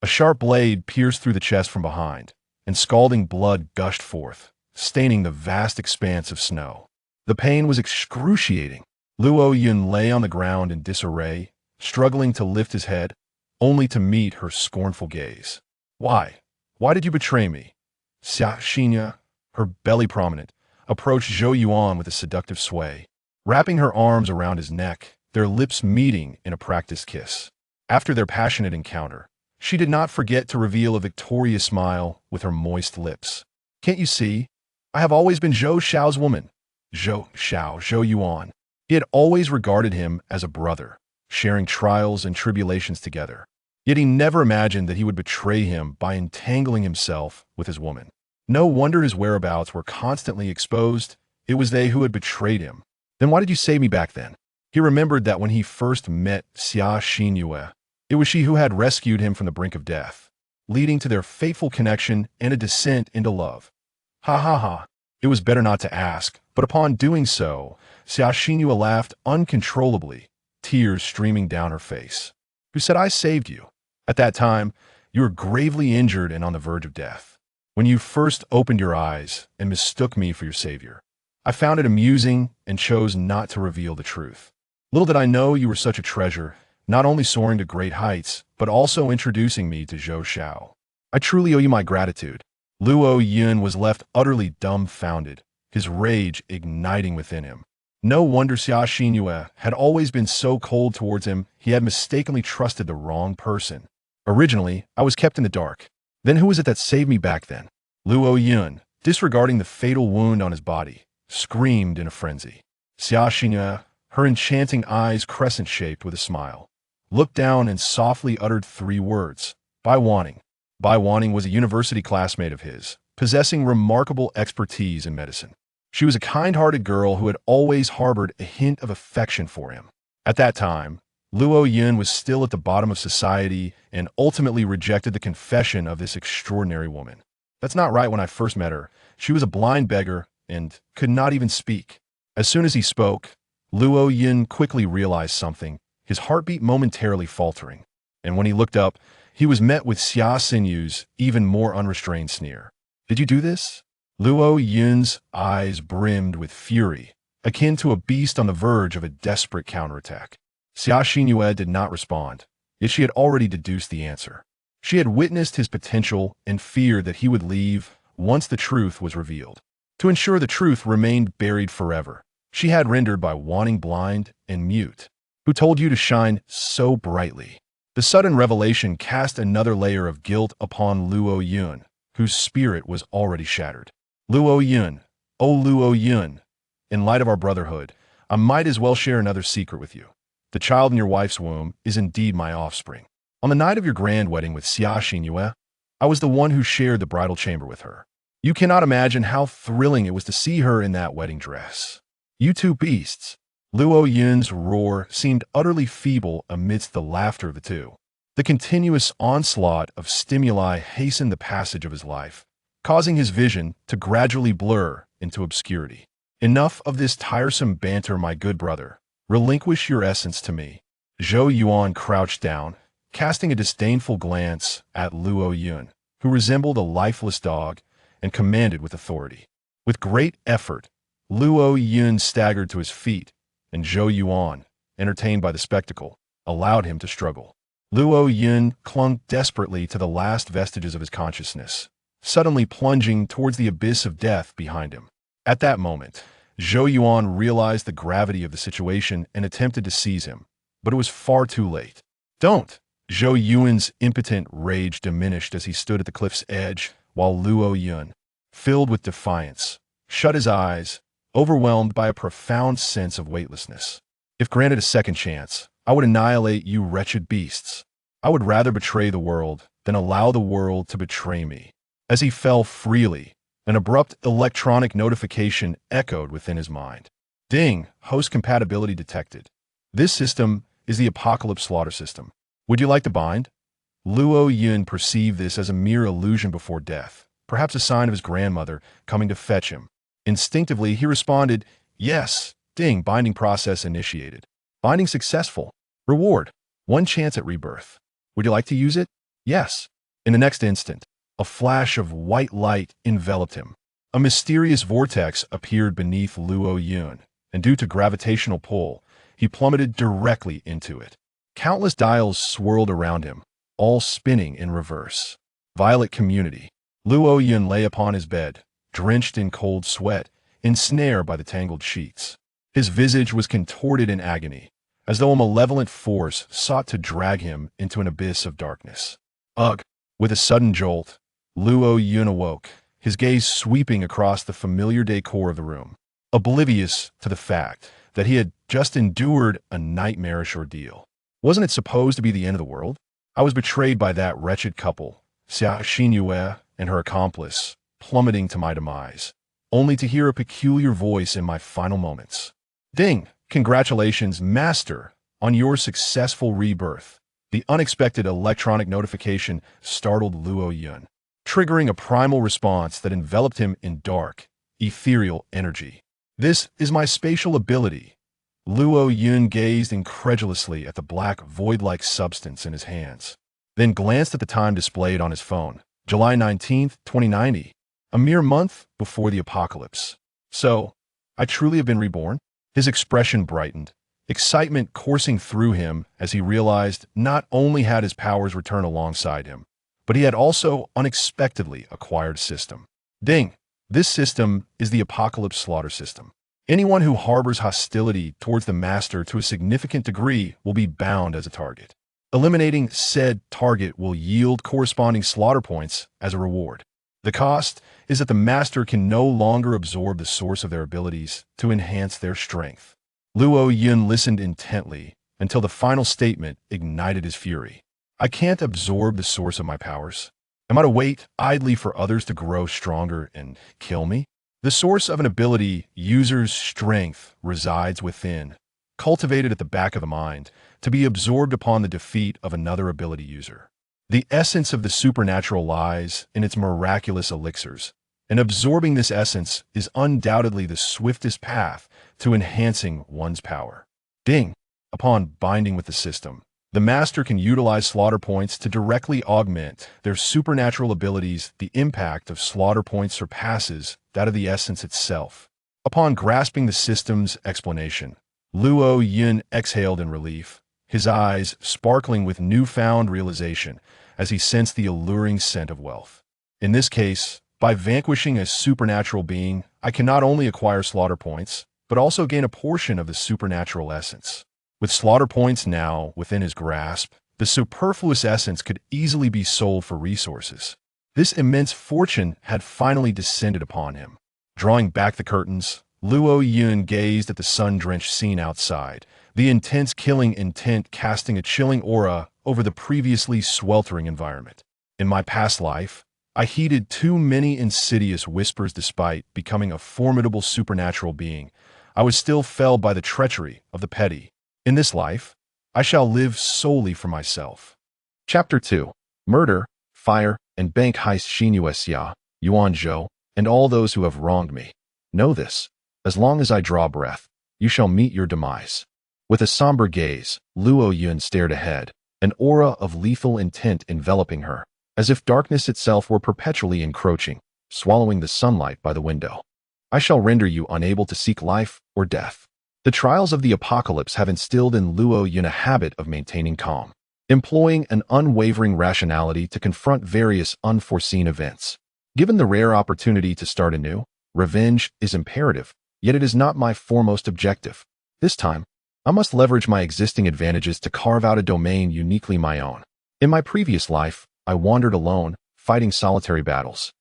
A sharp blade pierced through the chest from behind, and scalding blood gushed forth, staining the vast expanse of snow. The pain was excruciating. Luo Yun lay on the ground in disarray, struggling to lift his head, only to meet her scornful gaze. Why? Why did you betray me? Xia Xinya, her belly prominent, approached Zhou Yuan with a seductive sway, wrapping her arms around his neck, their lips meeting in a practiced kiss. After their passionate encounter, she did not forget to reveal a victorious smile with her moist lips. Can't you see? I have always been Zhou Xiao's woman. Zhou Yuan. He had always regarded him as a brother, sharing trials and tribulations together. Yet he never imagined that he would betray him by entangling himself with his woman. No wonder his whereabouts were constantly exposed. It was they who had betrayed him. Then why did you save me back then? He remembered that when he first met Xia Xinyue, it was she who had rescued him from the brink of death, leading to their fateful connection and a descent into love. Ha ha ha. It was better not to ask, but upon doing so, Xia Xinyue laughed uncontrollably, tears streaming down her face. Who said I saved you? At that time, you were gravely injured and on the verge of death. When you first opened your eyes and mistook me for your savior, I found it amusing and chose not to reveal the truth. Little did I know you were such a treasure, not only soaring to great heights, but also introducing me to Zhou Xiao. I truly owe you my gratitude. Luo Yun was left utterly dumbfounded, his rage igniting within him. No wonder Xia Xinyue had always been so cold towards him. He had mistakenly trusted the wrong person. Originally, I was kept in the dark. Then who was it that saved me back then? Luo Yun, disregarding the fatal wound on his body, screamed in a frenzy. Xia Xinyue, her enchanting eyes crescent-shaped with a smile, looked down and softly uttered 3 words. Bai Wanning. Bai Wanning was a university classmate of his, possessing remarkable expertise in medicine. She was a kind-hearted girl who had always harbored a hint of affection for him. At that time, Luo Yun was still at the bottom of society and ultimately rejected the confession of this extraordinary woman. That's not right. When I first met her, she was a blind beggar and could not even speak. As soon as he spoke, Luo Yun quickly realized something, his heartbeat momentarily faltering. And when he looked up, he was met with Xia Xinyue's even more unrestrained sneer. Did you do this? Luo Yun's eyes brimmed with fury, akin to a beast on the verge of a desperate counterattack. Xia Xinyue did not respond, yet she had already deduced the answer. She had witnessed his potential and feared that he would leave once the truth was revealed. To ensure the truth remained buried forever, she had rendered Bai Wanning blind and mute. Who told you to shine so brightly? The sudden revelation cast another layer of guilt upon Luo Yun, whose spirit was already shattered. Luo Yun, oh Luo Yun, in light of our brotherhood, I might as well share another secret with you. The child in your wife's womb is indeed my offspring. On the night of your grand wedding with Xia Xinyue, I was the one who shared the bridal chamber with her. You cannot imagine how thrilling it was to see her in that wedding dress. You two beasts. Luo Yun's roar seemed utterly feeble amidst the laughter of the two. The continuous onslaught of stimuli hastened the passage of his life, causing his vision to gradually blur into obscurity. Enough of this tiresome banter, my good brother. Relinquish your essence to me. Zhou Yuan crouched down, casting a disdainful glance at Luo Yun, who resembled a lifeless dog and commanded with authority. With great effort, Luo Yun staggered to his feet, and Zhou Yuan, entertained by the spectacle, allowed him to struggle. Luo Yun clung desperately to the last vestiges of his consciousness, suddenly plunging towards the abyss of death behind him. At that moment, Zhou Yuan realized the gravity of the situation and attempted to seize him, but it was far too late. Don't! Zhou Yuan's impotent rage diminished as he stood at the cliff's edge, while Luo Yun, filled with defiance, shut his eyes, overwhelmed by a profound sense of weightlessness. If granted a second chance, I would annihilate you wretched beasts. I would rather betray the world than allow the world to betray me. As he fell freely, an abrupt electronic notification echoed within his mind. Ding, host compatibility detected. This system is the Apocalypse Slaughter System. Would you like to bind? Luo Yun perceived this as a mere illusion before death, perhaps a sign of his grandmother coming to fetch him. Instinctively, he responded, yes. Ding, binding process initiated. Binding successful. Reward, 1 chance at rebirth. Would you like to use it? Yes. In the next instant, a flash of white light enveloped him. A mysterious vortex appeared beneath Luo Yun, and due to gravitational pull, he plummeted directly into it. Countless dials swirled around him, all spinning in reverse. Violet community. Luo Yun lay upon his bed, drenched in cold sweat, ensnared by the tangled sheets. His visage was contorted in agony, as though a malevolent force sought to drag him into an abyss of darkness. Ugh! With a sudden jolt, Luo Yun awoke, his gaze sweeping across the familiar decor of the room, oblivious to the fact that he had just endured a nightmarish ordeal. Wasn't it supposed to be the end of the world? I was betrayed by that wretched couple, Xia Xinyue and her accomplice, plummeting to my demise, only to hear a peculiar voice in my final moments. Ding! Congratulations, Master, on your successful rebirth. The unexpected electronic notification startled Luo Yun, triggering a primal response that enveloped him in dark, ethereal energy. This is my spatial ability. Luo Yun gazed incredulously at the black, void-like substance in his hands, then glanced at the time displayed on his phone. July 19th, 2090, a mere month before the apocalypse. So, I truly have been reborn? His expression brightened, excitement coursing through him as he realized not only had his powers returned alongside him, but he had also unexpectedly acquired a system. Ding! This system is the Apocalypse Slaughter System. Anyone who harbors hostility towards the Master to a significant degree will be bound as a target. Eliminating said target will yield corresponding slaughter points as a reward. The cost is that the Master can no longer absorb the source of their abilities to enhance their strength. Luo Yun listened intently until the final statement ignited his fury. I can't absorb the source of my powers. Am I to wait idly for others to grow stronger and kill me? The source of an ability user's strength resides within, cultivated at the back of the mind, to be absorbed upon the defeat of another ability user. The essence of the supernatural lies in its miraculous elixirs, and absorbing this essence is undoubtedly the swiftest path to enhancing one's power. Ding! Upon binding with the system, the Master can utilize slaughter points to directly augment their supernatural abilities. The impact of slaughter points surpasses that of the essence itself. Upon grasping the system's explanation, Luo Yun exhaled in relief, his eyes sparkling with newfound realization as he sensed the alluring scent of wealth. In this case, by vanquishing a supernatural being, I can not only acquire slaughter points, but also gain a portion of the supernatural essence. With slaughter points now within his grasp, the superfluous essence could easily be sold for resources. This immense fortune had finally descended upon him. Drawing back the curtains, Luo Yun gazed at the sun-drenched scene outside, the intense killing intent casting a chilling aura over the previously sweltering environment. In my past life, I heeded too many insidious whispers. Despite becoming a formidable supernatural being, I was still felled by the treachery of the petty. In this life, I shall live solely for myself. Chapter 2. Murder, Fire, and Bank Heist. Xinyu Xia, Yuan Zhou, and all those who have wronged me. Know this. As long as I draw breath, you shall meet your demise. With a somber gaze, Luo Yun stared ahead, an aura of lethal intent enveloping her, as if darkness itself were perpetually encroaching, swallowing the sunlight by the window. I shall render you unable to seek life or death. The trials of the apocalypse have instilled in Luo Yun a habit of maintaining calm, employing an unwavering rationality to confront various unforeseen events. Given the rare opportunity to start anew, revenge is imperative, yet it is not my foremost objective. This time, I must leverage my existing advantages to carve out a domain uniquely my own. In my previous life, I wandered alone, fighting solitary battles,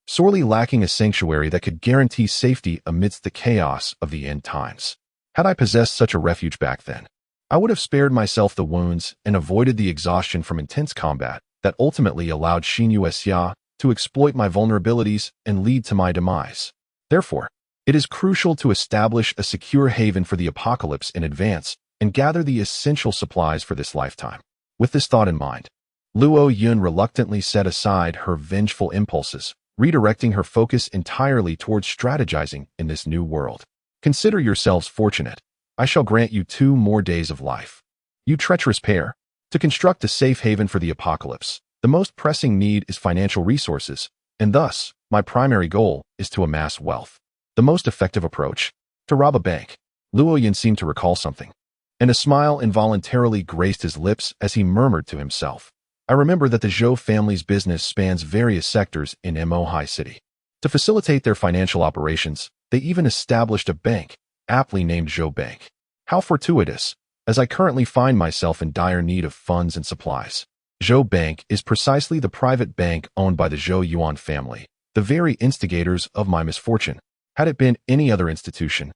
sorely lacking a sanctuary that could guarantee safety amidst the chaos of the end times. Had I possessed such a refuge back then, I would have spared myself the wounds and avoided the exhaustion from intense combat that ultimately allowed Xinyu Xia to exploit my vulnerabilities and lead to my demise. Therefore, it is crucial to establish a secure haven for the apocalypse in advance and gather the essential supplies for this lifetime. With this thought in mind, Luo Yun reluctantly set aside her vengeful impulses, redirecting her focus entirely towards strategizing in this new world. Consider yourselves fortunate. I shall grant you 2 more days of life. You treacherous pair. To construct a safe haven for the apocalypse, The most pressing need is financial resources, and thus, my primary goal is to amass wealth. The most effective approach? To rob a bank. Luo Yun seemed to recall something, and a smile involuntarily graced his lips as he murmured to himself. I remember that the Zhou family's business spans various sectors in Mohai City. To facilitate their financial operations, they even established a bank, aptly named Zhou Bank. How fortuitous, as I currently find myself in dire need of funds and supplies. Zhou Bank is precisely the private bank owned by the Zhou Yuan family, the very instigators of my misfortune. Had it been any other institution,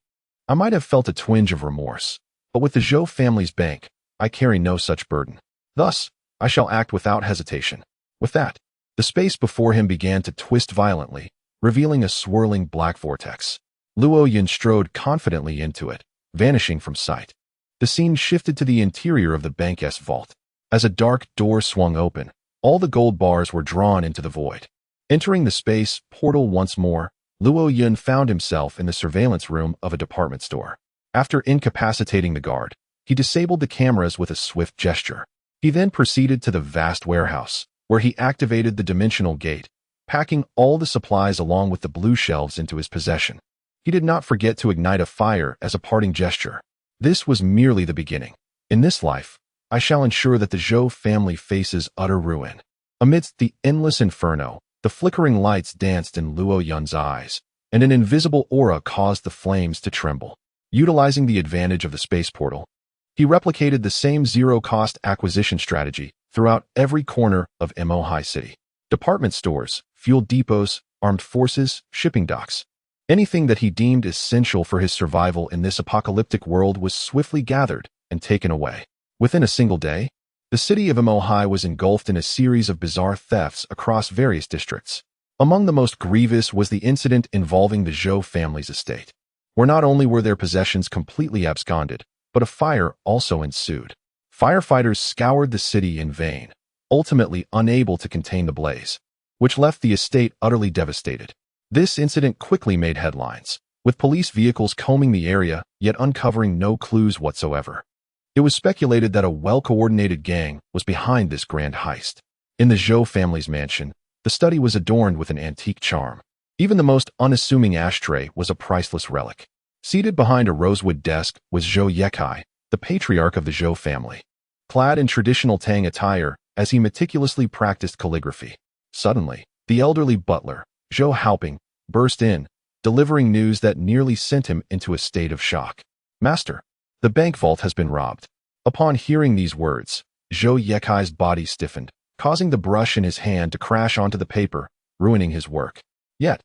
I might have felt a twinge of remorse, but with the Zhou family's bank, I carry no such burden. Thus, I shall act without hesitation. With that, the space before him began to twist violently, revealing a swirling black vortex. Luo Yun strode confidently into it, vanishing from sight. The scene shifted to the interior of the bank's vault. As a dark door swung open, all the gold bars were drawn into the void. Entering the space portal once more, Luo Yun found himself in the surveillance room of a department store. After incapacitating the guard, he disabled the cameras with a swift gesture. He then proceeded to the vast warehouse, where he activated the dimensional gate, packing all the supplies along with the blue shelves into his possession. He did not forget to ignite a fire as a parting gesture. This was merely the beginning. In this life, I shall ensure that the Zhou family faces utter ruin. Amidst the endless inferno, the flickering lights danced in Luo Yun's eyes, and an invisible aura caused the flames to tremble. Utilizing the advantage of the space portal, he replicated the same zero-cost acquisition strategy throughout every corner of Mohai City. Department stores, fuel depots, armed forces, shipping docks. Anything that he deemed essential for his survival in this apocalyptic world was swiftly gathered and taken away. Within a single day, the city of Mohai was engulfed in a series of bizarre thefts across various districts. Among the most grievous was the incident involving the Zhou family's estate, where not only were their possessions completely absconded, but a fire also ensued. Firefighters scoured the city in vain, ultimately unable to contain the blaze, which left the estate utterly devastated. This incident quickly made headlines, with police vehicles combing the area, yet uncovering no clues whatsoever. It was speculated that a well-coordinated gang was behind this grand heist. In the Zhou family's mansion, the study was adorned with an antique charm. Even the most unassuming ashtray was a priceless relic. Seated behind a rosewood desk was Zhou Yekai, the patriarch of the Zhou family, clad in traditional Tang attire as he meticulously practiced calligraphy. Suddenly, the elderly butler, Zhou Haoping, burst in, delivering news that nearly sent him into a state of shock. "Master, the bank vault has been robbed." Upon hearing these words, Zhou Yekai's body stiffened, causing the brush in his hand to crash onto the paper, ruining his work. Yet,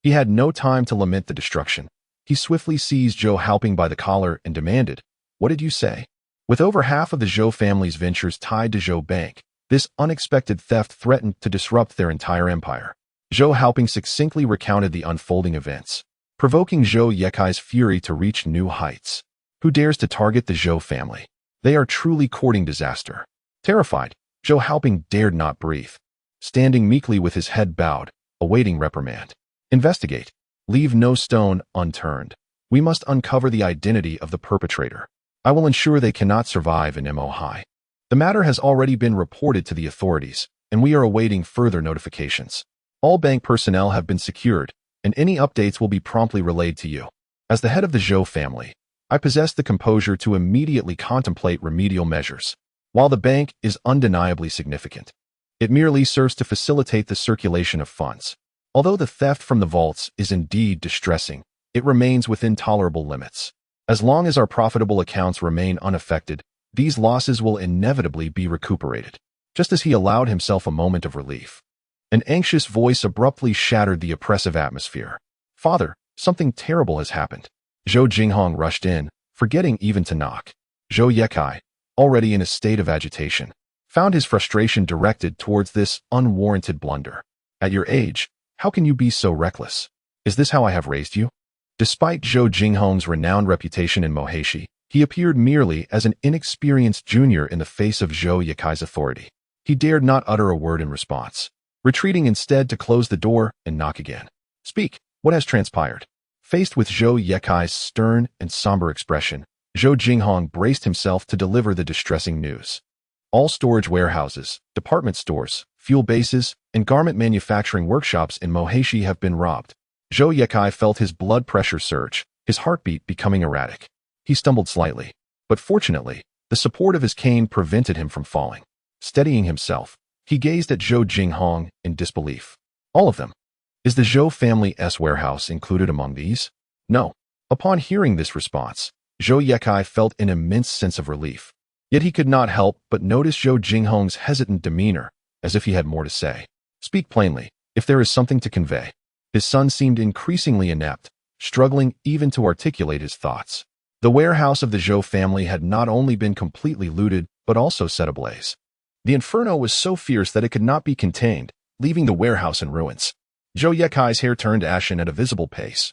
he had no time to lament the destruction. He swiftly seized Zhou Haoping by the collar and demanded, "What did you say?" With over half of the Zhou family's ventures tied to Zhou Bank, this unexpected theft threatened to disrupt their entire empire. Zhou Haoping succinctly recounted the unfolding events, provoking Zhou Yekai's fury to reach new heights. Who dares to target the Zhou family? They are truly courting disaster. Terrified, Zhou Haoping dared not breathe, standing meekly with his head bowed, awaiting reprimand. "Investigate. Leave no stone unturned. We must uncover the identity of the perpetrator. I will ensure they cannot survive in Mohai." The matter has already been reported to the authorities, and we are awaiting further notifications. All bank personnel have been secured, and any updates will be promptly relayed to you. As the head of the Zhou family, I possess the composure to immediately contemplate remedial measures. While the bank is undeniably significant, it merely serves to facilitate the circulation of funds. Although the theft from the vaults is indeed distressing, it remains within tolerable limits. As long as our profitable accounts remain unaffected, these losses will inevitably be recuperated. Just as he allowed himself a moment of relief, an anxious voice abruptly shattered the oppressive atmosphere. "Father, something terrible has happened." Zhou Jinghong rushed in, forgetting even to knock. Zhou Yekai, already in a state of agitation, found his frustration directed towards this unwarranted blunder. "At your age, how can you be so reckless? Is this how I have raised you?" Despite Zhou Jinghong's renowned reputation in Moheshi, he appeared merely as an inexperienced junior in the face of Zhou Yekai's authority. He dared not utter a word in response, retreating instead to close the door and knock again. "Speak, what has transpired?" Faced with Zhou Yekai's stern and somber expression, Zhou Jinghong braced himself to deliver the distressing news. All storage warehouses, department stores, fuel bases, and garment manufacturing workshops in Moheshi have been robbed. Zhou Yekai felt his blood pressure surge, his heartbeat becoming erratic. He stumbled slightly, but fortunately, the support of his cane prevented him from falling. Steadying himself, he gazed at Zhou Jinghong in disbelief. All of them. Is the Zhou family's warehouse included among these? No. Upon hearing this response, Zhou Yekai felt an immense sense of relief. Yet he could not help but notice Zhou Jinghong's hesitant demeanor, as if he had more to say. Speak plainly, if there is something to convey. His son seemed increasingly inept, struggling even to articulate his thoughts. The warehouse of the Zhou family had not only been completely looted, but also set ablaze. The inferno was so fierce that it could not be contained, leaving the warehouse in ruins. Zhou Yekai's hair turned ashen at a visible pace,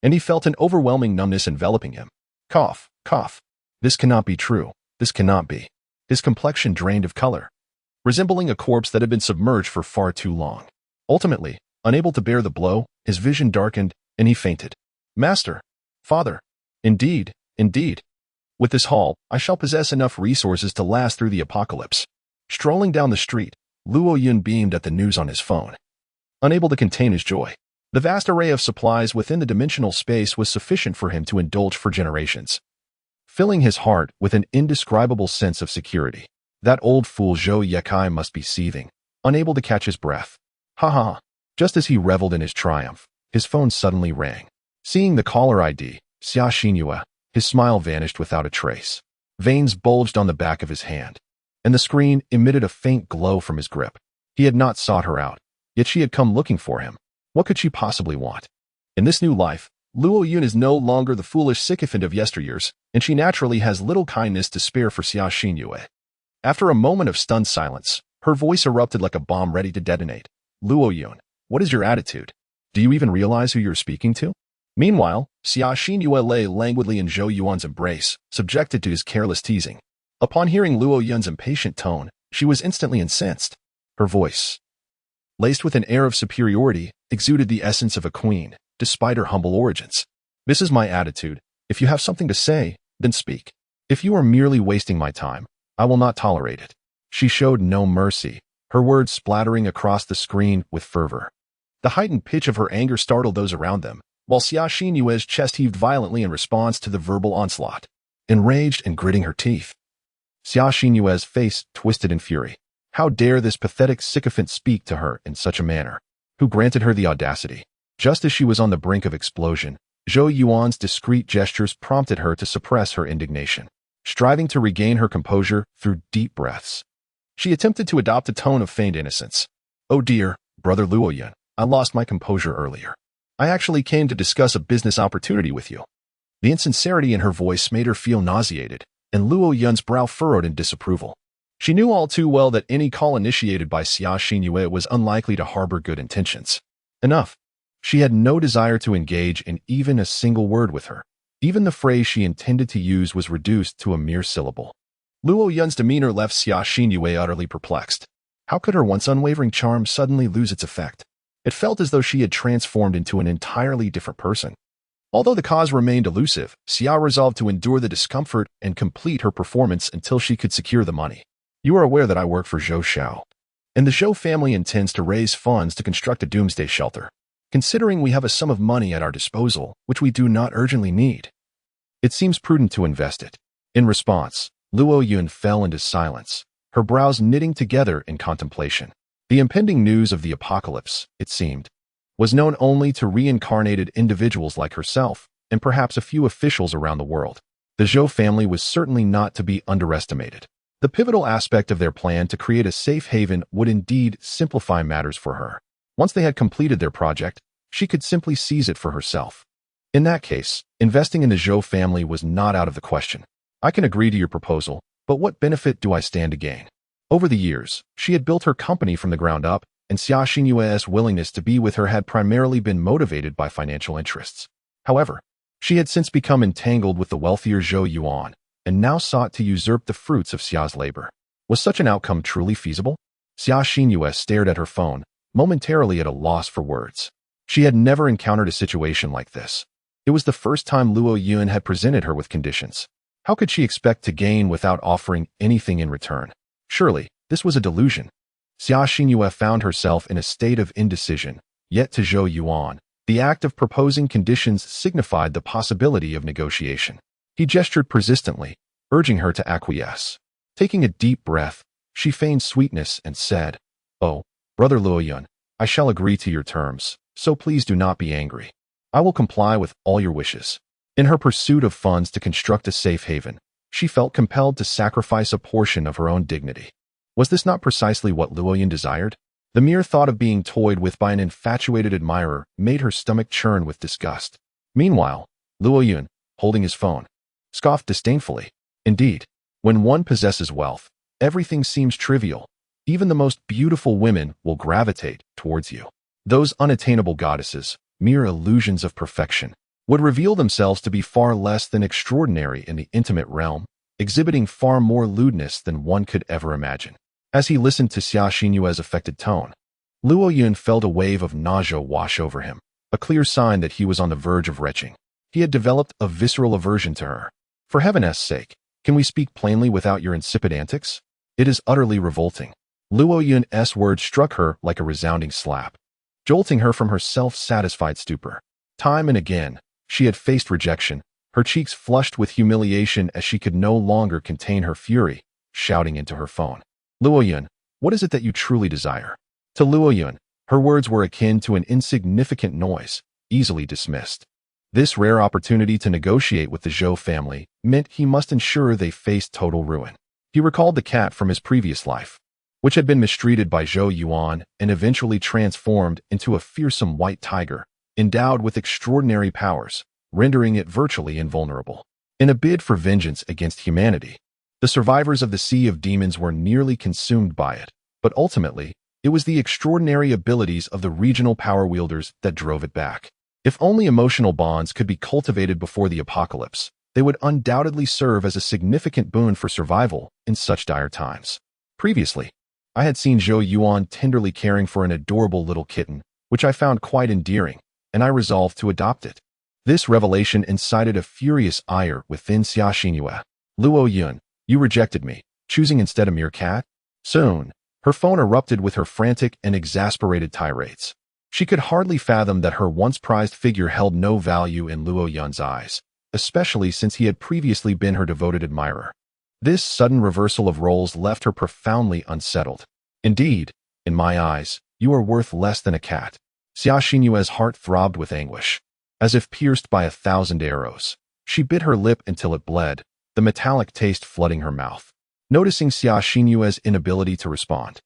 and he felt an overwhelming numbness enveloping him. Cough, cough. This cannot be true. This cannot be. His complexion drained of color, resembling a corpse that had been submerged for far too long. Ultimately, unable to bear the blow, his vision darkened, and he fainted. Master! Father! Indeed, indeed. With this haul, I shall possess enough resources to last through the apocalypse. Strolling down the street, Luo Yun beamed at the news on his phone. Unable to contain his joy. The vast array of supplies within the dimensional space was sufficient for him to indulge for generations, filling his heart with an indescribable sense of security. That old fool Zhou Yekai must be seething, unable to catch his breath. Ha ha. Just as he reveled in his triumph, his phone suddenly rang. Seeing the caller ID, Xia Xinyue, his smile vanished without a trace. Veins bulged on the back of his hand, and the screen emitted a faint glow from his grip. He had not sought her out, yet she had come looking for him. What could she possibly want? In this new life, Luo Yun is no longer the foolish sycophant of yesteryears, and she naturally has little kindness to spare for Xia Xinyue. After a moment of stunned silence, her voice erupted like a bomb ready to detonate. Luo Yun, what is your attitude? Do you even realize who you're speaking to? Meanwhile, Xia Xinyue lay languidly in Zhou Yuan's embrace, subjected to his careless teasing. Upon hearing Luo Yun's impatient tone, she was instantly incensed. Her voice, laced with an air of superiority, exuded the essence of a queen, despite her humble origins. This is my attitude. If you have something to say, then speak. If you are merely wasting my time, I will not tolerate it. She showed no mercy, her words splattering across the screen with fervor. The heightened pitch of her anger startled those around them, while Xia Xinyue's chest heaved violently in response to the verbal onslaught. Enraged and gritting her teeth, Xia Xinyue's face twisted in fury. How dare this pathetic sycophant speak to her in such a manner? Who granted her the audacity? Just as she was on the brink of explosion, Zhou Yuan's discreet gestures prompted her to suppress her indignation. Striving to regain her composure through deep breaths, she attempted to adopt a tone of feigned innocence. Oh dear, brother Luo Yun, I lost my composure earlier. I actually came to discuss a business opportunity with you. The insincerity in her voice made her feel nauseated, and Luo Yun's brow furrowed in disapproval. She knew all too well that any call initiated by Xia Xinyue was unlikely to harbor good intentions. Enough. She had no desire to engage in even a single word with her. Even the phrase she intended to use was reduced to a mere syllable. Luo Yun's demeanor left Xia Xinyue utterly perplexed. How could her once unwavering charm suddenly lose its effect? It felt as though she had transformed into an entirely different person. Although the cause remained elusive, Xia resolved to endure the discomfort and complete her performance until she could secure the money. You are aware that I work for Zhou Shao, and the Zhou family intends to raise funds to construct a doomsday shelter. Considering we have a sum of money at our disposal, which we do not urgently need, it seems prudent to invest it. In response, Luo Yun fell into silence, her brows knitting together in contemplation. The impending news of the apocalypse, it seemed, was known only to reincarnated individuals like herself, and perhaps a few officials around the world. The Zhou family was certainly not to be underestimated. The pivotal aspect of their plan to create a safe haven would indeed simplify matters for her. Once they had completed their project, she could simply seize it for herself. In that case, investing in the Zhou family was not out of the question. I can agree to your proposal, but what benefit do I stand to gain? Over the years, she had built her company from the ground up, and Xia Xinyue's willingness to be with her had primarily been motivated by financial interests. However, she had since become entangled with the wealthier Zhou Yuan, and now sought to usurp the fruits of Xia's labor. Was such an outcome truly feasible? Xia Xinyue stared at her phone, momentarily at a loss for words. She had never encountered a situation like this. It was the first time Luo Yun had presented her with conditions. How could she expect to gain without offering anything in return? Surely, this was a delusion. Xia Xingyue found herself in a state of indecision, yet to Zhou Yuan, the act of proposing conditions signified the possibility of negotiation. He gestured persistently, urging her to acquiesce. Taking a deep breath, she feigned sweetness and said, "Oh, brother Luo Yun, I shall agree to your terms, so please do not be angry. I will comply with all your wishes." In her pursuit of funds to construct a safe haven, she felt compelled to sacrifice a portion of her own dignity. Was this not precisely what Luo Yun desired? The mere thought of being toyed with by an infatuated admirer made her stomach churn with disgust. Meanwhile, Luo Yun, holding his phone, scoffed disdainfully. Indeed, when one possesses wealth, everything seems trivial. Even the most beautiful women will gravitate towards you. Those unattainable goddesses, mere illusions of perfection, would reveal themselves to be far less than extraordinary in the intimate realm, exhibiting far more lewdness than one could ever imagine. As he listened to Xia Xinyue's affected tone, Luo Yun felt a wave of nausea wash over him, a clear sign that he was on the verge of retching. He had developed a visceral aversion to her. For heaven's sake, can we speak plainly without your insipid antics? It is utterly revolting. Luo Yun's words struck her like a resounding slap, jolting her from her self-satisfied stupor. Time and again, she had faced rejection, her cheeks flushed with humiliation as she could no longer contain her fury, shouting into her phone, "Luo Yun, what is it that you truly desire?" To Luo Yun, her words were akin to an insignificant noise, easily dismissed. This rare opportunity to negotiate with the Zhou family meant he must ensure they faced total ruin. He recalled the cat from his previous life, which had been mistreated by Zhou Yuan and eventually transformed into a fearsome white tiger, endowed with extraordinary powers, rendering it virtually invulnerable. In a bid for vengeance against humanity, the survivors of the Sea of Demons were nearly consumed by it, but ultimately, it was the extraordinary abilities of the regional power wielders that drove it back. If only emotional bonds could be cultivated before the apocalypse, they would undoubtedly serve as a significant boon for survival in such dire times. Previously, I had seen Zhou Yuan tenderly caring for an adorable little kitten, which I found quite endearing, and I resolved to adopt it. This revelation incited a furious ire within Xia Xinyue. "Luo Yun, you rejected me, choosing instead a mere cat?" Soon, her phone erupted with her frantic and exasperated tirades. She could hardly fathom that her once prized figure held no value in Luo Yun's eyes, especially since he had previously been her devoted admirer. This sudden reversal of roles left her profoundly unsettled. "Indeed, in my eyes, you are worth less than a cat." Xia Xinyue's heart throbbed with anguish. As if pierced by 1,000 arrows, she bit her lip until it bled, the metallic taste flooding her mouth. Noticing Xia Xinyue's inability to respond,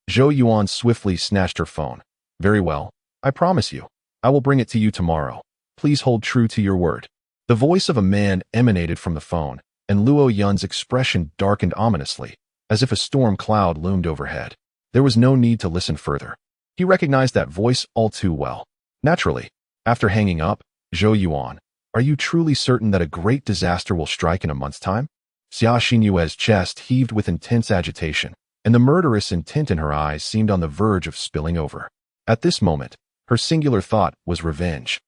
Zhou Yuan swiftly snatched her phone. "Very well, I promise you, I will bring it to you tomorrow. Please hold true to your word." The voice of a man emanated from the phone, and Luo Yun's expression darkened ominously, as if a storm cloud loomed overhead. There was no need to listen further. He recognized that voice all too well. Naturally, after hanging up, "Zhou Yuan, are you truly certain that a great disaster will strike in a month's time?" Xia Xinyue's chest heaved with intense agitation, and the murderous intent in her eyes seemed on the verge of spilling over. At this moment, her singular thought was revenge.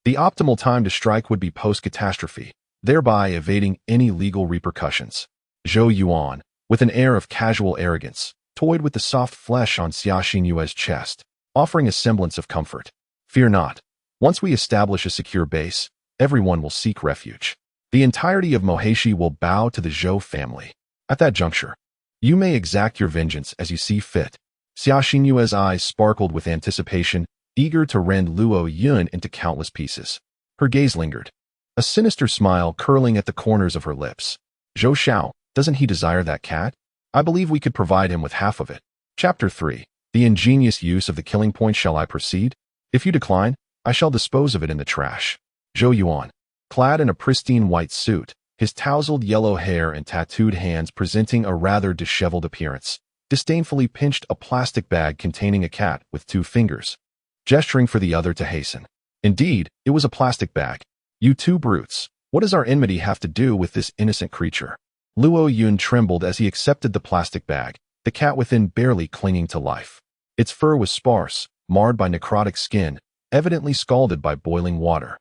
The optimal time to strike would be post-catastrophe, thereby evading any legal repercussions. Zhou Yuan, with an air of casual arrogance, toyed with the soft flesh on Xia Xinyue's chest, offering a semblance of comfort. "Fear not. Once we establish a secure base, everyone will seek refuge. The entirety of Moheshi will bow to the Zhou family. At that juncture, you may exact your vengeance as you see fit." Xia Xinyue's eyes sparkled with anticipation, eager to rend Luo Yun into countless pieces. Her gaze lingered, a sinister smile curling at the corners of her lips. "Zhou Xiao, doesn't he desire that cat? I believe we could provide him with half of it." Chapter 3. The ingenious use of the killing point. Shall I proceed? If you decline, I shall dispose of it in the trash. Zhou Yuan, clad in a pristine white suit, his tousled yellow hair and tattooed hands presenting a rather disheveled appearance, disdainfully pinched a plastic bag containing a cat with 2 fingers, gesturing for the other to hasten. Indeed, it was a plastic bag. "You two brutes, what does our enmity have to do with this innocent creature?" Luo Yun trembled as he accepted the plastic bag, the cat within barely clinging to life. Its fur was sparse, marred by necrotic skin, evidently scalded by boiling water.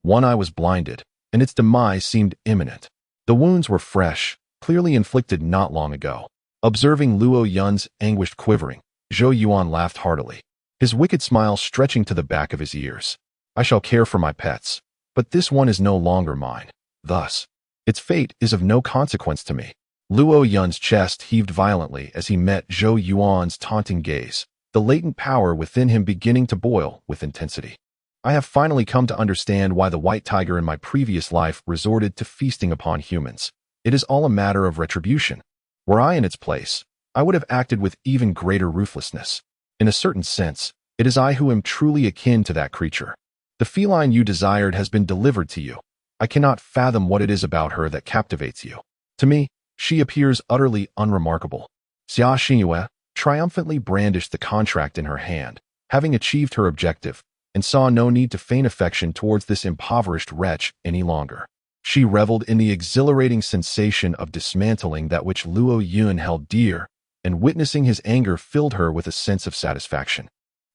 One eye was blinded, and its demise seemed imminent. The wounds were fresh, clearly inflicted not long ago. Observing Luo Yun's anguished quivering, Zhou Yuan laughed heartily, his wicked smile stretching to the back of his ears. I shall care for my pets, but this one is no longer mine. Thus, its fate is of no consequence to me. Luo Yun's chest heaved violently as he met Zhou Yuan's taunting gaze, the latent power within him beginning to boil with intensity. I have finally come to understand why the white tiger in my previous life resorted to feasting upon humans. It is all a matter of retribution. Were I in its place, I would have acted with even greater ruthlessness. In a certain sense, it is I who am truly akin to that creature. The feline you desired has been delivered to you. I cannot fathom what it is about her that captivates you. To me, she appears utterly unremarkable. Xia Xinyue triumphantly brandished the contract in her hand, having achieved her objective, and saw no need to feign affection towards this impoverished wretch any longer. She reveled in the exhilarating sensation of dismantling that which Luo Yun held dear, and witnessing his anger filled her with a sense of satisfaction.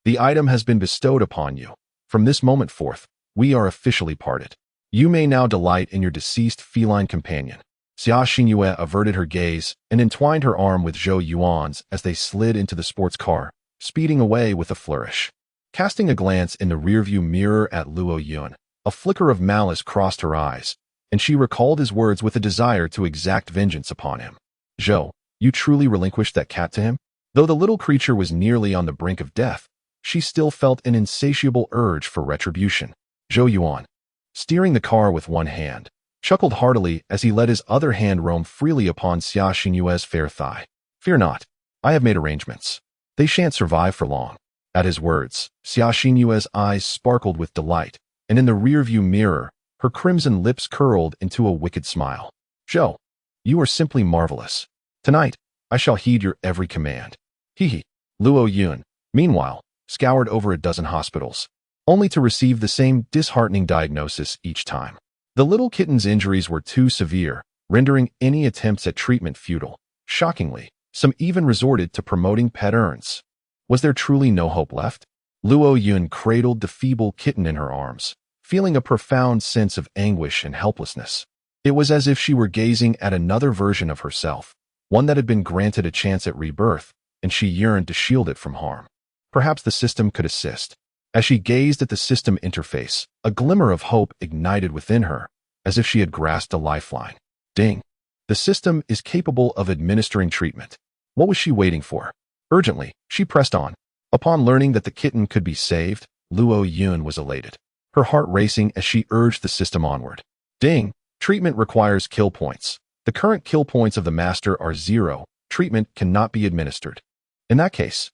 The item has been bestowed upon you. From this moment forth, we are officially parted. You may now delight in your deceased feline companion. Xia Xinyue averted her gaze and entwined her arm with Zhou Yuan's as they slid into the sports car, speeding away with a flourish. Casting a glance in the rearview mirror at Luo Yun, a flicker of malice crossed her eyes, and she recalled his words with a desire to exact vengeance upon him. Zhou, you truly relinquished that cat to him? Though the little creature was nearly on the brink of death, she still felt an insatiable urge for retribution. Zhou Yuan, steering the car with one hand, chuckled heartily as he let his other hand roam freely upon Xia Xinyue's fair thigh. Fear not, I have made arrangements. They shan't survive for long. At his words, Xia Xinyue's eyes sparkled with delight, and in the rearview mirror, her crimson lips curled into a wicked smile. Zhou, you are simply marvelous. Tonight, I shall heed your every command. Hee. Luo Yun, meanwhile, scoured over a dozen hospitals, only to receive the same disheartening diagnosis each time. The little kitten's injuries were too severe, rendering any attempts at treatment futile. Shockingly, some even resorted to promoting pet urns. Was there truly no hope left? Luo Yun cradled the feeble kitten in her arms, feeling a profound sense of anguish and helplessness. It was as if she were gazing at another version of herself, one that had been granted a chance at rebirth, and she yearned to shield it from harm. Perhaps the system could assist. As she gazed at the system interface, a glimmer of hope ignited within her, as if she had grasped a lifeline. Ding! The system is capable of administering treatment. What was she waiting for? Urgently, she pressed on. Upon learning that the kitten could be saved, Luo Yun was elated, her heart racing as she urged the system onward. Ding! Treatment requires kill points. The current kill points of the master are 0. Treatment cannot be administered. In that case,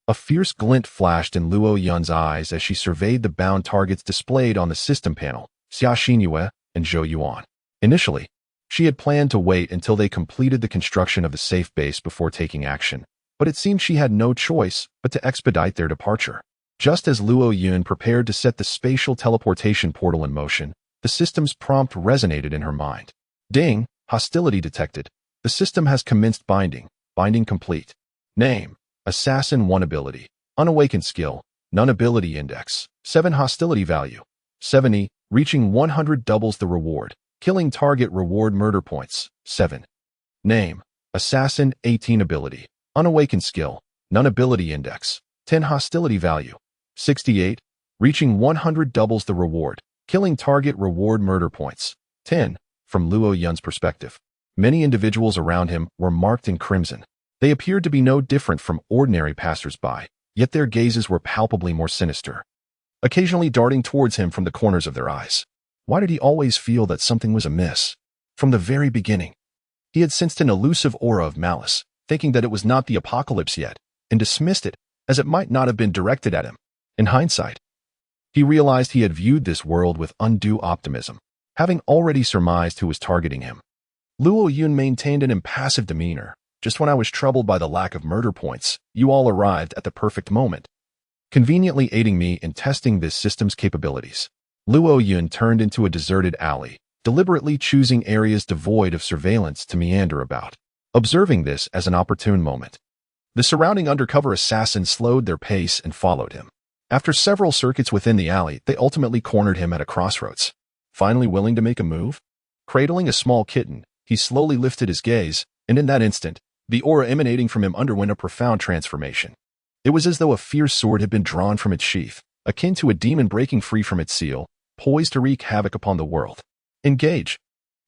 a fierce glint flashed in Luo Yun's eyes as she surveyed the bound targets displayed on the system panel, Xia Xinyue and Zhou Yuan. Initially, she had planned to wait until they completed the construction of the safe base before taking action, but it seemed she had no choice but to expedite their departure. Just as Luo Yun prepared to set the spatial teleportation portal in motion, the system's prompt resonated in her mind. Ding! Hostility detected. The system has commenced binding. Binding complete. Name: Assassin 1 ability. Unawakened skill. None ability index. 7 hostility value. 70. Reaching 100 doubles the reward. Killing target reward murder points. 7. Name: Assassin 18 ability. Unawakened skill. None ability index. 10 hostility value. 68. Reaching 100 doubles the reward. Killing target reward murder points. 10. From Luo Yun's perspective, many individuals around him were marked in crimson. They appeared to be no different from ordinary passers-by, yet their gazes were palpably more sinister, occasionally darting towards him from the corners of their eyes. Why did he always feel that something was amiss? From the very beginning, he had sensed an elusive aura of malice, thinking that it was not the apocalypse yet, and dismissed it as it might not have been directed at him. In hindsight, he realized he had viewed this world with undue optimism, having already surmised who was targeting him. Luo Yun maintained an impassive demeanor. Just when I was troubled by the lack of murder points, you all arrived at the perfect moment, conveniently aiding me in testing this system's capabilities. Luo Yun turned into a deserted alley, deliberately choosing areas devoid of surveillance to meander about, observing this as an opportune moment. The surrounding undercover assassins slowed their pace and followed him. After several circuits within the alley, they ultimately cornered him at a crossroads. Finally willing to make a move? Cradling a small kitten, he slowly lifted his gaze, and in that instant, the aura emanating from him underwent a profound transformation. It was as though a fierce sword had been drawn from its sheath, akin to a demon breaking free from its seal, poised to wreak havoc upon the world. Engage.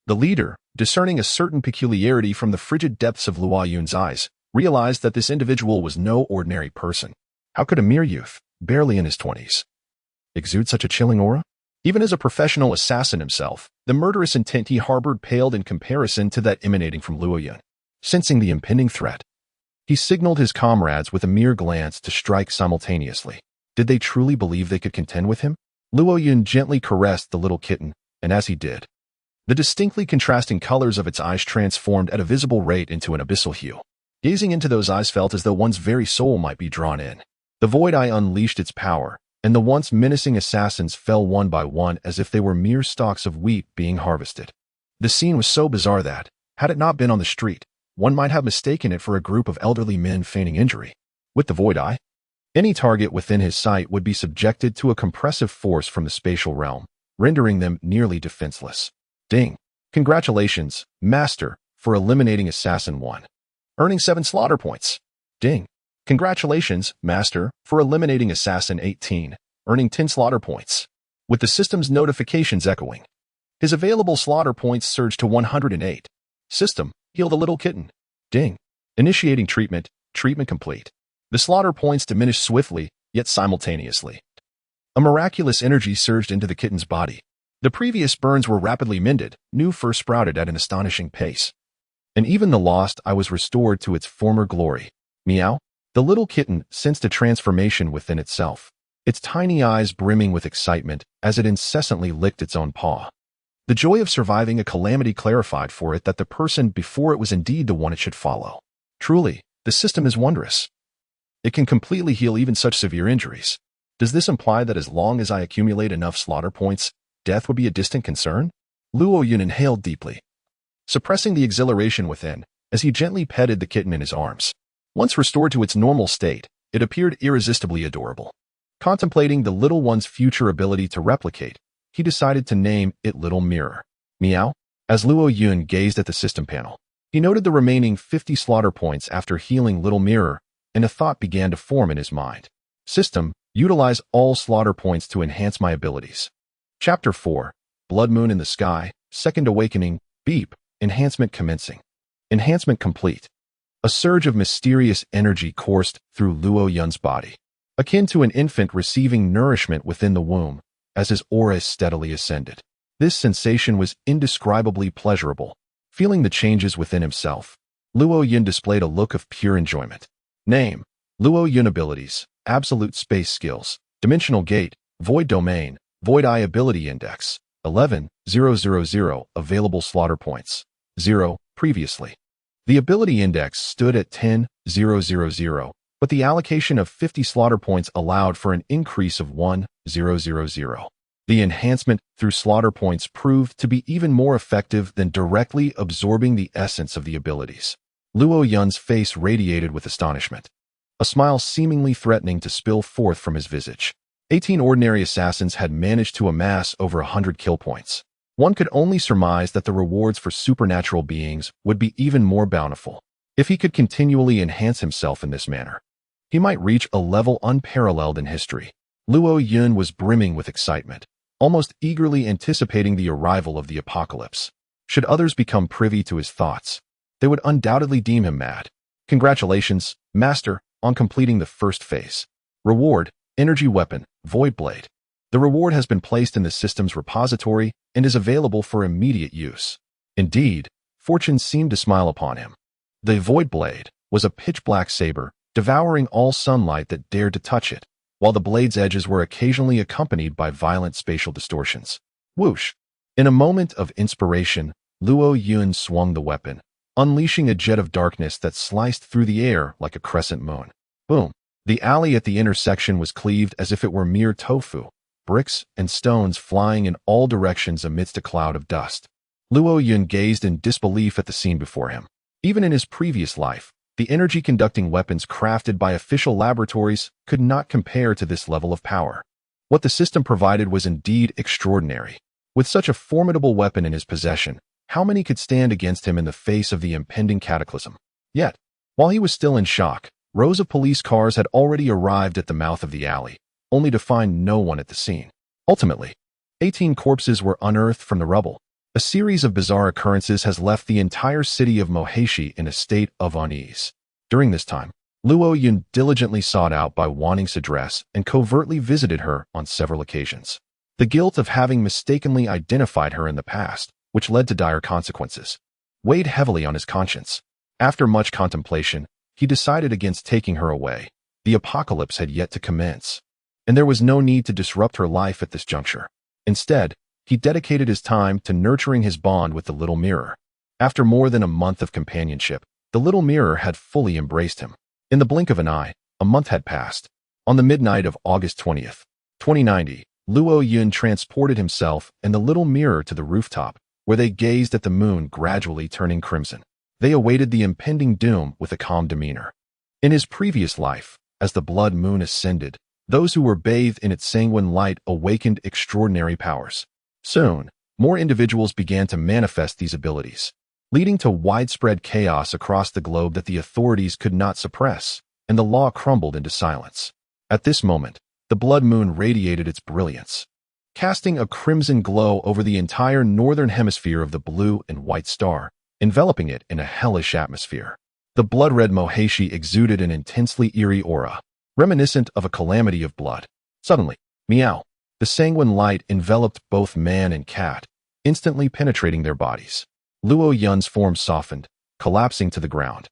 The leader, discerning a certain peculiarity from the frigid depths of Luo Yun's eyes, realized that this individual was no ordinary person. How could a mere youth, barely in his 20s, exude such a chilling aura? Even as a professional assassin himself, the murderous intent he harbored paled in comparison to that emanating from Luo Yun. Sensing the impending threat, he signaled his comrades with a mere glance to strike simultaneously. Did they truly believe they could contend with him? Luo Yun gently caressed the little kitten, and as he did, the distinctly contrasting colors of its eyes transformed at a visible rate into an abyssal hue. Gazing into those eyes felt as though one's very soul might be drawn in. The void eye unleashed its power, and the once menacing assassins fell one by one as if they were mere stalks of wheat being harvested. The scene was so bizarre that, had it not been on the street, one might have mistaken it for a group of elderly men feigning injury. With the void eye, any target within his sight would be subjected to a compressive force from the spatial realm, rendering them nearly defenseless. Ding. Congratulations, Master, for eliminating Assassin 1. Earning 7 slaughter points. Ding. Congratulations, Master, for eliminating Assassin 18, earning 10 slaughter points. With the system's notifications echoing, his available slaughter points surged to 108. System, heal the little kitten. Ding. Initiating treatment, treatment complete. The slaughter points diminished swiftly, yet simultaneously. A miraculous energy surged into the kitten's body. The previous burns were rapidly mended, new fur sprouted at an astonishing pace. And even the lost eye was restored to its former glory. Meow. The little kitten sensed a transformation within itself, its tiny eyes brimming with excitement as it incessantly licked its own paw. The joy of surviving a calamity clarified for it that the person before it was indeed the one it should follow. Truly, the system is wondrous. It can completely heal even such severe injuries. Does this imply that as long as I accumulate enough slaughter points, death would be a distant concern? Luo Yun inhaled deeply, suppressing the exhilaration within as he gently petted the kitten in his arms. Once restored to its normal state, it appeared irresistibly adorable. Contemplating the little one's future ability to replicate, he decided to name it Little Mirror. Meow. As Luo Yun gazed at the system panel, he noted the remaining 50 slaughter points after healing Little Mirror, and a thought began to form in his mind. System, utilize all slaughter points to enhance my abilities. Chapter 4, Blood Moon in the Sky, Second Awakening, Beep, Enhancement commencing. Enhancement complete. A surge of mysterious energy coursed through Luo Yun's body, akin to an infant receiving nourishment within the womb, as his aura steadily ascended. This sensation was indescribably pleasurable. Feeling the changes within himself, Luo Yun displayed a look of pure enjoyment. Name: Luo Yun abilities, Absolute Space Skills, Dimensional Gate, Void Domain, Void Eye Ability Index, 11,000, Available Slaughter Points, 0, previously. The ability index stood at 10,000, but the allocation of 50 slaughter points allowed for an increase of 1,000. The enhancement through slaughter points proved to be even more effective than directly absorbing the essence of the abilities. Luo Yun's face radiated with astonishment, a smile seemingly threatening to spill forth from his visage. 18 ordinary assassins had managed to amass over 100 kill points. One could only surmise that the rewards for supernatural beings would be even more bountiful. If he could continually enhance himself in this manner, he might reach a level unparalleled in history. Luo Yun was brimming with excitement, almost eagerly anticipating the arrival of the apocalypse. Should others become privy to his thoughts, they would undoubtedly deem him mad. Congratulations, Master, on completing the first phase. Reward: Energy Weapon, Void Blade. The reward has been placed in the system's repository and is available for immediate use. Indeed, fortune seemed to smile upon him. The Void Blade was a pitch-black saber, devouring all sunlight that dared to touch it, while the blade's edges were occasionally accompanied by violent spatial distortions. Whoosh! In a moment of inspiration, Luo Yun swung the weapon, unleashing a jet of darkness that sliced through the air like a crescent moon. Boom! The alley at the intersection was cleaved as if it were mere tofu, bricks and stones flying in all directions amidst a cloud of dust. Luo Yun gazed in disbelief at the scene before him. Even in his previous life, the energy-conducting weapons crafted by official laboratories could not compare to this level of power. What the system provided was indeed extraordinary. With such a formidable weapon in his possession, how many could stand against him in the face of the impending cataclysm? Yet, while he was still in shock, Rows of police cars had already arrived at the mouth of the alley, only to find no one at the scene. Ultimately, 18 corpses were unearthed from the rubble. A series of bizarre occurrences has left the entire city of Moheshi in a state of unease. During this time, Luo Yun diligently sought out Bai Wanning's address and covertly visited her on several occasions. The guilt of having mistakenly identified her in the past, which led to dire consequences, weighed heavily on his conscience. After much contemplation, he decided against taking her away. The apocalypse had yet to commence, and there was no need to disrupt her life at this juncture. Instead, he dedicated his time to nurturing his bond with the little mirror. After more than a month of companionship, the little mirror had fully embraced him. In the blink of an eye, a month had passed. On the midnight of August 20th, 2090, Luo Yun transported himself and the little mirror to the rooftop, where they gazed at the moon gradually turning crimson. They awaited the impending doom with a calm demeanor. In his previous life, as the blood moon ascended, those who were bathed in its sanguine light awakened extraordinary powers. Soon, more individuals began to manifest these abilities, leading to widespread chaos across the globe that the authorities could not suppress, and the law crumbled into silence. At this moment, the blood moon radiated its brilliance, casting a crimson glow over the entire northern hemisphere of the blue and white star, enveloping it in a hellish atmosphere. The blood-red Moheshi exuded an intensely eerie aura, reminiscent of a calamity of blood. Suddenly, meow, the sanguine light enveloped both man and cat, instantly penetrating their bodies. Luo Yun's form softened, collapsing to the ground,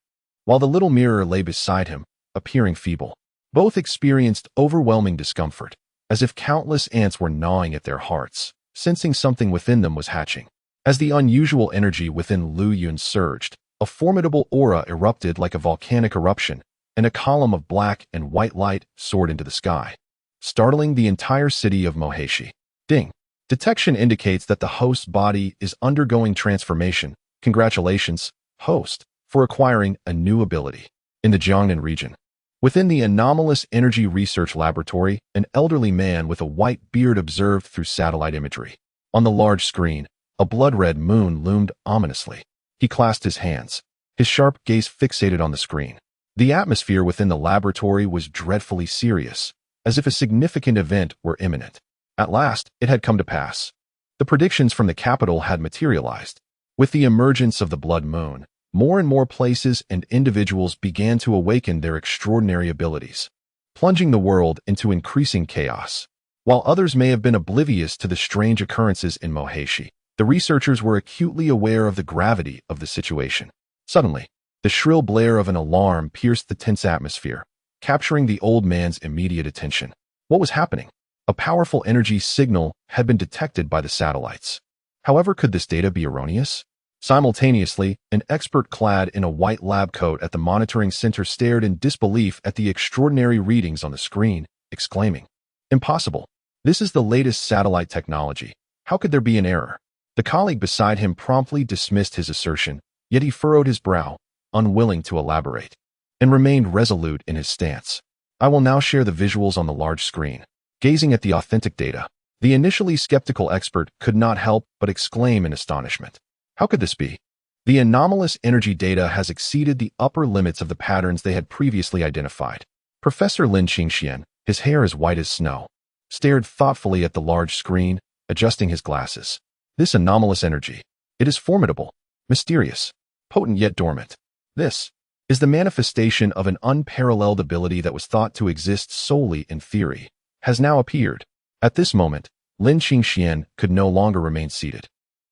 while the little mirror lay beside him, appearing feeble. Both experienced overwhelming discomfort, as if countless ants were gnawing at their hearts, sensing something within them was hatching. As the unusual energy within Luo Yun surged, a formidable aura erupted like a volcanic eruption, and a column of black and white light soared into the sky, startling the entire city of Moheshi. Ding! Detection indicates that the host's body is undergoing transformation. Congratulations, host, for acquiring a new ability. In the Jiangnan region, within the Anomalous Energy Research Laboratory, an elderly man with a white beard observed through satellite imagery. On the large screen, a blood-red moon loomed ominously. He clasped his hands, his sharp gaze fixated on the screen. The atmosphere within the laboratory was dreadfully serious, as if a significant event were imminent. At last, it had come to pass. The predictions from the capital had materialized. With the emergence of the blood moon, more and more places and individuals began to awaken their extraordinary abilities, plunging the world into increasing chaos. While others may have been oblivious to the strange occurrences in Moheshi, the researchers were acutely aware of the gravity of the situation. Suddenly, the shrill blare of an alarm pierced the tense atmosphere, capturing the old man's immediate attention. What was happening? A powerful energy signal had been detected by the satellites. However, could this data be erroneous? Simultaneously, an expert clad in a white lab coat at the monitoring center stared in disbelief at the extraordinary readings on the screen, exclaiming, "Impossible! This is the latest satellite technology. How could there be an error?" The colleague beside him promptly dismissed his assertion, yet he furrowed his brow, unwilling to elaborate, and remained resolute in his stance. I will now share the visuals on the large screen. Gazing at the authentic data, the initially skeptical expert could not help but exclaim in astonishment. How could this be? The anomalous energy data has exceeded the upper limits of the patterns they had previously identified. Professor Lin Qingxian, his hair as white as snow, stared thoughtfully at the large screen, adjusting his glasses. This anomalous energy, it is formidable, mysterious, potent yet dormant. This is the manifestation of an unparalleled ability that was thought to exist solely in theory, has now appeared. At this moment, Lin Qingxian could no longer remain seated.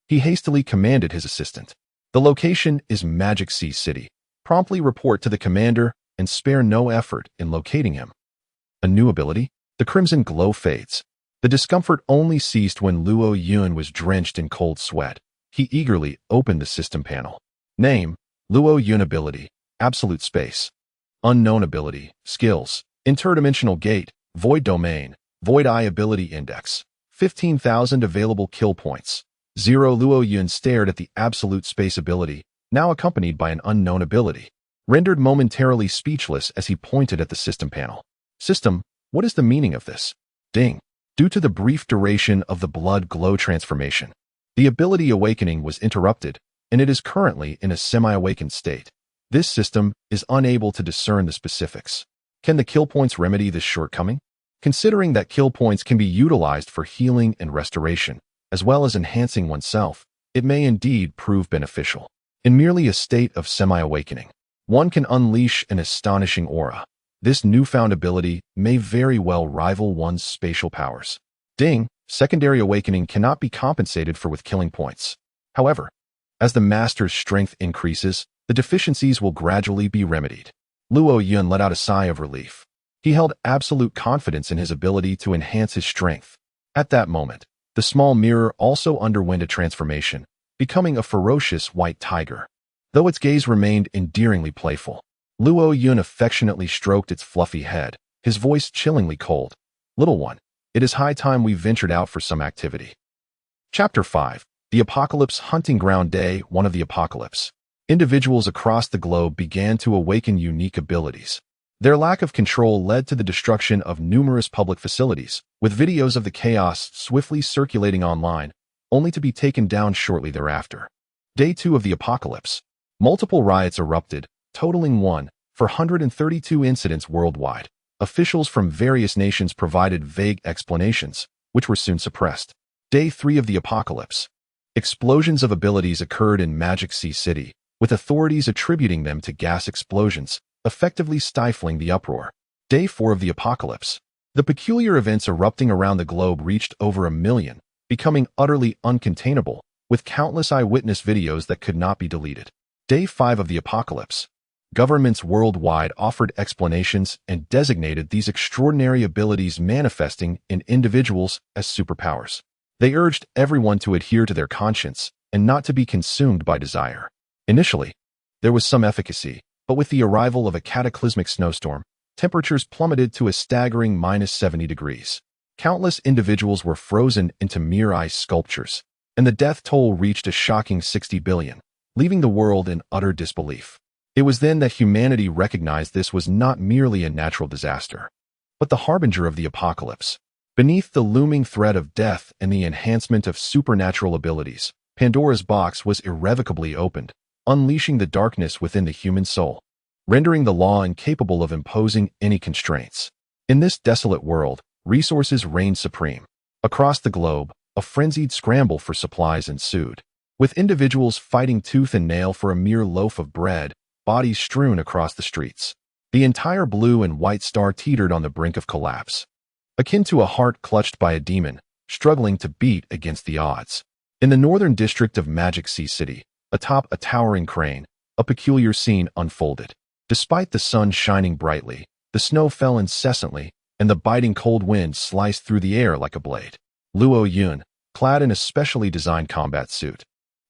He hastily commanded his assistant. The location is Magic Sea City. Promptly report to the commander and spare no effort in locating him. A new ability? The crimson glow fades. The discomfort only ceased when Luo Yun was drenched in cold sweat. He eagerly opened the system panel. Name, Luo Yun ability, absolute space. Unknown ability, skills, interdimensional gate, void domain, void eye ability index, 15,000 available kill points. 0. Luo Yun stared at the absolute space ability, now accompanied by an unknown ability, rendered momentarily speechless as he pointed at the system panel. System, what is the meaning of this? Ding. Due to the brief duration of the blood glow transformation, the ability awakening was interrupted, and it is currently in a semi-awakened state. This system is unable to discern the specifics. Can the kill points remedy this shortcoming? Considering that kill points can be utilized for healing and restoration, as well as enhancing oneself, it may indeed prove beneficial. In merely a state of semi-awakening, one can unleash an astonishing aura. This newfound ability may very well rival one's spatial powers. Ding! Secondary awakening cannot be compensated for with killing points. However, as the master's strength increases, the deficiencies will gradually be remedied. Luo Yun let out a sigh of relief. He held absolute confidence in his ability to enhance his strength. At that moment, the small mirror also underwent a transformation, becoming a ferocious white tiger. Though its gaze remained endearingly playful, Luo Yun affectionately stroked its fluffy head, his voice chillingly cold. Little one, it is high time we ventured out for some activity. Chapter 5. The Apocalypse Hunting Ground. Day 1 of the Apocalypse. Individuals across the globe began to awaken unique abilities. Their lack of control led to the destruction of numerous public facilities, with videos of the chaos swiftly circulating online, only to be taken down shortly thereafter. Day 2 of the Apocalypse. Multiple riots erupted, totaling 432 incidents worldwide. Officials from various nations provided vague explanations, which were soon suppressed. Day 3 of the Apocalypse. Explosions of abilities occurred in Magic Sea City, with authorities attributing them to gas explosions, effectively stifling the uproar. Day 4 of the Apocalypse. The peculiar events erupting around the globe reached over 1 million, becoming utterly uncontainable, with countless eyewitness videos that could not be deleted. Day 5 of the Apocalypse. Governments worldwide offered explanations and designated these extraordinary abilities manifesting in individuals as superpowers. They urged everyone to adhere to their conscience and not to be consumed by desire. Initially, there was some efficacy, but with the arrival of a cataclysmic snowstorm, temperatures plummeted to a staggering -70 degrees. Countless individuals were frozen into mere ice sculptures, and the death toll reached a shocking 60 billion, leaving the world in utter disbelief. It was then that humanity recognized this was not merely a natural disaster, but the harbinger of the apocalypse. Beneath the looming threat of death and the enhancement of supernatural abilities, Pandora's box was irrevocably opened, unleashing the darkness within the human soul, rendering the law incapable of imposing any constraints. In this desolate world, resources reigned supreme. Across the globe, a frenzied scramble for supplies ensued, with individuals fighting tooth and nail for a mere loaf of bread, bodies strewn across the streets. The entire blue and white star teetered on the brink of collapse, akin to a heart clutched by a demon, struggling to beat against the odds. In the northern district of Magic Sea City, atop a towering crane, a peculiar scene unfolded. Despite the sun shining brightly, the snow fell incessantly, and the biting cold wind sliced through the air like a blade. Luo Yun, clad in a specially designed combat suit,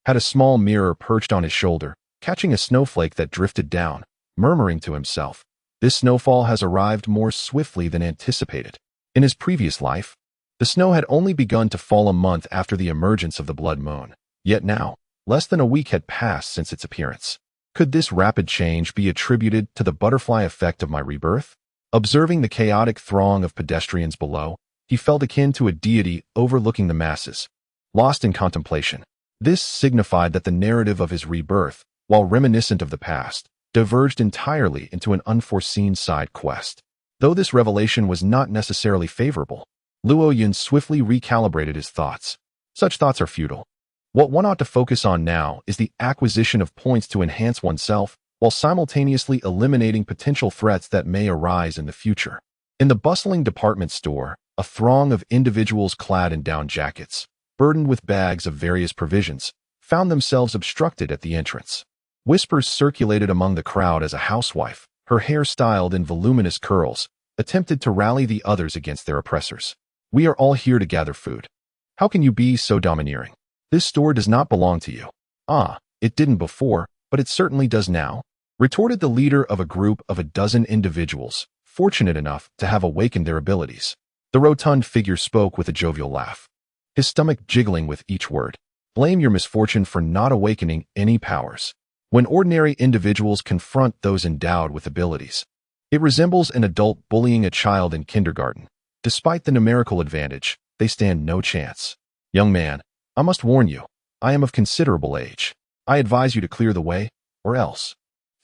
had a small mirror perched on his shoulder, catching a snowflake that drifted down, murmuring to himself, "This snowfall has arrived more swiftly than anticipated." In his previous life, the snow had only begun to fall a month after the emergence of the blood moon. Yet now, less than a week had passed since its appearance. Could this rapid change be attributed to the butterfly effect of my rebirth? Observing the chaotic throng of pedestrians below, he felt akin to a deity overlooking the masses, lost in contemplation. This signified that the narrative of his rebirth, while reminiscent of the past, diverged entirely into an unforeseen side quest. Though this revelation was not necessarily favorable, Luo Yun swiftly recalibrated his thoughts. Such thoughts are futile. What one ought to focus on now is the acquisition of points to enhance oneself, while simultaneously eliminating potential threats that may arise in the future. In the bustling department store, a throng of individuals clad in down jackets, burdened with bags of various provisions, found themselves obstructed at the entrance. Whispers circulated among the crowd as a housewife, her hair styled in voluminous curls, attempted to rally the others against their oppressors. "We are all here to gather food. How can you be so domineering? This store does not belong to you." "Ah, it didn't before, but it certainly does now," retorted the leader of a group of a dozen individuals, fortunate enough to have awakened their abilities. The rotund figure spoke with a jovial laugh, his stomach jiggling with each word. "Blame your misfortune for not awakening any powers. When ordinary individuals confront those endowed with abilities, it resembles an adult bullying a child in kindergarten. Despite the numerical advantage, they stand no chance. Young man, I must warn you, I am of considerable age. I advise you to clear the way, or else."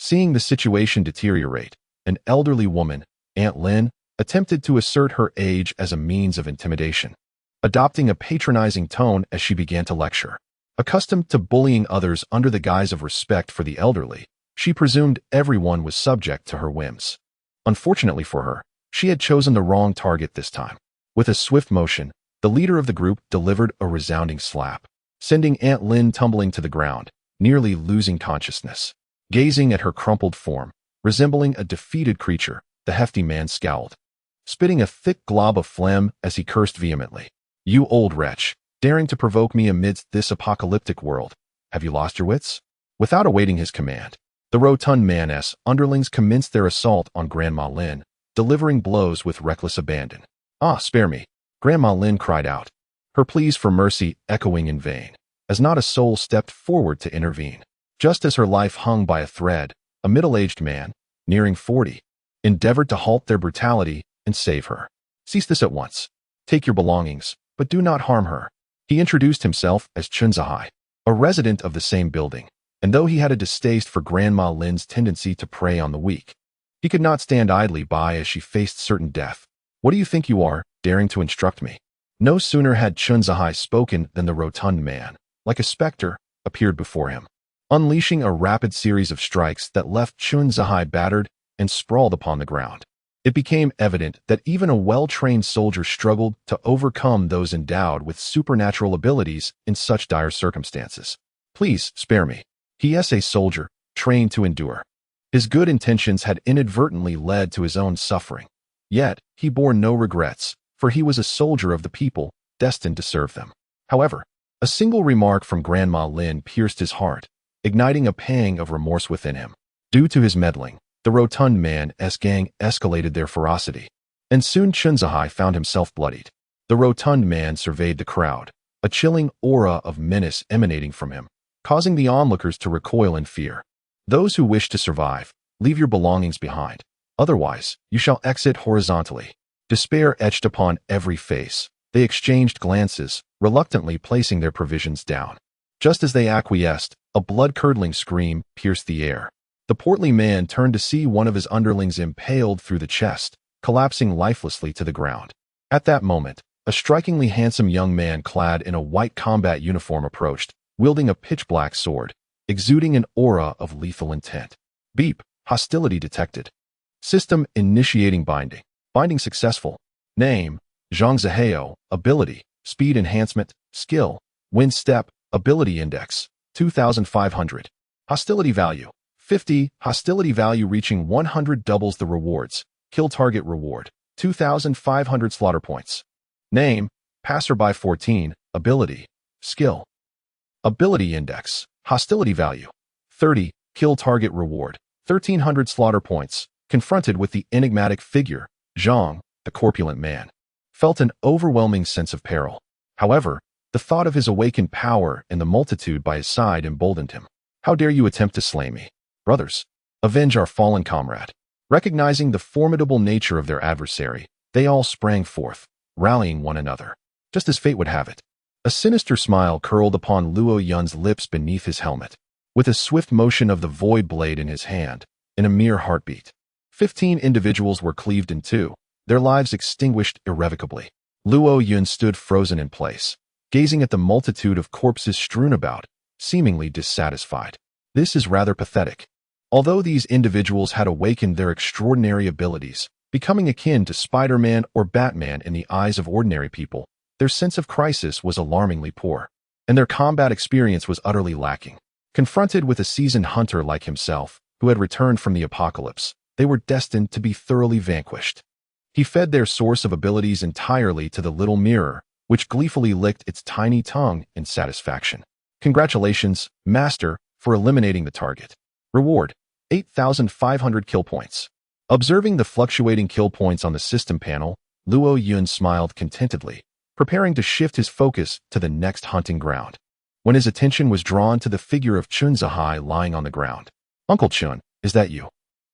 Seeing the situation deteriorate, an elderly woman, Aunt Lin, attempted to assert her age as a means of intimidation, adopting a patronizing tone as she began to lecture. Accustomed to bullying others under the guise of respect for the elderly, she presumed everyone was subject to her whims. Unfortunately for her, she had chosen the wrong target this time. With a swift motion, the leader of the group delivered a resounding slap, sending Aunt Lin tumbling to the ground, nearly losing consciousness. Gazing at her crumpled form, resembling a defeated creature, the hefty man scowled, spitting a thick glob of phlegm as he cursed vehemently. "You old wretch, daring to provoke me amidst this apocalyptic world. Have you lost your wits?" Without awaiting his command, the rotund man's underlings commenced their assault on Grandma Lin, delivering blows with reckless abandon. "Ah, spare me," Grandma Lin cried out, her pleas for mercy echoing in vain, as not a soul stepped forward to intervene. Just as her life hung by a thread, a middle-aged man, nearing 40, endeavored to halt their brutality and save her. "Cease this at once. Take your belongings, but do not harm her." He introduced himself as Chunzahai, a resident of the same building, and though he had a distaste for Grandma Lin's tendency to prey on the weak, he could not stand idly by as she faced certain death. "What do you think you are, daring to instruct me?" No sooner had Chunzahai spoken than the rotund man, like a specter, appeared before him, unleashing a rapid series of strikes that left Chunzahai battered and sprawled upon the ground. It became evident that even a well-trained soldier struggled to overcome those endowed with supernatural abilities in such dire circumstances. "Please, spare me." He is a soldier, trained to endure. His good intentions had inadvertently led to his own suffering. Yet, he bore no regrets, for he was a soldier of the people, destined to serve them. However, a single remark from Grandma Lin pierced his heart, igniting a pang of remorse within him. Due to his meddling, the rotund man's gang escalated their ferocity, and soon Chunzahai found himself bloodied. The rotund man surveyed the crowd, a chilling aura of menace emanating from him, causing the onlookers to recoil in fear. "Those who wish to survive, leave your belongings behind. Otherwise, you shall exit horizontally." Despair etched upon every face. They exchanged glances, reluctantly placing their provisions down. Just as they acquiesced, a blood-curdling scream pierced the air. The portly man turned to see one of his underlings impaled through the chest, collapsing lifelessly to the ground. At that moment, a strikingly handsome young man clad in a white combat uniform approached, wielding a pitch-black sword, exuding an aura of lethal intent. Beep, hostility detected. System initiating binding. Binding successful. Name, Zhang Zihao, ability, speed enhancement, skill, wind step, ability index, 2500. Hostility value, 50, hostility value reaching 100 doubles the rewards, kill target reward, 2500 slaughter points. Name, passerby 14, ability, skill. Ability index, hostility value, 30, kill target reward, 1300 slaughter points. Confronted with the enigmatic figure, Zhang, the corpulent man, felt an overwhelming sense of peril. However, the thought of his awakened power and the multitude by his side emboldened him. "How dare you attempt to slay me? Brothers, avenge our fallen comrade." Recognizing the formidable nature of their adversary, they all sprang forth, rallying one another. Just as fate would have it, a sinister smile curled upon Luo Yun's lips beneath his helmet. With a swift motion of the void blade in his hand, in a mere heartbeat, 15 individuals were cleaved in two, their lives extinguished irrevocably. Luo Yun stood frozen in place, gazing at the multitude of corpses strewn about, seemingly dissatisfied. This is rather pathetic. Although these individuals had awakened their extraordinary abilities, becoming akin to Spider-Man or Batman in the eyes of ordinary people, their sense of crisis was alarmingly poor, and their combat experience was utterly lacking. Confronted with a seasoned hunter like himself, who had returned from the apocalypse, they were destined to be thoroughly vanquished. He fed their source of abilities entirely to the little mirror, which gleefully licked its tiny tongue in satisfaction. "Congratulations, Master, for eliminating the target. Reward, 8,500 kill points." Observing the fluctuating kill points on the system panel, Luo Yun smiled contentedly, preparing to shift his focus to the next hunting ground, when his attention was drawn to the figure of Chunzahai lying on the ground. "Uncle Chun, is that you?"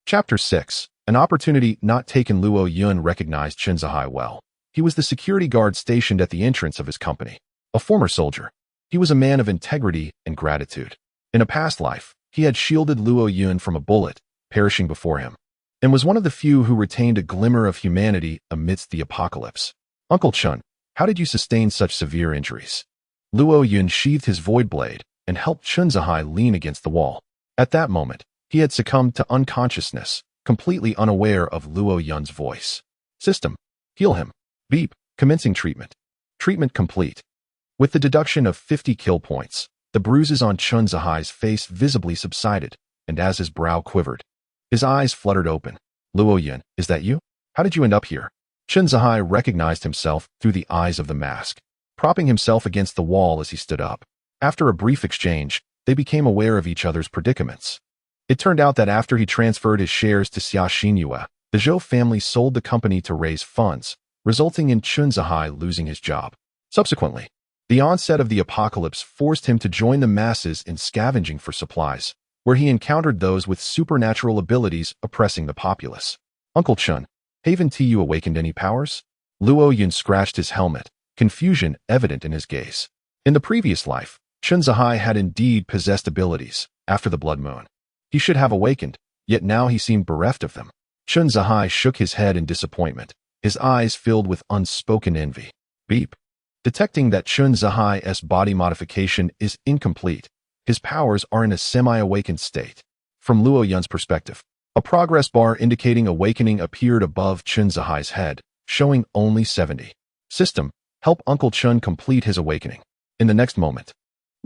Chapter 6. An opportunity not taken. Luo Yun recognized Chunzahai well. He was the security guard stationed at the entrance of his company. A former soldier, he was a man of integrity and gratitude. In a past life, He had shielded Luo Yun from a bullet, perishing before him, and was one of the few who retained a glimmer of humanity amidst the apocalypse. Uncle Chun, how did you sustain such severe injuries? Luo Yun sheathed his void blade and helped Chun Zihai lean against the wall. At that moment, he had succumbed to unconsciousness, completely unaware of Luo Yun's voice. System. Heal him. Beep. Commencing treatment. Treatment complete. With the deduction of 50 kill points, the bruises on Chun Zihai's face visibly subsided, and as his brow quivered, his eyes fluttered open. Luo Yun, is that you? How did you end up here? Chun Zihai recognized himself through the eyes of the mask, propping himself against the wall as he stood up. After a brief exchange, they became aware of each other's predicaments. It turned out that after he transferred his shares to Xia Xinyue, the Zhou family sold the company to raise funds, resulting in Chun Zihai losing his job. Subsequently, the onset of the apocalypse forced him to join the masses in scavenging for supplies, where he encountered those with supernatural abilities oppressing the populace. Uncle Chun, haven't you awakened any powers? Luo Yun scratched his helmet, confusion evident in his gaze. In the previous life, Chun Zihai had indeed possessed abilities after the blood moon. He should have awakened, yet now he seemed bereft of them. Chun Zihai shook his head in disappointment, his eyes filled with unspoken envy. Beep. Detecting that Chun Zihai's body modification is incomplete, his powers are in a semi-awakened state. From Luo Yun's perspective, a progress bar indicating awakening appeared above Chun Zihai's head, showing only 70. System. Help Uncle Chun complete his awakening. In the next moment,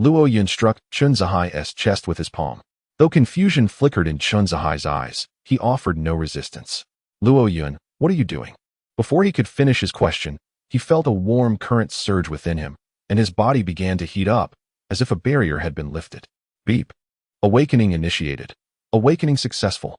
Luo Yun struck Chun Zihai's chest with his palm. Though confusion flickered in Chun Zihai's eyes, he offered no resistance. Luo Yun, what are you doing? Before he could finish his question, he felt a warm current surge within him, and his body began to heat up, as if a barrier had been lifted. Beep. Awakening initiated. Awakening successful.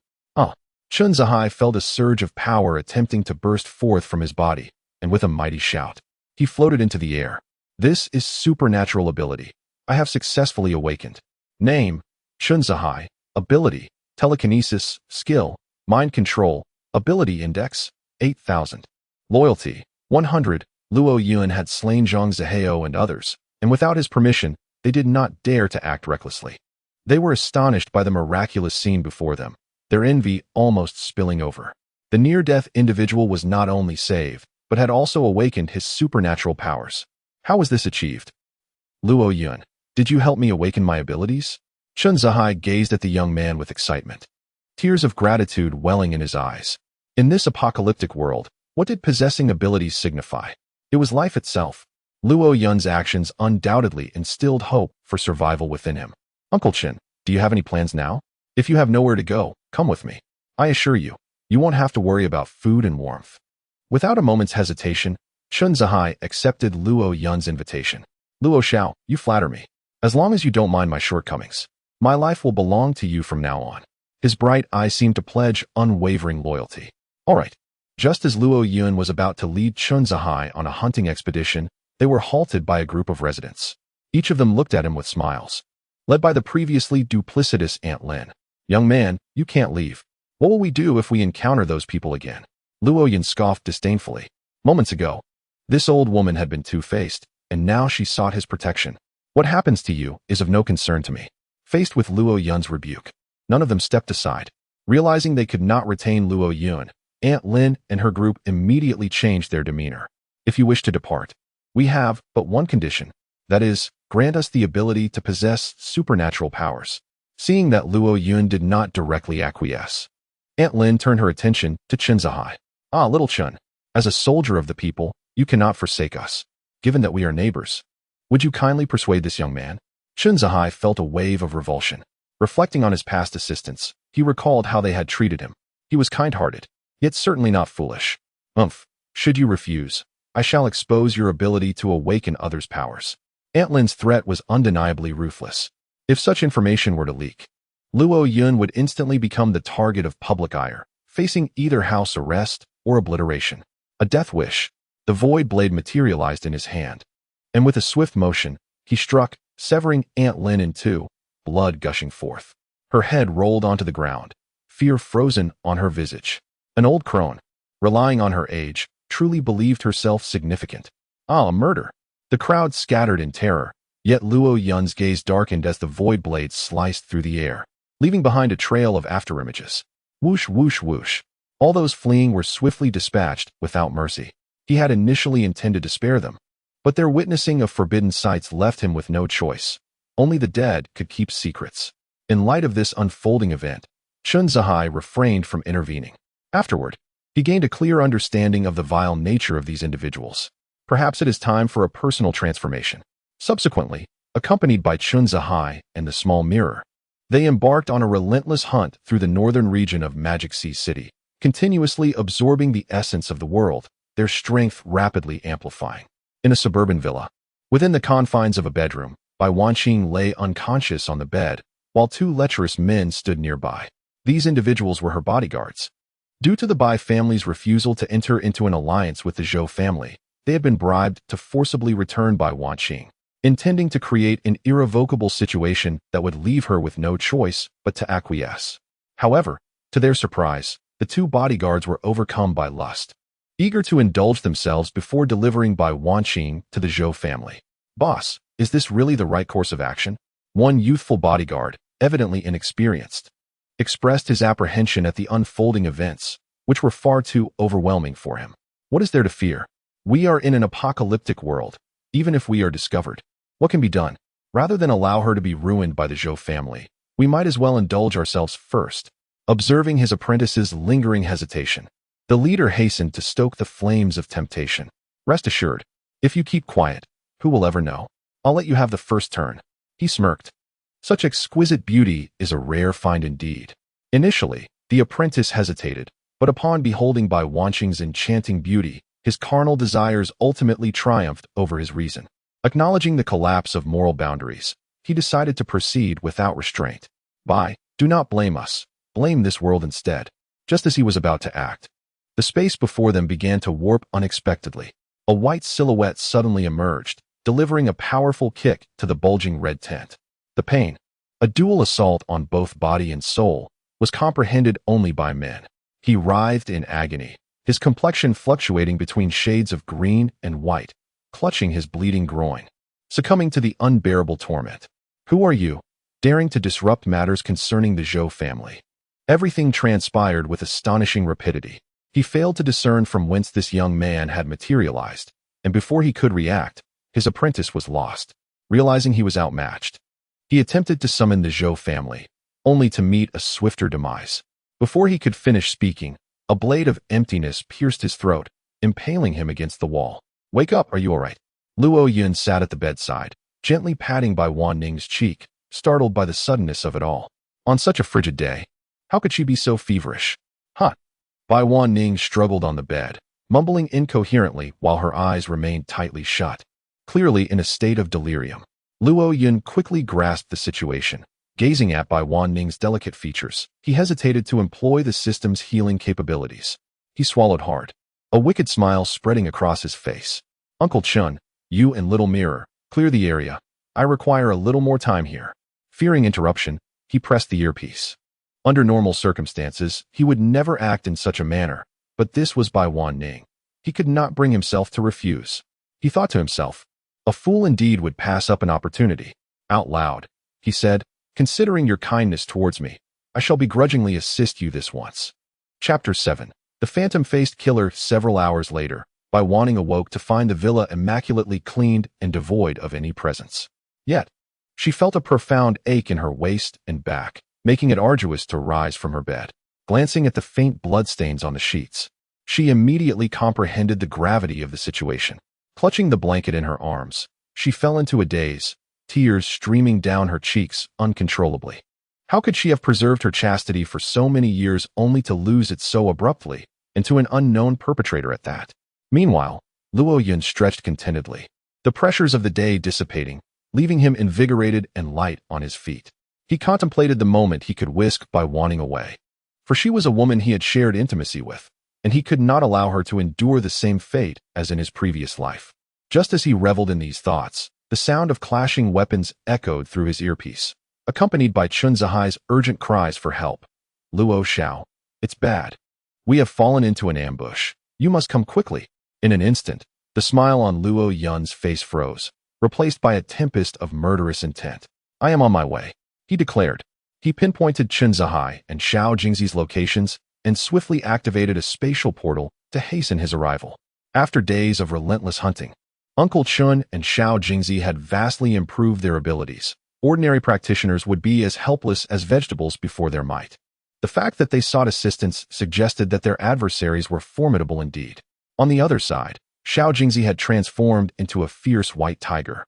Chun Zihai felt a surge of power attempting to burst forth from his body, and with a mighty shout, he floated into the air. This is supernatural ability. I have successfully awakened. Name, Chun Zihai. Ability, telekinesis, skill, mind control, ability index, 8,000. Loyalty, 100. Luo Yun had slain Zhang Zihao and others, and without his permission, they did not dare to act recklessly. They were astonished by the miraculous scene before them, their envy almost spilling over. The near-death individual was not only saved, but had also awakened his supernatural powers. How was this achieved? Luo Yun, did you help me awaken my abilities? Chun Zihai gazed at the young man with excitement, tears of gratitude welling in his eyes. In this apocalyptic world, what did possessing abilities signify? It was life itself. Luo Yun's actions undoubtedly instilled hope for survival within him. Uncle Chin, do you have any plans now? If you have nowhere to go, come with me. I assure you, you won't have to worry about food and warmth. Without a moment's hesitation, Chun Zihai accepted Luo Yun's invitation. Luo Xiao, you flatter me. As long as you don't mind my shortcomings, my life will belong to you from now on. His bright eyes seemed to pledge unwavering loyalty. All right. Just as Luo Yun was about to lead Chun Zihai on a hunting expedition, they were halted by a group of residents. Each of them looked at him with smiles. Led by the previously duplicitous Aunt Lin. Young man, you can't leave. What will we do if we encounter those people again? Luo Yun scoffed disdainfully. Moments ago, this old woman had been two-faced, and now she sought his protection. What happens to you is of no concern to me. Faced with Luo Yun's rebuke, none of them stepped aside. Realizing they could not retain Luo Yun, Aunt Lin and her group immediately changed their demeanor. If you wish to depart, we have but one condition. That is, grant us the ability to possess supernatural powers. Seeing that Luo Yun did not directly acquiesce, Aunt Lin turned her attention to Chun Zihai. Little Chun, as a soldier of the people, you cannot forsake us. Given that we are neighbors, would you kindly persuade this young man? Chun Zihai felt a wave of revulsion. Reflecting on his past assistance, he recalled how they had treated him. He was kind-hearted, yet certainly not foolish. Should you refuse, I shall expose your ability to awaken others' powers. Aunt Lin's threat was undeniably ruthless. If such information were to leak, Luo Yun would instantly become the target of public ire, facing either house arrest or obliteration. A death wish. The void blade materialized in his hand, and with a swift motion, he struck, severing Aunt Lin in two, blood gushing forth. Her head rolled onto the ground, fear frozen on her visage. An old crone, relying on her age, truly believed herself significant. A murder. The crowd scattered in terror, yet Luo Yun's gaze darkened as the void blade sliced through the air. leaving behind a trail of afterimages. Whoosh, whoosh, whoosh. All those fleeing were swiftly dispatched without mercy. He had initially intended to spare them, but their witnessing of forbidden sights left him with no choice. Only the dead could keep secrets. In light of this unfolding event, Chun Zhai refrained from intervening. Afterward, he gained a clear understanding of the vile nature of these individuals. Perhaps it is time for a personal transformation. Subsequently, accompanied by Chun Zhai and the small mirror, they embarked on a relentless hunt through the northern region of Magic Sea City, continuously absorbing the essence of the world, their strength rapidly amplifying. In a suburban villa, within the confines of a bedroom, Bai Wanning lay unconscious on the bed, while two lecherous men stood nearby. These individuals were her bodyguards. Due to the Bai family's refusal to enter into an alliance with the Zhou family, they had been bribed to forcibly return Bai Wanning, intending to create an irrevocable situation that would leave her with no choice but to acquiesce. However, to their surprise, the two bodyguards were overcome by lust, eager to indulge themselves before delivering Bai Wanning to the Zhou family. "Boss, is this really the right course of action?" One youthful bodyguard, evidently inexperienced, expressed his apprehension at the unfolding events, which were far too overwhelming for him. "What is there to fear? We are in an apocalyptic world. Even if we are discovered, what can be done? Rather than allow her to be ruined by the Zhou family, we might as well indulge ourselves first." Observing his apprentice's lingering hesitation, the leader hastened to stoke the flames of temptation. "Rest assured, if you keep quiet, who will ever know? I'll let you have the first turn." He smirked. Such exquisite beauty is a rare find indeed. Initially, the apprentice hesitated, but upon beholding Bai Wanning's enchanting beauty, his carnal desires ultimately triumphed over his reason. Acknowledging the collapse of moral boundaries, he decided to proceed without restraint. "Bai, do not blame us. Blame this world instead." Just as he was about to act, the space before them began to warp unexpectedly. A white silhouette suddenly emerged, delivering a powerful kick to the bulging red tent. The pain, a dual assault on both body and soul, was comprehended only by men. He writhed in agony, his complexion fluctuating between shades of green and white, clutching his bleeding groin, succumbing to the unbearable torment. "Who are you, daring to disrupt matters concerning the Zhou family?" Everything transpired with astonishing rapidity. He failed to discern from whence this young man had materialized, and before he could react, his apprentice was lost. Realizing he was outmatched, he attempted to summon the Zhou family, only to meet a swifter demise. Before he could finish speaking, a blade of emptiness pierced his throat, impaling him against the wall. "Wake up, are you all right?" Luo Yun sat at the bedside, gently patting Bai Wanning's cheek, startled by the suddenness of it all. On such a frigid day, how could she be so feverish? "Huh." Bai Wanning struggled on the bed, mumbling incoherently while her eyes remained tightly shut, clearly in a state of delirium. Luo Yun quickly grasped the situation. Gazing at Bai Wanning's delicate features, he hesitated to employ the system's healing capabilities. He swallowed hard, a wicked smile spreading across his face. "Uncle Chun, you and Little Mirror, clear the area. I require a little more time here." Fearing interruption, he pressed the earpiece. Under normal circumstances, he would never act in such a manner, but this was Bai Wanning. He could not bring himself to refuse. He thought to himself, "A fool indeed would pass up an opportunity." Out loud, he said, "Considering your kindness towards me, I shall begrudgingly assist you this once." Chapter 7. The phantom-faced killer. Several hours later, Bai Wanning awoke to find the villa immaculately cleaned and devoid of any presence. Yet, she felt a profound ache in her waist and back, making it arduous to rise from her bed. Glancing at the faint bloodstains on the sheets, she immediately comprehended the gravity of the situation. Clutching the blanket in her arms, she fell into a daze, tears streaming down her cheeks uncontrollably. How could she have preserved her chastity for so many years only to lose it so abruptly, and to an unknown perpetrator at that? Meanwhile, Luo Yun stretched contentedly, the pressures of the day dissipating, leaving him invigorated and light on his feet. He contemplated the moment he could whisk Bai Wanning away. For she was a woman he had shared intimacy with, and he could not allow her to endure the same fate as in his previous life. Just as he reveled in these thoughts, the sound of clashing weapons echoed through his earpiece, accompanied by Chun Zhai's urgent cries for help. "Luo Xiao, it's bad. We have fallen into an ambush. You must come quickly." In an instant, the smile on Luo Yun's face froze, replaced by a tempest of murderous intent. "I am on my way," he declared. He pinpointed Chen Zihai and Xiao Jingzi's locations and swiftly activated a spatial portal to hasten his arrival. After days of relentless hunting, Uncle Chun and Xiao Jingzi had vastly improved their abilities. Ordinary practitioners would be as helpless as vegetables before their might. The fact that they sought assistance suggested that their adversaries were formidable indeed. On the other side, Xiao Jingzi had transformed into a fierce white tiger.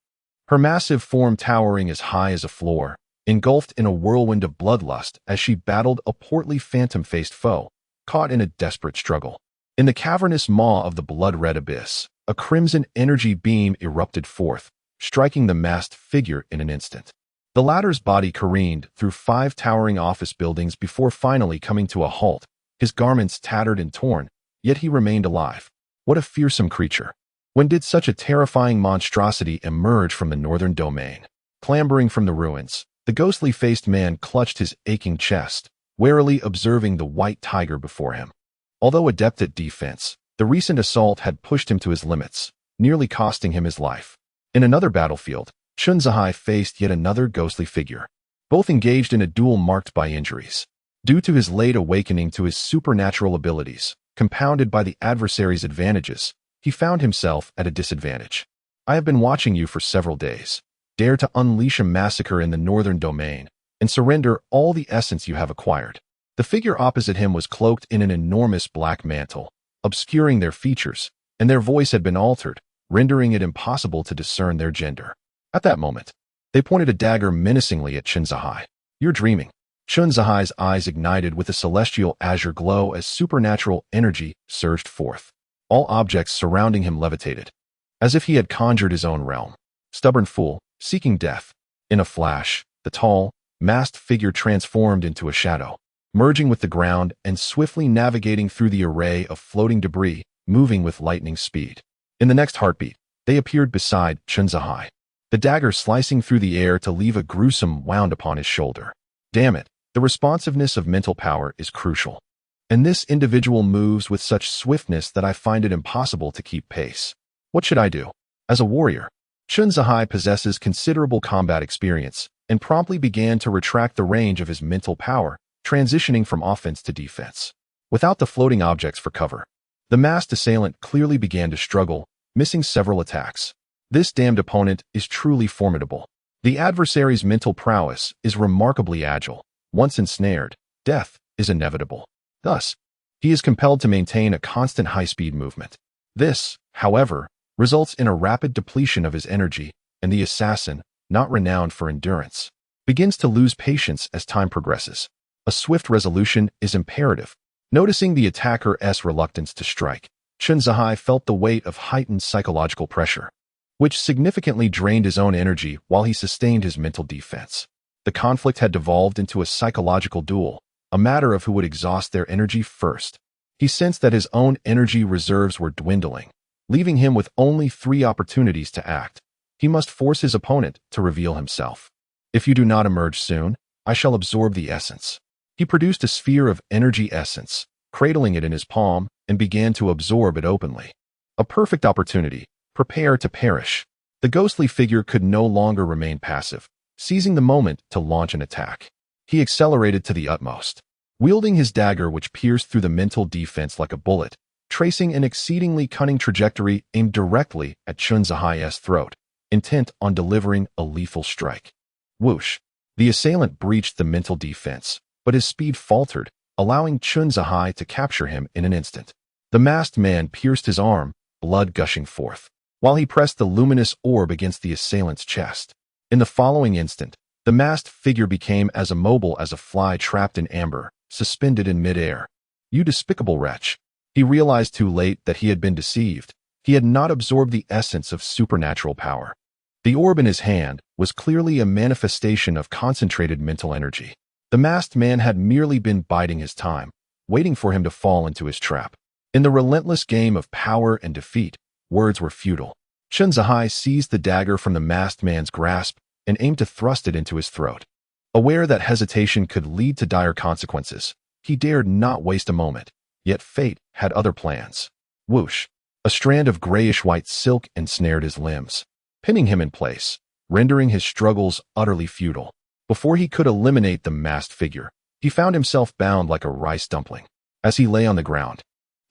Her massive form towering as high as a floor, engulfed in a whirlwind of bloodlust as she battled a portly phantom-faced foe, caught in a desperate struggle. In the cavernous maw of the blood-red abyss, a crimson energy beam erupted forth, striking the masked figure in an instant. The latter's body careened through 5 towering office buildings before finally coming to a halt, his garments tattered and torn, yet he remained alive. What a fearsome creature! When did such a terrifying monstrosity emerge from the northern domain? Clambering from the ruins, the ghostly-faced man clutched his aching chest, warily observing the white tiger before him. Although adept at defense, the recent assault had pushed him to his limits, nearly costing him his life. In another battlefield, Chen Zihai faced yet another ghostly figure. Both engaged in a duel marked by injuries. Due to his late awakening to his supernatural abilities, compounded by the adversary's advantages, he found himself at a disadvantage. I have been watching you for several days. Dare to unleash a massacre in the northern domain and surrender all the essence you have acquired. The figure opposite him was cloaked in an enormous black mantle, obscuring their features, and their voice had been altered, rendering it impossible to discern their gender. At that moment, they pointed a dagger menacingly at Chen Zihai. You're dreaming. Chen Zihai's eyes ignited with a celestial azure glow as supernatural energy surged forth. All objects surrounding him levitated, as if he had conjured his own realm. Stubborn fool, seeking death. In a flash, the tall, masked figure transformed into a shadow, merging with the ground and swiftly navigating through the array of floating debris, moving with lightning speed. In the next heartbeat, they appeared beside Chen Zihai, the dagger slicing through the air to leave a gruesome wound upon his shoulder. Damn it, the responsiveness of mental power is crucial. And this individual moves with such swiftness that I find it impossible to keep pace. What should I do? As a warrior, Chen Zihai possesses considerable combat experience and promptly began to retract the range of his mental power, transitioning from offense to defense. Without the floating objects for cover, the masked assailant clearly began to struggle, missing several attacks. This damned opponent is truly formidable. The adversary's mental prowess is remarkably agile. Once ensnared, death is inevitable. Thus, he is compelled to maintain a constant high-speed movement. This, however, results in a rapid depletion of his energy, and the assassin, not renowned for endurance, begins to lose patience as time progresses. A swift resolution is imperative. Noticing the attacker's reluctance to strike, Chen Zihai felt the weight of heightened psychological pressure, which significantly drained his own energy while he sustained his mental defense. The conflict had devolved into a psychological duel, a matter of who would exhaust their energy first. He sensed that his own energy reserves were dwindling, leaving him with only 3 opportunities to act. He must force his opponent to reveal himself. If you do not emerge soon, I shall absorb the essence. He produced a sphere of energy essence, cradling it in his palm, and began to absorb it openly. A perfect opportunity. Prepare to perish. The ghostly figure could no longer remain passive, seizing the moment to launch an attack. He accelerated to the utmost, wielding his dagger which pierced through the mental defense like a bullet, tracing an exceedingly cunning trajectory aimed directly at Chen Zihai's throat, intent on delivering a lethal strike. Whoosh! The assailant breached the mental defense, but his speed faltered, allowing Chen Zihai to capture him in an instant. The masked man pierced his arm, blood gushing forth, while he pressed the luminous orb against the assailant's chest. In the following instant, the masked figure became as immobile as a fly trapped in amber, suspended in midair. You despicable wretch! He realized too late that he had been deceived. He had not absorbed the essence of supernatural power. The orb in his hand was clearly a manifestation of concentrated mental energy. The masked man had merely been biding his time, waiting for him to fall into his trap. In the relentless game of power and defeat, words were futile. Chen Zihai seized the dagger from the masked man's grasp and aimed to thrust it into his throat. Aware that hesitation could lead to dire consequences, he dared not waste a moment, yet fate had other plans. Whoosh! A strand of grayish-white silk ensnared his limbs, pinning him in place, rendering his struggles utterly futile. Before he could eliminate the masked figure, he found himself bound like a rice dumpling. As he lay on the ground,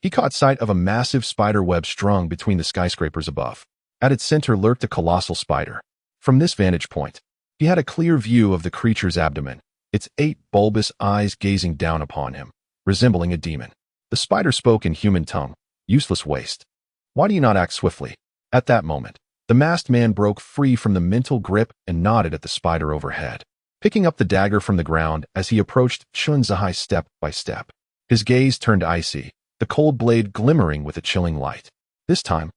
he caught sight of a massive spider web strung between the skyscrapers above. At its center lurked a colossal spider. From this vantage point, he had a clear view of the creature's abdomen, its 8 bulbous eyes gazing down upon him, resembling a demon. The spider spoke in human tongue. "Useless waste. Why do you not act swiftly?" At that moment, the masked man broke free from the mental grip and nodded at the spider overhead, picking up the dagger from the ground as he approached Chun Zihai step by step. His gaze turned icy, the cold blade glimmering with a chilling light. "This time,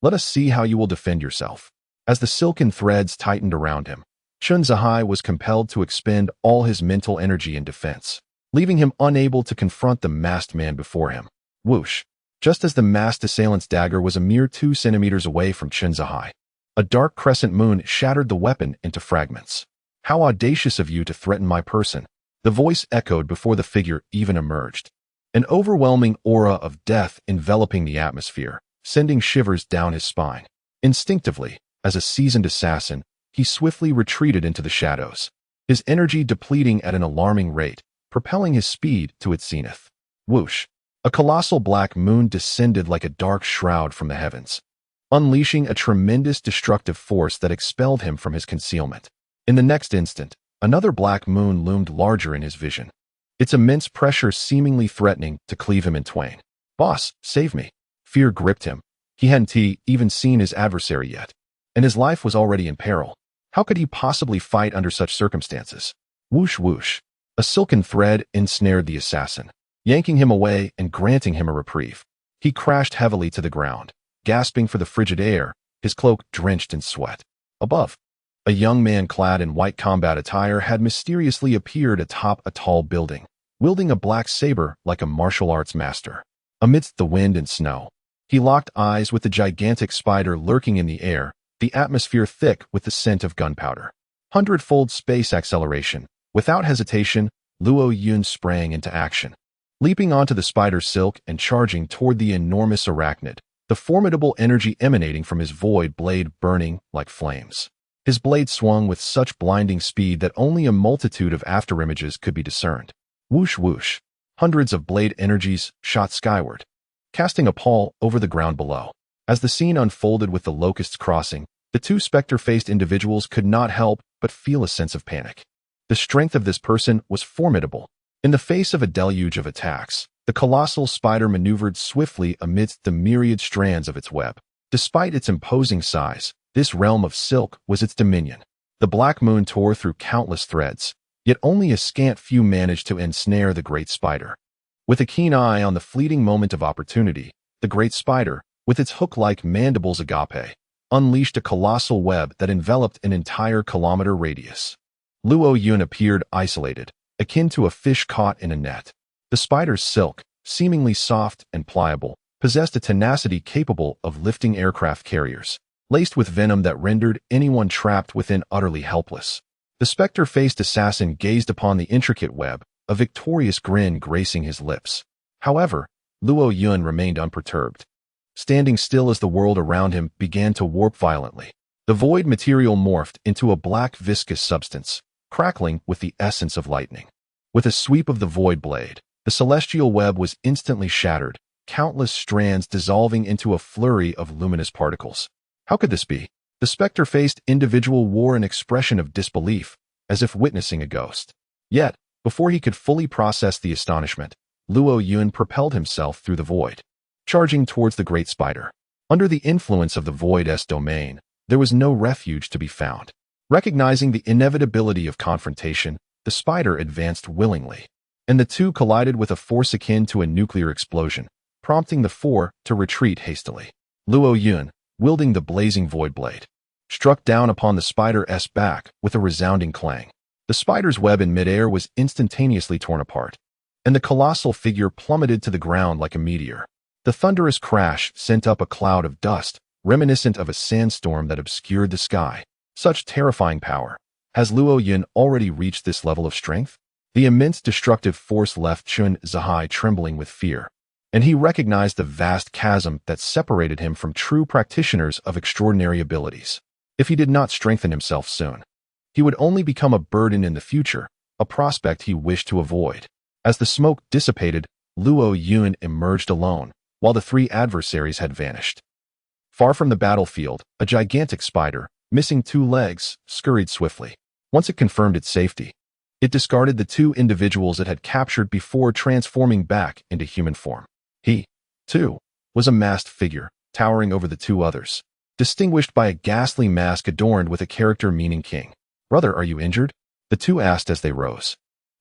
let us see how you will defend yourself." As the silken threads tightened around him, Chun Zihai was compelled to expend all his mental energy in defense, leaving him unable to confront the masked man before him. Whoosh! Just as the masked assailant's dagger was a mere 2 centimeters away from Chun Zihai, a dark crescent moon shattered the weapon into fragments. "How audacious of you to threaten my person," the voice echoed before the figure even emerged. An overwhelming aura of death enveloping the atmosphere, sending shivers down his spine. Instinctively, as a seasoned assassin, he swiftly retreated into the shadows, his energy depleting at an alarming rate, propelling his speed to its zenith. Whoosh! A colossal black moon descended like a dark shroud from the heavens, unleashing a tremendous destructive force that expelled him from his concealment. In the next instant, another black moon loomed larger in his vision, its immense pressure seemingly threatening to cleave him in twain. "Boss, save me." Fear gripped him. He hadn't even seen his adversary yet, and his life was already in peril. How could he possibly fight under such circumstances? Whoosh whoosh. A silken thread ensnared the assassin, yanking him away and granting him a reprieve. He crashed heavily to the ground, gasping for the frigid air, his cloak drenched in sweat. Above, a young man clad in white combat attire had mysteriously appeared atop a tall building, wielding a black saber like a martial arts master. Amidst the wind and snow, he locked eyes with the gigantic spider lurking in the air, the atmosphere thick with the scent of gunpowder. 100-fold space acceleration. Without hesitation, Luo Yun sprang into action, leaping onto the spider's silk and charging toward the enormous arachnid, the formidable energy emanating from his void blade burning like flames. His blade swung with such blinding speed that only a multitude of afterimages could be discerned. Whoosh whoosh. Hundreds of blade energies shot skyward, casting a pall over the ground below. As the scene unfolded with the locusts crossing, the 2 specter-faced individuals could not help but feel a sense of panic. The strength of this person was formidable. In the face of a deluge of attacks, the colossal spider maneuvered swiftly amidst the myriad strands of its web. Despite its imposing size, this realm of silk was its dominion. The black moon tore through countless threads, yet only a scant few managed to ensnare the great spider. With a keen eye on the fleeting moment of opportunity, the great spider, with its hook-like mandibles agape, unleashed a colossal web that enveloped an entire kilometer radius. Luo Yun appeared isolated, akin to a fish caught in a net. The spider's silk, seemingly soft and pliable, possessed a tenacity capable of lifting aircraft carriers, laced with venom that rendered anyone trapped within utterly helpless. The specter-faced assassin gazed upon the intricate web, a victorious grin gracing his lips. However, Luo Yun remained unperturbed, standing still as the world around him began to warp violently. The void material morphed into a black viscous substance, crackling with the essence of lightning. With a sweep of the void blade, the celestial web was instantly shattered, countless strands dissolving into a flurry of luminous particles. How could this be? The specter-faced individual wore an expression of disbelief, as if witnessing a ghost. Yet, before he could fully process the astonishment, Luo Yun propelled himself through the void, charging towards the great spider. Under the influence of the void's domain, there was no refuge to be found. Recognizing the inevitability of confrontation, the spider advanced willingly, and the two collided with a force akin to a nuclear explosion, prompting the four to retreat hastily. Luo Yun, wielding the blazing void blade, struck down upon the spider's back with a resounding clang. The spider's web in midair was instantaneously torn apart, and the colossal figure plummeted to the ground like a meteor. The thunderous crash sent up a cloud of dust, reminiscent of a sandstorm that obscured the sky. Such terrifying power. Has Luo Yun already reached this level of strength? The immense destructive force left Chun Zihai trembling with fear, and he recognized the vast chasm that separated him from true practitioners of extraordinary abilities. If he did not strengthen himself soon, He would only become a burden in the future, a prospect he wished to avoid. As the smoke dissipated, Luo Yun emerged alone, while the three adversaries had vanished. Far from the battlefield, a gigantic spider, missing 2 legs, scurried swiftly. Once it confirmed its safety, it discarded the 2 individuals it had captured before transforming back into human form. He, too, was a masked figure, towering over the 2 others, distinguished by a ghastly mask adorned with a character meaning king. "Brother, are you injured?" the 2 asked as they rose,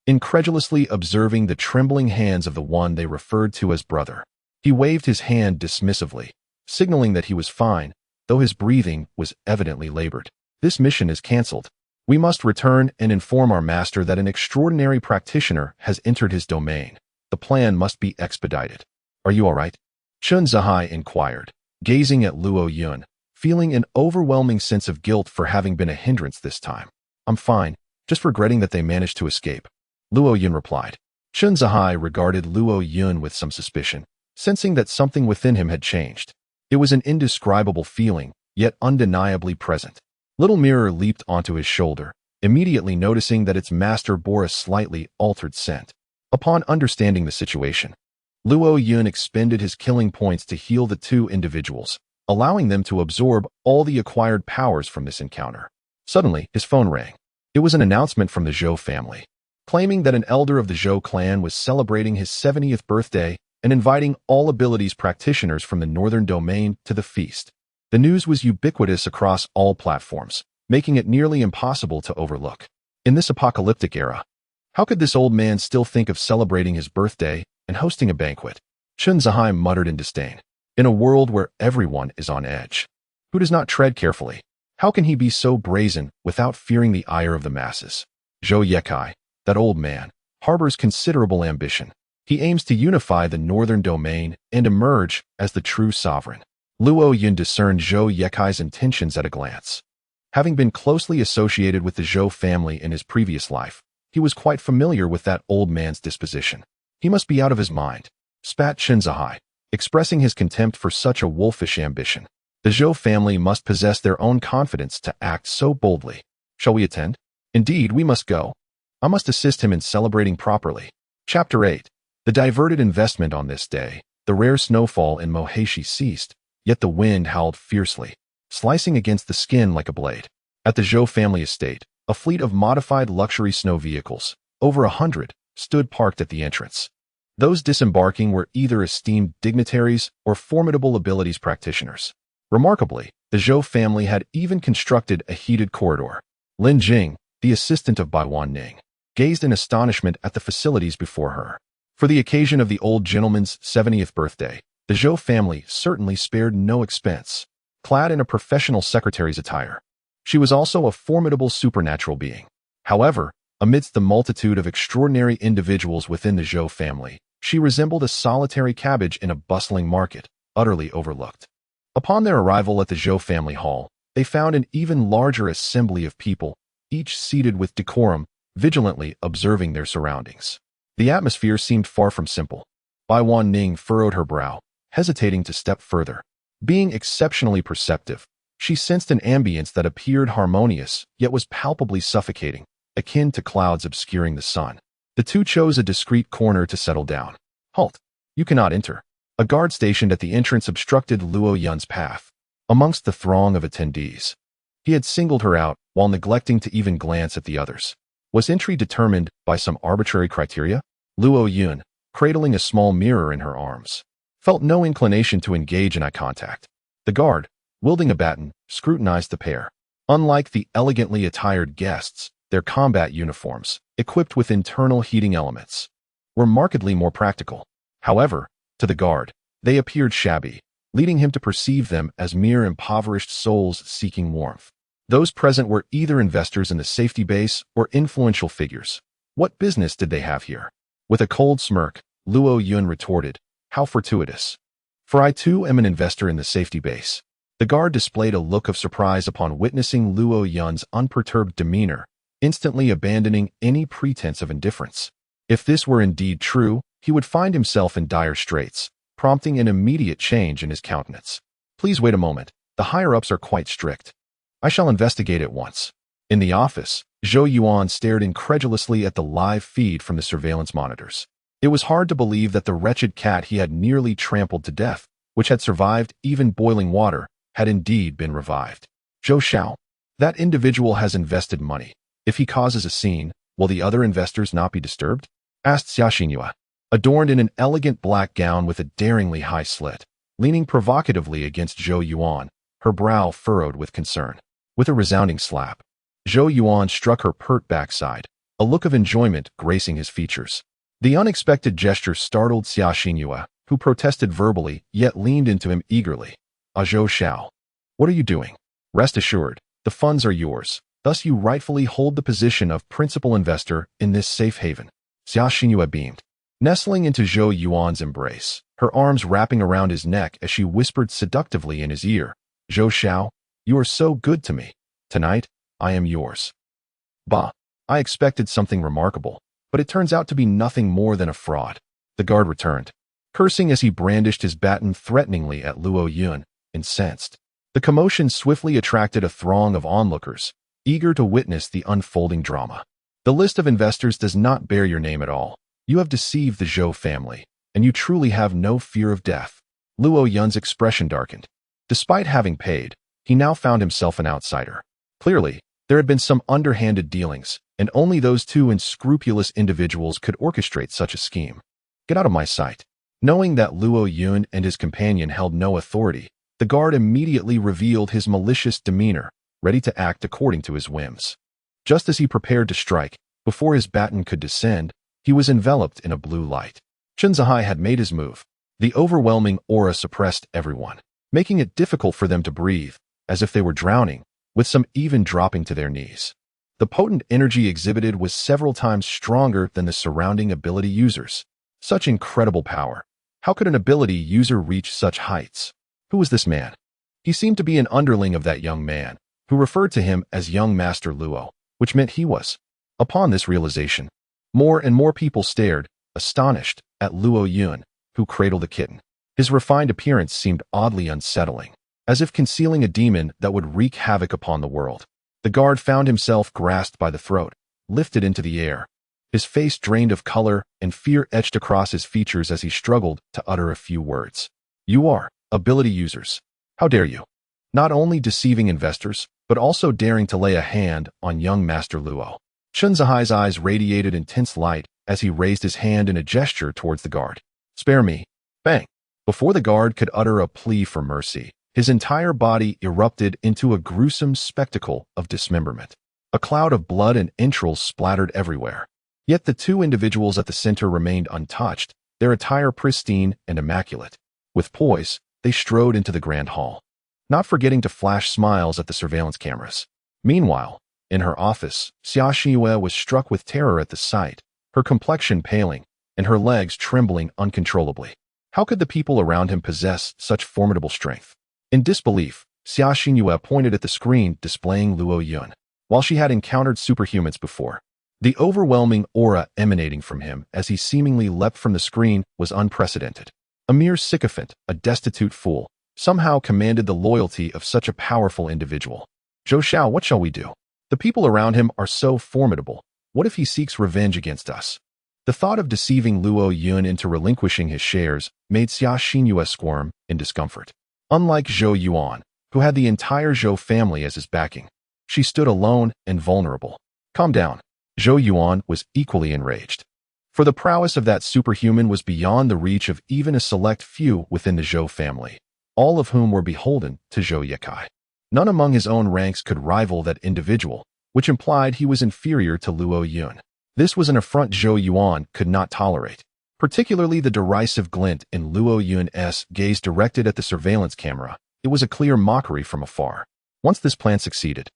incredulously observing the trembling hands of the one they referred to as brother. He waved his hand dismissively, signaling that he was fine, though his breathing was evidently labored. "This mission is cancelled. We must return and inform our master that an extraordinary practitioner has entered his domain. The plan must be expedited." "Are you all right?" Chun Zhai inquired, gazing at Luo Yun, feeling an overwhelming sense of guilt for having been a hindrance this time. "I'm fine, just regretting that they managed to escape," Luo Yun replied. Chun Zhai regarded Luo Yun with some suspicion, sensing that something within him had changed. It was an indescribable feeling, yet undeniably present. Little Mirror leaped onto his shoulder, immediately noticing that its master bore a slightly altered scent. Upon understanding the situation, Luo Yun expended his killing points to heal the 2 individuals, allowing them to absorb all the acquired powers from this encounter. Suddenly, his phone rang. It was an announcement from the Zhou family, claiming that an elder of the Zhou clan was celebrating his 70th birthday and inviting all abilities practitioners from the northern domain to the feast. The news was ubiquitous across all platforms, making it nearly impossible to overlook. In this apocalyptic era, how could this old man still think of celebrating his birthday and hosting a banquet? Chun Zhai muttered in disdain. In a world where everyone is on edge, who does not tread carefully, how can he be so brazen without fearing the ire of the masses? Zhou Yekai, that old man, harbors considerable ambition. He aims to unify the northern domain and emerge as the true sovereign. Luo Yun discerned Zhou Yekai's intentions at a glance. Having been closely associated with the Zhou family in his previous life, he was quite familiar with that old man's disposition. He must be out of his mind, spat Chun Zhai, expressing his contempt for such a wolfish ambition. The Zhou family must possess their own confidence to act so boldly. Shall we attend? Indeed, we must go. I must assist him in celebrating properly. Chapter 8. The diverted investment on this day. The rare snowfall in Moheshi ceased, yet the wind howled fiercely, slicing against the skin like a blade. At the Zhou family estate, a fleet of modified luxury snow vehicles, over 100, stood parked at the entrance. Those disembarking were either esteemed dignitaries or formidable abilities practitioners. Remarkably, the Zhou family had even constructed a heated corridor. Lin Jing, the assistant of Bai Wanning, gazed in astonishment at the facilities before her. For the occasion of the old gentleman's 70th birthday, the Zhou family certainly spared no expense. Clad in a professional secretary's attire, she was also a formidable supernatural being. However, amidst the multitude of extraordinary individuals within the Zhou family, she resembled a solitary cabbage in a bustling market, utterly overlooked. Upon their arrival at the Zhou family hall, they found an even larger assembly of people, each seated with decorum, vigilantly observing their surroundings. The atmosphere seemed far from simple. Bai Wanning furrowed her brow, hesitating to step further. Being exceptionally perceptive, she sensed an ambience that appeared harmonious, yet was palpably suffocating, akin to clouds obscuring the sun. The 2 chose a discreet corner to settle down. "Halt! You cannot enter." A guard stationed at the entrance obstructed Luo Yun's path. Amongst the throng of attendees, he had singled her out while neglecting to even glance at the others. Was entry determined by some arbitrary criteria? Luo Yun, cradling a small mirror in her arms, felt no inclination to engage in eye contact. The guard, wielding a baton, scrutinized the pair. Unlike the elegantly attired guests, their combat uniforms, equipped with internal heating elements, were markedly more practical. However, to the guard, they appeared shabby, leading him to perceive them as mere impoverished souls seeking warmth. Those present were either investors in the safety base or influential figures. What business did they have here? With a cold smirk, Luo Yun retorted, "How fortuitous. For I too am an investor in the safety base." The guard displayed a look of surprise upon witnessing Luo Yun's unperturbed demeanor, instantly abandoning any pretense of indifference. If this were indeed true, he would find himself in dire straits, prompting an immediate change in his countenance. "Please wait a moment. The higher-ups are quite strict. I shall investigate at once." In the office, Zhou Yuan stared incredulously at the live feed from the surveillance monitors. It was hard to believe that the wretched cat he had nearly trampled to death, which had survived even boiling water, had indeed been revived. Zhou Xiao. That individual has invested money. If he causes a scene, will the other investors not be disturbed? Asked Xia Xinhua, adorned in an elegant black gown with a daringly high slit, leaning provocatively against Zhou Yuan, her brow furrowed with concern. With a resounding slap, Zhou Yuan struck her pert backside, a look of enjoyment gracing his features. The unexpected gesture startled Xia Xinhua, who protested verbally yet leaned into him eagerly. Zhou Xiao, what are you doing? Rest assured, the funds are yours, thus you rightfully hold the position of principal investor in this safe haven. Xia Xinhua beamed, nestling into Zhou Yuan's embrace, her arms wrapping around his neck as she whispered seductively in his ear, Zhou Xiao, you are so good to me. Tonight, I am yours. Bah, I expected something remarkable, but it turns out to be nothing more than a fraud. The guard returned, cursing as he brandished his baton threateningly at Luo Yun, incensed. The commotion swiftly attracted a throng of onlookers, eager to witness the unfolding drama. The list of investors does not bear your name at all. You have deceived the Zhou family, and you truly have no fear of death. Luo Yun's expression darkened. Despite having paid, he now found himself an outsider. Clearly, there had been some underhanded dealings, and only those two unscrupulous individuals could orchestrate such a scheme. Get out of my sight. Knowing that Luo Yun and his companion held no authority, the guard immediately revealed his malicious demeanor, ready to act according to his whims. Just as he prepared to strike, before his baton could descend, he was enveloped in a blue light. Chen Zihai had made his move. The overwhelming aura suppressed everyone, making it difficult for them to breathe, as if they were drowning, with some even dropping to their knees. The potent energy exhibited was several times stronger than the surrounding ability users. Such incredible power. How could an ability user reach such heights? Who was this man? He seemed to be an underling of that young man, who referred to him as young Master Luo, which meant he was. Upon this realization, more and more people stared, astonished, at Luo Yun, who cradled a kitten. His refined appearance seemed oddly unsettling, as if concealing a demon that would wreak havoc upon the world. The guard found himself grasped by the throat, lifted into the air. His face drained of color, and fear etched across his features as he struggled to utter a few words. You are ability users. How dare you? Not only deceiving investors, but also daring to lay a hand on young Master Luo. Chen Zihai's eyes radiated intense light as he raised his hand in a gesture towards the guard. Spare me. Bang. Before the guard could utter a plea for mercy, his entire body erupted into a gruesome spectacle of dismemberment. A cloud of blood and entrails splattered everywhere. Yet the two individuals at the center remained untouched, their attire pristine and immaculate. With poise, they strode into the grand hall, not forgetting to flash smiles at the surveillance cameras. Meanwhile, in her office, Xia Xinhua was struck with terror at the sight, her complexion paling, and her legs trembling uncontrollably. How could the people around him possess such formidable strength? In disbelief, Xia Xinhua pointed at the screen displaying Luo Yun. While she had encountered superhumans before, the overwhelming aura emanating from him as he seemingly leapt from the screen was unprecedented. A mere sycophant, a destitute fool, somehow commanded the loyalty of such a powerful individual. Zhou Xiao, what shall we do? The people around him are so formidable. What if he seeks revenge against us? The thought of deceiving Luo Yun into relinquishing his shares made Xia Xinhua squirm in discomfort. Unlike Zhou Yuan, who had the entire Zhou family as his backing, she stood alone and vulnerable. Calm down. Zhou Yuan was equally enraged. For the prowess of that superhuman was beyond the reach of even a select few within the Zhou family, all of whom were beholden to Zhou Yekai. None among his own ranks could rival that individual, which implied he was inferior to Luo Yun. This was an affront Zhou Yuan could not tolerate, particularly the derisive glint in Luo Yun's gaze directed at the surveillance camera. It was a clear mockery from afar. Once this plan succeeded,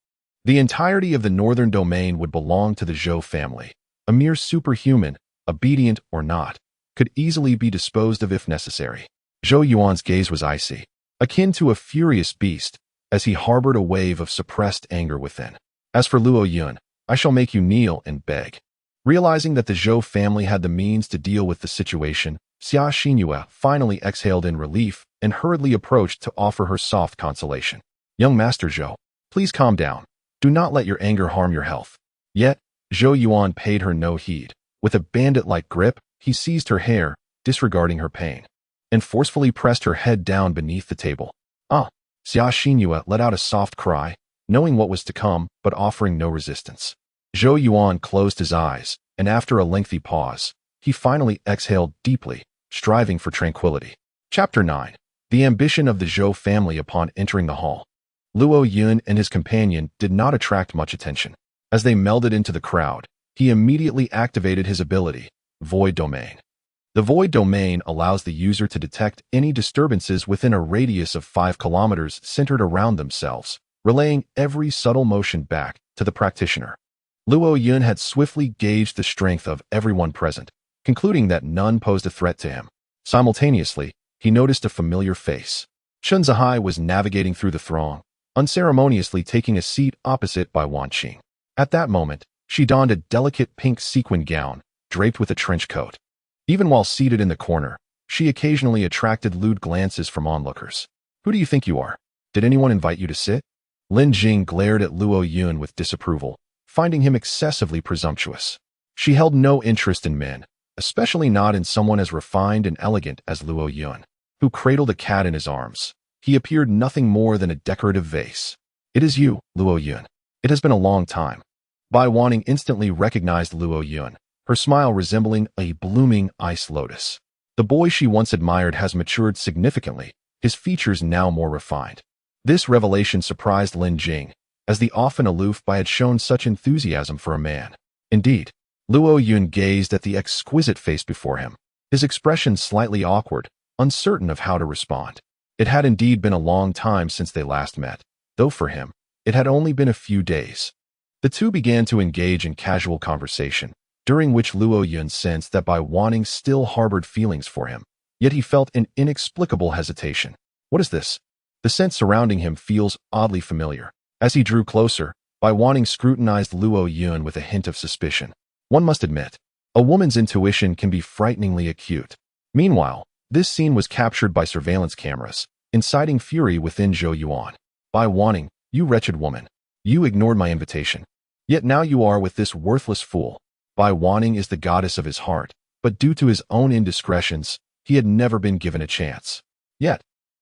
the entirety of the northern domain would belong to the Zhou family. A mere superhuman, obedient or not, could easily be disposed of if necessary. Zhou Yuan's gaze was icy, akin to a furious beast, as he harbored a wave of suppressed anger within. As for Luo Yun, I shall make you kneel and beg. Realizing that the Zhou family had the means to deal with the situation, Xia Xinhua finally exhaled in relief and hurriedly approached to offer her soft consolation. Young Master Zhou, please calm down. Do not let your anger harm your health. Yet, Zhou Yuan paid her no heed. With a bandit-like grip, he seized her hair, disregarding her pain, and forcefully pressed her head down beneath the table. Ah! Xia Xinyue let out a soft cry, knowing what was to come, but offering no resistance. Zhou Yuan closed his eyes, and after a lengthy pause, he finally exhaled deeply, striving for tranquility. Chapter 9. The ambition of the Zhou family upon entering the hall. Luo Yun and his companion did not attract much attention. As they melded into the crowd, he immediately activated his ability, Void Domain. The Void Domain allows the user to detect any disturbances within a radius of 5 kilometers centered around themselves, relaying every subtle motion back to the practitioner. Luo Yun had swiftly gauged the strength of everyone present, concluding that none posed a threat to him. Simultaneously, he noticed a familiar face. Chen Zihai was navigating through the throng, unceremoniously taking a seat opposite Bai Wanning. At that moment, she donned a delicate pink sequin gown, draped with a trench coat. Even while seated in the corner, she occasionally attracted lewd glances from onlookers. Who do you think you are? Did anyone invite you to sit? Lin Jing glared at Luo Yun with disapproval, finding him excessively presumptuous. She held no interest in men, especially not in someone as refined and elegant as Luo Yun, who cradled a cat in his arms. He appeared nothing more than a decorative vase. It is you, Luo Yun. It has been a long time. Bai Wanning instantly recognized Luo Yun, her smile resembling a blooming ice lotus. The boy she once admired has matured significantly, his features now more refined. This revelation surprised Lin Jing, as the often aloof Bai had shown such enthusiasm for a man. Indeed, Luo Yun gazed at the exquisite face before him, his expression slightly awkward, uncertain of how to respond. It had indeed been a long time since they last met, though for him, it had only been a few days. The two began to engage in casual conversation, during which Luo Yun sensed that Bai Wanning still harbored feelings for him, yet he felt an inexplicable hesitation. What is this? The scent surrounding him feels oddly familiar. As he drew closer, Bai Wanning scrutinized Luo Yun with a hint of suspicion. One must admit, a woman's intuition can be frighteningly acute. Meanwhile, this scene was captured by surveillance cameras, inciting fury within Zhou Yuan. Bai Wanning, you wretched woman. You ignored my invitation. Yet now you are with this worthless fool. Bai Wanning is the goddess of his heart, but due to his own indiscretions, he had never been given a chance. Yet,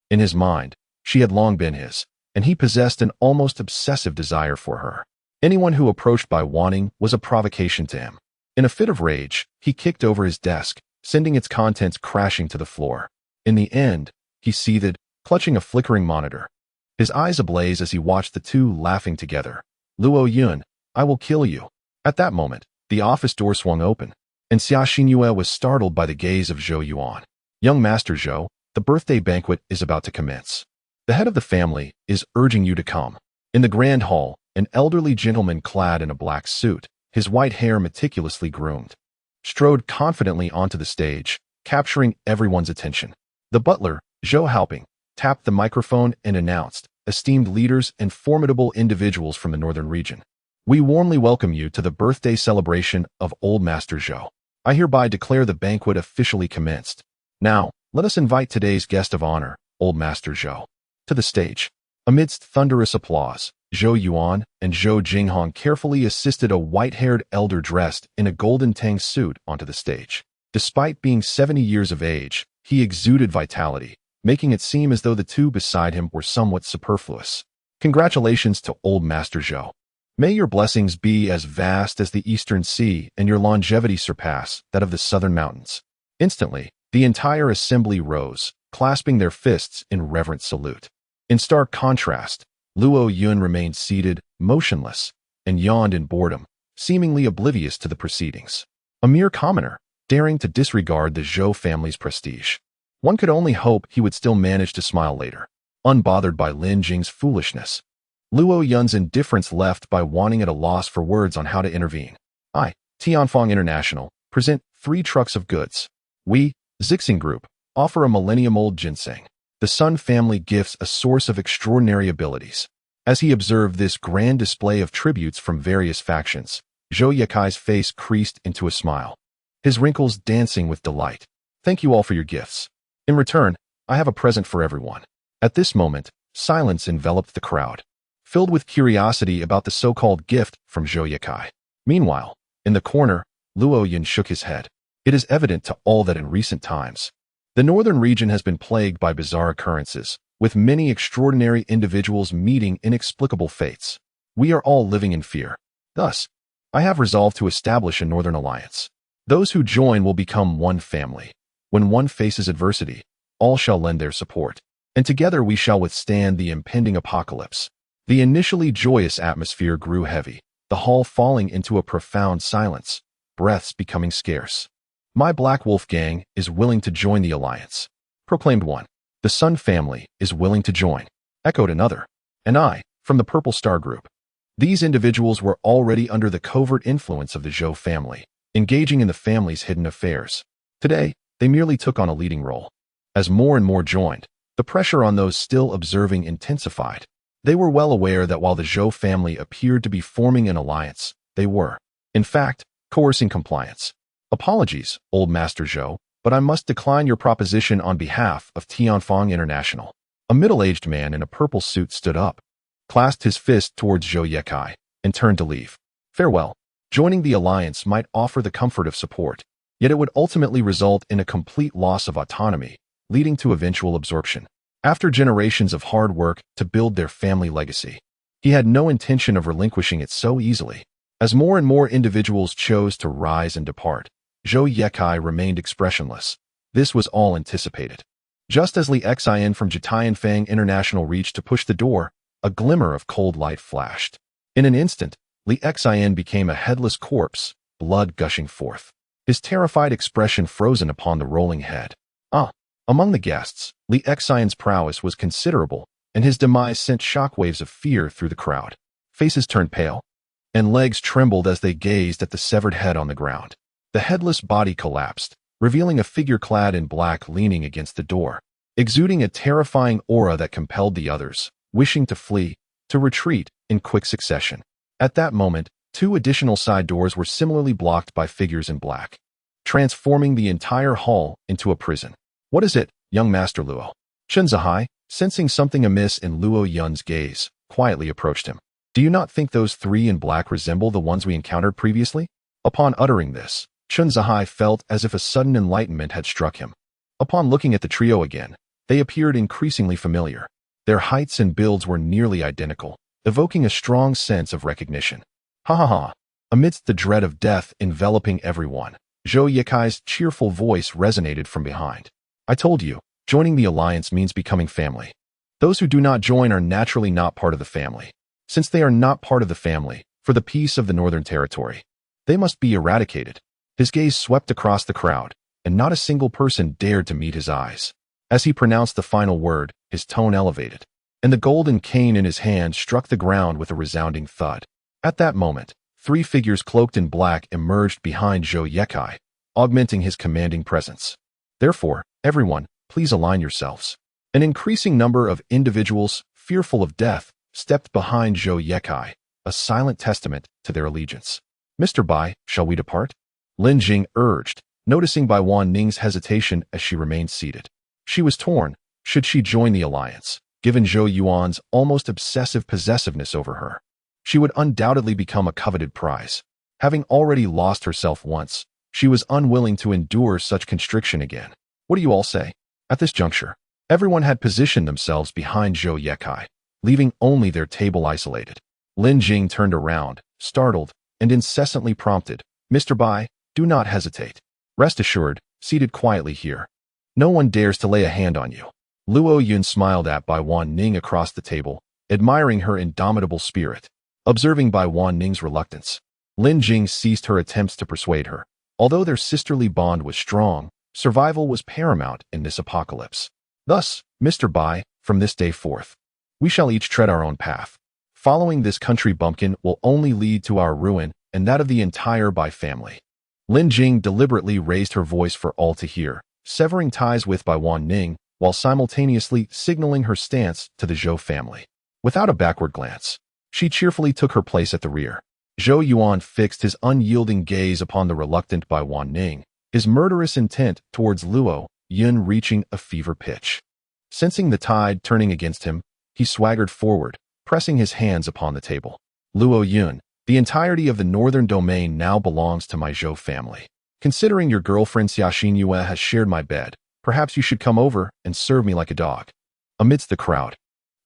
in his mind, she had long been his, and he possessed an almost obsessive desire for her. Anyone who approached Bai Wanning was a provocation to him. In a fit of rage, he kicked over his desk, sending its contents crashing to the floor. In the end, he seethed, clutching a flickering monitor. His eyes ablaze as he watched the two laughing together. Luo Yun, I will kill you. At that moment, the office door swung open, and Xia Xinyue was startled by the gaze of Zhou Yuan. Young Master Zhou, the birthday banquet is about to commence. The head of the family is urging you to come. In the grand hall, an elderly gentleman clad in a black suit, his white hair meticulously groomed, strode confidently onto the stage, capturing everyone's attention. The butler, Zhou Haoping, tapped the microphone and announced, esteemed leaders and formidable individuals from the northern region. We warmly welcome you to the birthday celebration of Old Master Zhou. I hereby declare the banquet officially commenced. Now, let us invite today's guest of honor, Old Master Zhou, to the stage. Amidst thunderous applause, Zhou Yuan and Zhou Jinghong carefully assisted a white-haired elder dressed in a golden tang suit onto the stage. Despite being 70 years of age, he exuded vitality, making it seem as though the two beside him were somewhat superfluous. Congratulations to Old Master Zhou. May your blessings be as vast as the eastern sea and your longevity surpass that of the southern mountains. Instantly, the entire assembly rose, clasping their fists in reverent salute. In stark contrast, Luo Yun remained seated, motionless, and yawned in boredom, seemingly oblivious to the proceedings. A mere commoner, daring to disregard the Zhou family's prestige. One could only hope he would still manage to smile later, unbothered by Lin Jing's foolishness. Luo Yun's indifference left Bai Wanning at a loss for words on how to intervene. I, Tianfeng International, present 3 trucks of goods. We, Zixing Group, offer a millennium-old ginseng. The Sun family gifts a source of extraordinary abilities. As he observed this grand display of tributes from various factions, Zhou Yekai's face creased into a smile, his wrinkles dancing with delight. Thank you all for your gifts. In return, I have a present for everyone. At this moment, silence enveloped the crowd. filled with curiosity about the so-called gift from Zhou. Meanwhile, in the corner, Luo Yun shook his head. It is evident to all that in recent times, the northern region has been plagued by bizarre occurrences, with many extraordinary individuals meeting inexplicable fates. We are all living in fear. Thus, I have resolved to establish a northern alliance. Those who join will become one family. When one faces adversity, all shall lend their support, and together we shall withstand the impending apocalypse. The initially joyous atmosphere grew heavy, the hall falling into a profound silence, breaths becoming scarce. My Black Wolf gang is willing to join the alliance, proclaimed one. The Sun family is willing to join, echoed another. And I, from the Purple Star group. These individuals were already under the covert influence of the Zhou family, engaging in the family's hidden affairs. Today, they merely took on a leading role. As more and more joined, the pressure on those still observing intensified. They were well aware that while the Zhou family appeared to be forming an alliance, they were, in fact, coercing compliance. Apologies, Old Master Zhou, but I must decline your proposition on behalf of Tianfeng International. A middle-aged man in a purple suit stood up, clasped his fist towards Zhou, and turned to leave. Farewell. Joining the alliance might offer the comfort of support, yet it would ultimately result in a complete loss of autonomy, leading to eventual absorption. After generations of hard work to build their family legacy, he had no intention of relinquishing it so easily. As more and more individuals chose to rise and depart, Zhou remained expressionless. This was all anticipated. Just as Li Xin from Tianfeng International reached to push the door, a glimmer of cold light flashed. In an instant, Li Xin became a headless corpse, blood gushing forth. His terrified expression frozen upon the rolling head. Among the guests, Li Xin's prowess was considerable, and his demise sent shockwaves of fear through the crowd. Faces turned pale, and legs trembled as they gazed at the severed head on the ground. The headless body collapsed, revealing a figure clad in black leaning against the door, exuding a terrifying aura that compelled the others, wishing to flee, to retreat, in quick succession. At that moment, 2 additional side doors were similarly blocked by figures in black, transforming the entire hall into a prison. What is it, young Master Luo? Chen Zihai, sensing something amiss in Luo Yun's gaze, quietly approached him. Do you not think those 3 in black resemble the ones we encountered previously? Upon uttering this, Chen Zihai felt as if a sudden enlightenment had struck him. Upon looking at the trio again, they appeared increasingly familiar. Their heights and builds were nearly identical, evoking a strong sense of recognition. Ha ha ha! Amidst the dread of death enveloping everyone, Zhou Yikai's cheerful voice resonated from behind. I told you, joining the alliance means becoming family. Those who do not join are naturally not part of the family. Since they are not part of the family, for the peace of the Northern Territory, they must be eradicated. His gaze swept across the crowd, and not a single person dared to meet his eyes. As he pronounced the final word, his tone elevated, and the golden cane in his hand struck the ground with a resounding thud. At that moment, 3 figures cloaked in black emerged behind Zhou, augmenting his commanding presence. Therefore, everyone, please align yourselves. An increasing number of individuals, fearful of death, stepped behind Zhou, a silent testament to their allegiance. Mr. Bai, shall we depart? Lin Jing urged, noticing Bai Wanning's hesitation as she remained seated. She was torn. Should she join the alliance, given Zhou Yuan's almost obsessive possessiveness over her? She would undoubtedly become a coveted prize. Having already lost herself once, she was unwilling to endure such constriction again. What do you all say? At this juncture, everyone had positioned themselves behind Zhou, leaving only their table isolated. Lin Jing turned around, startled, and incessantly prompted, Mr. Bai, do not hesitate. Rest assured, seated quietly here. No one dares to lay a hand on you. Luo Yun smiled at Bai Wanning across the table, admiring her indomitable spirit. Observing Bai Wanning's reluctance, Lin Jing ceased her attempts to persuade her. Although their sisterly bond was strong, survival was paramount in this apocalypse. Thus, Mr. Bai, from this day forth, we shall each tread our own path. Following this country bumpkin will only lead to our ruin and that of the entire Bai family. Lin Jing deliberately raised her voice for all to hear, severing ties with Bai Wanning, while simultaneously signaling her stance to the Zhou family. Without a backward glance, she cheerfully took her place at the rear. Zhou Yuan fixed his unyielding gaze upon the reluctant Bai Wanning, his murderous intent towards Luo Yun reaching a fever pitch. Sensing the tide turning against him, he swaggered forward, pressing his hands upon the table. Luo Yun, the entirety of the northern domain now belongs to my Zhou family. Considering your girlfriend Xia Xinyue has shared my bed, perhaps you should come over and serve me like a dog. Amidst the crowd,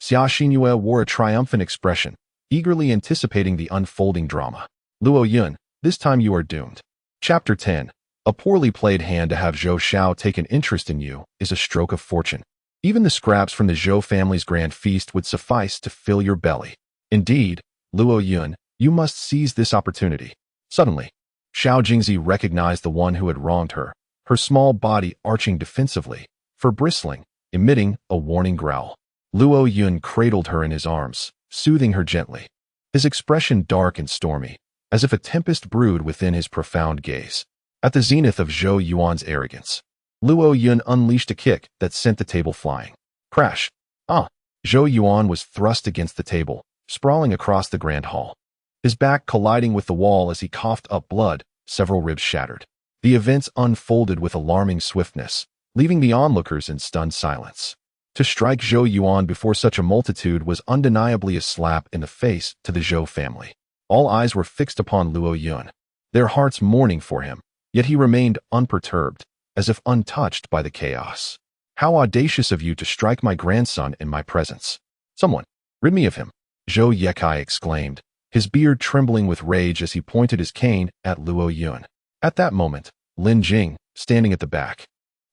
Xia Xinyue wore a triumphant expression, eagerly anticipating the unfolding drama. Luo Yun, this time you are doomed. Chapter 10. A poorly played hand. To have Zhou Xiao take an interest in you is a stroke of fortune. Even the scraps from the Zhou family's grand feast would suffice to fill your belly. Indeed, Luo Yun, you must seize this opportunity. Suddenly, Xiao Jingzi recognized the one who had wronged her, her small body arching defensively, fur bristling, emitting a warning growl. Luo Yun cradled her in his arms, soothing her gently. His expression dark and stormy, as if a tempest brewed within his profound gaze. At the zenith of Zhou Yuan's arrogance, Luo Yun unleashed a kick that sent the table flying. Crash! Zhou Yuan was thrust against the table, sprawling across the grand hall. His back colliding with the wall as he coughed up blood, several ribs shattered. The events unfolded with alarming swiftness, leaving the onlookers in stunned silence. To strike Zhou Yuan before such a multitude was undeniably a slap in the face to the Zhou family. All eyes were fixed upon Luo Yun, their hearts mourning for him, yet he remained unperturbed, as if untouched by the chaos. How audacious of you to strike my grandson in my presence. Someone, rid me of him, Zhou Yekai exclaimed, his beard trembling with rage as he pointed his cane at Luo Yun. At that moment, Lin Jing, standing at the back,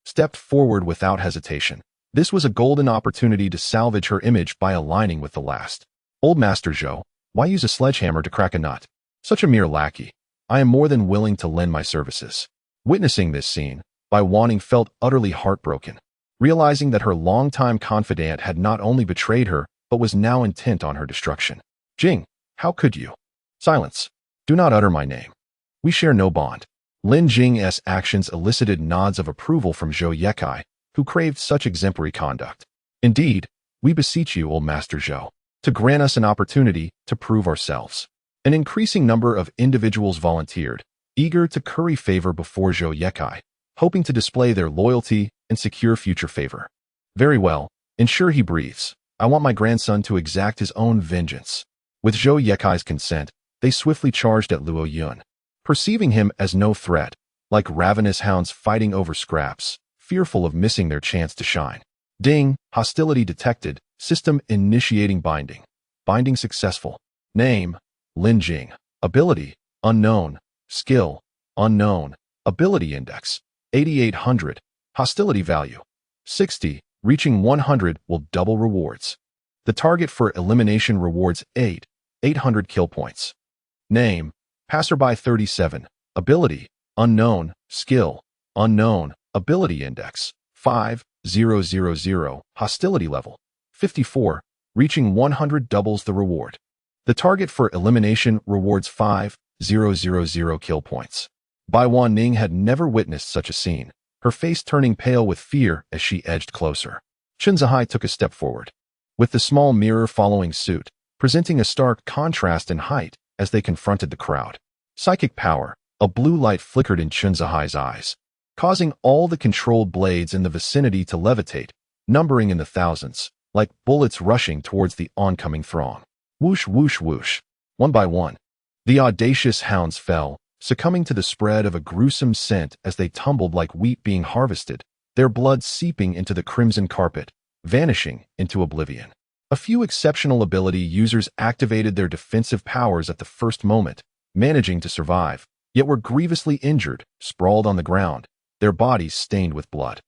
stepped forward without hesitation. This was a golden opportunity to salvage her image by aligning with the last. Old Master Zhou, why use a sledgehammer to crack a nut? Such a mere lackey. I am more than willing to lend my services. Witnessing this scene, Bai Wanning felt utterly heartbroken, realizing that her longtime confidant had not only betrayed her, but was now intent on her destruction. Jing, how could you? Silence. Do not utter my name. We share no bond. Lin Jing's actions elicited nods of approval from Zhou Yekai, who craved such exemplary conduct. Indeed, we beseech you, old Master Zhou, to grant us an opportunity to prove ourselves. An increasing number of individuals volunteered, eager to curry favor before Zhou Yekai, hoping to display their loyalty and secure future favor. Very well, ensure he breathes. I want my grandson to exact his own vengeance. With Zhou Yekai's consent, they swiftly charged at Luo Yun. Perceiving him as no threat, like ravenous hounds fighting over scraps, fearful of missing their chance to shine. Ding, hostility detected, system initiating binding. Binding successful. Name, Lin Jing. Ability, unknown. Skill, unknown. Ability index, 8800. Hostility value, 60. Reaching 100 will double rewards. The target for elimination rewards 800 kill points. Name, Passerby 37. Ability, unknown. Skill, unknown. Ability index, 5000. Hostility level, 54. Reaching 100 doubles the reward. The target for elimination rewards 5000 kill points. Bai Wanning had never witnessed such a scene, her face turning pale with fear as she edged closer. Chun Zihai took a step forward, with the small mirror following suit, presenting a stark contrast in height as they confronted the crowd. Psychic power, a blue light flickered in Chun Zihai's eyes, causing all the controlled blades in the vicinity to levitate, numbering in the thousands, like bullets rushing towards the oncoming throng. Whoosh, whoosh, whoosh. One by one, the audacious hounds fell, succumbing to the spread of a gruesome scent as they tumbled like wheat being harvested, their blood seeping into the crimson carpet, vanishing into oblivion. A few exceptional ability users activated their defensive powers at the first moment, managing to survive, yet were grievously injured, sprawled on the ground, their bodies stained with blood.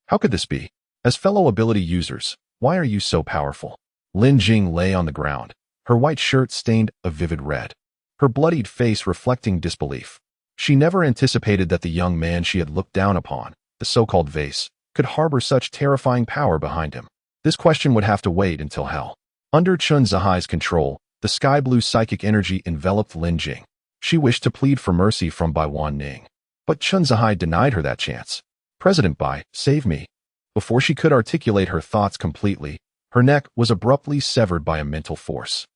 How could this be? As fellow ability users, why are you so powerful? Lin Jing lay on the ground, her white shirt stained a vivid red, her bloodied face reflecting disbelief. She never anticipated that the young man she had looked down upon, the so-called vase, could harbor such terrifying power behind him. This question would have to wait until hell. Under Chun Zihai's control, the sky-blue psychic energy enveloped Lin Jing. She wished to plead for mercy from Bai Wanning, but Chun Zihai denied her that chance. President Bai, save me. Before she could articulate her thoughts completely, her neck was abruptly severed by a mental force.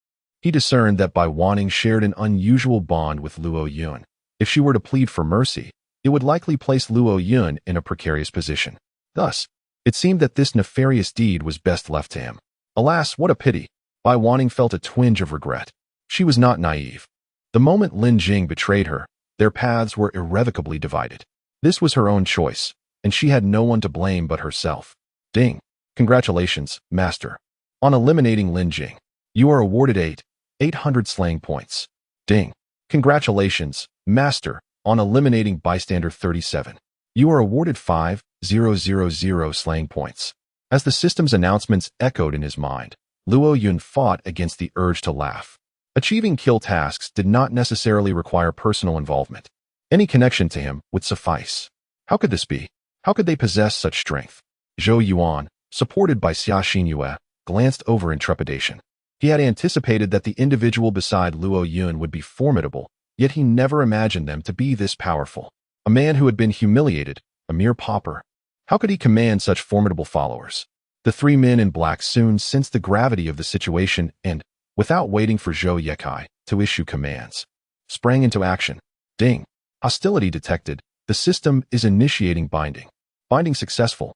He discerned that Bai Wanning shared an unusual bond with Luo Yun. If she were to plead for mercy, it would likely place Luo Yun in a precarious position. Thus, it seemed that this nefarious deed was best left to him. Alas, what a pity! Bai Wanning felt a twinge of regret. She was not naive. The moment Lin Jing betrayed her, their paths were irrevocably divided. This was her own choice, and she had no one to blame but herself. Ding. Congratulations, Master. On eliminating Lin Jing, you are awarded 800 slaying points. Ding. Congratulations, Master. On eliminating Bystander 37, you are awarded 5,000 slaying points. As the system's announcements echoed in his mind, Luo Yun fought against the urge to laugh. Achieving kill tasks did not necessarily require personal involvement. Any connection to him would suffice. How could this be? How could they possess such strength? Zhou Yuan, supported by Xia Xinyue, glanced over in trepidation. He had anticipated that the individual beside Luo Yun would be formidable, yet he never imagined them to be this powerful. A man who had been humiliated, a mere pauper. How could he command such formidable followers? The three men in black soon sensed the gravity of the situation and, without waiting for Zhou Yekai to issue commands, sprang into action. Ding. Hostility detected. The system is initiating binding. Binding successful.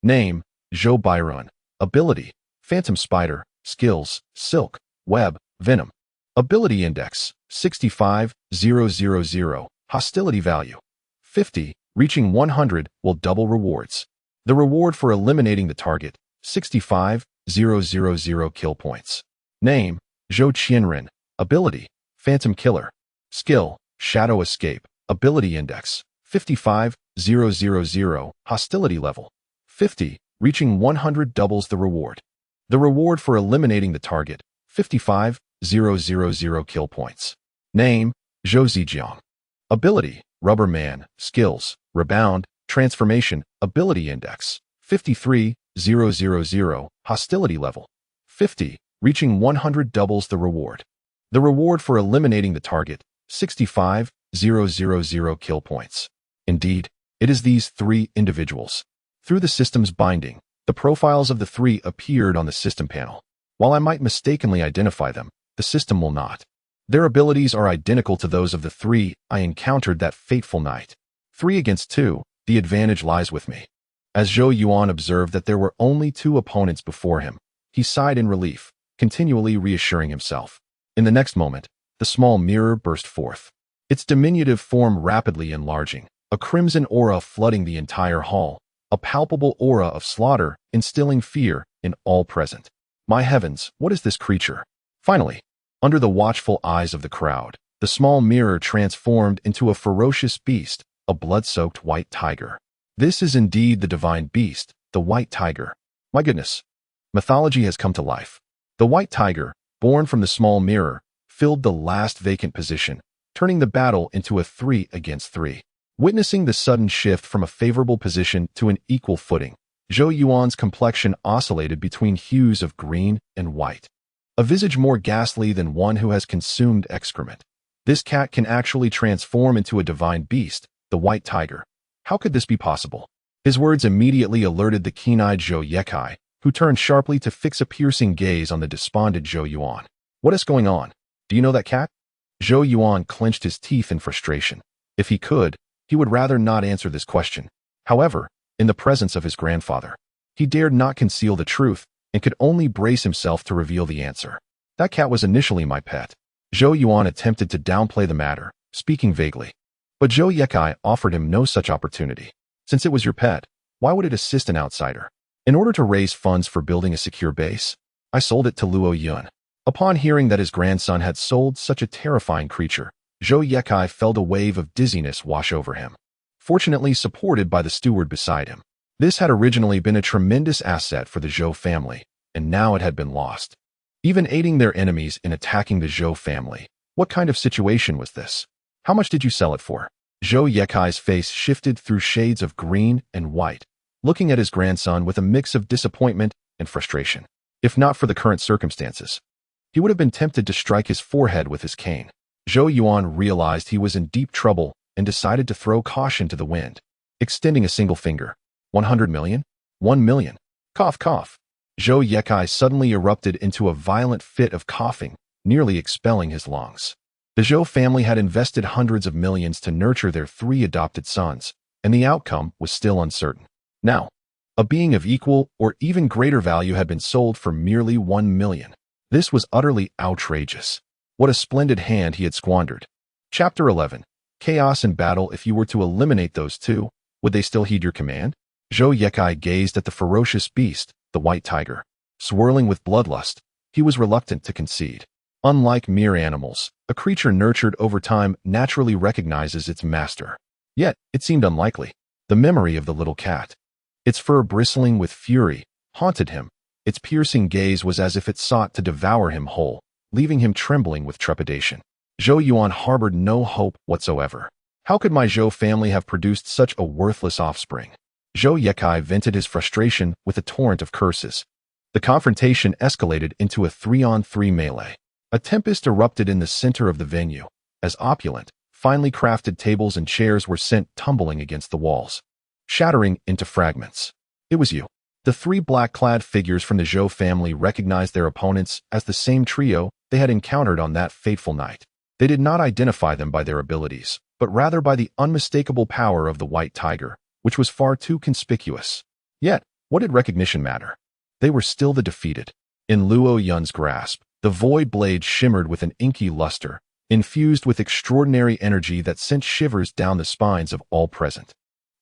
Name, Zhou Bairuan. Ability, Phantom Spider. Skills, Silk, Web, Venom. Ability Index, 65,000. Hostility Value, 50. Reaching 100 will double rewards. The reward for eliminating the target, 65,000 kill points. Name, Zhou Qianren. Ability, Phantom Killer. Skill, Shadow Escape. Ability Index, 55,000. Hostility Level, 50. Reaching 100 doubles the reward. The reward for eliminating the target, 55,000 kill points. Name, Zhou Zijiang. Ability, Rubber Man. Skills, Rebound, Transformation. Ability Index, 53,000. Hostility Level, 50. Reaching 100 doubles the reward. The reward for eliminating the target, 65,000 kill points. Indeed, it is these three individuals. Through the system's binding, the profiles of the three appeared on the system panel. While I might mistakenly identify them, the system will not. Their abilities are identical to those of the three I encountered that fateful night. 3 against 2, the advantage lies with me. As Zhou Yuan observed that there were only 2 opponents before him, he sighed in relief, continually reassuring himself. In the next moment, the small mirror burst forth. Its diminutive form rapidly enlarging, a crimson aura flooding the entire hall. A palpable aura of slaughter, instilling fear in all present. My heavens, what is this creature? Finally, under the watchful eyes of the crowd, the small mirror transformed into a ferocious beast, a blood-soaked white tiger. This is indeed the divine beast, the white tiger. My goodness, mythology has come to life. The white tiger, born from the small mirror, filled the last vacant position, turning the battle into a 3 against 3. Witnessing the sudden shift from a favorable position to an equal footing, Zhou Yuan's complexion oscillated between hues of green and white. A visage more ghastly than one who has consumed excrement. This cat can actually transform into a divine beast, the white tiger. How could this be possible? His words immediately alerted the keen-eyed Zhou Yekai, who turned sharply to fix a piercing gaze on the despondent Zhou Yuan. What is going on? Do you know that cat? Zhou Yuan clenched his teeth in frustration. If he could, he would rather not answer this question. However, in the presence of his grandfather, he dared not conceal the truth and could only brace himself to reveal the answer. That cat was initially my pet. Zhou Yuan attempted to downplay the matter, speaking vaguely. But Zhou Yekai offered him no such opportunity. Since it was your pet, why would it assist an outsider? In order to raise funds for building a secure base, I sold it to Luo Yun. Upon hearing that his grandson had sold such a terrifying creature, Zhou Yekai felt a wave of dizziness wash over him, fortunately supported by the steward beside him. This had originally been a tremendous asset for the Zhou family, and now it had been lost. Even aiding their enemies in attacking the Zhou family. What kind of situation was this? How much did you sell it for? Zhou Yekai's face shifted through shades of green and white, looking at his grandson with a mix of disappointment and frustration. If not for the current circumstances, he would have been tempted to strike his forehead with his cane. Zhou Yuan realized he was in deep trouble and decided to throw caution to the wind, extending a single finger. 100 million? 1 million. Cough, cough. Zhou Yekai suddenly erupted into a violent fit of coughing, nearly expelling his lungs. The Zhou family had invested hundreds of millions to nurture their 3 adopted sons, and the outcome was still uncertain. Now, a being of equal or even greater value had been sold for merely 1 million. This was utterly outrageous. What a splendid hand he had squandered. Chapter 11. Chaos and battle. If you were to eliminate those two, would they still heed your command? Zhou Yekai gazed at the ferocious beast, the white tiger. Swirling with bloodlust, he was reluctant to concede. Unlike mere animals, a creature nurtured over time naturally recognizes its master. Yet, it seemed unlikely. The memory of the little cat, its fur bristling with fury, haunted him. Its piercing gaze was as if it sought to devour him whole, leaving him trembling with trepidation. Zhou Yuan harbored no hope whatsoever. How could my Zhou family have produced such a worthless offspring? Zhou Yekai vented his frustration with a torrent of curses. The confrontation escalated into a 3-on-3 melee. A tempest erupted in the center of the venue, as opulent, finely crafted tables and chairs were sent tumbling against the walls, shattering into fragments. It was you. The three black-clad figures from the Zhou family recognized their opponents as the same trio they had encountered on that fateful night. They did not identify them by their abilities, but rather by the unmistakable power of the white tiger, which was far too conspicuous. Yet, what did recognition matter? They were still the defeated. In Luo Yun's grasp, the void blade shimmered with an inky luster, infused with extraordinary energy that sent shivers down the spines of all present.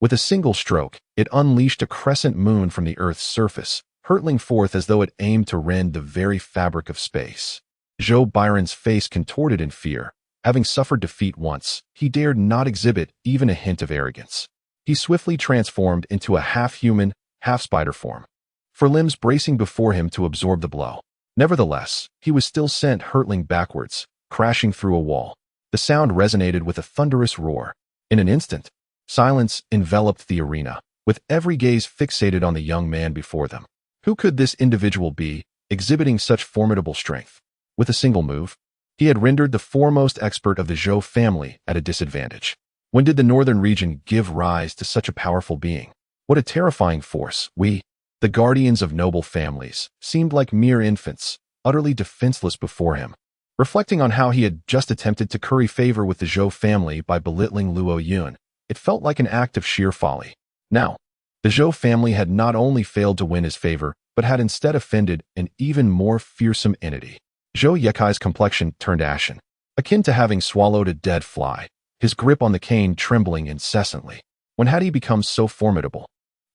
With a single stroke, it unleashed a crescent moon from the Earth's surface, hurtling forth as though it aimed to rend the very fabric of space. Zhou Byron's face contorted in fear. Having suffered defeat once, he dared not exhibit even a hint of arrogance. He swiftly transformed into a half-human, half-spider form, for limbs bracing before him to absorb the blow. Nevertheless, he was still sent hurtling backwards, crashing through a wall. The sound resonated with a thunderous roar. In an instant, silence enveloped the arena, with every gaze fixated on the young man before them. Who could this individual be, exhibiting such formidable strength? With a single move, he had rendered the foremost expert of the Zhou family at a disadvantage. When did the northern region give rise to such a powerful being? What a terrifying force. We, the guardians of noble families, seemed like mere infants, utterly defenseless before him. Reflecting on how he had just attempted to curry favor with the Zhou family by belittling Luo Yun, it felt like an act of sheer folly. Now, the Zhou family had not only failed to win his favor, but had instead offended an even more fearsome entity. Zhou Yekai's complexion turned ashen, akin to having swallowed a dead fly, his grip on the cane trembling incessantly. When had he become so formidable?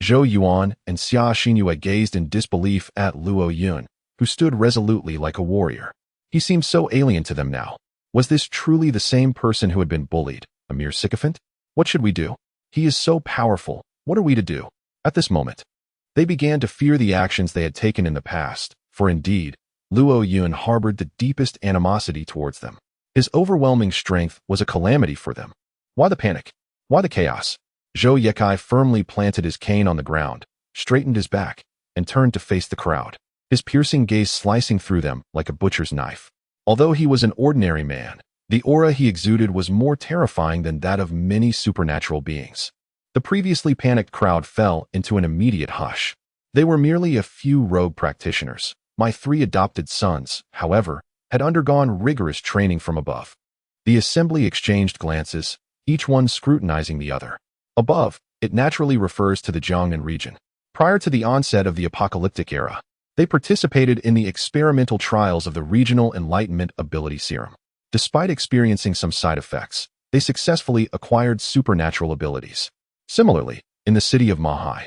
Zhou Yuan and Xia Xinyu gazed in disbelief at Luo Yun, who stood resolutely like a warrior. He seemed so alien to them now. Was this truly the same person who had been bullied, a mere sycophant? What should we do? He is so powerful. What are we to do? At this moment, they began to fear the actions they had taken in the past, for indeed, Luo Yun harbored the deepest animosity towards them. His overwhelming strength was a calamity for them. Why the panic? Why the chaos? Zhou Yekai firmly planted his cane on the ground, straightened his back, and turned to face the crowd, his piercing gaze slicing through them like a butcher's knife. Although he was an ordinary man, the aura he exuded was more terrifying than that of many supernatural beings. The previously panicked crowd fell into an immediate hush. They were merely a few rogue practitioners. My 3 adopted sons, however, had undergone rigorous training from above. The assembly exchanged glances, each one scrutinizing the other. Above, it naturally refers to the Jiangnan region. Prior to the onset of the apocalyptic era, they participated in the experimental trials of the Regional Enlightenment Ability Serum. Despite experiencing some side effects, they successfully acquired supernatural abilities. Similarly, in the city of Mahai,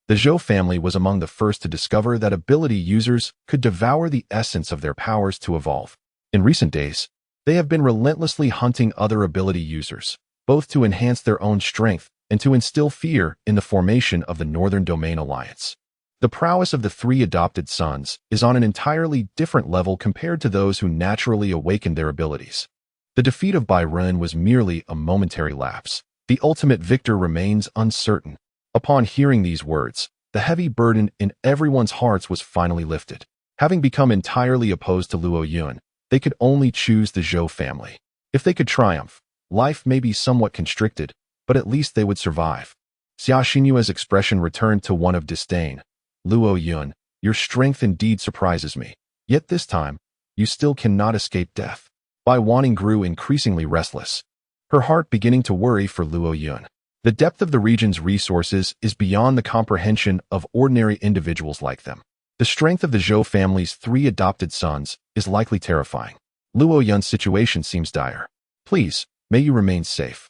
the Zhou family was among the first to discover that ability users could devour the essence of their powers to evolve. In recent days, they have been relentlessly hunting other ability users, both to enhance their own strength and to instill fear in the formation of the Northern Domain Alliance. The prowess of the 3 adopted sons is on an entirely different level compared to those who naturally awakened their abilities. The defeat of Bai Wanning was merely a momentary lapse. The ultimate victor remains uncertain. Upon hearing these words, the heavy burden in everyone's hearts was finally lifted. Having become entirely opposed to Luo Yun, they could only choose the Zhou family. If they could triumph, life may be somewhat constricted, but at least they would survive. Xia Xinyue's expression returned to one of disdain. Luo Yun, your strength indeed surprises me. Yet this time, you still cannot escape death. Bai Wanning grew increasingly restless, her heart beginning to worry for Luo Yun. The depth of the region's resources is beyond the comprehension of ordinary individuals like them. The strength of the Zhou family's 3 adopted sons is likely terrifying. Luo Yun's situation seems dire. Please, may you remain safe.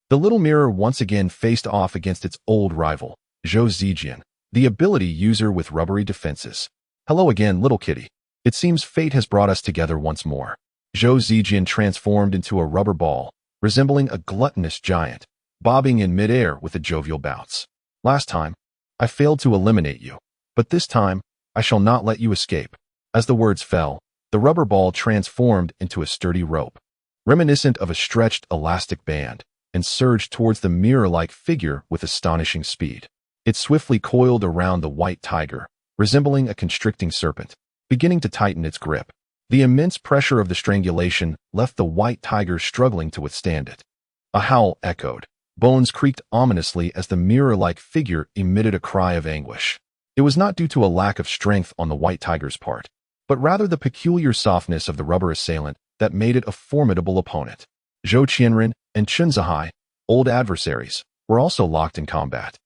The little mirror once again faced off against its old rival, Zhou Zijian, the ability user with rubbery defenses. Hello again, little kitty. It seems fate has brought us together once more. Zhou Zijian transformed into a rubber ball, resembling a gluttonous giant, bobbing in midair with a jovial bounce. Last time, I failed to eliminate you, but this time, I shall not let you escape. As the words fell, the rubber ball transformed into a sturdy rope, reminiscent of a stretched elastic band, and surged towards the mirror-like figure with astonishing speed. It swiftly coiled around the white tiger, resembling a constricting serpent, beginning to tighten its grip. The immense pressure of the strangulation left the white tiger struggling to withstand it. A howl echoed. Bones creaked ominously as the mirror-like figure emitted a cry of anguish. It was not due to a lack of strength on the white tiger's part, but rather the peculiar softness of the rubber assailant that made it a formidable opponent. Zhou Qianren and Chen Zihai, old adversaries, were also locked in combat,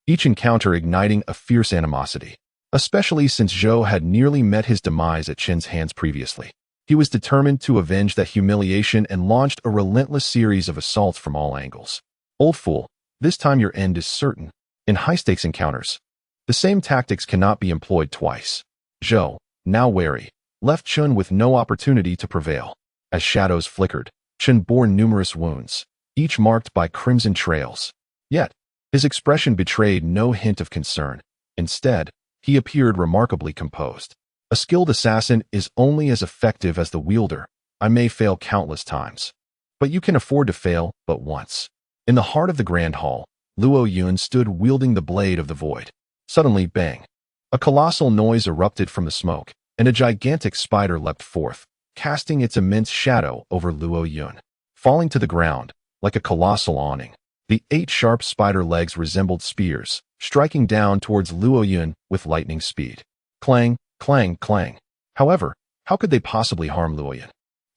each encounter igniting a fierce animosity, especially since Zhou had nearly met his demise at Chen's hands previously. He was determined to avenge that humiliation and launched a relentless series of assaults from all angles. Old fool, this time your end is certain. In high-stakes encounters, the same tactics cannot be employed twice. Zhou, now wary, left Chen with no opportunity to prevail. As shadows flickered, Chen bore numerous wounds, each marked by crimson trails. Yet, his expression betrayed no hint of concern. Instead, he appeared remarkably composed. A skilled assassin is only as effective as the wielder. I may fail countless times, but you can afford to fail but once. In the heart of the grand hall, Luo Yun stood wielding the blade of the void. Suddenly, bang! A colossal noise erupted from the smoke, and a gigantic spider leapt forth, casting its immense shadow over Luo Yun. Falling to the ground, like a colossal awning, the 8 sharp spider legs resembled spears, striking down towards Luo Yun with lightning speed. Clang, clang, clang. However, how could they possibly harm Luo Yun,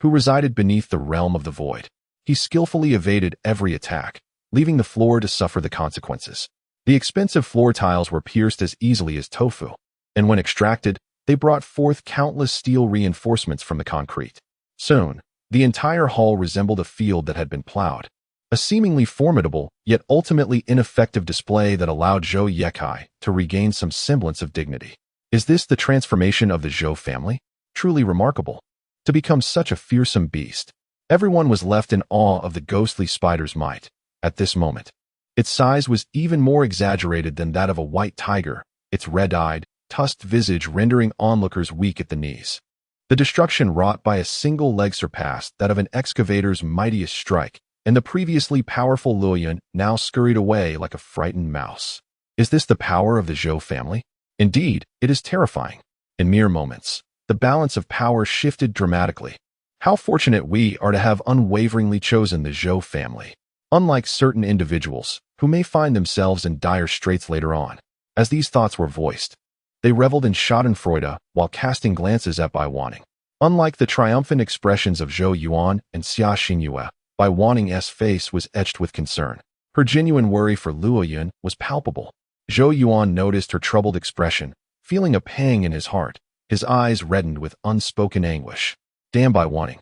who resided beneath the realm of the void? He skillfully evaded every attack, leaving the floor to suffer the consequences. The expensive floor tiles were pierced as easily as tofu, and when extracted, they brought forth countless steel reinforcements from the concrete. Soon, the entire hall resembled a field that had been plowed, a seemingly formidable, yet ultimately ineffective display that allowed Zhou Yekai to regain some semblance of dignity. Is this the transformation of the Zhou family? Truly remarkable. To become such a fearsome beast. Everyone was left in awe of the ghostly spider's might. At this moment, its size was even more exaggerated than that of a white tiger, its red-eyed, tusked visage rendering onlookers weak at the knees. The destruction wrought by a single leg surpassed that of an excavator's mightiest strike, and the previously powerful Luo Yun now scurried away like a frightened mouse. Is this the power of the Zhou family? Indeed, it is terrifying. In mere moments, the balance of power shifted dramatically. How fortunate we are to have unwaveringly chosen the Zhou family, unlike certain individuals who may find themselves in dire straits later on. As these thoughts were voiced, they reveled in schadenfreude while casting glances at Bai Wanning. Unlike the triumphant expressions of Zhou Yuan and Xia Xingyue, Bai Wanning's face was etched with concern. Her genuine worry for Luo Yun was palpable. Zhou Yuan noticed her troubled expression, feeling a pang in his heart. His eyes reddened with unspoken anguish. Damn, Bai Wanning.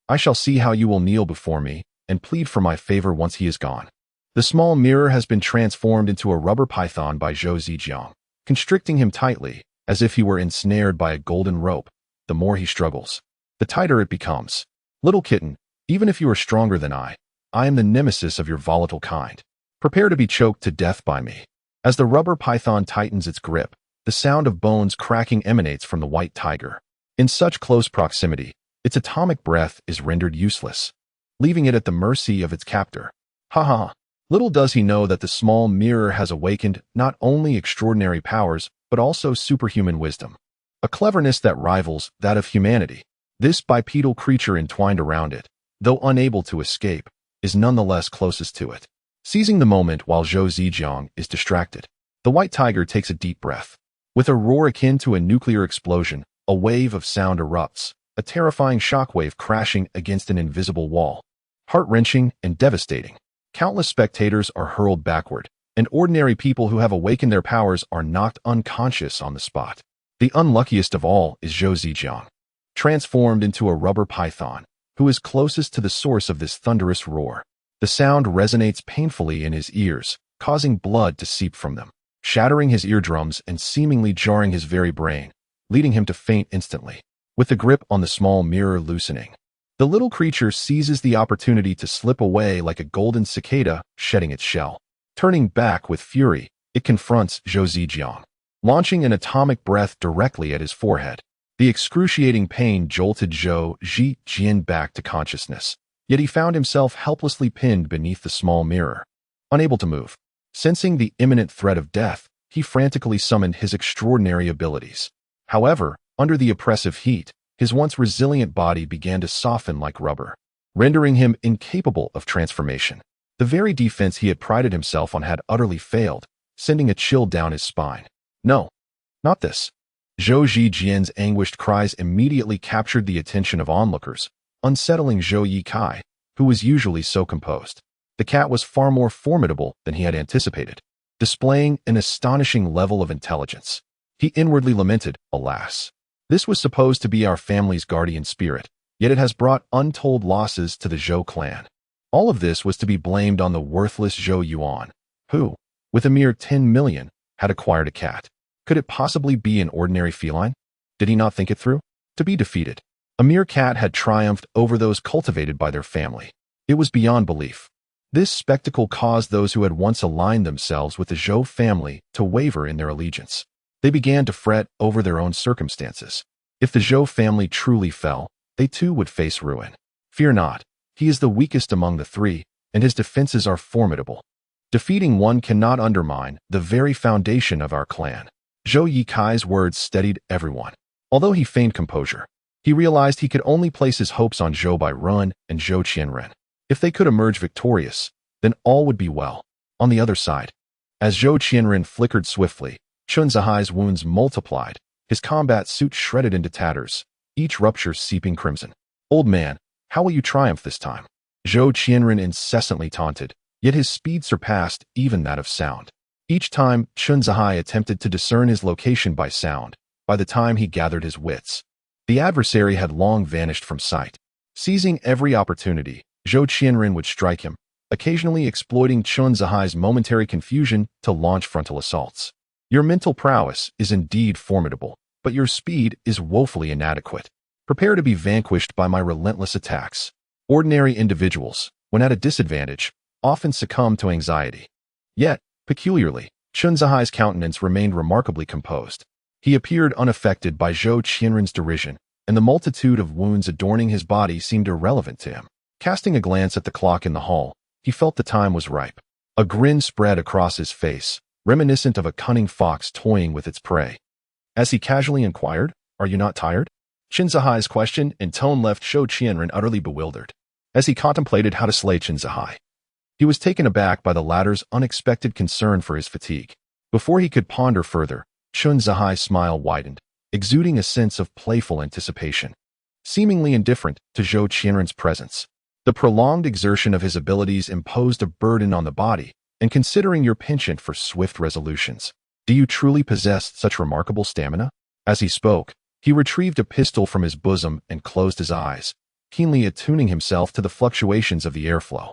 I shall see how you will kneel before me and plead for my favor once he is gone. The small mirror has been transformed into a rubber python by Zhou Zijiang, constricting him tightly, as if he were ensnared by a golden rope. The more he struggles, the tighter it becomes. Little kitten, even if you are stronger than I am the nemesis of your volatile kind. Prepare to be choked to death by me. As the rubber python tightens its grip, the sound of bones cracking emanates from the white tiger. In such close proximity, its atomic breath is rendered useless, leaving it at the mercy of its captor. Ha ha! Little does he know that the small mirror has awakened not only extraordinary powers, but also superhuman wisdom. A cleverness that rivals that of humanity. This bipedal creature entwined around it, though unable to escape, is nonetheless closest to it. Seizing the moment while Zhou Zijiang is distracted, the white tiger takes a deep breath. With a roar akin to a nuclear explosion, a wave of sound erupts, a terrifying shockwave crashing against an invisible wall. Heart-wrenching and devastating. Countless spectators are hurled backward, and ordinary people who have awakened their powers are knocked unconscious on the spot. The unluckiest of all is Zhou Zijiang, transformed into a rubber python, who is closest to the source of this thunderous roar. The sound resonates painfully in his ears, causing blood to seep from them, shattering his eardrums and seemingly jarring his very brain, leading him to faint instantly. With the grip on the small mirror loosening, the little creature seizes the opportunity to slip away like a golden cicada shedding its shell. Turning back with fury, it confronts Zhou Zijiang, launching an atomic breath directly at his forehead. The excruciating pain jolted Zhou Zijian back to consciousness, yet he found himself helplessly pinned beneath the small mirror, unable to move. Sensing the imminent threat of death, he frantically summoned his extraordinary abilities. However, under the oppressive heat, his once resilient body began to soften like rubber, rendering him incapable of transformation. The very defense he had prided himself on had utterly failed, sending a chill down his spine. No, not this. Zhou Zijian's anguished cries immediately captured the attention of onlookers, unsettling Zhou Yikai, who was usually so composed. The cat was far more formidable than he had anticipated, displaying an astonishing level of intelligence. He inwardly lamented, alas. This was supposed to be our family's guardian spirit, yet it has brought untold losses to the Zhou clan. All of this was to be blamed on the worthless Zhou Yuan, who, with a mere 10 million, had acquired a cat. Could it possibly be an ordinary feline? Did he not think it through? To be defeated. A mere cat had triumphed over those cultivated by their family. It was beyond belief. This spectacle caused those who had once aligned themselves with the Zhou family to waver in their allegiance. They began to fret over their own circumstances. If the Zhou family truly fell, they too would face ruin. Fear not, he is the weakest among the three, and his defenses are formidable. Defeating one cannot undermine the very foundation of our clan. Zhou Yikai's words steadied everyone. Although he feigned composure, he realized he could only place his hopes on Zhou Bai Run and Zhou Qianren. If they could emerge victorious, then all would be well. On the other side, as Zhou Qianren flickered swiftly, Chun Zihai's wounds multiplied, his combat suit shredded into tatters, each rupture seeping crimson. Old man, how will you triumph this time? Zhou Qianren incessantly taunted, yet his speed surpassed even that of sound. Each time Chun Zihai attempted to discern his location by sound, by the time he gathered his wits, the adversary had long vanished from sight. Seizing every opportunity, Zhou Qianren would strike him, occasionally exploiting Chun Zihai's momentary confusion to launch frontal assaults. Your mental prowess is indeed formidable, but your speed is woefully inadequate. Prepare to be vanquished by my relentless attacks. Ordinary individuals, when at a disadvantage, often succumb to anxiety. Yet, peculiarly, Chun Zihai's countenance remained remarkably composed. He appeared unaffected by Zhou Qianren's derision, and the multitude of wounds adorning his body seemed irrelevant to him. Casting a glance at the clock in the hall, he felt the time was ripe. A grin spread across his face, reminiscent of a cunning fox toying with its prey. As he casually inquired, "Are you not tired?" Chun Zihai's question and tone left Zhou Qianren utterly bewildered. As he contemplated how to slay Chun Zihai, he was taken aback by the latter's unexpected concern for his fatigue. Before he could ponder further, Chun Zihai's smile widened, exuding a sense of playful anticipation. Seemingly indifferent to Zhou Qianren's presence, the prolonged exertion of his abilities imposed a burden on the body, and considering your penchant for swift resolutions, do you truly possess such remarkable stamina? As he spoke, he retrieved a pistol from his bosom and closed his eyes, keenly attuning himself to the fluctuations of the airflow.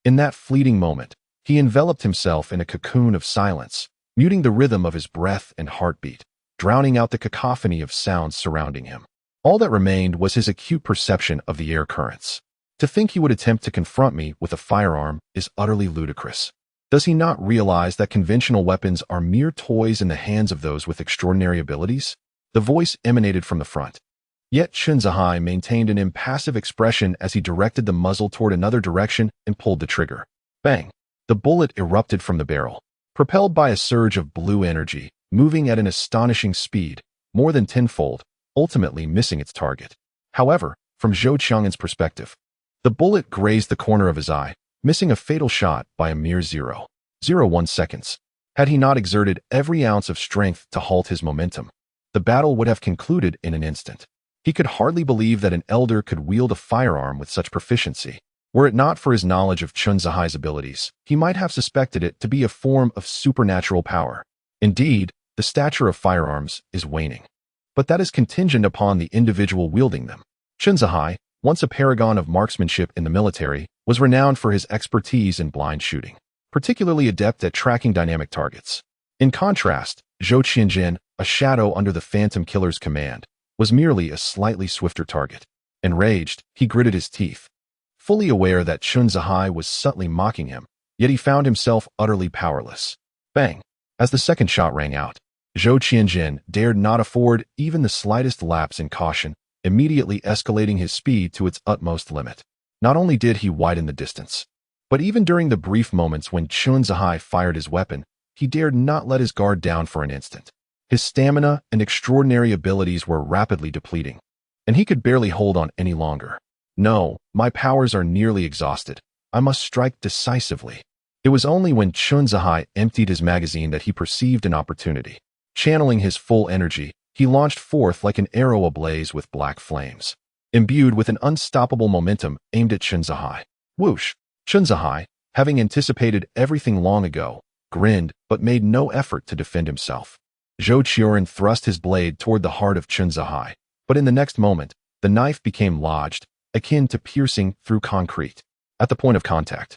In that fleeting moment, he enveloped himself in a cocoon of silence, muting the rhythm of his breath and heartbeat, drowning out the cacophony of sounds surrounding him. All that remained was his acute perception of the air currents. To think he would attempt to confront me with a firearm is utterly ludicrous. Does he not realize that conventional weapons are mere toys in the hands of those with extraordinary abilities? The voice emanated from the front. Yet Chun Zihai maintained an impassive expression as he directed the muzzle toward another direction and pulled the trigger. Bang! The bullet erupted from the barrel, propelled by a surge of blue energy, moving at an astonishing speed, more than tenfold, ultimately missing its target. However, from Zhou Qianren's perspective, the bullet grazed the corner of his eye, missing a fatal shot by a mere 0.01 seconds. Had he not exerted every ounce of strength to halt his momentum, the battle would have concluded in an instant. He could hardly believe that an elder could wield a firearm with such proficiency. Were it not for his knowledge of Chun Zihai's abilities, he might have suspected it to be a form of supernatural power. Indeed, the stature of firearms is waning. but that is contingent upon the individual wielding them. Chen Zihai, once a paragon of marksmanship in the military, was renowned for his expertise in blind shooting, particularly adept at tracking dynamic targets. In contrast, Zhou Qianjin, a shadow under the Phantom Killer's command, was merely a slightly swifter target. Enraged, he gritted his teeth. Fully aware that Chen Zihai was subtly mocking him, yet he found himself utterly powerless. Bang! As the second shot rang out, Zhou Qianjin dared not afford even the slightest lapse in caution, immediately escalating his speed to its utmost limit. Not only did he widen the distance, but even during the brief moments when Chen Zihai fired his weapon, he dared not let his guard down for an instant. His stamina and extraordinary abilities were rapidly depleting, and he could barely hold on any longer. No, my powers are nearly exhausted. I must strike decisively. It was only when Chen Zihai emptied his magazine that he perceived an opportunity. Channeling his full energy, he launched forth like an arrow ablaze with black flames, imbued with an unstoppable momentum aimed at Chen Zihai. Whoosh! Chen Zihai, having anticipated everything long ago, grinned but made no effort to defend himself. Zhou Qianjin thrust his blade toward the heart of Chen Zihai, but in the next moment, the knife became lodged, akin to piercing through concrete. At the point of contact,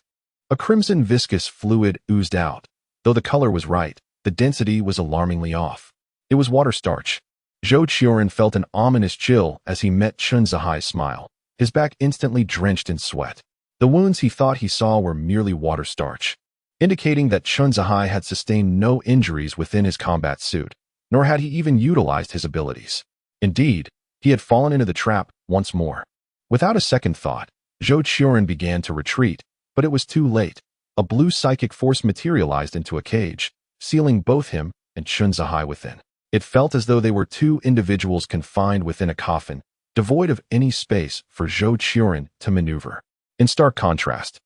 a crimson viscous fluid oozed out. Though the color was right, the density was alarmingly off. It was water starch. Zhou Qianjin felt an ominous chill as he met Chen Zihai's smile, his back instantly drenched in sweat. The wounds he thought he saw were merely water starch, indicating that Chen Zihai had sustained no injuries within his combat suit, nor had he even utilized his abilities. Indeed, he had fallen into the trap once more. Without a second thought, Zhou Qianjin began to retreat, but it was too late. A blue psychic force materialized into a cage, sealing both him and Chen Zihai within. It felt as though they were two individuals confined within a coffin, devoid of any space for Zhou Qianjin to maneuver. In stark contrast,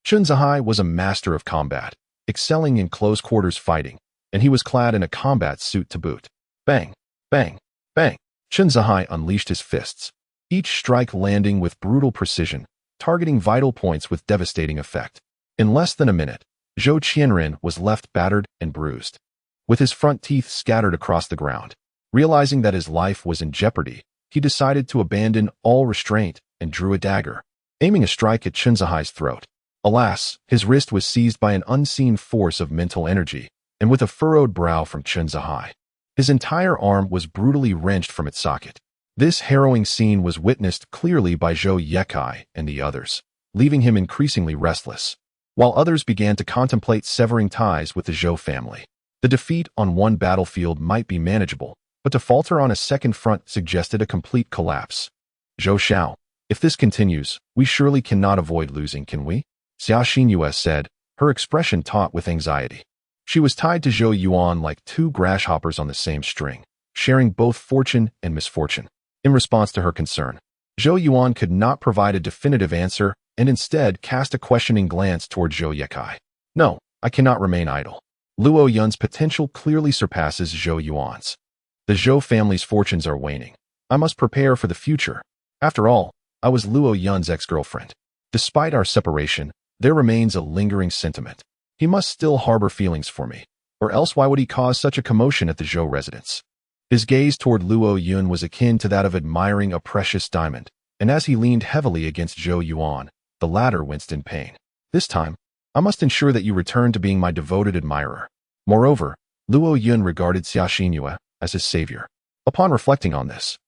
Chen Zihai was a master of combat, excelling in close-quarters fighting, and he was clad in a combat suit to boot. Bang! Bang! Bang! Chen Zihai unleashed his fists, each strike landing with brutal precision, targeting vital points with devastating effect. In less than a minute, Zhou Qianjin was left battered and bruised, with his front teeth scattered across the ground. Realizing that his life was in jeopardy, he decided to abandon all restraint and drew a dagger, aiming a strike at Chen Zihai's throat. Alas, his wrist was seized by an unseen force of mental energy, and with a furrowed brow from Chen Zihai, his entire arm was brutally wrenched from its socket. This harrowing scene was witnessed clearly by Zhou Yekai and the others, leaving him increasingly restless, while others began to contemplate severing ties with the Zhou family. The defeat on one battlefield might be manageable, but to falter on a second front suggested a complete collapse. Zhou Xiao, if this continues, we surely cannot avoid losing, can we? Xia Xinyue said, her expression taut with anxiety. She was tied to Zhou Yuan like two grasshoppers on the same string, sharing both fortune and misfortune. In response to her concern, Zhou Yuan could not provide a definitive answer and instead cast a questioning glance toward Zhou Yekai. No, I cannot remain idle. Luo Yun's potential clearly surpasses Zhou Yuan's. The Zhou family's fortunes are waning. I must prepare for the future. After all, I was Luo Yun's ex-girlfriend. Despite our separation, there remains a lingering sentiment. He must still harbor feelings for me, or else why would he cause such a commotion at the Zhou residence? His gaze toward Luo Yun was akin to that of admiring a precious diamond, and as he leaned heavily against Zhou Yuan, the latter winced in pain. This time, I must ensure that you return to being my devoted admirer. Moreover, Luo Yun regarded Xia Xinyue as his savior. Upon reflecting on this,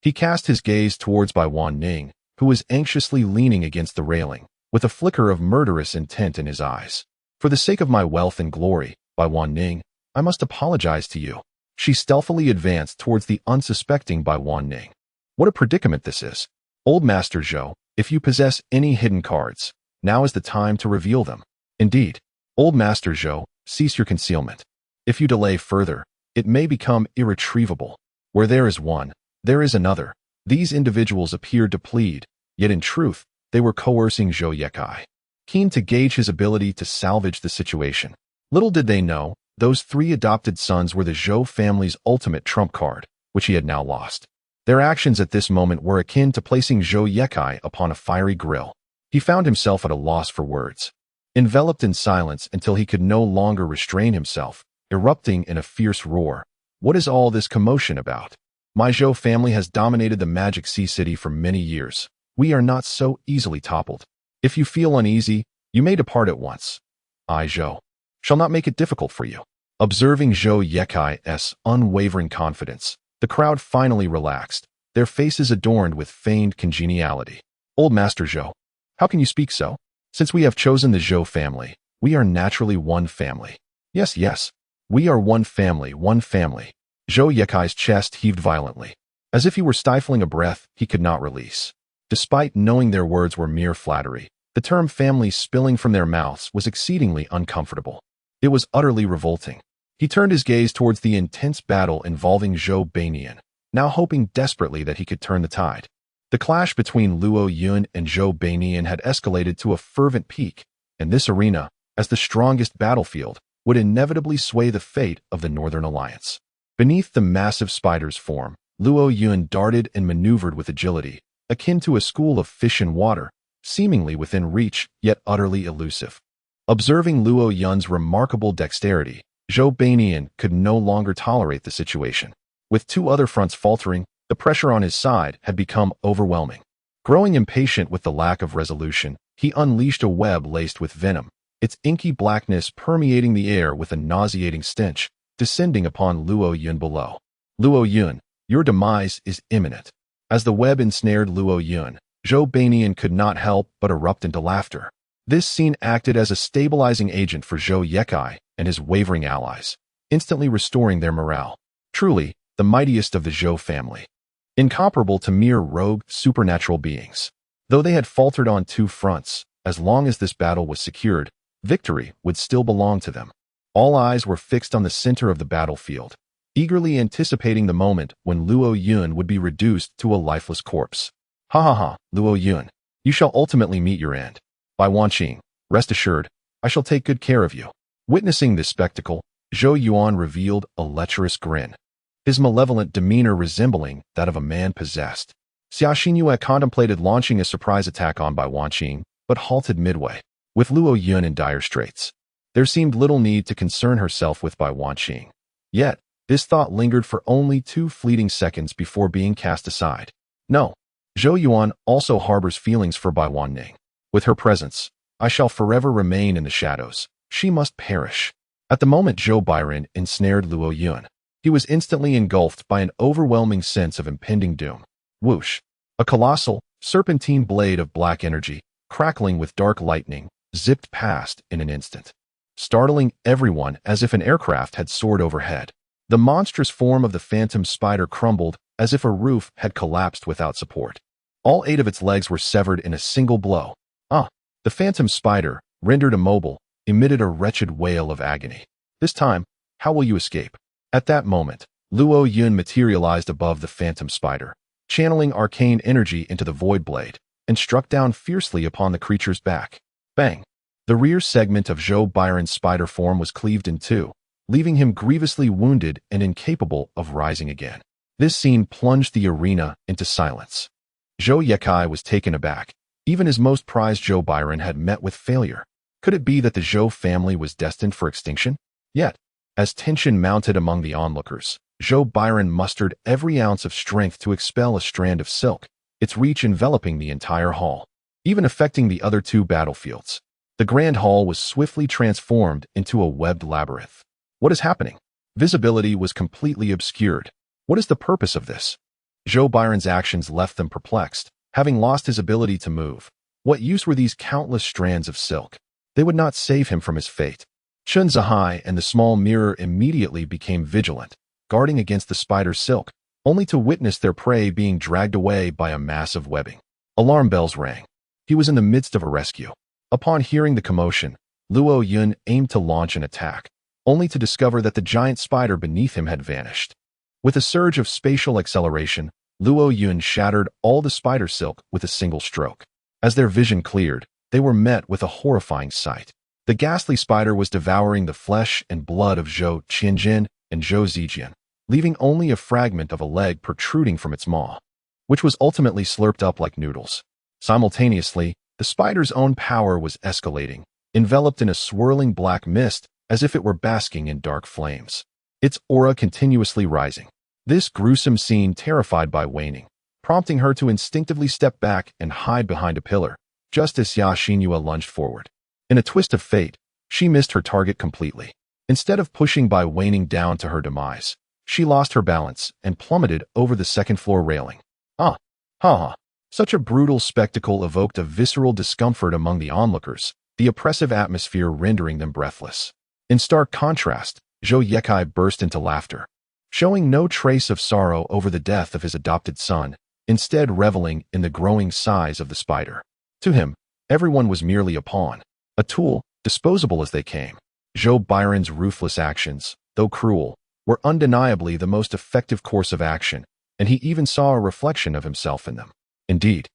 he cast his gaze towards Bai Wanning, who was anxiously leaning against the railing, with a flicker of murderous intent in his eyes. For the sake of my wealth and glory, Bai Wanning, I must apologize to you. She stealthily advanced towards the unsuspecting Bai Wanning. What a predicament this is. Old Master Zhou, if you possess any hidden cards, now is the time to reveal them. Indeed, Old Master Zhou, cease your concealment. If you delay further, it may become irretrievable. Where there is one, there is another. These individuals appeared to plead, yet in truth, they were coercing Zhou Yekai, keen to gauge his ability to salvage the situation. Little did they know, those three adopted sons were the Zhou family's ultimate trump card, which he had now lost. Their actions at this moment were akin to placing Zhou Yekai upon a fiery grill. He found himself at a loss for words, enveloped in silence until he could no longer restrain himself, erupting in a fierce roar. What is all this commotion about? My Zhou family has dominated the Magic Sea City for many years. We are not so easily toppled. If you feel uneasy, you may depart at once. I, Zhou, shall not make it difficult for you." Observing Zhou Yekai's unwavering confidence, the crowd finally relaxed, their faces adorned with feigned congeniality. "Old Master Zhou, how can you speak so? Since we have chosen the Zhou family, we are naturally one family." Yes, yes. We are one family, one family." Zhou Yekai's chest heaved violently. As if he were stifling a breath he could not release. Despite knowing their words were mere flattery, the term family spilling from their mouths was exceedingly uncomfortable. It was utterly revolting. He turned his gaze towards the intense battle involving Zhou Banyan, now hoping desperately that he could turn the tide. The clash between Luo Yun and Zhou Banyan had escalated to a fervent peak, and this arena, as the strongest battlefield, would inevitably sway the fate of the Northern Alliance. Beneath the massive spider's form, Luo Yun darted and maneuvered with agility, akin to a school of fish in water, seemingly within reach, yet utterly elusive. Observing Luo Yun's remarkable dexterity, Zhou Banyan could no longer tolerate the situation. With two other fronts faltering, the pressure on his side had become overwhelming. Growing impatient with the lack of resolution, he unleashed a web laced with venom, its inky blackness permeating the air with a nauseating stench, descending upon Luo Yun below. "Luo Yun, your demise is imminent." As the web ensnared Luo Yun, Zhou Banyan could not help but erupt into laughter. This scene acted as a stabilizing agent for Zhou Yekai and his wavering allies, instantly restoring their morale. Truly, the mightiest of the Zhou family. Incomparable to mere rogue, supernatural beings. Though they had faltered on two fronts, as long as this battle was secured, victory would still belong to them. All eyes were fixed on the center of the battlefield, eagerly anticipating the moment when Luo Yun would be reduced to a lifeless corpse. "Ha ha ha, Luo Yun, you shall ultimately meet your end. Bai Wanning, rest assured, I shall take good care of you." Witnessing this spectacle, Zhou Yuan revealed a lecherous grin, his malevolent demeanor resembling that of a man possessed. Xia Xinyue contemplated launching a surprise attack on Bai Wanning, but halted midway. With Luo Yun in dire straits, there seemed little need to concern herself with Bai Wanning. Yet, this thought lingered for only 2 fleeting seconds before being cast aside. No, Zhou Yuan also harbors feelings for Bai Wanning. With her presence, I shall forever remain in the shadows. She must perish. At the moment Zhou Byron ensnared Luo Yun, he was instantly engulfed by an overwhelming sense of impending doom. Whoosh! A colossal, serpentine blade of black energy, crackling with dark lightning, zipped past in an instant, startling everyone as if an aircraft had soared overhead. The monstrous form of the phantom spider crumbled as if a roof had collapsed without support. All 8 of its legs were severed in a single blow. The phantom spider, rendered immobile, emitted a wretched wail of agony. "This time, how will you escape?" At that moment, Luo Yun materialized above the phantom spider, channeling arcane energy into the void blade, and struck down fiercely upon the creature's back. Bang! The rear segment of Zhou Byron's spider form was cleaved in two, leaving him grievously wounded and incapable of rising again. This scene plunged the arena into silence. Zhou Yekai was taken aback. Even his most prized Zhou Byron had met with failure. Could it be that the Zhou family was destined for extinction? Yet, as tension mounted among the onlookers, Zhou Byron mustered every ounce of strength to expel a strand of silk, its reach enveloping the entire hall, even affecting the other 2 battlefields. The grand hall was swiftly transformed into a webbed labyrinth. What is happening? Visibility was completely obscured. What is the purpose of this? Zhou Byron's actions left them perplexed. Having lost his ability to move, what use were these countless strands of silk? They would not save him from his fate. Chun Zahai and the small mirror immediately became vigilant, guarding against the spider's silk, only to witness their prey being dragged away by a mass of webbing. Alarm bells rang. He was in the midst of a rescue. Upon hearing the commotion, Luo Yun aimed to launch an attack, only to discover that the giant spider beneath him had vanished. With a surge of spatial acceleration, Luo Yun shattered all the spider silk with a single stroke. As their vision cleared, they were met with a horrifying sight. The ghastly spider was devouring the flesh and blood of Zhou Qianjin and Zhou Zijian, leaving only a fragment of a leg protruding from its maw, which was ultimately slurped up like noodles. Simultaneously, the spider's own power was escalating, enveloped in a swirling black mist as if it were basking in dark flames. Its aura continuously rising. This gruesome scene terrified Bai Wanning, prompting her to instinctively step back and hide behind a pillar, just as Xia Xinhua lunged forward. In a twist of fate, she missed her target completely. Instead of pushing Bai Wanning down to her demise, she lost her balance and plummeted over the second-floor railing. Ha ha. Such a brutal spectacle evoked a visceral discomfort among the onlookers, the oppressive atmosphere rendering them breathless. In stark contrast, Zhou Yekai burst into laughter, showing no trace of sorrow over the death of his adopted son, instead reveling in the growing size of the spider. To him, everyone was merely a pawn, a tool, disposable as they came. Zhou Byron's ruthless actions, though cruel, were undeniably the most effective course of action, and he even saw a reflection of himself in them. Indeed,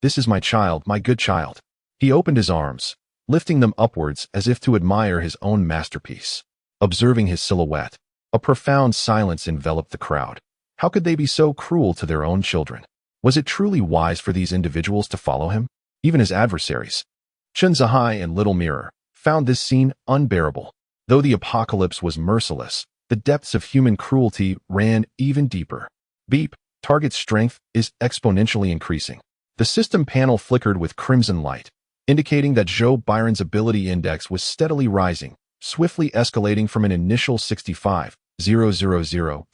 this is my child, my good child. He opened his arms, lifting them upwards as if to admire his own masterpiece. Observing his silhouette, a profound silence enveloped the crowd. How could they be so cruel to their own children? Was it truly wise for these individuals to follow him? Even his adversaries, Chun Zahai and Little Mirror, found this scene unbearable. Though the apocalypse was merciless, the depths of human cruelty ran even deeper. Beep. Target strength is exponentially increasing. The system panel flickered with crimson light, indicating that Zhou Byron's ability index was steadily rising, swiftly escalating from an initial 65,000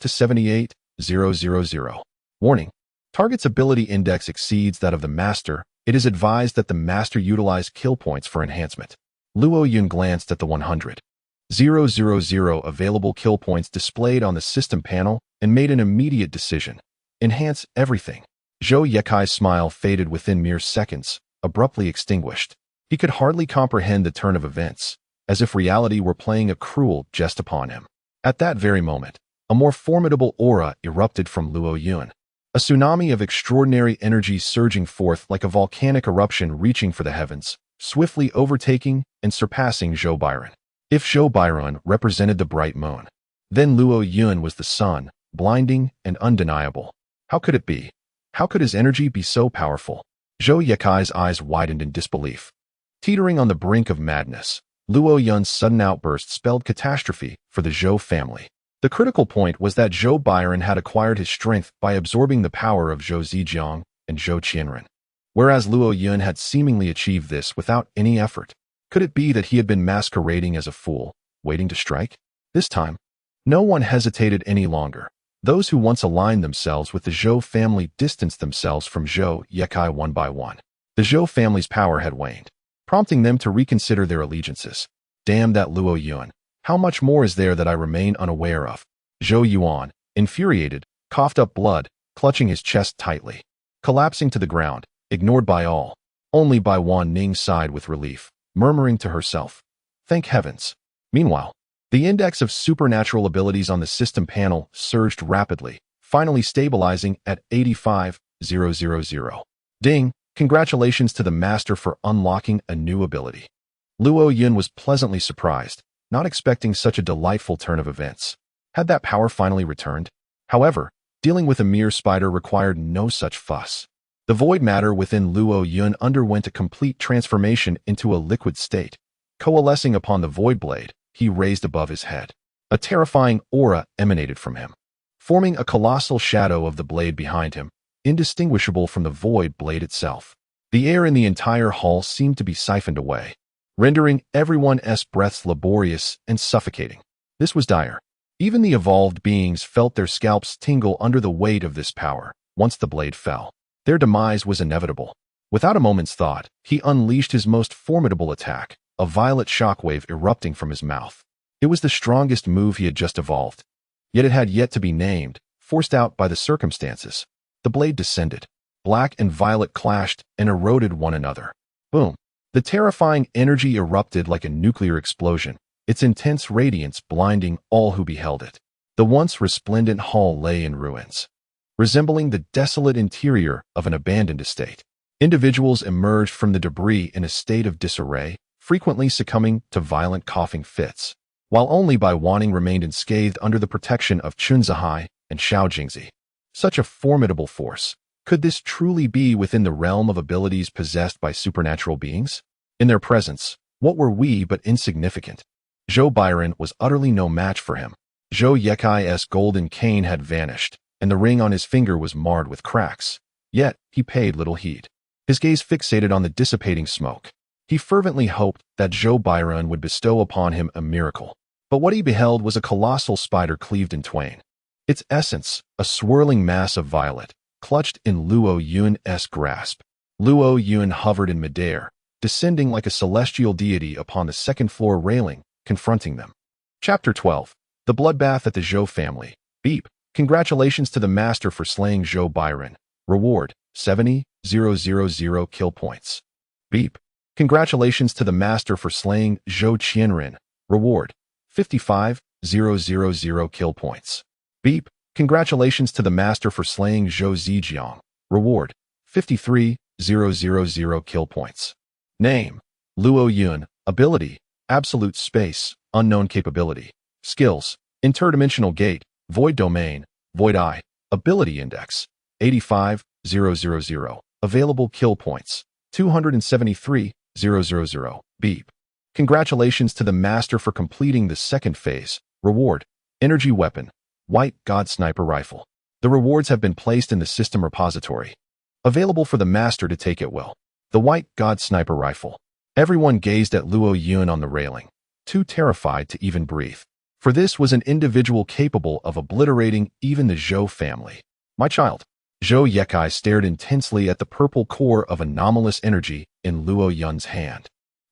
to 78,000. Warning. Target's ability index exceeds that of the master. It is advised that the master utilize kill points for enhancement. Luo Yun glanced at the 100,000 available kill points displayed on the system panel and made an immediate decision. Enhance everything. Zhou Yekai's smile faded within mere seconds, abruptly extinguished. He could hardly comprehend the turn of events, as if reality were playing a cruel jest upon him. At that very moment, a more formidable aura erupted from Luo Yun. A tsunami of extraordinary energy surging forth like a volcanic eruption reaching for the heavens, swiftly overtaking and surpassing Zhou Byron. If Zhou Byron represented the bright moon, then Luo Yun was the sun, blinding and undeniable. How could it be? How could his energy be so powerful? Zhou Yekai's eyes widened in disbelief. Teetering on the brink of madness, Luo Yun's sudden outburst spelled catastrophe for the Zhou family. The critical point was that Zhou Byron had acquired his strength by absorbing the power of Zhou Zijiang and Zhou Qianren, whereas Luo Yun had seemingly achieved this without any effort. Could it be that he had been masquerading as a fool, waiting to strike? This time, no one hesitated any longer. Those who once aligned themselves with the Zhou family distanced themselves from Zhou Yekai one by one. The Zhou family's power had waned, prompting them to reconsider their allegiances. Damn that Luo Yun. How much more is there that I remain unaware of? Zhou Yuan, infuriated, coughed up blood, clutching his chest tightly. Collapsing to the ground, ignored by all. Only Bai Wanning sighed with relief, murmuring to herself, "Thank heavens." Meanwhile, the index of supernatural abilities on the system panel surged rapidly, finally stabilizing at 85,000. Ding! Congratulations to the master for unlocking a new ability. Luo Yun was pleasantly surprised, not expecting such a delightful turn of events. Had that power finally returned? However, dealing with a mere spider required no such fuss. The void matter within Luo Yun underwent a complete transformation into a liquid state. Coalescing upon the void blade, he raised above his head. A terrifying aura emanated from him, forming a colossal shadow of the blade behind him, indistinguishable from the void blade itself. The air in the entire hall seemed to be siphoned away, rendering everyone's breaths laborious and suffocating. This was dire. Even the evolved beings felt their scalps tingle under the weight of this power. Once the blade fell, their demise was inevitable. Without a moment's thought, he unleashed his most formidable attack, a violet shockwave erupting from his mouth. It was the strongest move he had just evolved, yet it had yet to be named, forced out by the circumstances. The blade descended. Black and violet clashed and eroded one another. Boom! The terrifying energy erupted like a nuclear explosion, its intense radiance blinding all who beheld it. The once resplendent hall lay in ruins, resembling the desolate interior of an abandoned estate. Individuals emerged from the debris in a state of disarray, frequently succumbing to violent coughing fits, while only Bai Wanning remained unscathed under the protection of Chun Zahai and Xiao Jingzi. Such a formidable force. Could this truly be within the realm of abilities possessed by supernatural beings? In their presence, what were we but insignificant? Zhou Byron was utterly no match for him. Zhou Yekai's golden cane had vanished, and the ring on his finger was marred with cracks. Yet, he paid little heed. His gaze fixated on the dissipating smoke. He fervently hoped that Zhou Bairan would bestow upon him a miracle. But what he beheld was a colossal spider cleaved in twain. Its essence, a swirling mass of violet, clutched in Luo Yun's grasp. Luo Yun hovered in midair, descending like a celestial deity upon the second-floor railing, confronting them. Chapter 12. The Bloodbath at the Zhou Family. Beep. Congratulations to the master for slaying Zhou Bairan. Reward, 70,000 kill points. Beep. Congratulations to the master for slaying Zhou Qianren. Reward, 55,000 kill points. Beep. Congratulations to the master for slaying Zhou Zijiang. Reward, 53,000 kill points. Name, Luo Yun. Ability, absolute space, unknown capability. Skills, interdimensional gate, void domain, void eye. Ability index, 85,000. Available kill points, 273,000. Beep. Congratulations to the master for completing the second phase. Reward, energy weapon, white god sniper rifle. The rewards have been placed in the system repository. Available for the master to take at will. The white god sniper rifle. Everyone gazed at Luo Yun on the railing, too terrified to even breathe. For this was an individual capable of obliterating even the Zhou family. My child. Zhou Yekai stared intensely at the purple core of anomalous energy in Luo Yun's hand,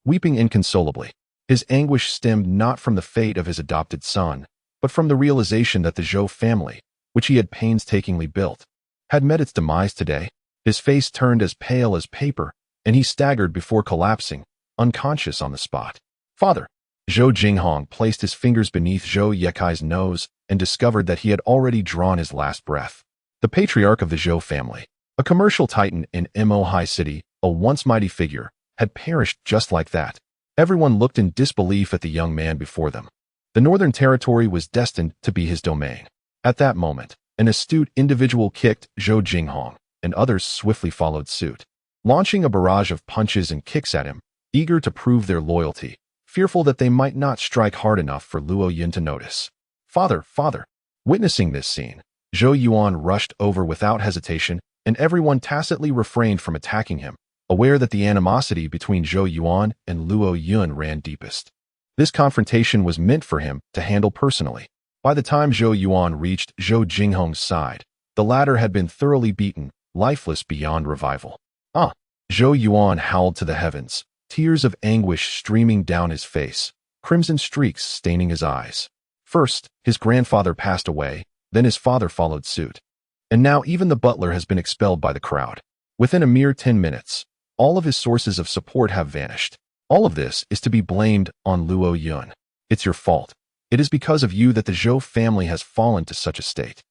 weeping inconsolably. His anguish stemmed not from the fate of his adopted son, but from the realization that the Zhou family, which he had painstakingly built, had met its demise today. His face turned as pale as paper, and he staggered before collapsing, unconscious on the spot. Father. Zhou Jinghong placed his fingers beneath Zhou Yekai's nose and discovered that he had already drawn his last breath. The patriarch of the Zhou family, a commercial titan in Mo High City, a once mighty figure, had perished just like that. Everyone looked in disbelief at the young man before them. The Northern Territory was destined to be his domain. At that moment, an astute individual kicked Zhou Jinghong, and others swiftly followed suit, launching a barrage of punches and kicks at him, eager to prove their loyalty, fearful that they might not strike hard enough for Luo Yun to notice. Father, father! Witnessing this scene, Zhou Yuan rushed over without hesitation, and everyone tacitly refrained from attacking him, aware that the animosity between Zhou Yuan and Luo Yun ran deepest. This confrontation was meant for him to handle personally. By the time Zhou Yuan reached Zhou Jinghong's side, the latter had been thoroughly beaten, lifeless beyond revival. Zhou Yuan howled to the heavens, tears of anguish streaming down his face, crimson streaks staining his eyes. First, his grandfather passed away, then his father followed suit. And now even the butler has been expelled by the crowd. Within a mere 10 minutes, all of his sources of support have vanished. All of this is to be blamed on Luo Yun. It's your fault. It is because of you that the Zhou family has fallen to such a state.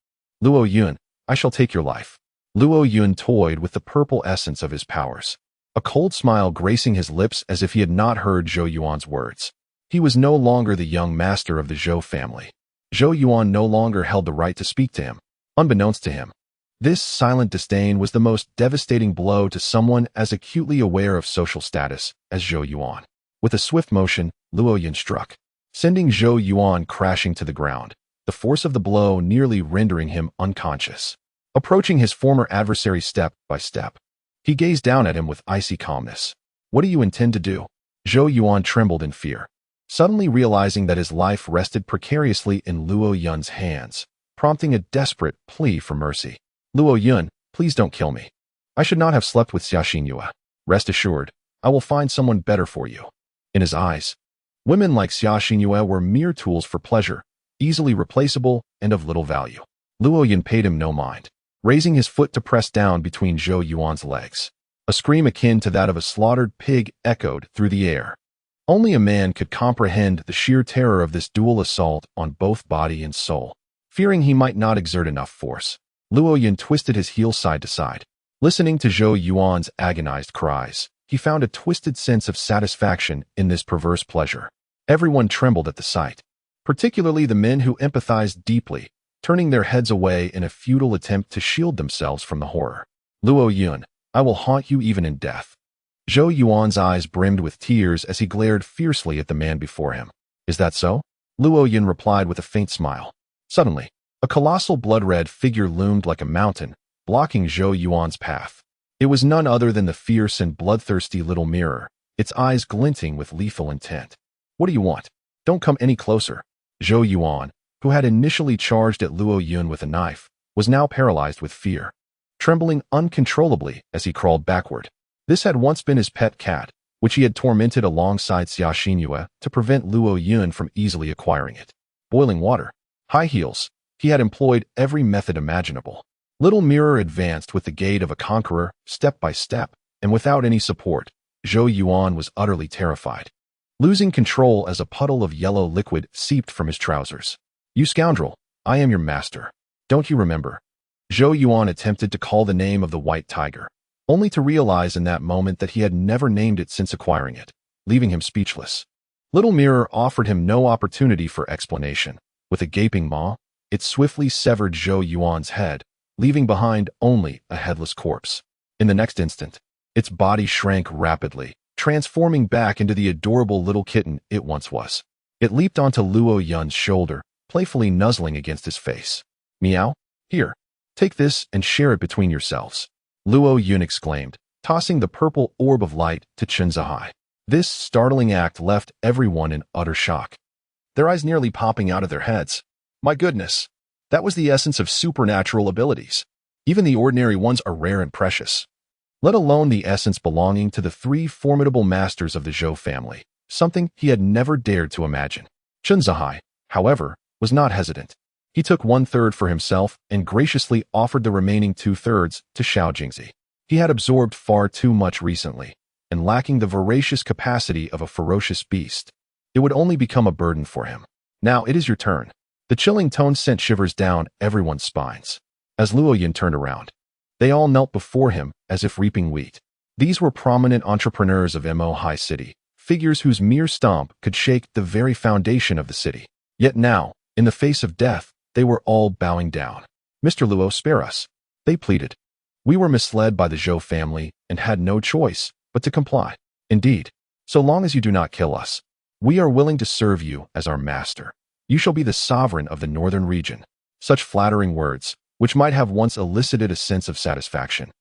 Luo Yun, I shall take your life. Luo Yun toyed with the purple essence of his powers, a cold smile gracing his lips as if he had not heard Zhou Yuan's words. He was no longer the young master of the Zhou family. Zhou Yuan no longer held the right to speak to him, unbeknownst to him. This silent disdain was the most devastating blow to someone as acutely aware of social status as Zhou Yuan. With a swift motion, Luo Yun struck, sending Zhou Yuan crashing to the ground, the force of the blow nearly rendering him unconscious. Approaching his former adversary step by step, he gazed down at him with icy calmness. What do you intend to do? Zhou Yuan trembled in fear, suddenly realizing that his life rested precariously in Luo Yun's hands, prompting a desperate plea for mercy. Luo Yun, please don't kill me. I should not have slept with Xia Xinyue. Rest assured, I will find someone better for you. In his eyes, women like Xia Xinyue were mere tools for pleasure, easily replaceable and of little value. Luo Yun paid him no mind, raising his foot to press down between Zhou Yuan's legs. A scream akin to that of a slaughtered pig echoed through the air. Only a man could comprehend the sheer terror of this dual assault on both body and soul. Fearing he might not exert enough force, Luo Yun twisted his heel side to side. Listening to Zhou Yuan's agonized cries, he found a twisted sense of satisfaction in this perverse pleasure. Everyone trembled at the sight, particularly the men who empathized deeply, turning their heads away in a futile attempt to shield themselves from the horror. Luo Yun, I will haunt you even in death. Zhou Yuan's eyes brimmed with tears as he glared fiercely at the man before him. Is that so? Luo Yun replied with a faint smile. Suddenly, a colossal blood-red figure loomed like a mountain, blocking Zhou Yuan's path. It was none other than the fierce and bloodthirsty little mirror, its eyes glinting with lethal intent. What do you want? Don't come any closer. Zhou Yuan, who had initially charged at Luo Yun with a knife, was now paralyzed with fear, trembling uncontrollably as he crawled backward. This had once been his pet cat, which he had tormented alongside Xia Xinyue to prevent Luo Yun from easily acquiring it. Boiling water, high heels, he had employed every method imaginable. Little Mirror advanced with the gait of a conqueror, step by step, and without any support. Zhou Yuan was utterly terrified, losing control as a puddle of yellow liquid seeped from his trousers. You scoundrel, I am your master. Don't you remember? Zhou Yuan attempted to call the name of the white tiger, only to realize in that moment that he had never named it since acquiring it, leaving him speechless. Little Mirror offered him no opportunity for explanation. With a gaping maw, it swiftly severed Zhou Yuan's head, leaving behind only a headless corpse. In the next instant, its body shrank rapidly, transforming back into the adorable little kitten it once was. It leaped onto Luo Yun's shoulder, playfully nuzzling against his face. Meow? Here, take this and share it between yourselves. Luo Yun exclaimed, tossing the purple orb of light to Chen Zihai. This startling act left everyone in utter shock, their eyes nearly popping out of their heads. My goodness, that was the essence of supernatural abilities. Even the ordinary ones are rare and precious, let alone the essence belonging to the three formidable masters of the Zhou family, something he had never dared to imagine. Chen Zihai, however, was not hesitant. He took 1/3 for himself and graciously offered the remaining 2/3 to Xiao Jingzi. He had absorbed far too much recently, and lacking the voracious capacity of a ferocious beast, it would only become a burden for him. Now it is your turn. The chilling tone sent shivers down everyone's spines. As Luo Yun turned around, they all knelt before him as if reaping wheat. These were prominent entrepreneurs of Mo High City, figures whose mere stomp could shake the very foundation of the city. Yet now, in the face of death, they were all bowing down. Mr. Luo, spare us, they pleaded. We were misled by the Zhou family and had no choice but to comply. Indeed, so long as you do not kill us, we are willing to serve you as our master. You shall be the sovereign of the northern region. Such flattering words, which might have once elicited a sense of satisfaction,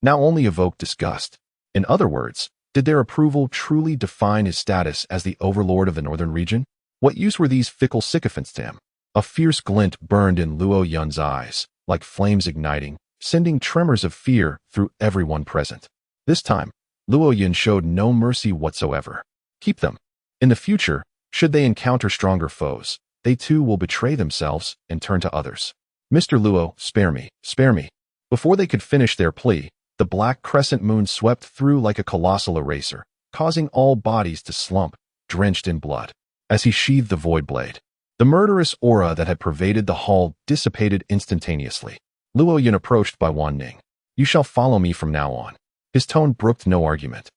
now only evoked disgust. In other words, did their approval truly define his status as the overlord of the northern region? What use were these fickle sycophants to him? A fierce glint burned in Luo Yun's eyes, like flames igniting, sending tremors of fear through everyone present. This time, Luo Yun showed no mercy whatsoever. Keep them. In the future, should they encounter stronger foes, they too will betray themselves and turn to others. Mr. Luo, spare me, spare me. Before they could finish their plea, the black crescent moon swept through like a colossal eraser, causing all bodies to slump, drenched in blood. As he sheathed the void blade, the murderous aura that had pervaded the hall dissipated instantaneously. Luo Yun approached Bai Wanning. You shall follow me from now on. His tone brooked no argument.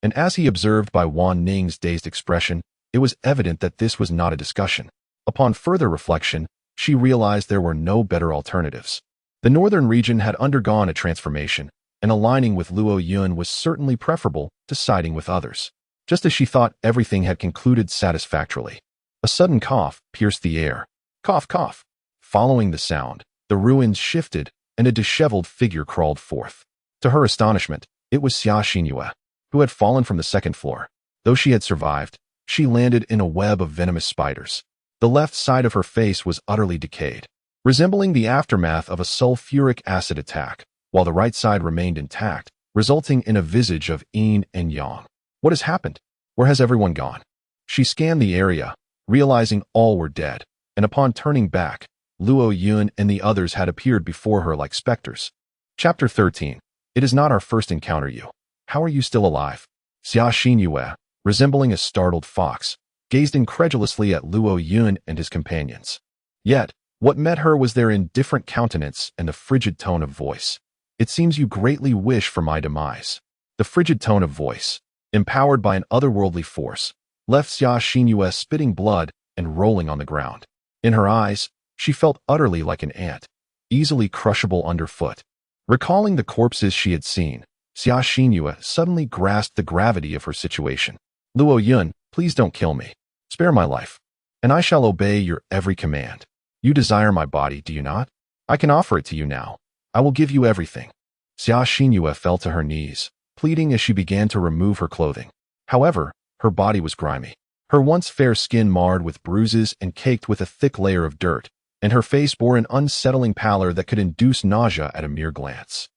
And as he observed Bai Wanning's dazed expression, it was evident that this was not a discussion. Upon further reflection, she realized there were no better alternatives. The northern region had undergone a transformation, and aligning with Luo Yun was certainly preferable to siding with others. Just as she thought everything had concluded satisfactorily, a sudden cough pierced the air. Cough, cough. Following the sound, the ruins shifted, and a disheveled figure crawled forth. To her astonishment, it was Xia Xinyue, who had fallen from the second floor. Though she had survived, she landed in a web of venomous spiders. The left side of her face was utterly decayed, resembling the aftermath of a sulfuric acid attack, while the right side remained intact, resulting in a visage of yin and yang. What has happened? Where has everyone gone? She scanned the area, realizing all were dead, and upon turning back, Luo Yun and the others had appeared before her like specters. Chapter 13. It is not our first encounter, you. How are you still alive? Xia Xinyue, resembling a startled fox, gazed incredulously at Luo Yun and his companions. Yet, what met her was their indifferent countenance and the frigid tone of voice. It seems you greatly wish for my demise. The frigid tone of voice, empowered by an otherworldly force, left Xia Xinyue spitting blood and rolling on the ground. In her eyes, she felt utterly like an ant, easily crushable underfoot. Recalling the corpses she had seen, Xia Xinyue suddenly grasped the gravity of her situation. Luo Yun, please don't kill me. Spare my life, and I shall obey your every command. You desire my body, do you not? I can offer it to you now. I will give you everything. Xia Xinyue fell to her knees, pleading as she began to remove her clothing. However, her body was grimy. Her once fair skin marred with bruises and caked with a thick layer of dirt, and her face bore an unsettling pallor that could induce nausea at a mere glance.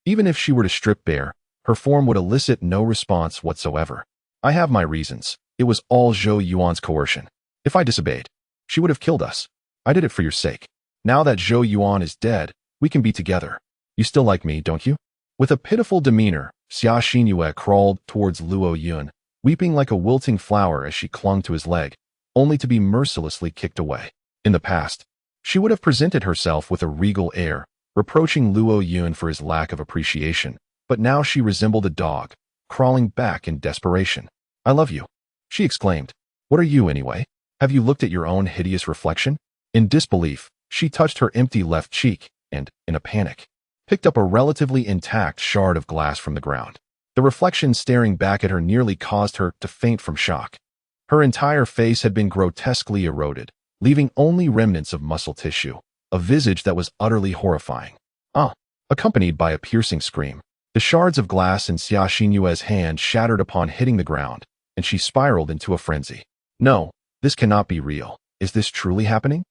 Even if she were to strip bare, her form would elicit no response whatsoever. I have my reasons. It was all Zhou Yuan's coercion. If I disobeyed, she would have killed us. I did it for your sake. Now that Zhou Yuan is dead, we can be together. You still like me, don't you? With a pitiful demeanor, Xia Xinyue crawled towards Luo Yun, weeping like a wilting flower as she clung to his leg, only to be mercilessly kicked away. In the past, she would have presented herself with a regal air, reproaching Luo Yun for his lack of appreciation, but now she resembled a dog, crawling back in desperation. I love you, she exclaimed. What are you anyway? Have you looked at your own hideous reflection? In disbelief, she touched her empty left cheek and, in a panic, picked up a relatively intact shard of glass from the ground. The reflection staring back at her nearly caused her to faint from shock. Her entire face had been grotesquely eroded, leaving only remnants of muscle tissue, a visage that was utterly horrifying. Accompanied by a piercing scream. The shards of glass in Xia Xinyue's hand shattered upon hitting the ground, and she spiraled into a frenzy. No, this cannot be real. Is this truly happening?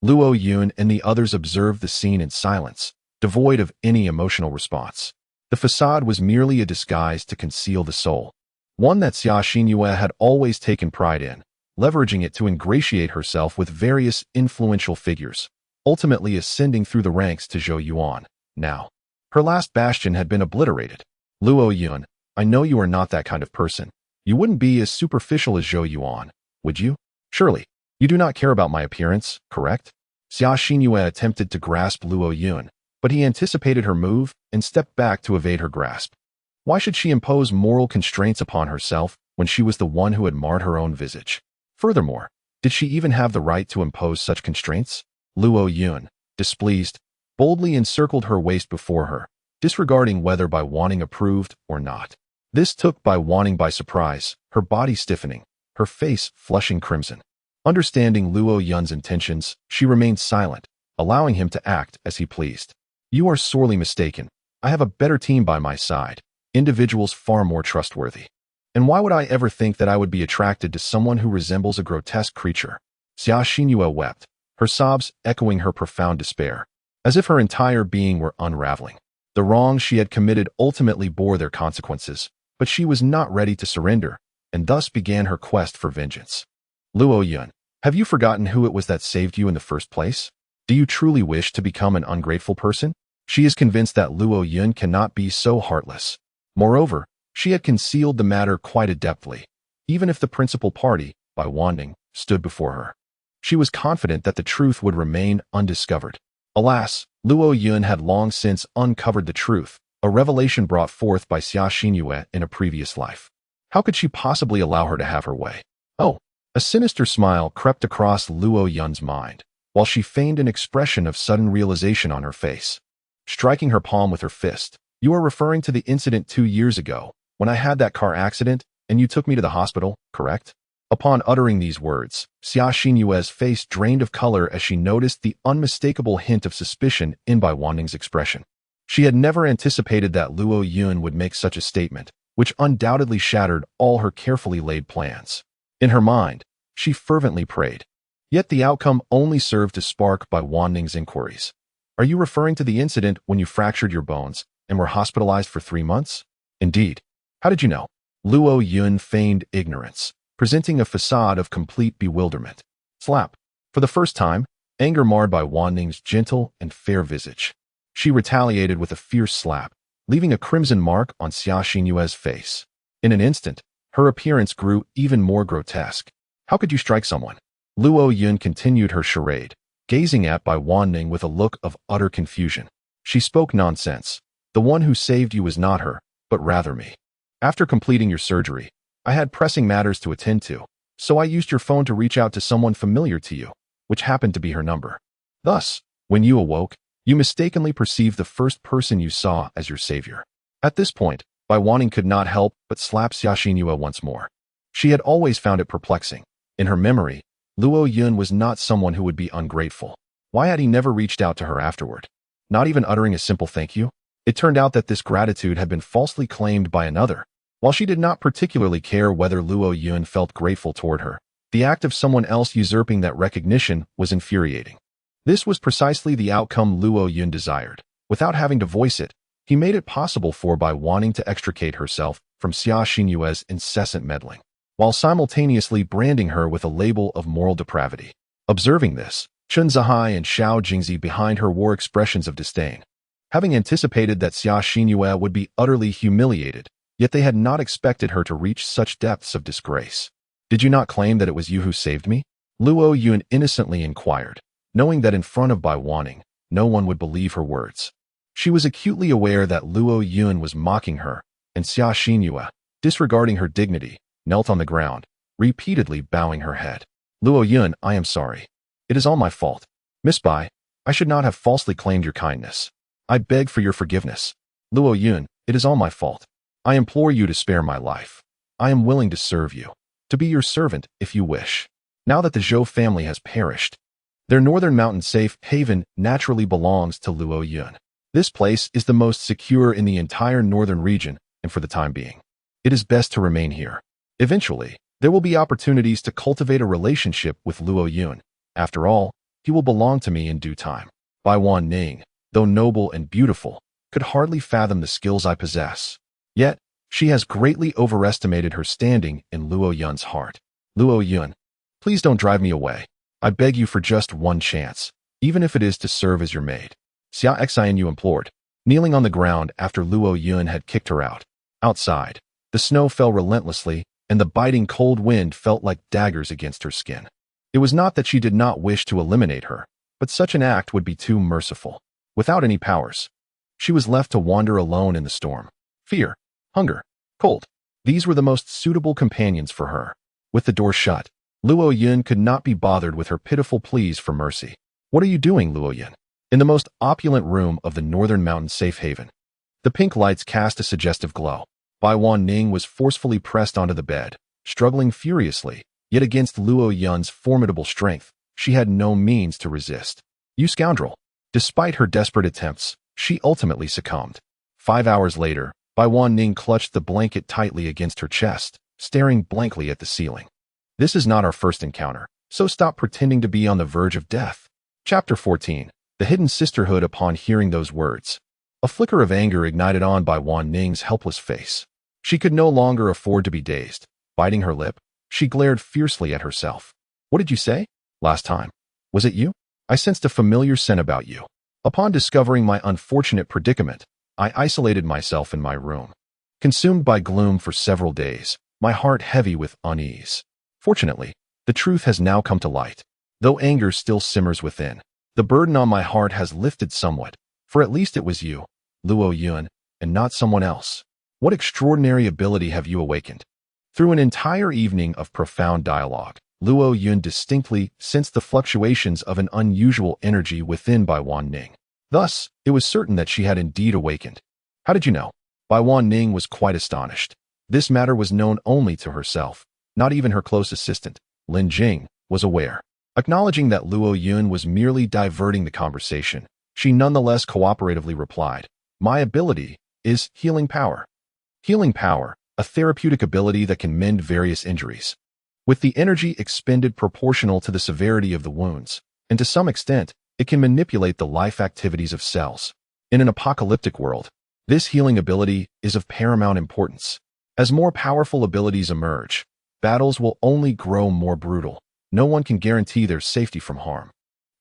Luo Yun and the others observed the scene in silence, devoid of any emotional response. The facade was merely a disguise to conceal the soul, one that Xia Xinyue had always taken pride in, leveraging it to ingratiate herself with various influential figures, ultimately ascending through the ranks to Zhou Yuan. Now, her last bastion had been obliterated. Luo Yun, I know you are not that kind of person. You wouldn't be as superficial as Zhou Yuan, would you? Surely, you do not care about my appearance, correct? Xia Xinyue attempted to grasp Luo Yun, but he anticipated her move and stepped back to evade her grasp. Why should she impose moral constraints upon herself when she was the one who had marred her own visage? Furthermore, did she even have the right to impose such constraints? Luo Yun, displeased, boldly encircled her waist before her, disregarding whether Bai Wanning approved or not. This took Bai Wanning by surprise, her body stiffening, her face flushing crimson. Understanding Luo Yun's intentions, she remained silent, allowing him to act as he pleased. You are sorely mistaken. I have a better team by my side, individuals far more trustworthy. And why would I ever think that I would be attracted to someone who resembles a grotesque creature? Xia Xinyue wept, her sobs echoing her profound despair, as if her entire being were unraveling. The wrongs she had committed ultimately bore their consequences, but she was not ready to surrender, and thus began her quest for vengeance. Luo Yun, have you forgotten who it was that saved you in the first place? Do you truly wish to become an ungrateful person? She is convinced that Luo Yun cannot be so heartless. Moreover, she had concealed the matter quite adeptly, even if the principal party, Bai Wanning, stood before her. She was confident that the truth would remain undiscovered. Alas, Luo Yun had long since uncovered the truth, a revelation brought forth by Xia Xinyue in a previous life. How could she possibly allow her to have her way? Oh, a sinister smile crept across Luo Yun's mind, while she feigned an expression of sudden realization on her face. Striking her palm with her fist, you are referring to the incident 2 years ago, when I had that car accident, and you took me to the hospital, correct? Upon uttering these words, Xia Xinyue's face drained of color as she noticed the unmistakable hint of suspicion in Bai Wanning's expression. She had never anticipated that Luo Yun would make such a statement, which undoubtedly shattered all her carefully laid plans. In her mind, she fervently prayed. Yet the outcome only served to spark Bai Wanning's inquiries. Are you referring to the incident when you fractured your bones and were hospitalized for 3 months? Indeed. How did you know? Luo Yun feigned ignorance, presenting a facade of complete bewilderment. Slap. For the first time, anger marred Bai Wanning's gentle and fair visage. She retaliated with a fierce slap, leaving a crimson mark on Xia Xinyue's face. In an instant, her appearance grew even more grotesque. How could you strike someone? Luo Yun continued her charade, gazing at Bai Wanning with a look of utter confusion. She spoke nonsense. The one who saved you was not her, but rather me. After completing your surgery, I had pressing matters to attend to, so I used your phone to reach out to someone familiar to you, which happened to be her number. Thus, when you awoke, you mistakenly perceived the first person you saw as your savior. At this point, Bai Wanning could not help but slap Xia Xinyue once more. She had always found it perplexing. In her memory, Luo Yun was not someone who would be ungrateful. Why had he never reached out to her afterward? Not even uttering a simple thank you? It turned out that this gratitude had been falsely claimed by another. While she did not particularly care whether Luo Yun felt grateful toward her, the act of someone else usurping that recognition was infuriating. This was precisely the outcome Luo Yun desired. Without having to voice it, he made it possible for Bai Wanning to extricate herself from Xia Xinyue's incessant meddling, while simultaneously branding her with a label of moral depravity. Observing this, Chun Zihai and Xiao Jingzi behind her wore expressions of disdain. Having anticipated that Xia Xinyue would be utterly humiliated, yet they had not expected her to reach such depths of disgrace. Did you not claim that it was you who saved me? Luo Yun innocently inquired, knowing that in front of Bai Wanning, no one would believe her words. She was acutely aware that Luo Yun was mocking her, and Xia Xinyue, disregarding her dignity, knelt on the ground, repeatedly bowing her head. Luo Yun, I am sorry. It is all my fault. Miss Bai, I should not have falsely claimed your kindness. I beg for your forgiveness. Luo Yun, it is all my fault. I implore you to spare my life. I am willing to serve you, to be your servant if you wish. Now that the Zhou family has perished, their northern mountain safe haven naturally belongs to Luo Yun. This place is the most secure in the entire northern region, and for the time being, it is best to remain here. Eventually, there will be opportunities to cultivate a relationship with Luo Yun. After all, he will belong to me in due time. Bai Wanning, though noble and beautiful, could hardly fathom the skills I possess. Yet, she has greatly overestimated her standing in Luo Yun's heart. Luo Yun, please don't drive me away. I beg you for just one chance, even if it is to serve as your maid. Xia Xinyue implored, kneeling on the ground after Luo Yun had kicked her out. Outside, the snow fell relentlessly, and the biting cold wind felt like daggers against her skin. It was not that she did not wish to eliminate her, but such an act would be too merciful. Without any powers, she was left to wander alone in the storm. Fear, hunger, cold. These were the most suitable companions for her. With the door shut, Luo Yun could not be bothered with her pitiful pleas for mercy. What are you doing, Luo Yun? In the most opulent room of the northern mountain safe haven, the pink lights cast a suggestive glow. Bai Wanning was forcefully pressed onto the bed, struggling furiously, yet against Luo Yun's formidable strength, she had no means to resist. You scoundrel! Despite her desperate attempts, she ultimately succumbed. 5 hours later, Bai Wanning clutched the blanket tightly against her chest, staring blankly at the ceiling. This is not our first encounter, so stop pretending to be on the verge of death. Chapter 14. The Hidden Sisterhood. Upon hearing those words, a flicker of anger ignited on Bai Wanning's helpless face. She could no longer afford to be dazed. Biting her lip, she glared fiercely at herself. What did you say? Last time. Was it you? I sensed a familiar scent about you. Upon discovering my unfortunate predicament, I isolated myself in my room, consumed by gloom for several days, my heart heavy with unease. Fortunately, the truth has now come to light. Though anger still simmers within, the burden on my heart has lifted somewhat, for at least it was you, Luo Yun, and not someone else. What extraordinary ability have you awakened? Through an entire evening of profound dialogue, Luo Yun distinctly sensed the fluctuations of an unusual energy within Bai Wanning. Thus, it was certain that she had indeed awakened. How did you know? Bai Wanning was quite astonished. This matter was known only to herself. Not even her close assistant, Lin Jing, was aware. Acknowledging that Luo Yun was merely diverting the conversation, she nonetheless cooperatively replied, My ability is healing power. Healing power, a therapeutic ability that can mend various injuries, with the energy expended proportional to the severity of the wounds, and to some extent, it can manipulate the life activities of cells. In an apocalyptic world, this healing ability is of paramount importance. As more powerful abilities emerge, battles will only grow more brutal. No one can guarantee their safety from harm.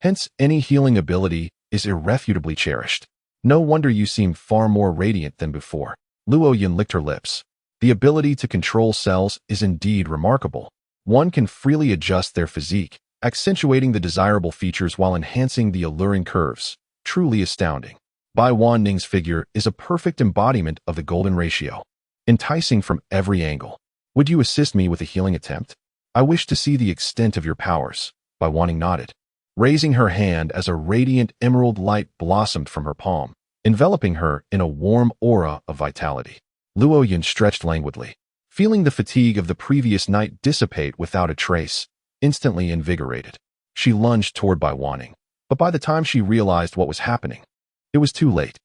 Hence, any healing ability is irrefutably cherished. No wonder you seem far more radiant than before. Luo Yun licked her lips. The ability to control cells is indeed remarkable. One can freely adjust their physique, accentuating the desirable features while enhancing the alluring curves. Truly astounding. Bai Wanning's figure is a perfect embodiment of the golden ratio, enticing from every angle. Would you assist me with a healing attempt? I wish to see the extent of your powers. Bai Wanning nodded, raising her hand as a radiant emerald light blossomed from her palm, enveloping her in a warm aura of vitality. Luo Yun stretched languidly, feeling the fatigue of the previous night dissipate without a trace. Instantly invigorated, she lunged toward Bai Wanning, But by the time she realized what was happening, it was too late.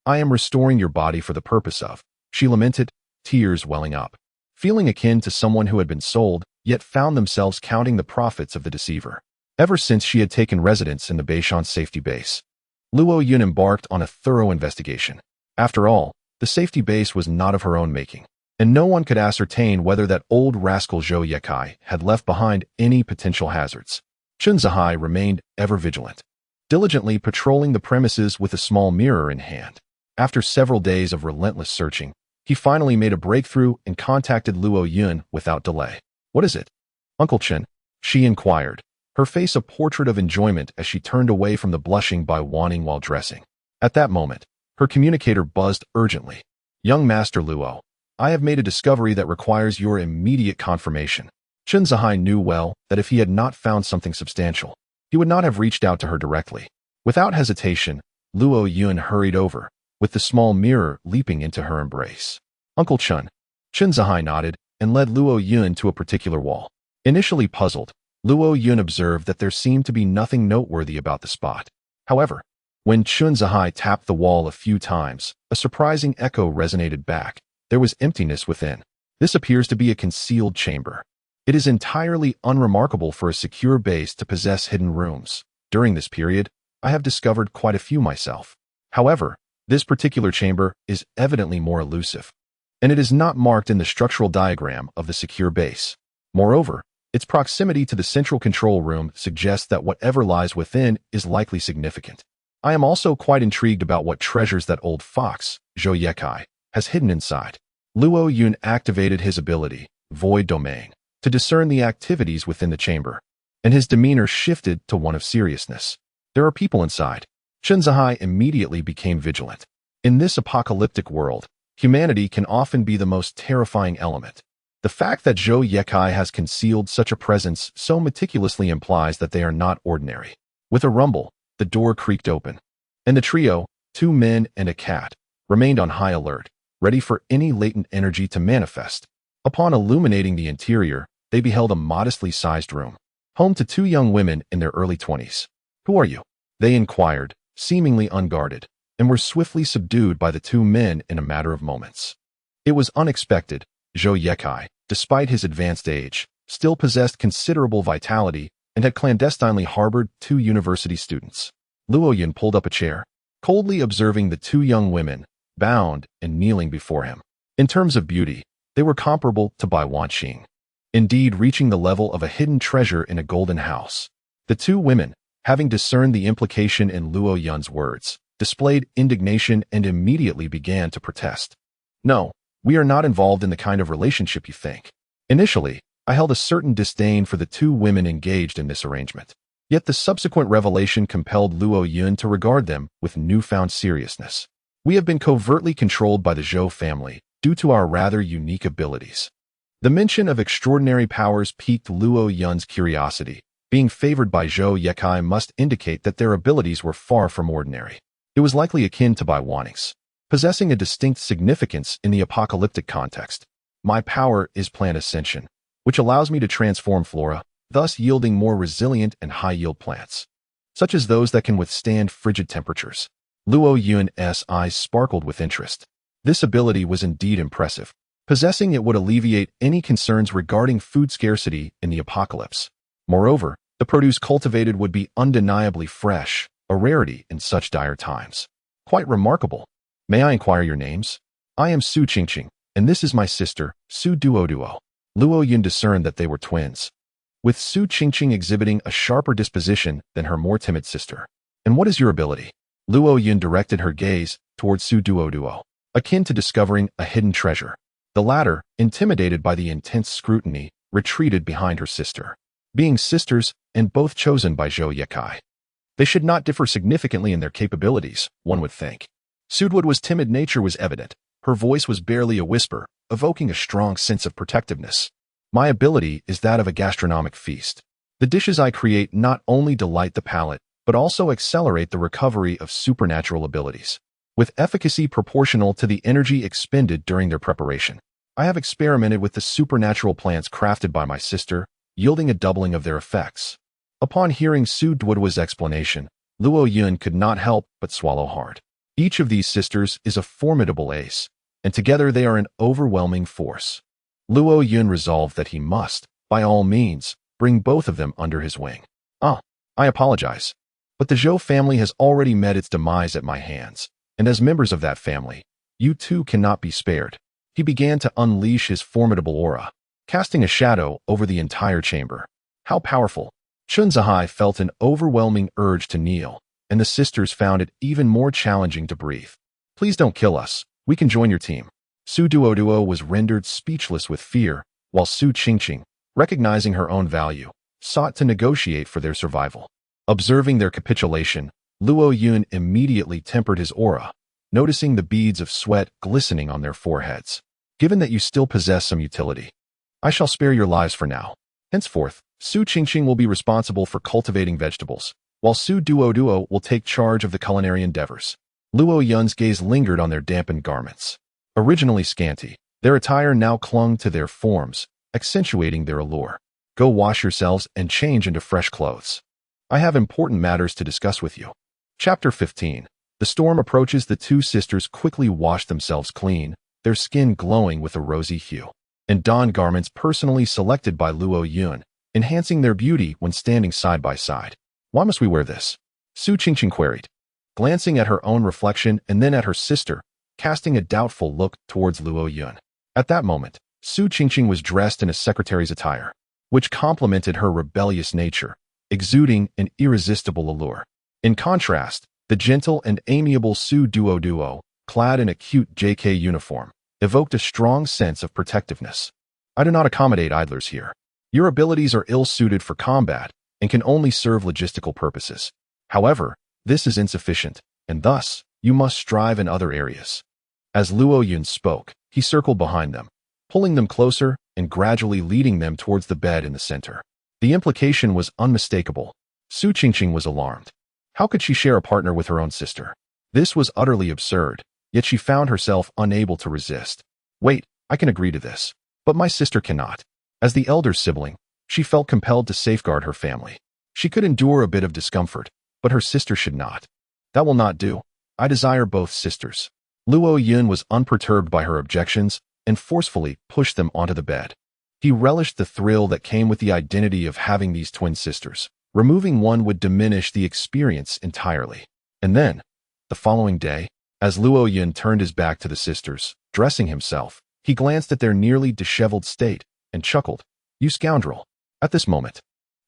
I am restoring your body for the purpose of, she lamented, tears welling up. Feeling akin to someone who had been sold, yet found themselves counting the profits of the deceiver. Ever since she had taken residence in the Beishan safety base, Luo Yun embarked on a thorough investigation. After all, the safety base was not of her own making, and no one could ascertain whether that old rascal Zhou Yekai had left behind any potential hazards. Chun Zihai remained ever vigilant, diligently patrolling the premises with a small mirror in hand. After several days of relentless searching, he finally made a breakthrough and contacted Luo Yun without delay. "What is it, Uncle Chen?" she inquired, her face a portrait of enjoyment as she turned away from the blushing Bai Wanning while dressing. At that moment, her communicator buzzed urgently. "Young Master Luo, I have made a discovery that requires your immediate confirmation." Chun Zihai knew well that if he had not found something substantial, he would not have reached out to her directly. Without hesitation, Luo Yun hurried over, with the small mirror leaping into her embrace. "Uncle Chun." Chun Zihai nodded and led Luo Yun to a particular wall. Initially puzzled, Luo Yun observed that there seemed to be nothing noteworthy about the spot. However, when Chun Zihai tapped the wall a few times, a surprising echo resonated back. There was emptiness within. "This appears to be a concealed chamber. It is entirely unremarkable for a secure base to possess hidden rooms. During this period, I have discovered quite a few myself. However, this particular chamber is evidently more elusive, and it is not marked in the structural diagram of the secure base. Moreover, its proximity to the central control room suggests that whatever lies within is likely significant. I am also quite intrigued about what treasures that old fox, Zhou Yekai, has hidden inside." Luo Yun activated his ability, Void Domain, to discern the activities within the chamber, and his demeanor shifted to one of seriousness. "There are people inside." Chun Zihai immediately became vigilant. In this apocalyptic world, humanity can often be the most terrifying element. The fact that Zhou Yekai has concealed such a presence so meticulously implies that they are not ordinary. With a rumble, the door creaked open, and the trio, 2 men and a cat, remained on high alert, ready for any latent energy to manifest. Upon illuminating the interior, they beheld a modestly sized room, home to 2 young women in their early 20s. "Who are you?" they inquired, seemingly unguarded, and were swiftly subdued by the 2 men in a matter of moments. It was unexpected. Zhou Yekai, despite his advanced age, still possessed considerable vitality and had clandestinely harbored 2 university students. Luo Yun pulled up a chair, coldly observing the 2 young women, bound and kneeling before him. In terms of beauty, they were comparable to Bai Wanning, indeed reaching the level of a hidden treasure in a golden house. The 2 women, having discerned the implication in Luo Yun's words, displayed indignation and immediately began to protest. "No, we are not involved in the kind of relationship you think." Initially, I held a certain disdain for the 2 women engaged in this arrangement. Yet the subsequent revelation compelled Luo Yun to regard them with newfound seriousness. "We have been covertly controlled by the Zhou family due to our rather unique abilities." The mention of extraordinary powers piqued Luo Yun's curiosity. Being favored by Zhou Yekai must indicate that their abilities were far from ordinary. It was likely akin to Bai Wanning's, possessing a distinct significance in the apocalyptic context. "My power is plant ascension, which allows me to transform flora, thus yielding more resilient and high-yield plants, such as those that can withstand frigid temperatures." Luo Yun's eyes sparkled with interest. This ability was indeed impressive. Possessing it would alleviate any concerns regarding food scarcity in the apocalypse. Moreover, the produce cultivated would be undeniably fresh, a rarity in such dire times. "Quite remarkable. May I inquire your names?" "I am Su Qingqing, and this is my sister, Su Duo. Luo Yun discerned that they were twins, with Su Qingqing exhibiting a sharper disposition than her more timid sister. "And what is your ability?" Luo Yun directed her gaze towards Su Duo, akin to discovering a hidden treasure. The latter, intimidated by the intense scrutiny, retreated behind her sister. Being sisters, and both chosen by Zhou Yekai, they should not differ significantly in their capabilities, one would think. Sudwood's timid nature was evident. Her voice was barely a whisper, evoking a strong sense of protectiveness. "My ability is that of a gastronomic feast. The dishes I create not only delight the palate, but also accelerate the recovery of supernatural abilities, with efficacy proportional to the energy expended during their preparation. I have experimented with the supernatural plants crafted by my sister, yielding a doubling of their effects. Upon hearing Su Duoduo's explanation, Luo Yun could not help but swallow hard. Each of these sisters is a formidable ace, and together they are an overwhelming force. Luo Yun resolved that he must, by all means, bring both of them under his wing. I apologize, but the Zhou family has already met its demise at my hands, and as members of that family, you too cannot be spared. He began to unleash his formidable aura, casting a shadow over the entire chamber. How powerful! Chunzahai felt an overwhelming urge to kneel, and the sisters found it even more challenging to breathe. Please don't kill us. We can join your team. Su Duoduo was rendered speechless with fear, while Su Qingqing, recognizing her own value, sought to negotiate for their survival. Observing their capitulation, Luo Yun immediately tempered his aura, noticing the beads of sweat glistening on their foreheads. Given that you still possess some utility, I shall spare your lives for now. Henceforth, Su Qingqing will be responsible for cultivating vegetables, while Su Duoduo will take charge of the culinary endeavors. Luo Yun's gaze lingered on their dampened garments. Originally scanty, their attire now clung to their forms, accentuating their allure. Go wash yourselves and change into fresh clothes. I have important matters to discuss with you. Chapter 15. The storm approaches. The two sisters quickly wash themselves clean, their skin glowing with a rosy hue, and don garments personally selected by Luo Yun, enhancing their beauty when standing side by side. Why must we wear this? Su Qingqing queried, glancing at her own reflection and then at her sister, casting a doubtful look towards Luo Yun. At that moment, Su Qingqing was dressed in a secretary's attire, which complemented her rebellious nature, exuding an irresistible allure. In contrast, the gentle and amiable Su Duoduo, clad in a cute JK uniform, evoked a strong sense of protectiveness. I do not accommodate idlers here. Your abilities are ill-suited for combat and can only serve logistical purposes. However, this is insufficient, and thus, you must strive in other areas. As Luo Yun spoke, he circled behind them, pulling them closer and gradually leading them towards the bed in the center. The implication was unmistakable. Su Qingqing was alarmed. How could she share a partner with her own sister? This was utterly absurd, yet she found herself unable to resist. Wait, I can agree to this, but my sister cannot. As the elder sibling, she felt compelled to safeguard her family. She could endure a bit of discomfort, but her sister should not. That will not do. I desire both sisters. Luo Yun was unperturbed by her objections and forcefully pushed them onto the bed. He relished the thrill that came with the identity of having these twin sisters. Removing one would diminish the experience entirely. And then, the following day, as Luo Yun turned his back to the sisters, dressing himself, he glanced at their nearly disheveled state and chuckled. You scoundrel. At this moment,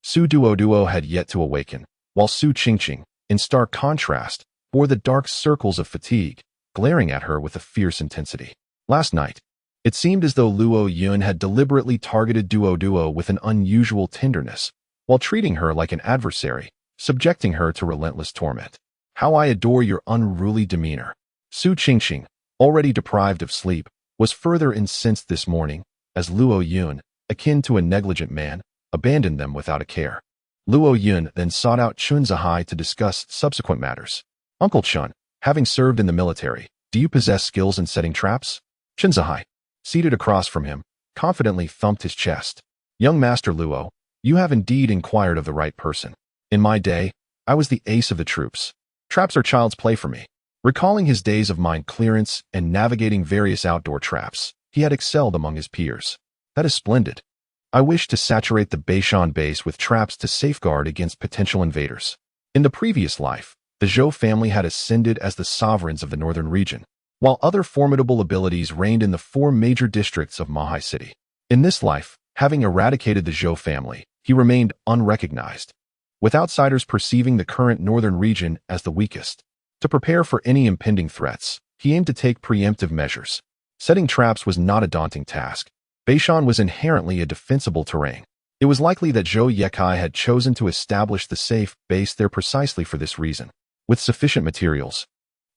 Su Duoduo had yet to awaken, while Su Qingqing, in stark contrast, bore the dark circles of fatigue, glaring at her with a fierce intensity. Last night, it seemed as though Luo Yun had deliberately targeted Duoduo with an unusual tenderness, while treating her like an adversary, subjecting her to relentless torment. How I adore your unruly demeanor. Su Qingqing, already deprived of sleep, was further incensed this morning, as Luo Yun, akin to a negligent man, abandoned them without a care. Luo Yun then sought out Chunzahai to discuss subsequent matters. Uncle Chun, having served in the military, do you possess skills in setting traps? Chunzahai, seated across from him, confidently thumped his chest. Young Master Luo, you have indeed inquired of the right person. In my day, I was the ace of the troops. Traps are child's play for me. Recalling his days of mind clearance and navigating various outdoor traps, he had excelled among his peers. That is splendid. I wish to saturate the Beishan base with traps to safeguard against potential invaders. In the previous life, the Zhou family had ascended as the sovereigns of the northern region, while other formidable abilities reigned in the 4 major districts of Mahai City. In this life, having eradicated the Zhou family, he remained unrecognized, with outsiders perceiving the current northern region as the weakest. To prepare for any impending threats, he aimed to take preemptive measures. Setting traps was not a daunting task. Beishan was inherently a defensible terrain. It was likely that Zhou Yekai had chosen to establish the safe base there precisely for this reason. With sufficient materials,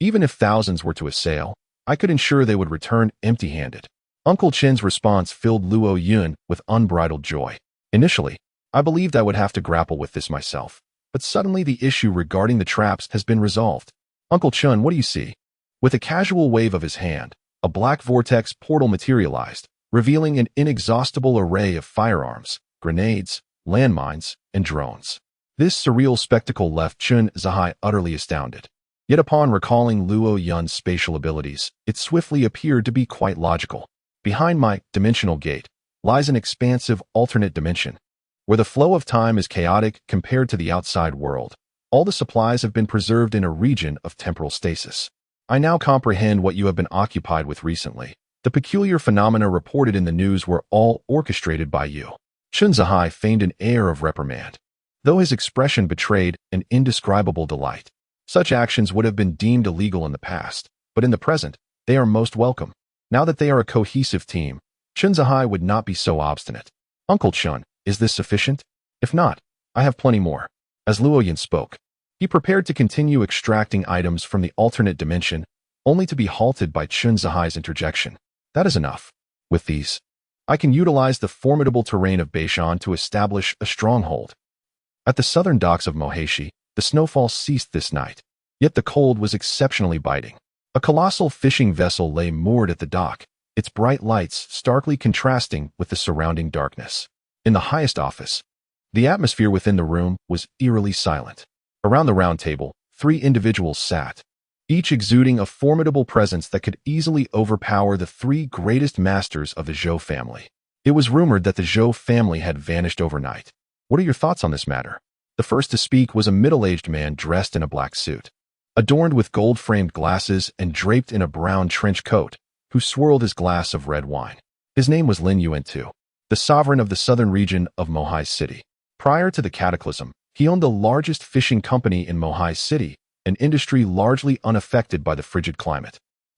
even if thousands were to assail, I could ensure they would return empty-handed. Uncle Chen's response filled Luo Yun with unbridled joy. Initially, I believed I would have to grapple with this myself, but suddenly the issue regarding the traps has been resolved. Uncle Chun, what do you see? With a casual wave of his hand, a black vortex portal materialized, revealing an inexhaustible array of firearms, grenades, landmines, and drones. This surreal spectacle left Chun Zhai utterly astounded. Yet upon recalling Luo Yun's spatial abilities, it swiftly appeared to be quite logical. Behind my dimensional gate lies an expansive alternate dimension, where the flow of time is chaotic compared to the outside world. All the supplies have been preserved in a region of temporal stasis. I now comprehend what you have been occupied with recently. The peculiar phenomena reported in the news were all orchestrated by you. Chun Zhai feigned an air of reprimand, though his expression betrayed an indescribable delight. Such actions would have been deemed illegal in the past, but in the present, they are most welcome. Now that they are a cohesive team, Chun Zhai would not be so obstinate. Uncle Chun, is this sufficient? If not, I have plenty more. As Luo Yun spoke, he prepared to continue extracting items from the alternate dimension, only to be halted by Chun Zhai's interjection. That is enough. With these, I can utilize the formidable terrain of Beishan to establish a stronghold. At the southern docks of Moheshi, the snowfall ceased this night, yet the cold was exceptionally biting. A colossal fishing vessel lay moored at the dock, its bright lights starkly contrasting with the surrounding darkness. In the heist office, the atmosphere within the room was eerily silent. Around the round table, 3 individuals sat, each exuding a formidable presence that could easily overpower the 3 greatest masters of the Zhou family. It was rumored that the Zhou family had vanished overnight. What are your thoughts on this matter? The first to speak was a middle-aged man dressed in a black suit, adorned with gold-framed glasses and draped in a brown trench coat, who swirled his glass of red wine. His name was Luo Yun, the sovereign of the southern region of Moheshi City. Prior to the cataclysm, he owned the largest fishing company in Moheshi City, an industry largely unaffected by the frigid climate.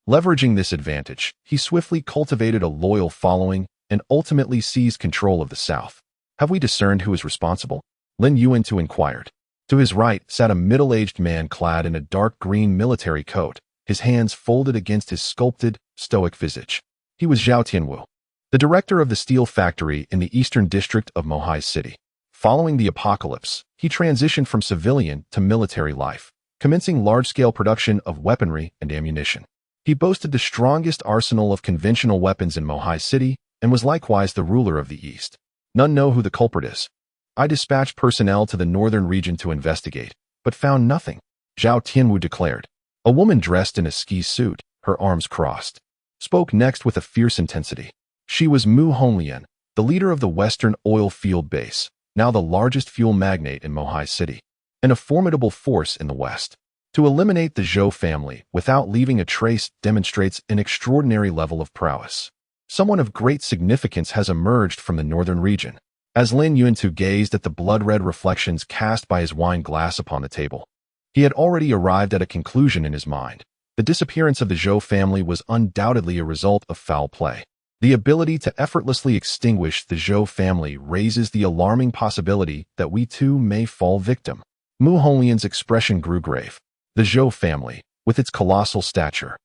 Leveraging this advantage, he swiftly cultivated a loyal following and ultimately seized control of the south. Have we discerned who is responsible? Luo Yun inquired. To his right sat a middle-aged man clad in a dark green military coat, his hands folded against his sculpted, stoic visage. He was Zhou Tianwu, the director of the steel factory in the eastern district of Moheshi City. Following the apocalypse, he transitioned from civilian to military life, commencing large-scale production of weaponry and ammunition. He boasted the strongest arsenal of conventional weapons in Moheshi City and was likewise the ruler of the East. None know who the culprit is. I dispatched personnel to the northern region to investigate, but found nothing, Zhou Tianwu declared. A woman dressed in a ski suit, her arms crossed, spoke next with a fierce intensity. She was Mu Honglian, the leader of the Western Oil Field Base, now the largest fuel magnate in Moheshi City, and a formidable force in the West. To eliminate the Zhou family without leaving a trace demonstrates an extraordinary level of prowess. Someone of great significance has emerged from the northern region. As Luo Yun gazed at the blood-red reflections cast by his wine glass upon the table, he had already arrived at a conclusion in his mind. The disappearance of the Zhou family was undoubtedly a result of foul play. The ability to effortlessly extinguish the Zhou family raises the alarming possibility that we too may fall victim. Mu Honglian's expression grew grave. The Zhou family, with its colossal stature,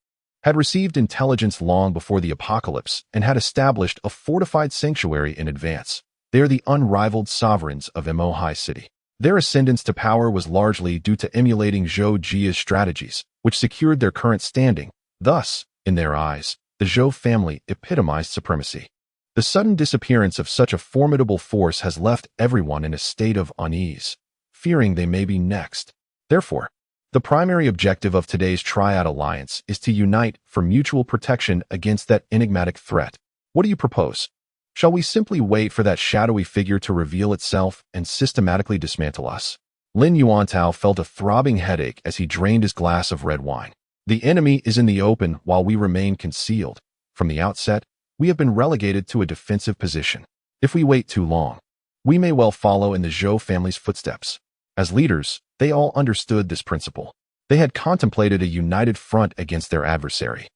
had received intelligence long before the apocalypse and had established a fortified sanctuary in advance. They are the unrivaled sovereigns of Moheshi City. Their ascendance to power was largely due to emulating Zhou Jia's strategies, which secured their current standing. Thus, in their eyes, the Zhou family epitomized supremacy. The sudden disappearance of such a formidable force has left everyone in a state of unease, fearing they may be next. Therefore, the primary objective of today's Triad Alliance is to unite for mutual protection against that enigmatic threat. What do you propose? Shall we simply wait for that shadowy figure to reveal itself and systematically dismantle us? Luo Yun felt a throbbing headache as he drained his glass of red wine. The enemy is in the open while we remain concealed. From the outset, we have been relegated to a defensive position. If we wait too long, we may well follow in the Zhou family's footsteps. As leaders, they all understood this principle. They had contemplated a united front against their adversary.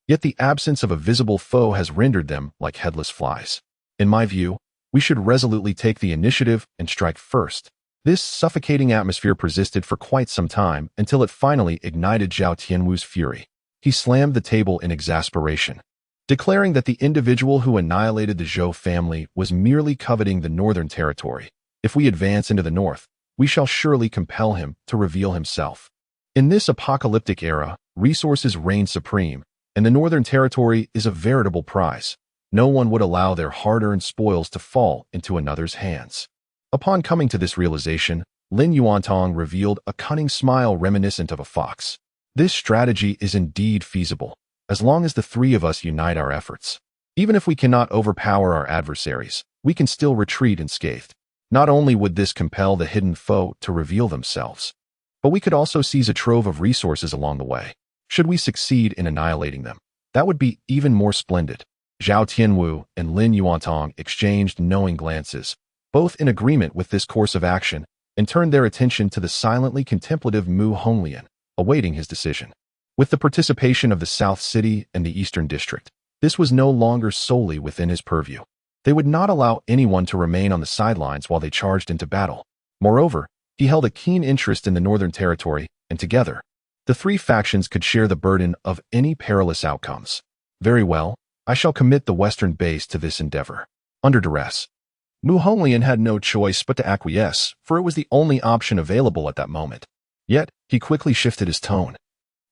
Yet the absence of a visible foe has rendered them like headless flies. In my view, we should resolutely take the initiative and strike first. This suffocating atmosphere persisted for quite some time until it finally ignited Zhou Tianwu's fury. He slammed the table in exasperation, declaring that the individual who annihilated the Zhou family was merely coveting the northern territory. If we advance into the north, we shall surely compel him to reveal himself. In this apocalyptic era, resources reign supreme, and the northern territory is a veritable prize. No one would allow their hard-earned spoils to fall into another's hands. Upon coming to this realization, Lin Yuantong revealed a cunning smile reminiscent of a fox. This strategy is indeed feasible, as long as the three of us unite our efforts. Even if we cannot overpower our adversaries, we can still retreat unscathed. Not only would this compel the hidden foe to reveal themselves, but we could also seize a trove of resources along the way. Should we succeed in annihilating them, that would be even more splendid. Zhao Tianwu and Lin Yuantong exchanged knowing glances, both in agreement with this course of action, and turned their attention to the silently contemplative Mu Honglian, awaiting his decision. With the participation of the South City and the Eastern District, this was no longer solely within his purview. They would not allow anyone to remain on the sidelines while they charged into battle. Moreover, he held a keen interest in the Northern Territory, and together, the three factions could share the burden of any perilous outcomes. Very well, I shall commit the Western base to this endeavor. Under duress. Mu Honglian had no choice but to acquiesce, for it was the only option available at that moment. Yet, he quickly shifted his tone,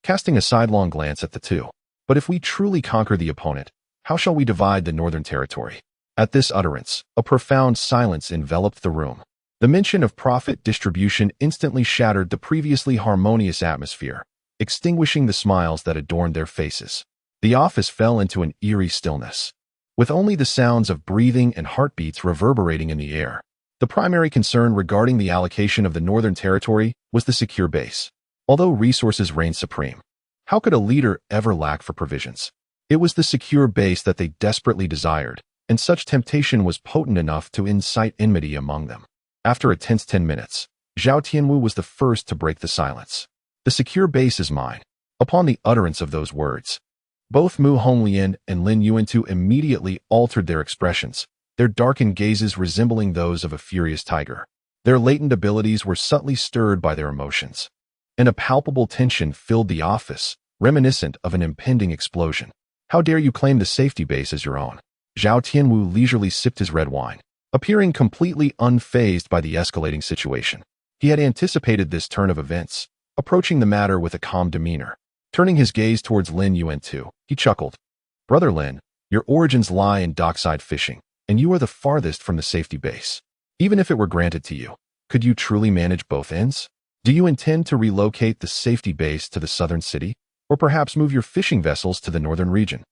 casting a sidelong glance at the two. But if we truly conquer the opponent, how shall we divide the Northern Territory? At this utterance, a profound silence enveloped the room. The mention of profit distribution instantly shattered the previously harmonious atmosphere, extinguishing the smiles that adorned their faces. The office fell into an eerie stillness, with only the sounds of breathing and heartbeats reverberating in the air. The primary concern regarding the allocation of the Northern Territory was the secure base. Although resources reigned supreme, how could a leader ever lack for provisions? It was the secure base that they desperately desired, and such temptation was potent enough to incite enmity among them. After a tense 10 minutes, Zhao Tianwu was the first to break the silence. The secure base is mine. Upon the utterance of those words, both Mu Honglian and Lin Yuantu immediately altered their expressions, their darkened gazes resembling those of a furious tiger. Their latent abilities were subtly stirred by their emotions, and a palpable tension filled the office, reminiscent of an impending explosion. How dare you claim the safety base as your own? Zhao Tianwu leisurely sipped his red wine, appearing completely unfazed by the escalating situation. He had anticipated this turn of events, approaching the matter with a calm demeanor. Turning his gaze towards Lin Yuantu, he chuckled. Brother Lin, your origins lie in dockside fishing, and you are the farthest from the safety base. Even if it were granted to you, could you truly manage both ends? Do you intend to relocate the safety base to the southern city, or perhaps move your fishing vessels to the northern region?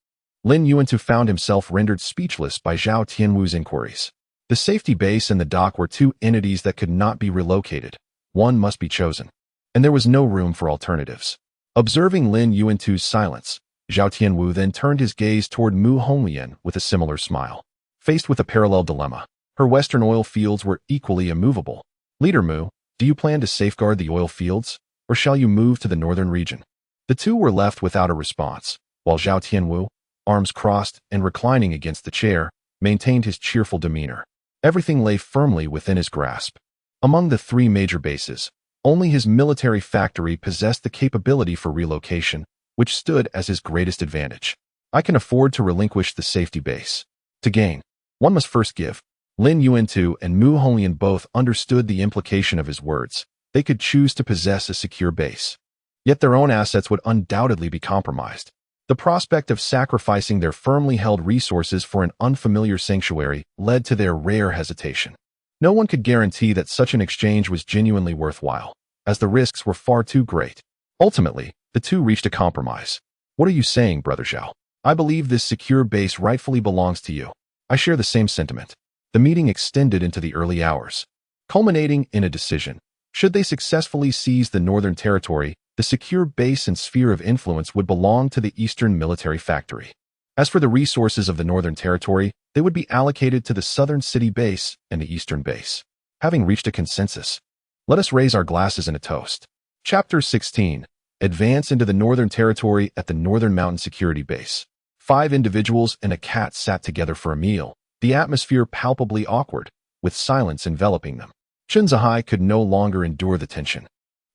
Lin Yuantu found himself rendered speechless by Zhao Tianwu's inquiries. The safety base and the dock were two entities that could not be relocated. One must be chosen, and there was no room for alternatives. Observing Lin Yuantu's silence, Zhao Tianwu then turned his gaze toward Mu Honglian with a similar smile. Faced with a parallel dilemma, her western oil fields were equally immovable. Leader Mu, do you plan to safeguard the oil fields, or shall you move to the northern region? The two were left without a response, while Zhao Tianwu, arms crossed and reclining against the chair, maintained his cheerful demeanor. Everything lay firmly within his grasp. Among the three major bases, only his military factory possessed the capability for relocation, which stood as his greatest advantage. I can afford to relinquish the safety base. To gain, one must first give. Lin Yuantu and Mu Honglian both understood the implication of his words. They could choose to possess a secure base, yet their own assets would undoubtedly be compromised. The prospect of sacrificing their firmly held resources for an unfamiliar sanctuary led to their rare hesitation. No one could guarantee that such an exchange was genuinely worthwhile, as the risks were far too great. Ultimately, the two reached a compromise. What are you saying, Brother Zhao? I believe this secure base rightfully belongs to you. I share the same sentiment. The meeting extended into the early hours, culminating in a decision. Should they successfully seize the Northern Territory, the secure base and sphere of influence would belong to the Eastern Military Factory. As for the resources of the Northern Territory, they would be allocated to the Southern City Base and the Eastern Base. Having reached a consensus, let us raise our glasses in a toast. Chapter 16. Advance into the Northern Territory at the Northern Mountain Security Base. 5 individuals and a cat sat together for a meal, the atmosphere palpably awkward, with silence enveloping them. Chen Zihai could no longer endure the tension.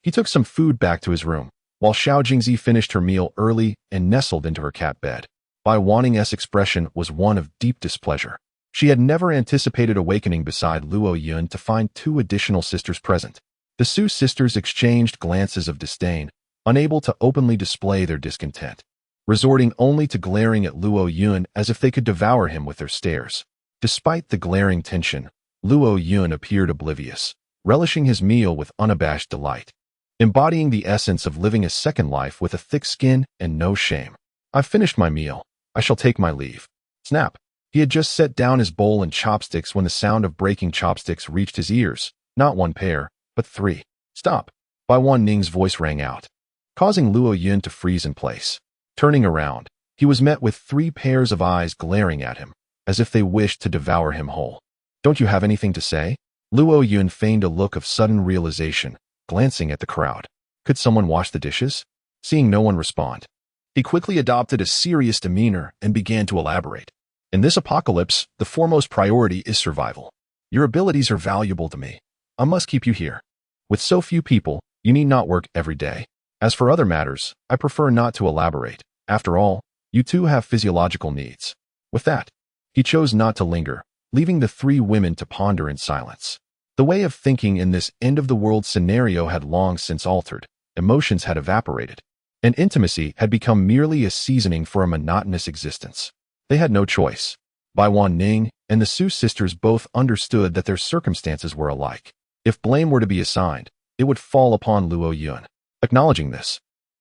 He took some food back to his room, while Xiao Jingzi finished her meal early and nestled into her cat bed. Bai Wanning's expression was one of deep displeasure. She had never anticipated awakening beside Luo Yun to find 2 additional sisters present. The Su sisters exchanged glances of disdain, unable to openly display their discontent, resorting only to glaring at Luo Yun as if they could devour him with their stares. Despite the glaring tension, Luo Yun appeared oblivious, relishing his meal with unabashed delight, embodying the essence of living a second life with a thick skin and no shame. I've finished my meal. I shall take my leave. Snap. He had just set down his bowl and chopsticks when the sound of breaking chopsticks reached his ears. Not one pair, but three. Stop. Bai Wanning's voice rang out, causing Luo Yun to freeze in place. Turning around, he was met with 3 pairs of eyes glaring at him, as if they wished to devour him whole. Don't you have anything to say? Luo Yun feigned a look of sudden realization, glancing at the crowd. Could someone wash the dishes? Seeing no one respond, he quickly adopted a serious demeanor and began to elaborate. In this apocalypse, the foremost priority is survival. Your abilities are valuable to me. I must keep you here. With so few people, you need not work every day. As for other matters, I prefer not to elaborate. After all, you too have physiological needs. With that, he chose not to linger, leaving the 3 women to ponder in silence. The way of thinking in this end-of-the-world scenario had long since altered. Emotions had evaporated, and intimacy had become merely a seasoning for a monotonous existence. They had no choice. Bai Wanning and the Su sisters both understood that their circumstances were alike. If blame were to be assigned, it would fall upon Luo Yun. Acknowledging this,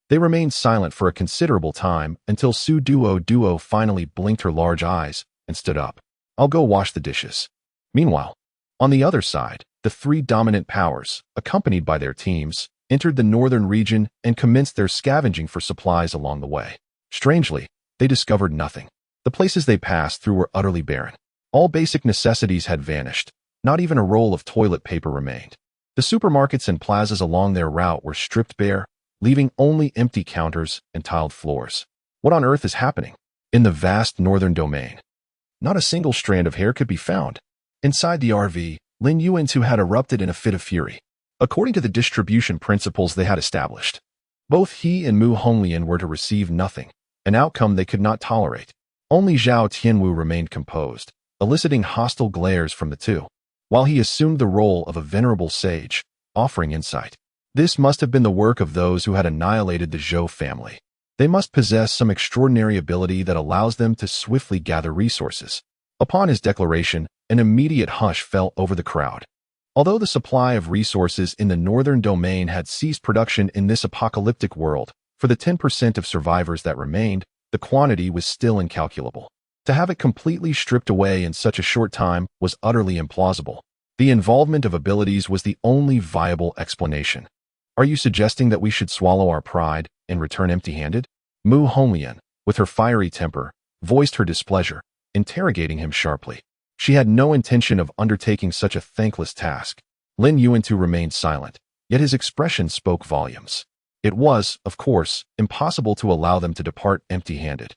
they remained silent for a considerable time until Su Duo finally blinked her large eyes and stood up. I'll go wash the dishes. Meanwhile, on the other side, the 3 dominant powers, accompanied by their teams, entered the northern region and commenced their scavenging for supplies along the way. Strangely, they discovered nothing. The places they passed through were utterly barren. All basic necessities had vanished. Not even a roll of toilet paper remained. The supermarkets and plazas along their route were stripped bare, leaving only empty counters and tiled floors. What on earth is happening? In the vast northern domain, not a single strand of hair could be found. Inside the RV, Lin Yuan had erupted in a fit of fury. According to the distribution principles they had established, both he and Mu Honglian were to receive nothing, an outcome they could not tolerate. Only Zhao Tianwu remained composed, eliciting hostile glares from the two, while he assumed the role of a venerable sage, offering insight. This must have been the work of those who had annihilated the Zhou family. They must possess some extraordinary ability that allows them to swiftly gather resources. Upon his declaration, an immediate hush fell over the crowd. Although the supply of resources in the northern domain had ceased production in this apocalyptic world, for the 10% of survivors that remained, the quantity was still incalculable. To have it completely stripped away in such a short time was utterly implausible. The involvement of abilities was the only viable explanation. Are you suggesting that we should swallow our pride and return empty-handed? Mu Honglian, with her fiery temper, voiced her displeasure, interrogating him sharply. She had no intention of undertaking such a thankless task. Lin Yuan remained silent, yet his expression spoke volumes. It was, of course, impossible to allow them to depart empty-handed.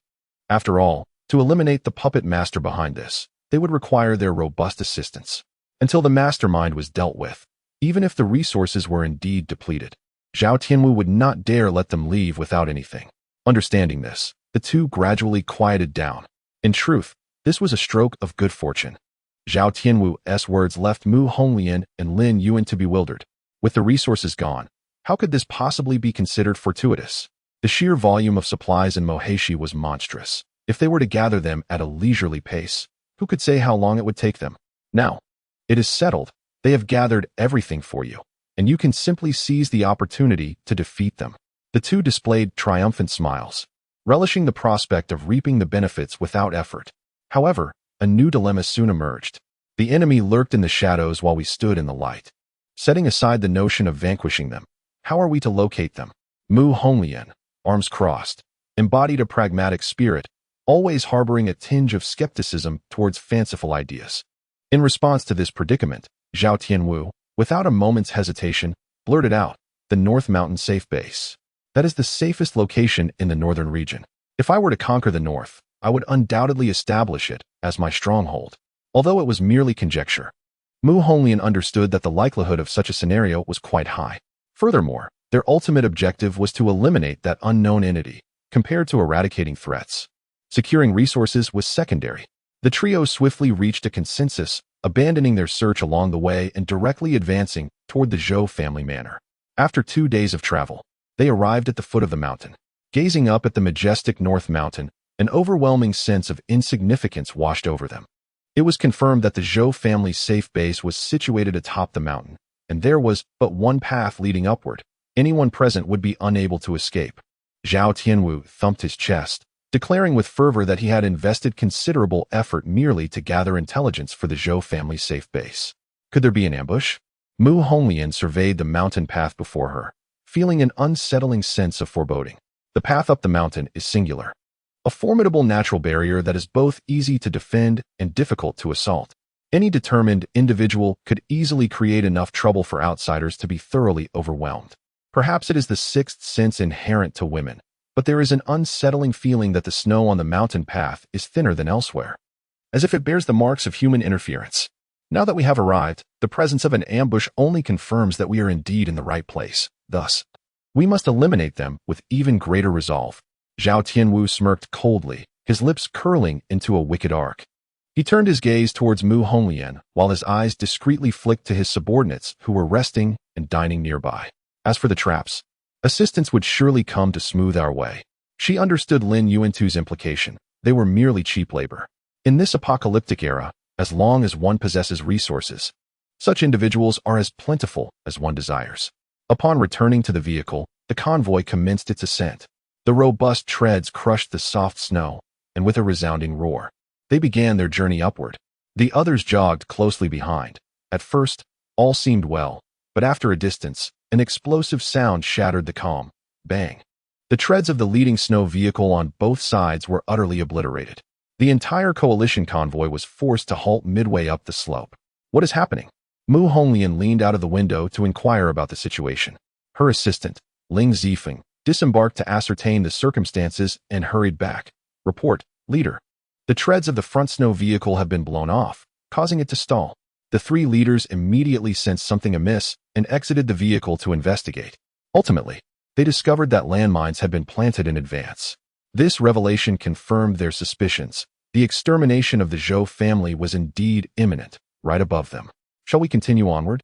After all, to eliminate the puppet master behind this, they would require their robust assistance. Until the mastermind was dealt with, even if the resources were indeed depleted, Zhao Tianwu would not dare let them leave without anything. Understanding this, the two gradually quieted down. In truth, this was a stroke of good fortune. Zhao Tianwu's words left Mu Honglian and Lin Yuan bewildered. With the resources gone, how could this possibly be considered fortuitous? The sheer volume of supplies in Moheshi was monstrous. If they were to gather them at a leisurely pace, who could say how long it would take them? Now, it is settled. They have gathered everything for you, and you can simply seize the opportunity to defeat them. The two displayed triumphant smiles, relishing the prospect of reaping the benefits without effort. However, a new dilemma soon emerged. The enemy lurked in the shadows while we stood in the light. Setting aside the notion of vanquishing them, how are we to locate them? Mu Honglian, arms crossed, embodied a pragmatic spirit, always harboring a tinge of skepticism towards fanciful ideas. In response to this predicament, Zhao Tianwu, without a moment's hesitation, blurted out, the North Mountain Safe Base. That is the safest location in the northern region. If I were to conquer the north, I would undoubtedly establish it as my stronghold. Although it was merely conjecture, Mu Honglian understood that the likelihood of such a scenario was quite high. Furthermore, their ultimate objective was to eliminate that unknown entity, compared to eradicating threats. Securing resources was secondary. The trio swiftly reached a consensus, abandoning their search along the way and directly advancing toward the Zhou family manor. After 2 days of travel, they arrived at the foot of the mountain. Gazing up at the majestic North Mountain, an overwhelming sense of insignificance washed over them. It was confirmed that the Zhou family's safe base was situated atop the mountain, and there was but one path leading upward. Anyone present would be unable to escape. Zhao Tianwu thumped his chest, declaring with fervor that he had invested considerable effort merely to gather intelligence for the Zhou family's safe base. Could there be an ambush? Mu Honglian surveyed the mountain path before her, feeling an unsettling sense of foreboding. The path up the mountain is singular, a formidable natural barrier that is both easy to defend and difficult to assault. Any determined individual could easily create enough trouble for outsiders to be thoroughly overwhelmed. Perhaps it is the sixth sense inherent to women, but there is an unsettling feeling that the snow on the mountain path is thinner than elsewhere, as if it bears the marks of human interference. Now that we have arrived, the presence of an ambush only confirms that we are indeed in the right place. Thus, we must eliminate them with even greater resolve. Zhao Tianwu smirked coldly, his lips curling into a wicked arc. He turned his gaze towards Mu Honglian, while his eyes discreetly flicked to his subordinates who were resting and dining nearby. As for the traps, assistance would surely come to smooth our way. She understood Lin Yuantu's implication. They were merely cheap labor. In this apocalyptic era, as long as one possesses resources, such individuals are as plentiful as one desires. Upon returning to the vehicle, the convoy commenced its ascent. The robust treads crushed the soft snow, and with a resounding roar, they began their journey upward. The others jogged closely behind. At first, all seemed well, but after a distance, an explosive sound shattered the calm. Bang! The treads of the leading snow vehicle on both sides were utterly obliterated. The entire coalition convoy was forced to halt midway up the slope. What is happening? Mu Honglian leaned out of the window to inquire about the situation. Her assistant, Ling Zifeng, disembarked to ascertain the circumstances and hurried back. Report, leader. The treads of the front snow vehicle have been blown off, causing it to stall. The three leaders immediately sensed something amiss and exited the vehicle to investigate. Ultimately, they discovered that landmines had been planted in advance. This revelation confirmed their suspicions. The extermination of the Zhou family was indeed imminent, right above them. Shall we continue onward?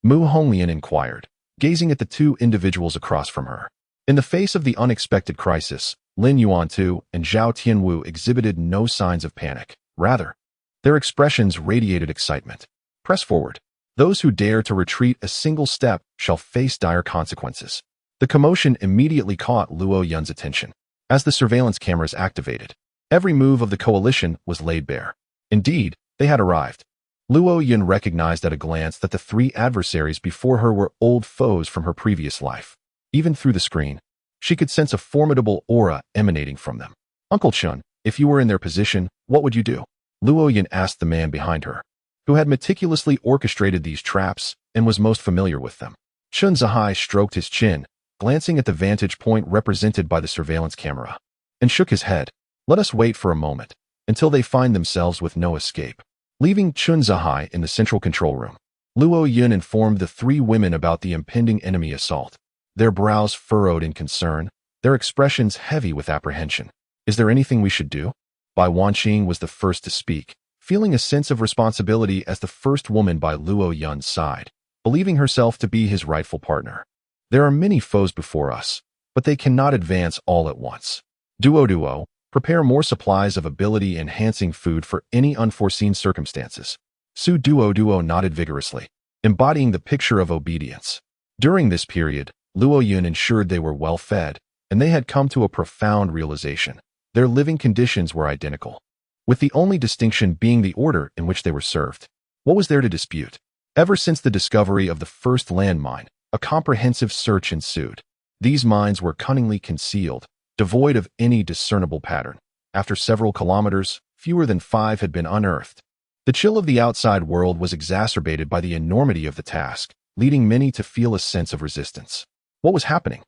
Mu Honglian inquired, gazing at the two individuals across from her. In the face of the unexpected crisis, Lin Yuantu and Zhao Tianwu exhibited no signs of panic. Rather, their expressions radiated excitement. Press forward. Those who dare to retreat a single step shall face dire consequences. The commotion immediately caught Luo Yun's attention. As the surveillance cameras activated, every move of the coalition was laid bare. Indeed, they had arrived. Luo Yun recognized at a glance that the three adversaries before her were old foes from her previous life. Even through the screen, she could sense a formidable aura emanating from them. Uncle Chun, if you were in their position, what would you do? Luo Yun asked the man behind her, who had meticulously orchestrated these traps and was most familiar with them. Chun Zahai stroked his chin, glancing at the vantage point represented by the surveillance camera, and shook his head. Let us wait for a moment, until they find themselves with no escape. Leaving Chun Zahai in the central control room, Luo Yun informed the three women about the impending enemy assault. Their brows furrowed in concern, their expressions heavy with apprehension. Is there anything we should do? Bai Wanning was the first to speak, feeling a sense of responsibility as the first woman by Luo Yun's side, believing herself to be his rightful partner. There are many foes before us, but they cannot advance all at once. Duo, prepare more supplies of ability-enhancing food for any unforeseen circumstances. Su Duo nodded vigorously, embodying the picture of obedience. During this period, Luo Yun ensured they were well fed, and they had come to a profound realization. Their living conditions were identical, with the only distinction being the order in which they were served. What was there to dispute? Ever since the discovery of the first landmine, a comprehensive search ensued. These mines were cunningly concealed, devoid of any discernible pattern. After several kilometers, fewer than 5 had been unearthed. The chill of the outside world was exacerbated by the enormity of the task, leading many to feel a sense of resistance. What was happening?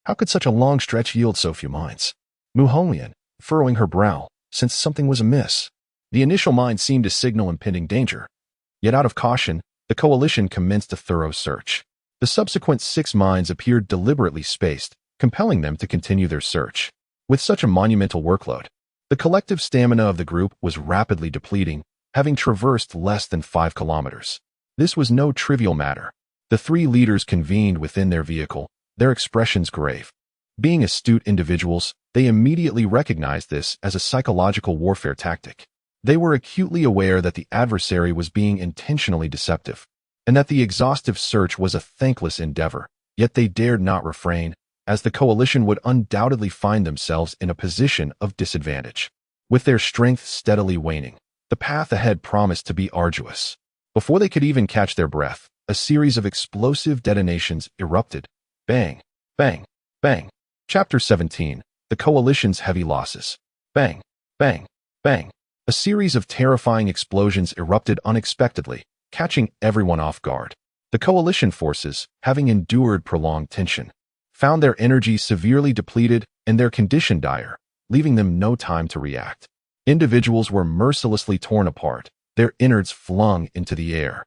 How could such a long stretch yield so few mines? Mu Honglian, furrowing her brow, sensed something was amiss. The initial mine seemed to signal impending danger. Yet out of caution, the coalition commenced a thorough search. The subsequent 6 mines appeared deliberately spaced, compelling them to continue their search. With such a monumental workload, the collective stamina of the group was rapidly depleting, having traversed less than 5 kilometers. This was no trivial matter. The 3 leaders convened within their vehicle, their expressions grave. Being astute individuals, they immediately recognized this as a psychological warfare tactic. They were acutely aware that the adversary was being intentionally deceptive. and that the exhaustive search was a thankless endeavor, yet they dared not refrain, as the coalition would undoubtedly find themselves in a position of disadvantage. With their strength steadily waning, the path ahead promised to be arduous. Before they could even catch their breath, a series of explosive detonations erupted. Bang, bang, bang. Chapter 17. The Coalition's Heavy Losses. Bang, bang, bang. A series of terrifying explosions erupted unexpectedly, catching everyone off guard. The coalition forces, having endured prolonged tension, found their energy severely depleted and their condition dire, leaving them no time to react. Individuals were mercilessly torn apart, their innards flung into the air.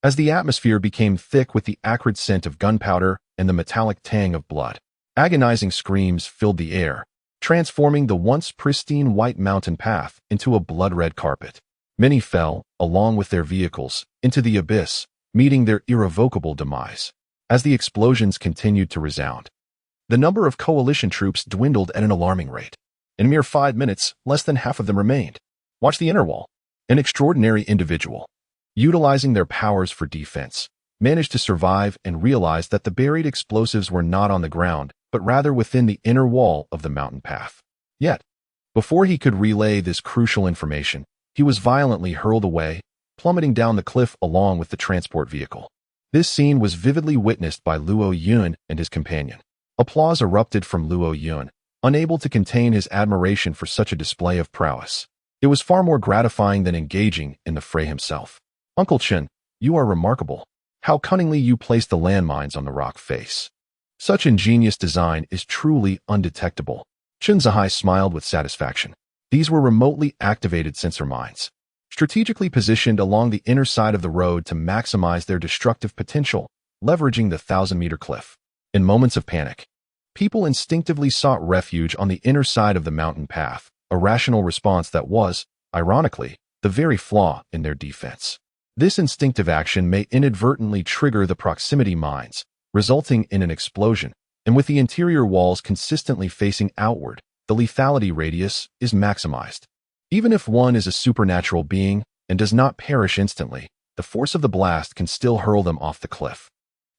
As the atmosphere became thick with the acrid scent of gunpowder and the metallic tang of blood, agonizing screams filled the air, transforming the once pristine white mountain path into a blood-red carpet. Many fell, along with their vehicles, into the abyss, meeting their irrevocable demise. As the explosions continued to resound, the number of coalition troops dwindled at an alarming rate. In mere 5 minutes, less than half of them remained. Watch the inner wall. An extraordinary individual, utilizing their powers for defense, managed to survive and realized that the buried explosives were not on the ground, but rather within the inner wall of the mountain path. Yet, before he could relay this crucial information, he was violently hurled away, plummeting down the cliff along with the transport vehicle. This scene was vividly witnessed by Luo Yun and his companion. Applause erupted from Luo Yun, unable to contain his admiration for such a display of prowess. It was far more gratifying than engaging in the fray himself. Uncle Chen, you are remarkable. How cunningly you placed the landmines on the rock face. Such ingenious design is truly undetectable. Chen Zhai smiled with satisfaction. These were remotely activated sensor mines, strategically positioned along the inner side of the road to maximize their destructive potential, leveraging the 1,000-meter cliff. In moments of panic, people instinctively sought refuge on the inner side of the mountain path, a rational response that was, ironically, the very flaw in their defense. This instinctive action may inadvertently trigger the proximity mines, resulting in an explosion, and with the interior walls consistently facing outward, the lethality radius is maximized. Even if one is a supernatural being and does not perish instantly, the force of the blast can still hurl them off the cliff,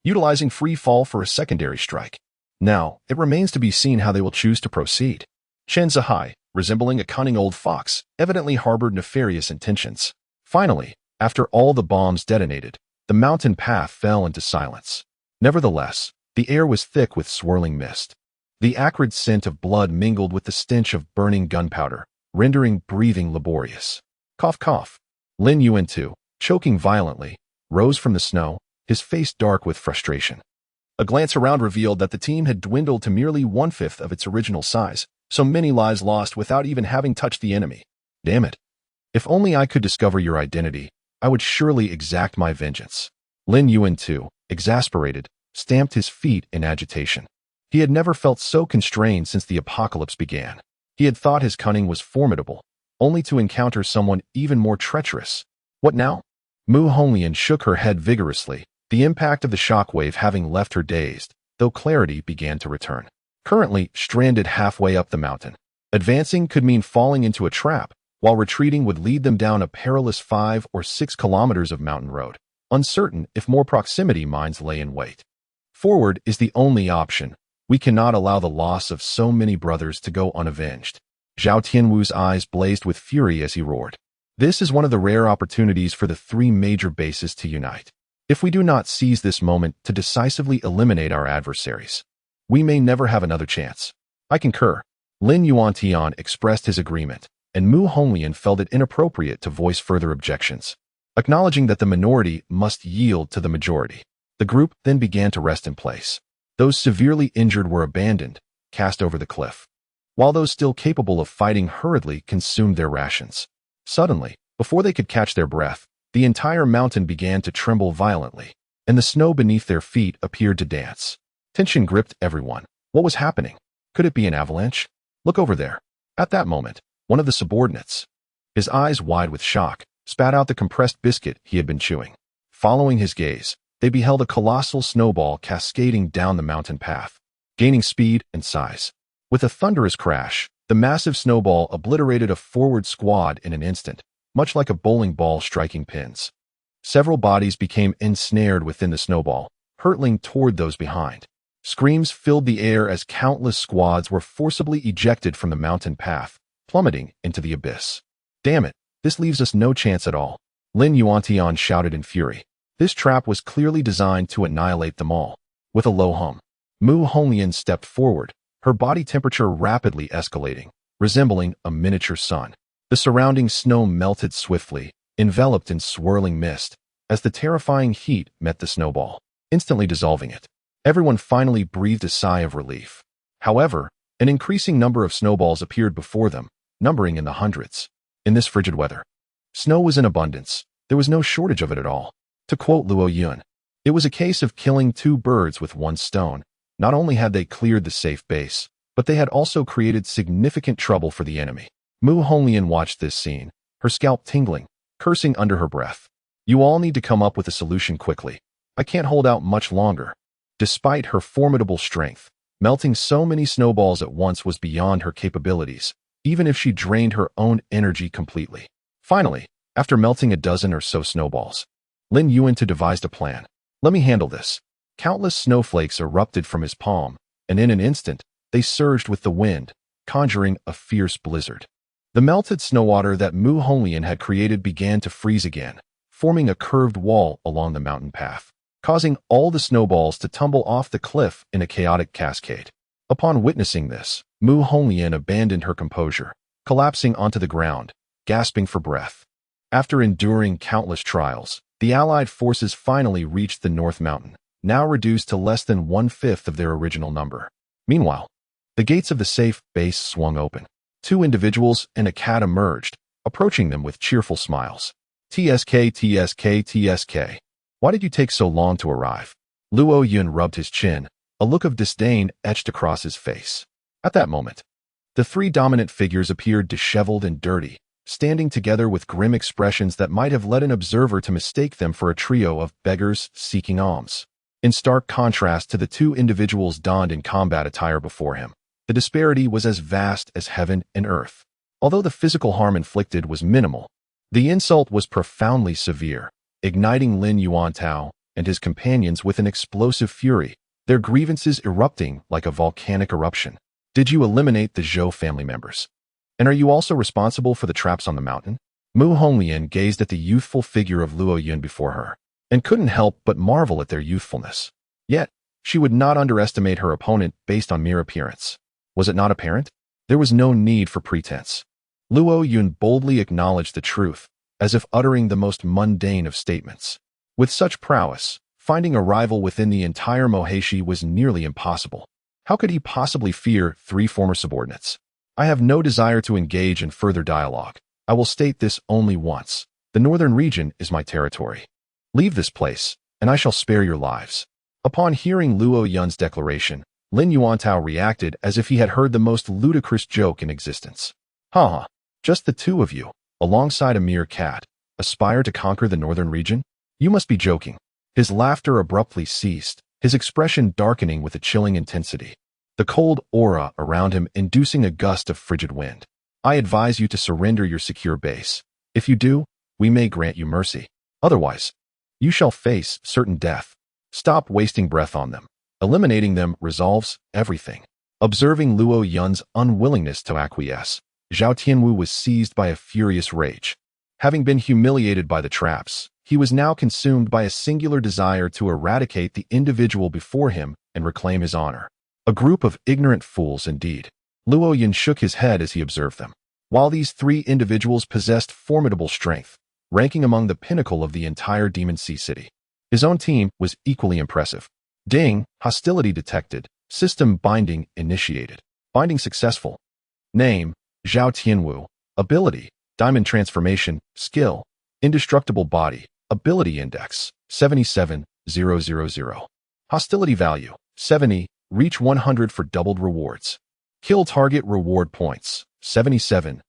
utilizing free fall for a secondary strike. Now, it remains to be seen how they will choose to proceed. Chen Zhai, resembling a cunning old fox, evidently harbored nefarious intentions. Finally, after all the bombs detonated, the mountain path fell into silence. Nevertheless, the air was thick with swirling mist. The acrid scent of blood mingled with the stench of burning gunpowder, rendering breathing laborious. Cough, cough. Lin Yuan too, choking violently, rose from the snow, his face dark with frustration. A glance around revealed that the team had dwindled to merely 1/5 of its original size, so many lives lost without even having touched the enemy. Damn it. If only I could discover your identity, I would surely exact my vengeance. Lin Yuan too, exasperated, stamped his feet in agitation. He had never felt so constrained since the apocalypse began. He had thought his cunning was formidable, only to encounter someone even more treacherous. What now? Mu Honglian shook her head vigorously, the impact of the shockwave having left her dazed, though clarity began to return. Currently stranded halfway up the mountain, advancing could mean falling into a trap, while retreating would lead them down a perilous 5 or 6 kilometers of mountain road, uncertain if more proximity mines lay in wait. Forward is the only option. We cannot allow the loss of so many brothers to go unavenged. Zhao Tianwu's eyes blazed with fury as he roared. This is one of the rare opportunities for the 3 major bases to unite. If we do not seize this moment to decisively eliminate our adversaries, we may never have another chance. I concur. Lin Yuantian expressed his agreement, and Mu Honglian felt it inappropriate to voice further objections. Acknowledging that the minority must yield to the majority, the group then began to rest in place. Those severely injured were abandoned, cast over the cliff, while those still capable of fighting hurriedly consumed their rations. Suddenly, before they could catch their breath, the entire mountain began to tremble violently, and the snow beneath their feet appeared to dance. Tension gripped everyone. What was happening? Could it be an avalanche? Look over there. At that moment, one of the subordinates, his eyes wide with shock, spat out the compressed biscuit he had been chewing. Following his gaze, they beheld a colossal snowball cascading down the mountain path, gaining speed and size. With a thunderous crash, the massive snowball obliterated a forward squad in an instant, much like a bowling ball striking pins. Several bodies became ensnared within the snowball, hurtling toward those behind. Screams filled the air as countless squads were forcibly ejected from the mountain path, plummeting into the abyss. Damn it, this leaves us no chance at all, Lin Yuantian shouted in fury. This trap was clearly designed to annihilate them all. With a low hum, Mu Honglian stepped forward, her body temperature rapidly escalating, resembling a miniature sun. The surrounding snow melted swiftly, enveloped in swirling mist, as the terrifying heat met the snowball, instantly dissolving it. Everyone finally breathed a sigh of relief. However, an increasing number of snowballs appeared before them, numbering in the hundreds. In this frigid weather, snow was in abundance. There was no shortage of it at all. To quote Luo Yun, it was a case of killing two birds with one stone. Not only had they cleared the safe base, but they had also created significant trouble for the enemy. Mu Honglian watched this scene, her scalp tingling, cursing under her breath. You all need to come up with a solution quickly. I can't hold out much longer. Despite her formidable strength, melting so many snowballs at once was beyond her capabilities, even if she drained her own energy completely. Finally, after melting a dozen or so snowballs, Lin Yuan devised a plan. Let me handle this. Countless snowflakes erupted from his palm, and in an instant, they surged with the wind, conjuring a fierce blizzard. The melted snow water that Mu Honglian had created began to freeze again, forming a curved wall along the mountain path, causing all the snowballs to tumble off the cliff in a chaotic cascade. Upon witnessing this, Mu Honglian abandoned her composure, collapsing onto the ground, gasping for breath. After enduring countless trials, the Allied forces finally reached the North Mountain, now reduced to less than 1/5 of their original number. Meanwhile, the gates of the safe base swung open. Two individuals and a cat emerged, approaching them with cheerful smiles. TSK, TSK, TSK. Why did you take so long to arrive? Luo Yun rubbed his chin, a look of disdain etched across his face. At that moment, the three dominant figures appeared disheveled and dirty, standing together with grim expressions that might have led an observer to mistake them for a trio of beggars seeking alms. In stark contrast to the two individuals donned in combat attire before him, the disparity was as vast as heaven and earth. Although the physical harm inflicted was minimal, the insult was profoundly severe, igniting Lin Yuantao and his companions with an explosive fury, their grievances erupting like a volcanic eruption. Did you eliminate the Zhou family members? And are you also responsible for the traps on the mountain? Mu Honglian gazed at the youthful figure of Luo Yun before her, and couldn't help but marvel at their youthfulness. Yet, she would not underestimate her opponent based on mere appearance. Was it not apparent? There was no need for pretense. Luo Yun boldly acknowledged the truth, as if uttering the most mundane of statements. With such prowess, finding a rival within the entire Moheshi was nearly impossible. How could he possibly fear three former subordinates? I have no desire to engage in further dialogue. I will state this only once. The northern region is my territory. Leave this place, and I shall spare your lives. Upon hearing Luo Yun's declaration, Lin Yuantao reacted as if he had heard the most ludicrous joke in existence. Haha, just the two of you, alongside a mere cat, aspire to conquer the northern region? You must be joking. His laughter abruptly ceased, his expression darkening with a chilling intensity, the cold aura around him inducing a gust of frigid wind. I advise you to surrender your secure base. If you do, we may grant you mercy. Otherwise, you shall face certain death. Stop wasting breath on them. Eliminating them resolves everything. Observing Luo Yun's unwillingness to acquiesce, Zhao Tianwu was seized by a furious rage. Having been humiliated by the traps, he was now consumed by a singular desire to eradicate the individual before him and reclaim his honor. A group of ignorant fools indeed. Luo Yun shook his head as he observed them. While these three individuals possessed formidable strength, ranking among the pinnacle of the entire Demon Sea city, his own team was equally impressive. Ding, hostility detected, system binding initiated. Binding successful. Name, Zhao Tianwu. Ability, diamond transformation, skill, indestructible body, ability index, 77,000. Hostility value, 70, reach 100 for doubled rewards. Kill target reward points, 77,000.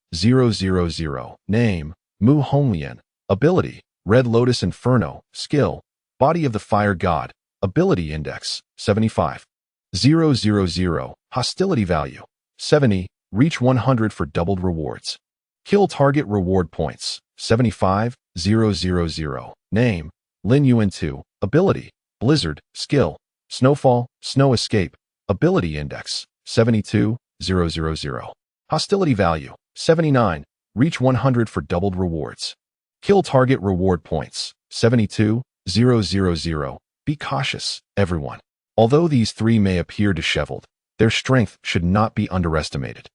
Name, Mu Honglian. Ability, Red Lotus Inferno, skill, body of the fire god, ability index, 75,000. Hostility value, 70, reach 100 for doubled rewards. Kill target reward points, 75,000. Name, Lin Yuan 2. Ability, blizzard, skill, snowfall, snow escape, ability index, 72,000. Hostility value, 79. Reach 100 for doubled rewards. Kill target reward points, 72,000. Be cautious, everyone. Although these three may appear disheveled, their strength should not be underestimated.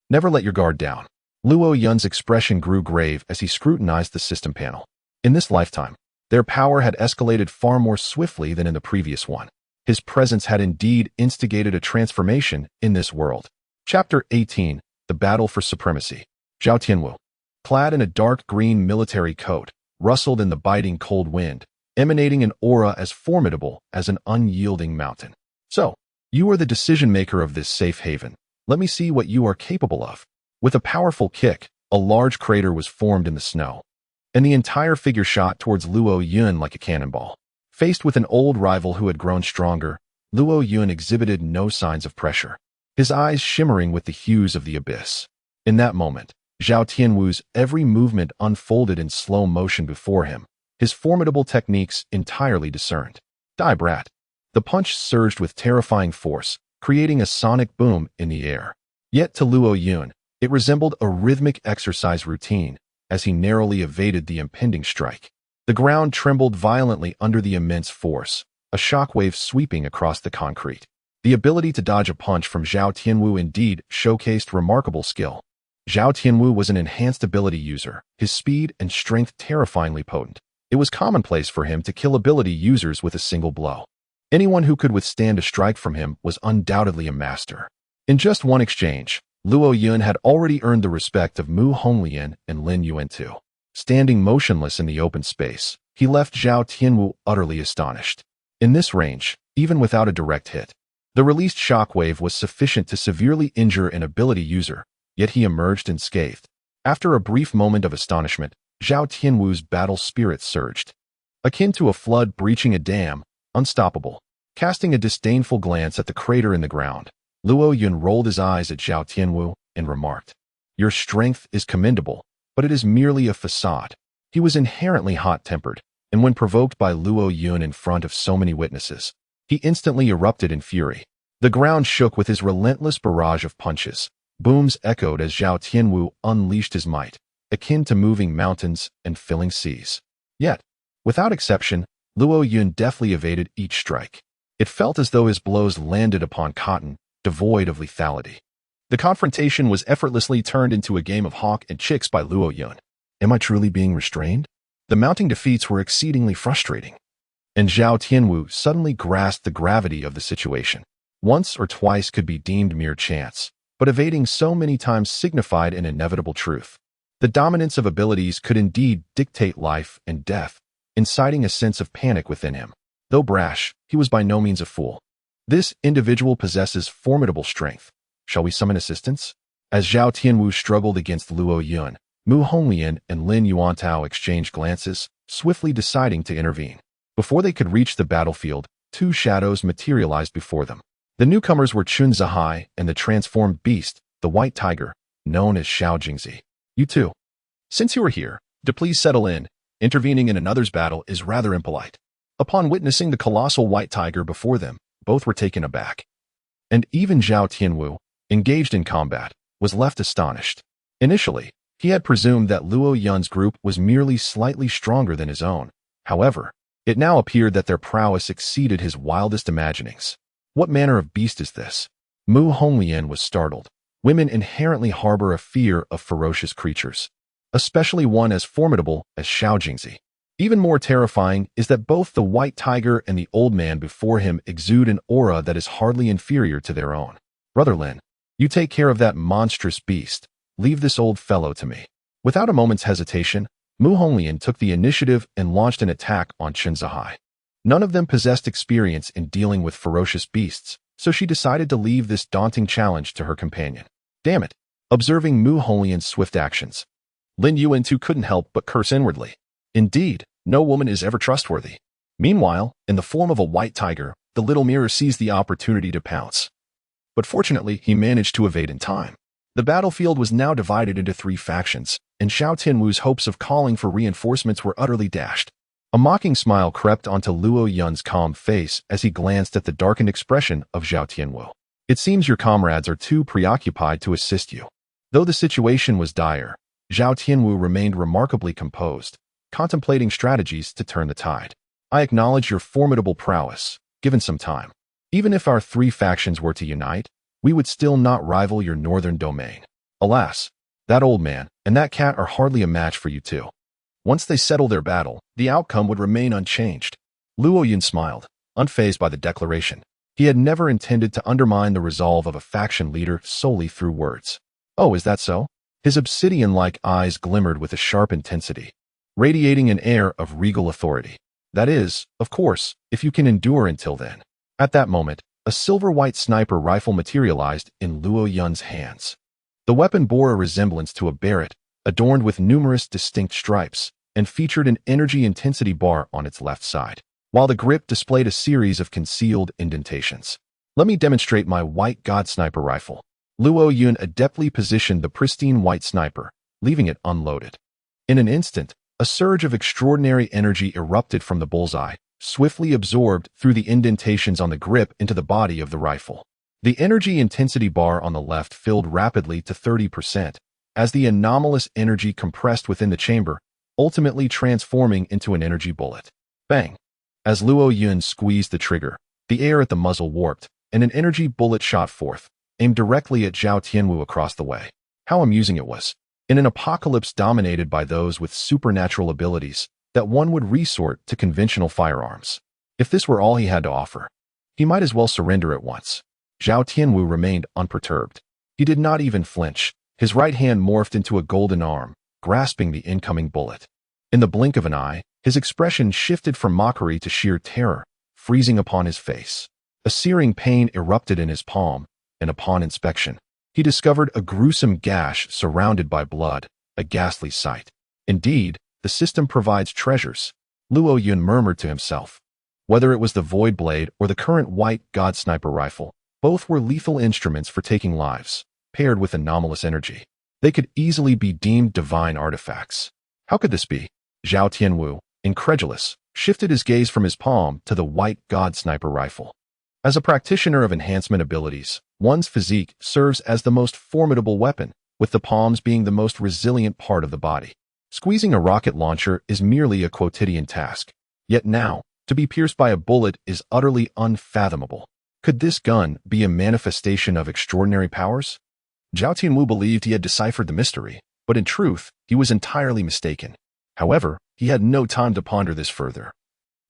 Never let your guard down. Luo Yun's expression grew grave as he scrutinized the system panel. In this lifetime, their power had escalated far more swiftly than in the previous one. His presence had indeed instigated a transformation in this world. Chapter 18. The Battle for Supremacy. Zhou Tianwu, clad in a dark green military coat, rustled in the biting cold wind, emanating an aura as formidable as an unyielding mountain. So, you are the decision-maker of this safe haven. Let me see what you are capable of. With a powerful kick, a large crater was formed in the snow, and the entire figure shot towards Luo Yun like a cannonball. Faced with an old rival who had grown stronger, Luo Yun exhibited no signs of pressure, his eyes shimmering with the hues of the abyss. In that moment, Zhou Tianwu's every movement unfolded in slow motion before him, his formidable techniques entirely discerned. Die, brat! The punch surged with terrifying force, creating a sonic boom in the air. Yet to Luo Yun, it resembled a rhythmic exercise routine as he narrowly evaded the impending strike. The ground trembled violently under the immense force, a shockwave sweeping across the concrete. The ability to dodge a punch from Zhou Tianwu indeed showcased remarkable skill. Zhou Tianwu was an enhanced ability user, his speed and strength terrifyingly potent. It was commonplace for him to kill ability users with a single blow. Anyone who could withstand a strike from him was undoubtedly a master. In just one exchange, Luo Yun had already earned the respect of Mu Honglian and Lin Yuan 2. Standing motionless in the open space, he left Zhou Tianwu utterly astonished. In this range, even without a direct hit, the released shockwave was sufficient to severely injure an ability user, yet he emerged unscathed. After a brief moment of astonishment, Zhou Tianwu's battle spirit surged. Akin to a flood breaching a dam, unstoppable. Casting a disdainful glance at the crater in the ground, Luo Yun rolled his eyes at Zhou Tianwu and remarked, "Your strength is commendable, but it is merely a facade." He was inherently hot-tempered, and when provoked by Luo Yun in front of so many witnesses, he instantly erupted in fury. The ground shook with his relentless barrage of punches. Booms echoed as Zhou Tianwu unleashed his might, akin to moving mountains and filling seas. Yet, without exception, Luo Yun deftly evaded each strike. It felt as though his blows landed upon cotton, devoid of lethality. The confrontation was effortlessly turned into a game of hawk and chicks by Luo Yun. Am I truly being restrained? The mounting defeats were exceedingly frustrating, and Zhou Tianwu suddenly grasped the gravity of the situation. Once or twice could be deemed mere chance, but evading so many times signified an inevitable truth. The dominance of abilities could indeed dictate life and death, inciting a sense of panic within him. Though brash, he was by no means a fool. This individual possesses formidable strength. Shall we summon assistance? As Zhou Tianwu struggled against Luo Yun, Mu Honglian and Lin Yuantao exchanged glances, swiftly deciding to intervene. Before they could reach the battlefield, two shadows materialized before them. The newcomers were Chun Zihai and the transformed beast, the white tiger, known as Xiao Jingzi. You two. Since you are here, do please settle in. Intervening in another's battle is rather impolite. Upon witnessing the colossal white tiger before them, both were taken aback. And even Zhou Tianwu, engaged in combat, was left astonished. Initially, he had presumed that Luo Yun's group was merely slightly stronger than his own. However, it now appeared that their prowess exceeded his wildest imaginings. What manner of beast is this? Mu Honglian was startled. Women inherently harbor a fear of ferocious creatures, especially one as formidable as Xiao Jingzi. Even more terrifying is that both the white tiger and the old man before him exude an aura that is hardly inferior to their own. Brother Lin, you take care of that monstrous beast. Leave this old fellow to me. Without a moment's hesitation, Mu Honglian took the initiative and launched an attack on Chun Zihai. None of them possessed experience in dealing with ferocious beasts, so she decided to leave this daunting challenge to her companion. Damn it! Observing Mu Honglian's swift actions, Lin Yuan too couldn't help but curse inwardly. Indeed, no woman is ever trustworthy. Meanwhile, in the form of a white tiger, the little mirror seized the opportunity to pounce. But fortunately, he managed to evade in time. The battlefield was now divided into three factions, and Zhou Tianwu's hopes of calling for reinforcements were utterly dashed. A mocking smile crept onto Luo Yun's calm face as he glanced at the darkened expression of Zhao Tianwu. It seems your comrades are too preoccupied to assist you. Though the situation was dire, Zhao Tianwu remained remarkably composed, contemplating strategies to turn the tide. I acknowledge your formidable prowess, given some time. Even if our three factions were to unite, we would still not rival your northern domain. Alas, that old man and that cat are hardly a match for you two. Once they settle their battle, the outcome would remain unchanged. Luo Yun smiled, unfazed by the declaration. He had never intended to undermine the resolve of a faction leader solely through words. Oh, is that so? His obsidian-like eyes glimmered with a sharp intensity, radiating an air of regal authority. That is, of course, if you can endure until then. At that moment, a silver-white sniper rifle materialized in Luo Yun's hands. The weapon bore a resemblance to a barret, adorned with numerous distinct stripes, and featured an energy intensity bar on its left side, while the grip displayed a series of concealed indentations. Let me demonstrate my white god sniper rifle. Luo Yun adeptly positioned the pristine white sniper, leaving it unloaded. In an instant, a surge of extraordinary energy erupted from the bullseye, swiftly absorbed through the indentations on the grip into the body of the rifle. The energy intensity bar on the left filled rapidly to 30%, as the anomalous energy compressed within the chamber, ultimately transforming into an energy bullet. Bang! As Luo Yun squeezed the trigger, the air at the muzzle warped, and an energy bullet shot forth, aimed directly at Zhao Tianwu across the way. How amusing it was. In an apocalypse dominated by those with supernatural abilities, that one would resort to conventional firearms. If this were all he had to offer, he might as well surrender at once. Zhao Tianwu remained unperturbed. He did not even flinch. His right hand morphed into a golden arm, grasping the incoming bullet. In the blink of an eye, his expression shifted from mockery to sheer terror, freezing upon his face. A searing pain erupted in his palm, and upon inspection, he discovered a gruesome gash surrounded by blood, a ghastly sight. Indeed, the system provides treasures, Luo Yun murmured to himself. Whether it was the void blade or the current white god sniper rifle, both were lethal instruments for taking lives, paired with anomalous energy. They could easily be deemed divine artifacts. How could this be? Zhao Tianwu, incredulous, shifted his gaze from his palm to the white god sniper rifle. As a practitioner of enhancement abilities, one's physique serves as the most formidable weapon, with the palms being the most resilient part of the body. Squeezing a rocket launcher is merely a quotidian task. Yet now, to be pierced by a bullet is utterly unfathomable. Could this gun be a manifestation of extraordinary powers? Zhao Tianwu believed he had deciphered the mystery, but in truth, he was entirely mistaken. However, he had no time to ponder this further.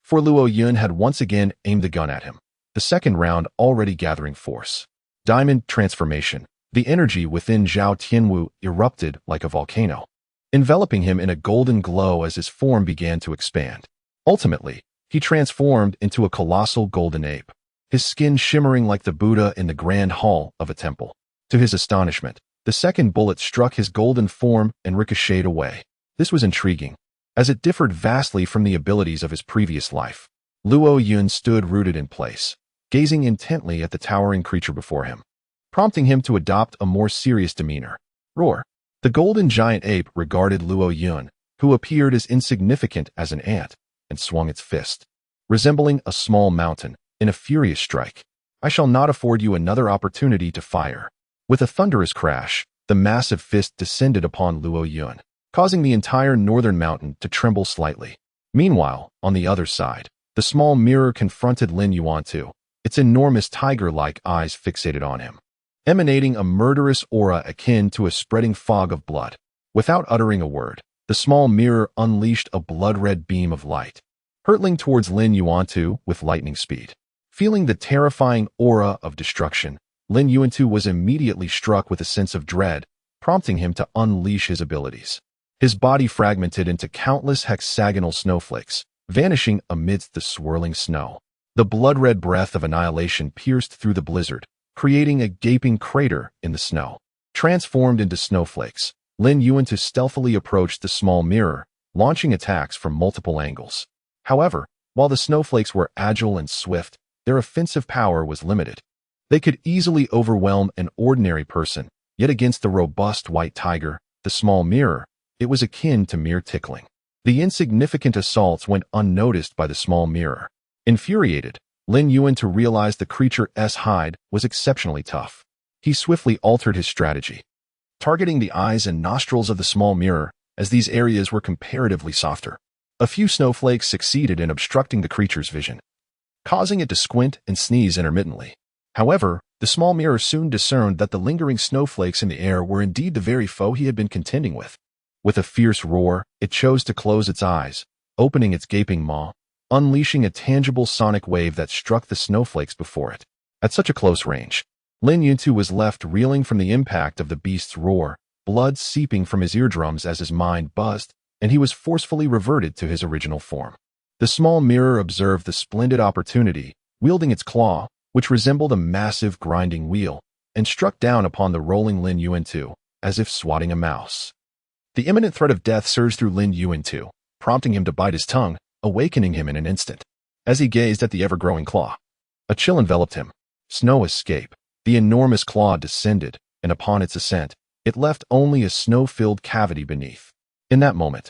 For Luo Yun had once again aimed the gun at him, the second round already gathering force. Diamond transformation. The energy within Zhao Tianwu erupted like a volcano, enveloping him in a golden glow as his form began to expand. Ultimately, he transformed into a colossal golden ape, his skin shimmering like the Buddha in the grand hall of a temple. To his astonishment, the second bullet struck his golden form and ricocheted away. This was intriguing, as it differed vastly from the abilities of his previous life. Luo Yun stood rooted in place, gazing intently at the towering creature before him, prompting him to adopt a more serious demeanor. Roar! The golden giant ape regarded Luo Yun, who appeared as insignificant as an ant, and swung its fist, resembling a small mountain, in a furious strike. I shall not afford you another opportunity to fire. With a thunderous crash, the massive fist descended upon Luo Yun, causing the entire northern mountain to tremble slightly. Meanwhile, on the other side, the small mirror confronted Lin Yuantu, its enormous tiger-like eyes fixated on him, emanating a murderous aura akin to a spreading fog of blood. Without uttering a word, the small mirror unleashed a blood-red beam of light, hurtling towards Lin Yuantu with lightning speed. Feeling the terrifying aura of destruction, Lin Yuantu was immediately struck with a sense of dread, prompting him to unleash his abilities. His body fragmented into countless hexagonal snowflakes, vanishing amidst the swirling snow. The blood-red breath of annihilation pierced through the blizzard, creating a gaping crater in the snow. Transformed into snowflakes, Lin Yuantu stealthily approached the small mirror, launching attacks from multiple angles. However, while the snowflakes were agile and swift, their offensive power was limited. They could easily overwhelm an ordinary person, yet against the robust white tiger, the small mirror, it was akin to mere tickling. The insignificant assaults went unnoticed by the small mirror. Infuriated, Lin Yuan to realize the creature's hide was exceptionally tough. He swiftly altered his strategy, targeting the eyes and nostrils of the small mirror, as these areas were comparatively softer. A few snowflakes succeeded in obstructing the creature's vision, causing it to squint and sneeze intermittently. However, the small mirror soon discerned that the lingering snowflakes in the air were indeed the very foe he had been contending with. With a fierce roar, it chose to close its eyes, opening its gaping maw, unleashing a tangible sonic wave that struck the snowflakes before it. At such a close range, Lin Yuntu was left reeling from the impact of the beast's roar, blood seeping from his eardrums as his mind buzzed, and he was forcefully reverted to his original form. The small mirror observed the splendid opportunity, wielding its claw, which resembled a massive grinding wheel, and struck down upon the rolling Lin Yuan-tu, as if swatting a mouse. The imminent threat of death surged through Lin Yuan-tu, prompting him to bite his tongue, awakening him in an instant. As he gazed at the ever-growing claw, a chill enveloped him. Snow escape. The enormous claw descended, and upon its ascent, it left only a snow-filled cavity beneath. In that moment,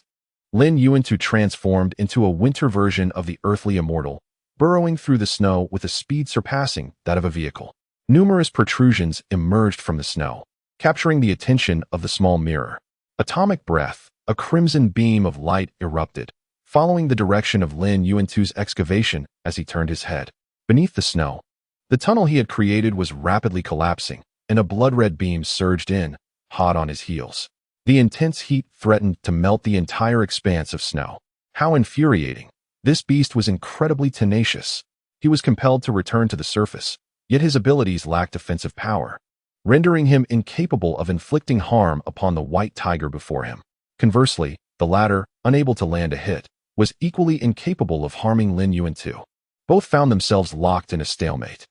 Lin Yuan-tu transformed into a winter version of the earthly immortal, burrowing through the snow with a speed surpassing that of a vehicle. Numerous protrusions emerged from the snow, capturing the attention of the small mirror. Atomic breath, a crimson beam of light erupted, following the direction of Lin Yuan-tu's excavation as he turned his head. Beneath the snow, the tunnel he had created was rapidly collapsing, and a blood-red beam surged in, hot on his heels. The intense heat threatened to melt the entire expanse of snow. How infuriating! This beast was incredibly tenacious. He was compelled to return to the surface, yet his abilities lacked offensive power, rendering him incapable of inflicting harm upon the white tiger before him. Conversely, the latter, unable to land a hit, was equally incapable of harming Lin Yuan-tu. Both found themselves locked in a stalemate.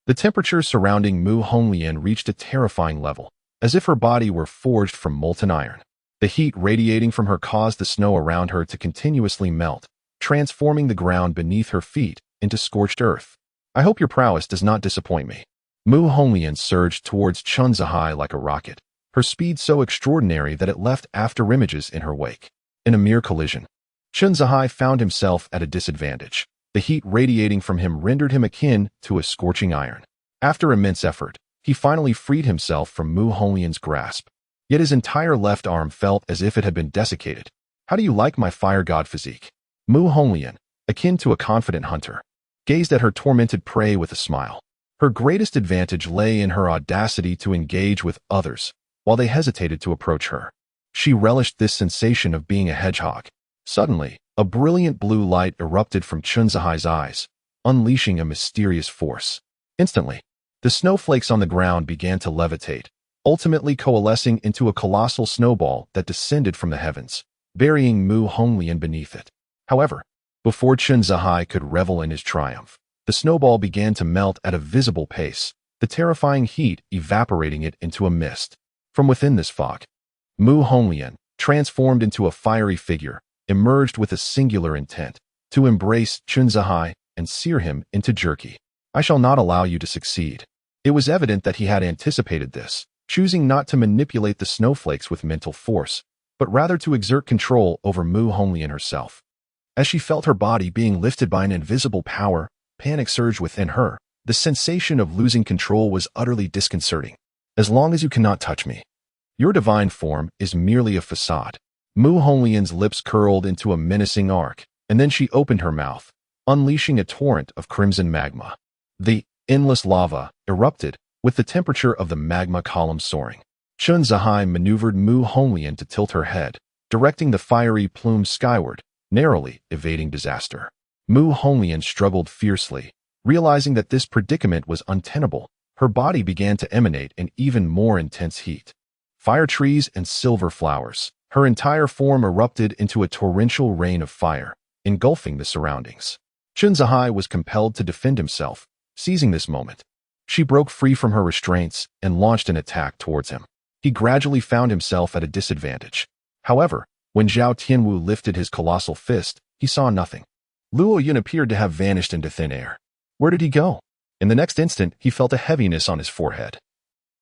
The temperature surrounding Mu Honglian reached a terrifying level, as if her body were forged from molten iron. The heat radiating from her caused the snow around her to continuously melt, transforming the ground beneath her feet into scorched earth. I hope your prowess does not disappoint me. Mu Honglian surged towards Chun Zihai like a rocket, her speed so extraordinary that it left afterimages in her wake. In a mere collision, Chun Zihai found himself at a disadvantage. The heat radiating from him rendered him akin to a scorching iron. After immense effort, he finally freed himself from Mu Honglian's grasp. Yet his entire left arm felt as if it had been desiccated. How do you like my fire god physique? Mu Honglian, akin to a confident hunter, gazed at her tormented prey with a smile. Her greatest advantage lay in her audacity to engage with others, while they hesitated to approach her. She relished this sensation of being a hedgehog. Suddenly, a brilliant blue light erupted from Chun Zihai's eyes, unleashing a mysterious force. Instantly, the snowflakes on the ground began to levitate, ultimately coalescing into a colossal snowball that descended from the heavens, burying Mu Honglian beneath it. However, before Chun Zihai could revel in his triumph, the snowball began to melt at a visible pace, the terrifying heat evaporating it into a mist. From within this fog, Mu Honglian, transformed into a fiery figure, emerged with a singular intent, to embrace Chun Zihai and sear him into jerky. I shall not allow you to succeed. It was evident that he had anticipated this, choosing not to manipulate the snowflakes with mental force, but rather to exert control over Mu Honglian herself. As she felt her body being lifted by an invisible power, panic surged within her. The sensation of losing control was utterly disconcerting. As long as you cannot touch me, your divine form is merely a facade. Mu Honglian's lips curled into a menacing arc, and then she opened her mouth, unleashing a torrent of crimson magma. The endless lava erupted, with the temperature of the magma column soaring. Chun Zihai maneuvered Mu Honglian to tilt her head, directing the fiery plume skyward, narrowly evading disaster. Mu Honglian struggled fiercely. Realizing that this predicament was untenable, her body began to emanate an even more intense heat. Fire trees and silver flowers. Her entire form erupted into a torrential rain of fire, engulfing the surroundings. Chun Zihai was compelled to defend himself. Seizing this moment, she broke free from her restraints and launched an attack towards him. He gradually found himself at a disadvantage. However, when Zhao Tianwu lifted his colossal fist, he saw nothing. Luo Yun appeared to have vanished into thin air. Where did he go? In the next instant, he felt a heaviness on his forehead,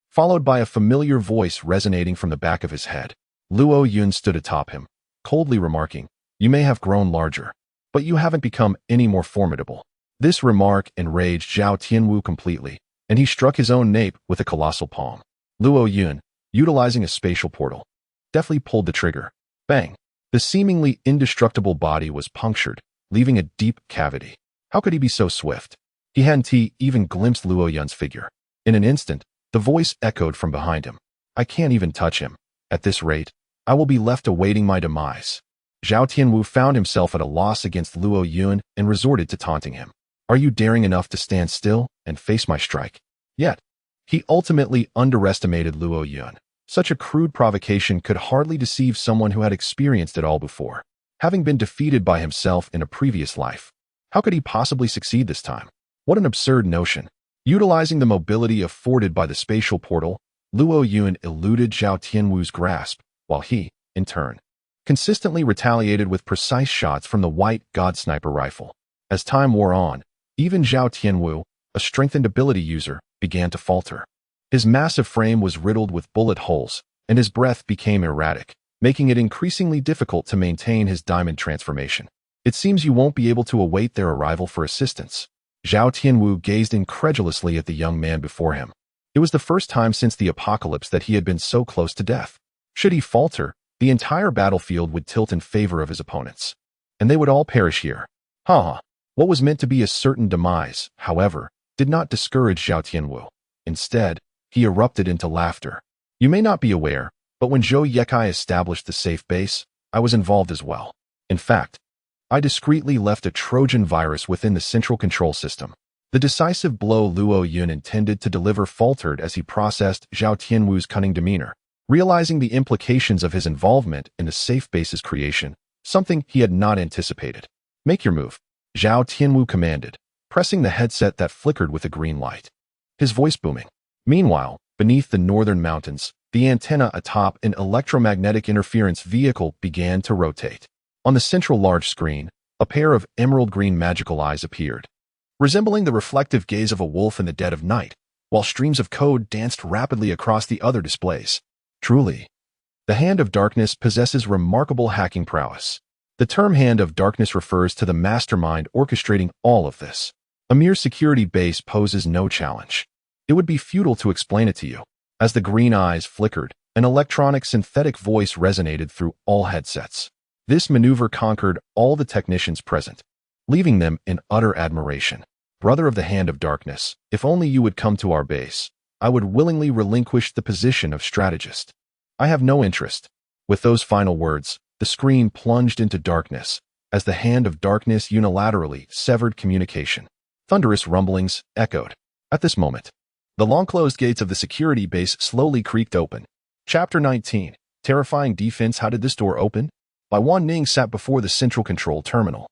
followed by a familiar voice resonating from the back of his head. Luo Yun stood atop him, coldly remarking, You may have grown larger, but you haven't become any more formidable. This remark enraged Zhao Tianwu completely, and he struck his own nape with a colossal palm. Luo Yun, utilizing a spatial portal, deftly pulled the trigger. Bang! The seemingly indestructible body was punctured, leaving a deep cavity. How could he be so swift? He hadn't even glimpsed Luo Yun's figure. In an instant, the voice echoed from behind him. I can't even touch him. At this rate, I will be left awaiting my demise. Zhao Tianwu found himself at a loss against Luo Yun and resorted to taunting him. Are you daring enough to stand still and face my strike? Yet, he ultimately underestimated Luo Yun. Such a crude provocation could hardly deceive someone who had experienced it all before, having been defeated by himself in a previous life. How could he possibly succeed this time? What an absurd notion. Utilizing the mobility afforded by the spatial portal, Luo Yun eluded Zhao Tianwu's grasp, while he, in turn, consistently retaliated with precise shots from the white god sniper rifle. As time wore on, even Zhao Tianwu, a strengthened ability user, began to falter. His massive frame was riddled with bullet holes, and his breath became erratic, making it increasingly difficult to maintain his diamond transformation. It seems you won't be able to await their arrival for assistance. Zhao Tianwu gazed incredulously at the young man before him. It was the first time since the apocalypse that he had been so close to death. Should he falter, the entire battlefield would tilt in favor of his opponents, and they would all perish here. What was meant to be a certain demise, however, did not discourage Zhao Tianwu. Instead, he erupted into laughter. You may not be aware, but when Zhou Yekai established the safe base, I was involved as well. In fact, I discreetly left a Trojan virus within the central control system. The decisive blow Luo Yun intended to deliver faltered as he processed Zhao Tianwu's cunning demeanor. Realizing the implications of his involvement in the safe base's creation, something he had not anticipated. Make your move, Zhao Tianwu commanded, pressing the headset that flickered with a green light. His voice booming. Meanwhile, beneath the northern mountains, the antenna atop an electromagnetic interference vehicle began to rotate. On the central large screen, a pair of emerald green magical eyes appeared, resembling the reflective gaze of a wolf in the dead of night, while streams of code danced rapidly across the other displays. Truly, the Hand of Darkness possesses remarkable hacking prowess. The term Hand of Darkness refers to the mastermind orchestrating all of this. A mere security base poses no challenge. It would be futile to explain it to you. As the green eyes flickered, an electronic synthetic voice resonated through all headsets. This maneuver conquered all the technicians present, leaving them in utter admiration. Brother of the Hand of Darkness, if only you would come to our base, I would willingly relinquish the position of strategist. I have no interest. With those final words, the screen plunged into darkness, as the Hand of Darkness unilaterally severed communication. Thunderous rumblings echoed. At this moment, the long-closed gates of the security base slowly creaked open. Chapter 19. Terrifying Defense. How did this door open? Bai Wanning sat before the central control terminal,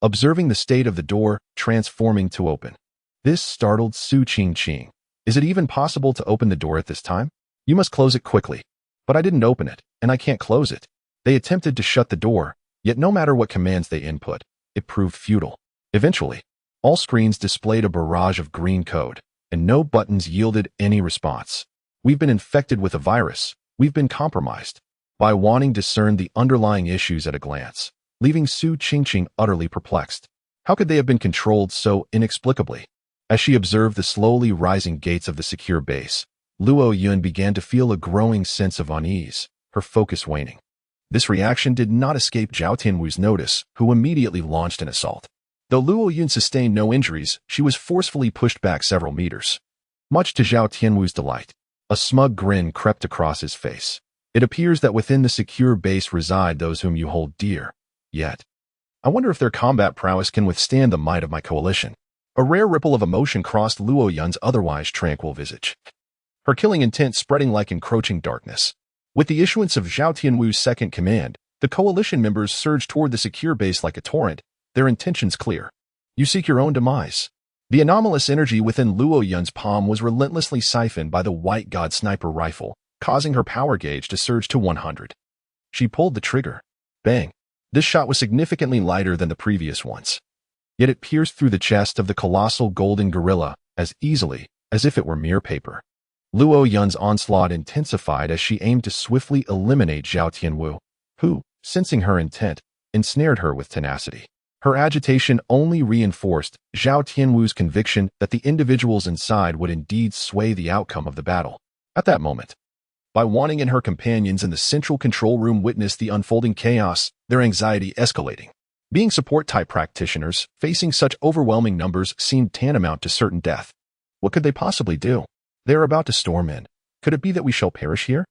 observing the state of the door transforming to open. This startled Su Qingqing. Is it even possible to open the door at this time? You must close it quickly. But I didn't open it, and I can't close it. They attempted to shut the door, yet no matter what commands they input, it proved futile. Eventually, all screens displayed a barrage of green code, and no buttons yielded any response. We've been infected with a virus. We've been compromised. Bai Wanning discerned the underlying issues at a glance, leaving Su Qingqing utterly perplexed. How could they have been controlled so inexplicably? As she observed the slowly rising gates of the secure base, Luo Yun began to feel a growing sense of unease, her focus waning. This reaction did not escape Zhao Tianwu's notice, who immediately launched an assault. Though Luo Yun sustained no injuries, she was forcefully pushed back several meters. Much to Zhao Tianwu's delight, a smug grin crept across his face. It appears that within the secure base reside those whom you hold dear. Yet, I wonder if their combat prowess can withstand the might of my coalition. A rare ripple of emotion crossed Luo Yun's otherwise tranquil visage, her killing intent spreading like encroaching darkness. With the issuance of Zhao Tianwu's second command, the coalition members surged toward the secure base like a torrent, their intentions clear. You seek your own demise. The anomalous energy within Luo Yun's palm was relentlessly siphoned by the white god sniper rifle, causing her power gauge to surge to 100. She pulled the trigger. Bang! This shot was significantly lighter than the previous ones. Yet it pierced through the chest of the colossal golden gorilla as easily as if it were mere paper. Luo Yun's onslaught intensified as she aimed to swiftly eliminate Zhao Tianwu, who, sensing her intent, ensnared her with tenacity. Her agitation only reinforced Zhao Tianwu's conviction that the individuals inside would indeed sway the outcome of the battle. At that moment, Bai Wanning and her companions in the central control room witnessed the unfolding chaos, their anxiety escalating. Being support-type practitioners, facing such overwhelming numbers seemed tantamount to certain death. What could they possibly do? They are about to storm in. Could it be that we shall perish here?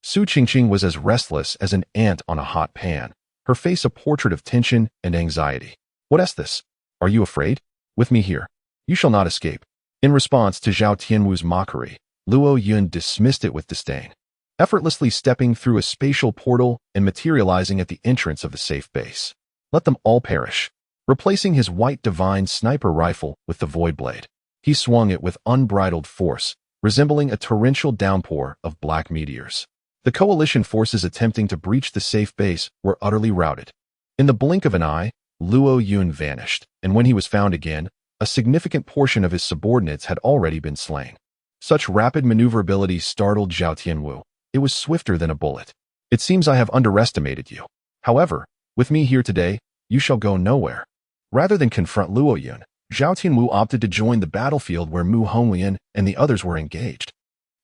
Su Qingqing was as restless as an ant on a hot pan, her face a portrait of tension and anxiety. What is this? Are you afraid? With me here. You shall not escape. In response to Zhao Tianwu's mockery, Luo Yun dismissed it with disdain, effortlessly stepping through a spatial portal and materializing at the entrance of the safe base. Let them all perish. Replacing his white divine sniper rifle with the void blade, he swung it with unbridled force, resembling a torrential downpour of black meteors. The coalition forces attempting to breach the safe base were utterly routed. In the blink of an eye, Luo Yun vanished, and when he was found again, a significant portion of his subordinates had already been slain. Such rapid maneuverability startled Zhao Tianwu. It was swifter than a bullet. It seems I have underestimated you. However, with me here today, you shall go nowhere. Rather than confront Luo Yun, Zhao Tianwu opted to join the battlefield where Mu Honglian and the others were engaged.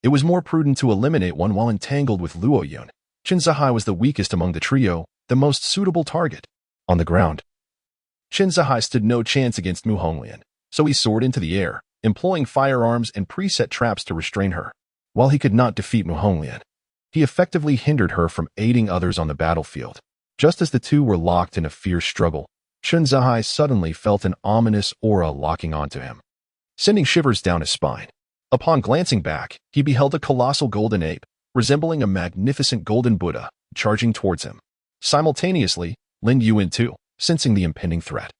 It was more prudent to eliminate one while entangled with Luo Yun. Qin Zihai was the weakest among the trio, the most suitable target. On the ground, Qin Zihai stood no chance against Mu Honglian, so he soared into the air, employing firearms and preset traps to restrain her. While he could not defeat Mu Honglian, he effectively hindered her from aiding others on the battlefield. Just as the two were locked in a fierce struggle, Qin Zihai suddenly felt an ominous aura locking onto him, sending shivers down his spine. Upon glancing back, he beheld a colossal golden ape, resembling a magnificent golden Buddha, charging towards him. Simultaneously, Lin Yuan too, sensing the impending threat,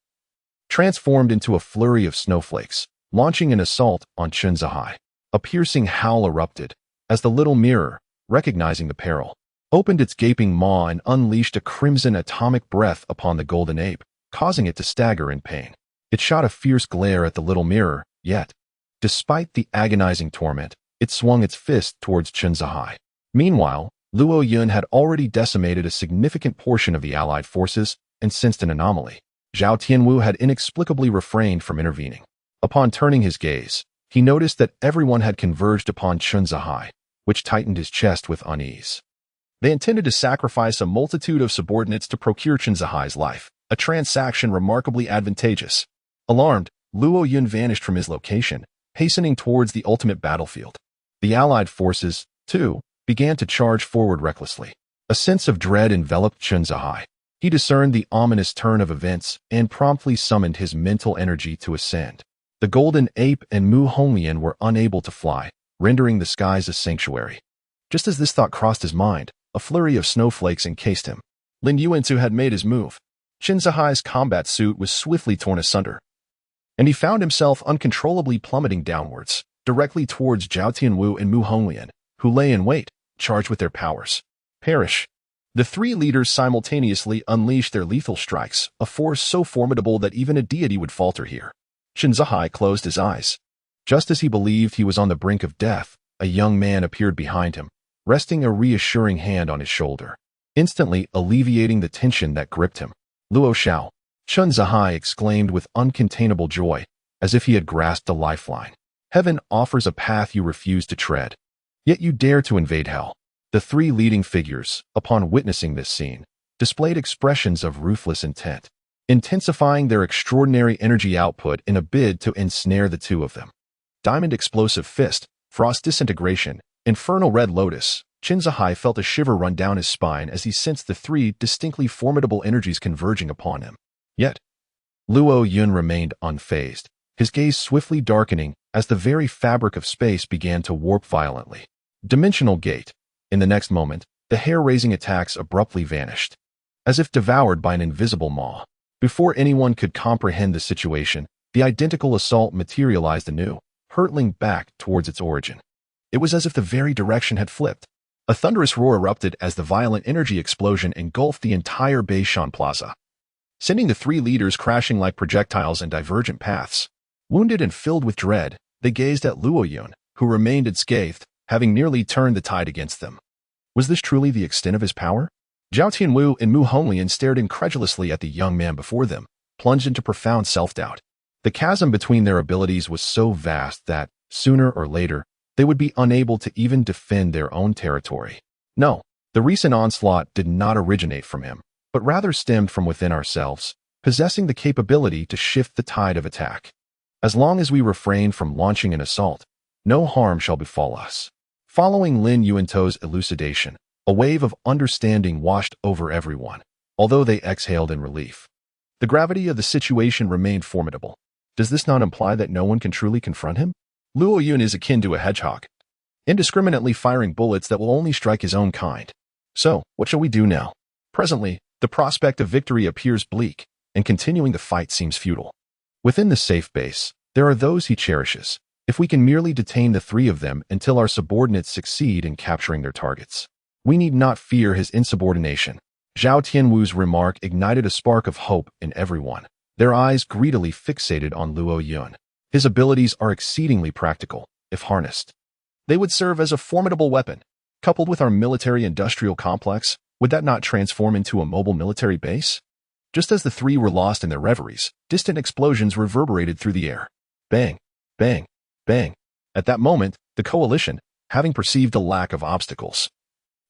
transformed into a flurry of snowflakes, launching an assault on Qin Zihai. A piercing howl erupted as the little mirror, recognizing the peril, opened its gaping maw and unleashed a crimson atomic breath upon the golden ape, causing it to stagger in pain. It shot a fierce glare at the little mirror, yet, despite the agonizing torment, it swung its fist towards Qin Zihai. Meanwhile, Luo Yun had already decimated a significant portion of the allied forces and sensed an anomaly. Zhao Tianwu had inexplicably refrained from intervening. Upon turning his gaze, he noticed that everyone had converged upon Qin Zihai, which tightened his chest with unease. They intended to sacrifice a multitude of subordinates to procure Qin Zihai's life, a transaction remarkably advantageous. Alarmed, Luo Yun vanished from his location, hastening towards the ultimate battlefield. The allied forces, too, began to charge forward recklessly. A sense of dread enveloped Qin Zihai. He discerned the ominous turn of events and promptly summoned his mental energy to ascend. The golden ape and Mu Honglian were unable to fly, rendering the skies a sanctuary. Just as this thought crossed his mind, a flurry of snowflakes encased him. Lin Yuanzu had made his move. Qin Zihai's combat suit was swiftly torn asunder, and he found himself uncontrollably plummeting downwards, directly towards Zhao Tianwu and Mu Honglian, who lay in wait, charged with their powers. Perish. The three leaders simultaneously unleashed their lethal strikes, a force so formidable that even a deity would falter here. Qin Zihai closed his eyes. Just as he believed he was on the brink of death, a young man appeared behind him, resting a reassuring hand on his shoulder, instantly alleviating the tension that gripped him. Luo Xiao, Qin Zihai exclaimed with uncontainable joy, as if he had grasped a lifeline. Heaven offers a path you refuse to tread, yet you dare to invade hell. The three leading figures, upon witnessing this scene, displayed expressions of ruthless intent, intensifying their extraordinary energy output in a bid to ensnare the two of them. Diamond Explosive Fist, Frost Disintegration, Infernal Red Lotus. Qin Zihai felt a shiver run down his spine as he sensed the three distinctly formidable energies converging upon him. Yet, Luo Yun remained unfazed, his gaze swiftly darkening as the very fabric of space began to warp violently. Dimensional Gate. In the next moment, the hair-raising attacks abruptly vanished, as if devoured by an invisible maw. Before anyone could comprehend the situation, the identical assault materialized anew, hurtling back towards its origin. It was as if the very direction had flipped. A thunderous roar erupted as the violent energy explosion engulfed the entire Beishan Plaza, sending the three leaders crashing like projectiles in divergent paths. Wounded and filled with dread, they gazed at Luo Yun, who remained unscathed, having nearly turned the tide against them. Was this truly the extent of his power? Zhou Tianwu and Mu Honglian stared incredulously at the young man before them, plunged into profound self-doubt. The chasm between their abilities was so vast that, sooner or later, they would be unable to even defend their own territory. No, the recent onslaught did not originate from him, but rather stemmed from within ourselves, possessing the capability to shift the tide of attack. As long as we refrain from launching an assault, no harm shall befall us. Following Lin Yuanto's elucidation, a wave of understanding washed over everyone, although they exhaled in relief. The gravity of the situation remained formidable. Does this not imply that no one can truly confront him? Luo Yun is akin to a hedgehog, indiscriminately firing bullets that will only strike his own kind. So, what shall we do now? Presently, the prospect of victory appears bleak, and continuing the fight seems futile. Within the safe base, there are those he cherishes. If we can merely detain the three of them until our subordinates succeed in capturing their targets, we need not fear his insubordination. Zhou Tianwu's remark ignited a spark of hope in everyone, their eyes greedily fixated on Luo Yun. His abilities are exceedingly practical, if harnessed. They would serve as a formidable weapon. Coupled with our military-industrial complex, would that not transform into a mobile military base? Just as the three were lost in their reveries, distant explosions reverberated through the air. Bang, bang, bang. At that moment, the coalition, having perceived a lack of obstacles,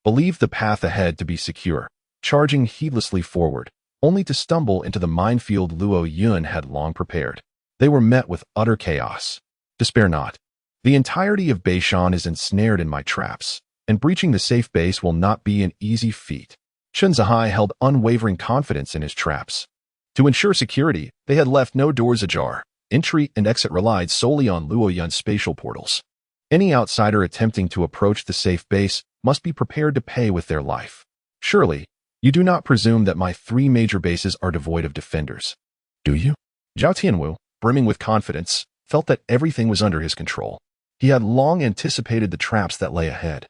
believed the path ahead to be secure, charging heedlessly forward, only to stumble into the minefield Luo Yun had long prepared. They were met with utter chaos. Despair not. The entirety of Beishan is ensnared in my traps, and breaching the safe base will not be an easy feat. Chen Zihai held unwavering confidence in his traps. To ensure security, they had left no doors ajar. Entry and exit relied solely on Luo Yun's spatial portals. Any outsider attempting to approach the safe base must be prepared to pay with their life. Surely, you do not presume that my three major bases are devoid of defenders, do you? Zhou Tianwu, brimming with confidence, felt that everything was under his control. He had long anticipated the traps that lay ahead.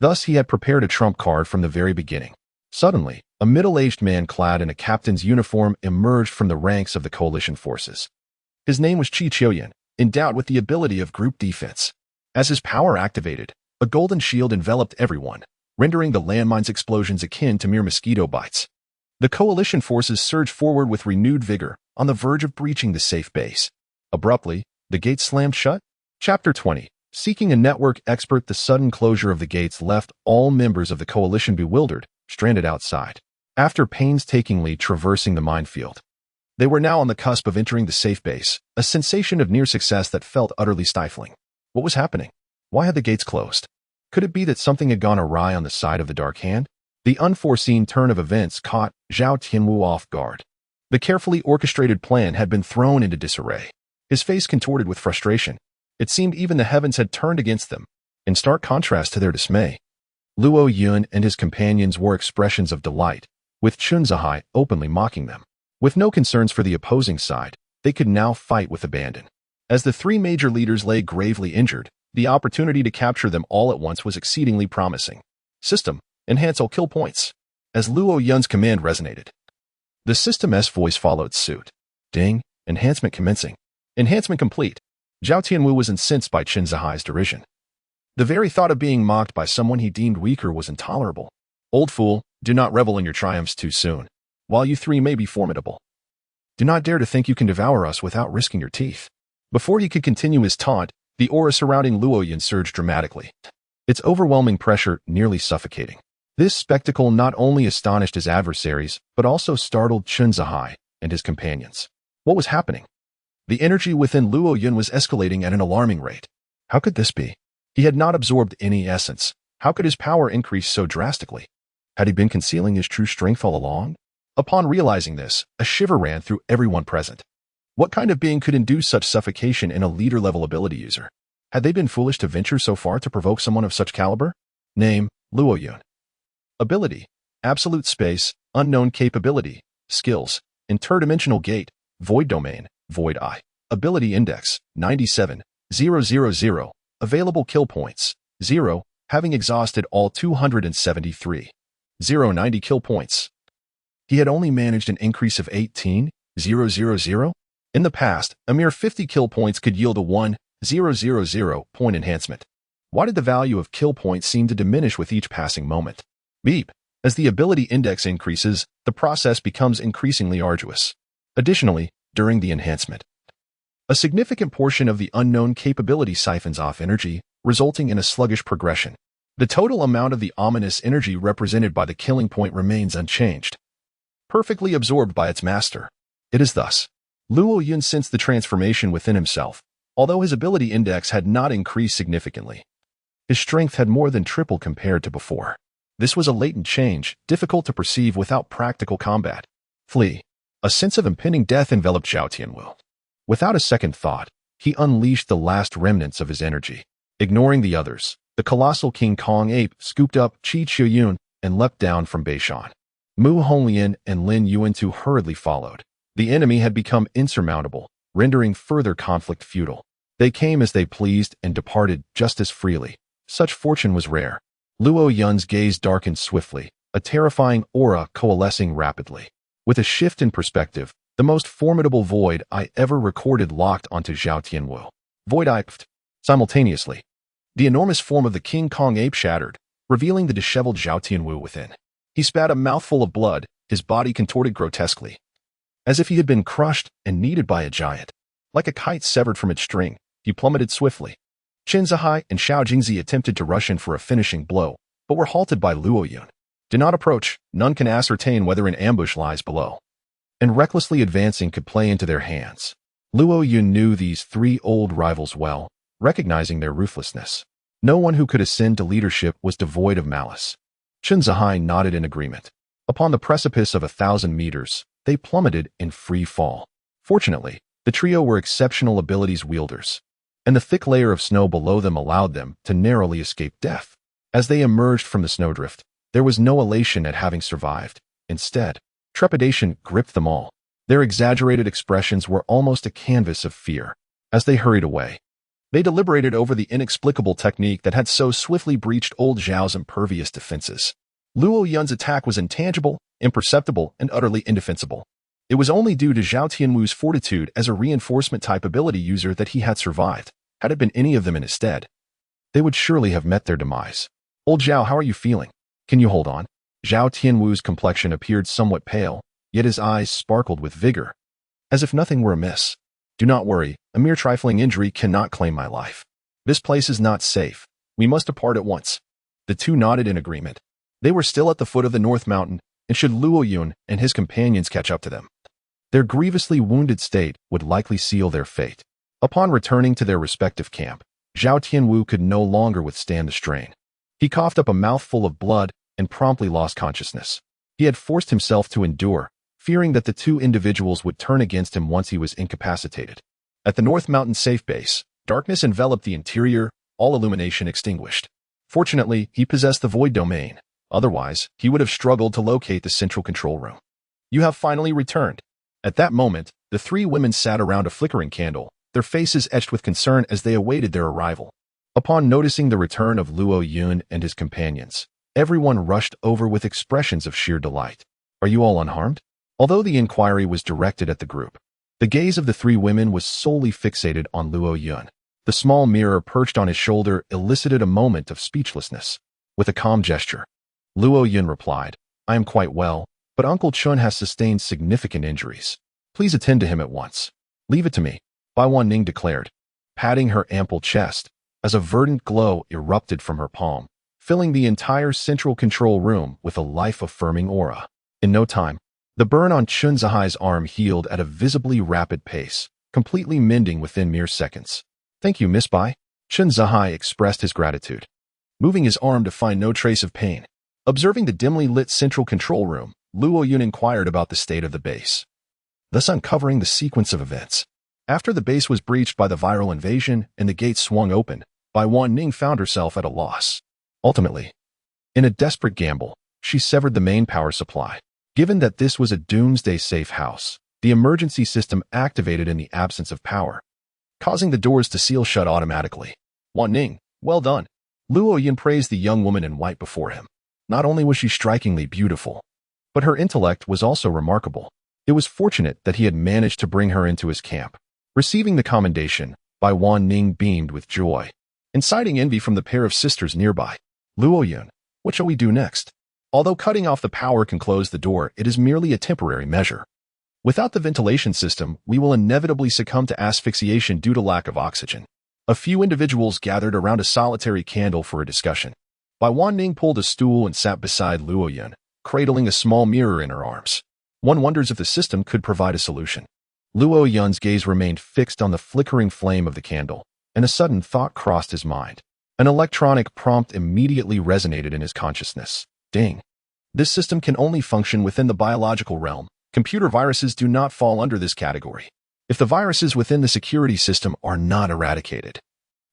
Thus, he had prepared a trump card from the very beginning. Suddenly, a middle-aged man clad in a captain's uniform emerged from the ranks of the coalition forces. His name was Qi Qiuyan, endowed with the ability of group defense. As his power activated, a golden shield enveloped everyone, rendering the landmine's explosions akin to mere mosquito bites. The coalition forces surged forward with renewed vigor, on the verge of breaching the safe base. Abruptly, the gates slammed shut. Chapter 20. Seeking a network expert, the sudden closure of the gates left all members of the coalition bewildered, stranded outside. After painstakingly traversing the minefield, they were now on the cusp of entering the safe base, a sensation of near success that felt utterly stifling. What was happening? Why had the gates closed? Could it be that something had gone awry on the side of the Dark Hand? The unforeseen turn of events caught Zhou Tianwu off guard. The carefully orchestrated plan had been thrown into disarray. His face contorted with frustration. It seemed even the heavens had turned against them, in stark contrast to their dismay. Luo Yun and his companions wore expressions of delight, with Chen Zihai openly mocking them. With no concerns for the opposing side, they could now fight with abandon. As the three major leaders lay gravely injured, the opportunity to capture them all at once was exceedingly promising. System, enhance all kill points. As Luo Yun's command resonated, the System-S voice followed suit. Ding, enhancement commencing. Enhancement complete. Zhou Tianwu was incensed by Chen Zihai's derision. The very thought of being mocked by someone he deemed weaker was intolerable. Old fool, do not revel in your triumphs too soon. While you three may be formidable, do not dare to think you can devour us without risking your teeth. Before he could continue his taunt, the aura surrounding Luo Yun surged dramatically, its overwhelming pressure nearly suffocating. This spectacle not only astonished his adversaries, but also startled Chen Zihai and his companions. What was happening? The energy within Luo Yun was escalating at an alarming rate. How could this be? He had not absorbed any essence. How could his power increase so drastically? Had he been concealing his true strength all along? Upon realizing this, a shiver ran through everyone present. What kind of being could induce such suffocation in a leader-level ability user? Had they been foolish to venture so far to provoke someone of such caliber? Name, Luo Yun. Ability, absolute space, unknown capability, skills, interdimensional gate, void domain, void eye. Ability index, 97,000. Available kill points, 0, having exhausted all 273. 090 kill points. He had only managed an increase of 18,000. In the past, a mere 50 kill points could yield a 1,000 point enhancement. Why did the value of kill points seem to diminish with each passing moment? Beep. As the ability index increases, the process becomes increasingly arduous. Additionally, during the enhancement, a significant portion of the unknown capability siphons off energy, resulting in a sluggish progression. The total amount of the ominous energy represented by the killing point remains unchanged, perfectly absorbed by its master. It is thus. Luo Yun sensed the transformation within himself, although his ability index had not increased significantly. His strength had more than tripled compared to before. This was a latent change, difficult to perceive without practical combat. Flee. A sense of impending death enveloped Zhou Tianwu. Without a second thought, he unleashed the last remnants of his energy. Ignoring the others, the colossal King Kong ape scooped up Qi Qiuyun and leapt down from Beishan. Mu Honglian and Lin Yuantu hurriedly followed. The enemy had become insurmountable, rendering further conflict futile. They came as they pleased and departed just as freely. Such fortune was rare. Luo Yun's gaze darkened swiftly, a terrifying aura coalescing rapidly. With a shift in perspective, the most formidable void I ever recorded locked onto Zhou Tianwu. Void eyed. Simultaneously, the enormous form of the King Kong ape shattered, revealing the disheveled Zhou Tianwu within. He spat a mouthful of blood, his body contorted grotesquely, as if he had been crushed and kneaded by a giant. Like a kite severed from its string, he plummeted swiftly. Qin Zihai and Xiao Jingzi attempted to rush in for a finishing blow, but were halted by Luo Yun. Do not approach, none can ascertain whether an ambush lies below. And recklessly advancing could play into their hands. Luo Yun knew these three old rivals well, recognizing their ruthlessness. No one who could ascend to leadership was devoid of malice. Qin Zihai nodded in agreement. Upon the precipice of 1,000 meters, they plummeted in free fall. Fortunately, the trio were exceptional abilities wielders, and the thick layer of snow below them allowed them to narrowly escape death. As they emerged from the snowdrift, there was no elation at having survived. Instead, trepidation gripped them all. Their exaggerated expressions were almost a canvas of fear. As they hurried away, they deliberated over the inexplicable technique that had so swiftly breached old Zhao's impervious defenses. Luo Yun's attack was intangible, imperceptible, and utterly indefensible. It was only due to Zhou Tianwu's fortitude as a reinforcement-type ability user that he had survived. Had it been any of them in his stead, they would surely have met their demise. Old Zhao, how are you feeling? Can you hold on? Zhou Tianwu's complexion appeared somewhat pale, yet his eyes sparkled with vigor, as if nothing were amiss. Do not worry, a mere trifling injury cannot claim my life. This place is not safe. We must depart at once. The two nodded in agreement. They were still at the foot of the North Mountain, and should Luo Yun and his companions catch up to them, their grievously wounded state would likely seal their fate. Upon returning to their respective camp, Zhou Tianwu could no longer withstand the strain. He coughed up a mouthful of blood and promptly lost consciousness. He had forced himself to endure, fearing that the two individuals would turn against him once he was incapacitated. At the North Mountain safe base, darkness enveloped the interior, all illumination extinguished. Fortunately, he possessed the void domain. Otherwise, he would have struggled to locate the central control room. You have finally returned. At that moment, the three women sat around a flickering candle, their faces etched with concern as they awaited their arrival. Upon noticing the return of Luo Yun and his companions, everyone rushed over with expressions of sheer delight. Are you all unharmed? Although the inquiry was directed at the group, the gaze of the three women was solely fixated on Luo Yun. The small mirror perched on his shoulder elicited a moment of speechlessness. With a calm gesture, Luo Yun replied, I am quite well, but Uncle Chun has sustained significant injuries. Please attend to him at once. Leave it to me, Bai Wanning declared, patting her ample chest, as a verdant glow erupted from her palm, filling the entire central control room with a life-affirming aura. In no time, the burn on Qin Zihai's arm healed at a visibly rapid pace, completely mending within mere seconds. Thank you, Miss Bai. Qin Zihai expressed his gratitude, moving his arm to find no trace of pain. Observing the dimly lit central control room, Luo Yun inquired about the state of the base, thus uncovering the sequence of events. After the base was breached by the viral invasion and the gates swung open, Bai Wanning found herself at a loss. Ultimately, in a desperate gamble, she severed the main power supply. Given that this was a doomsday safe house, the emergency system activated in the absence of power, causing the doors to seal shut automatically. Wanning, well done. Luo Yun praised the young woman in white before him. Not only was she strikingly beautiful, but her intellect was also remarkable. It was fortunate that he had managed to bring her into his camp. Receiving the commendation, Bai Wanning beamed with joy, inciting envy from the pair of sisters nearby. Luo Yun, what shall we do next? Although cutting off the power can close the door, it is merely a temporary measure. Without the ventilation system, we will inevitably succumb to asphyxiation due to lack of oxygen. A few individuals gathered around a solitary candle for a discussion. Bai Wanning pulled a stool and sat beside Luo Yun, cradling a small mirror in her arms. One wonders if the system could provide a solution. Luo Yun's gaze remained fixed on the flickering flame of the candle, and a sudden thought crossed his mind. An electronic prompt immediately resonated in his consciousness. Ding. This system can only function within the biological realm. Computer viruses do not fall under this category. If the viruses within the security system are not eradicated,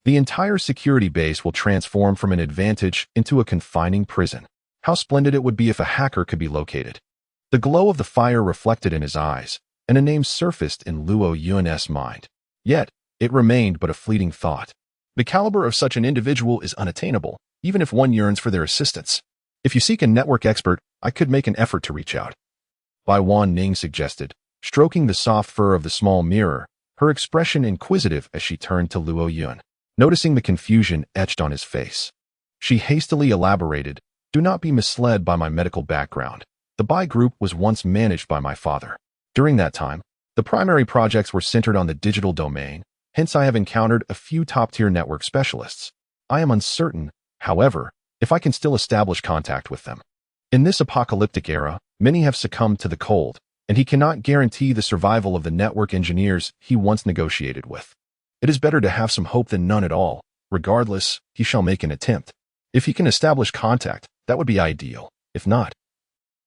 the entire security base will transform from an advantage into a confining prison. How splendid it would be if a hacker could be located. The glow of the fire reflected in his eyes, and a name surfaced in Luo Yun's mind. Yet, it remained but a fleeting thought. The caliber of such an individual is unattainable, even if one yearns for their assistance. If you seek a network expert, I could make an effort to reach out. Bai Wanning suggested, stroking the soft fur of the small mirror, her expression inquisitive as she turned to Luo Yun, noticing the confusion etched on his face. She hastily elaborated, "Do not be misled by my medical background. The Bai group was once managed by my father. During that time, the primary projects were centered on the digital domain, hence I have encountered a few top-tier network specialists. I am uncertain, however, if I can still establish contact with them. In this apocalyptic era, many have succumbed to the cold, and he cannot guarantee the survival of the network engineers he once negotiated with. It is better to have some hope than none at all. Regardless, he shall make an attempt. If he can establish contact, that would be ideal. If not,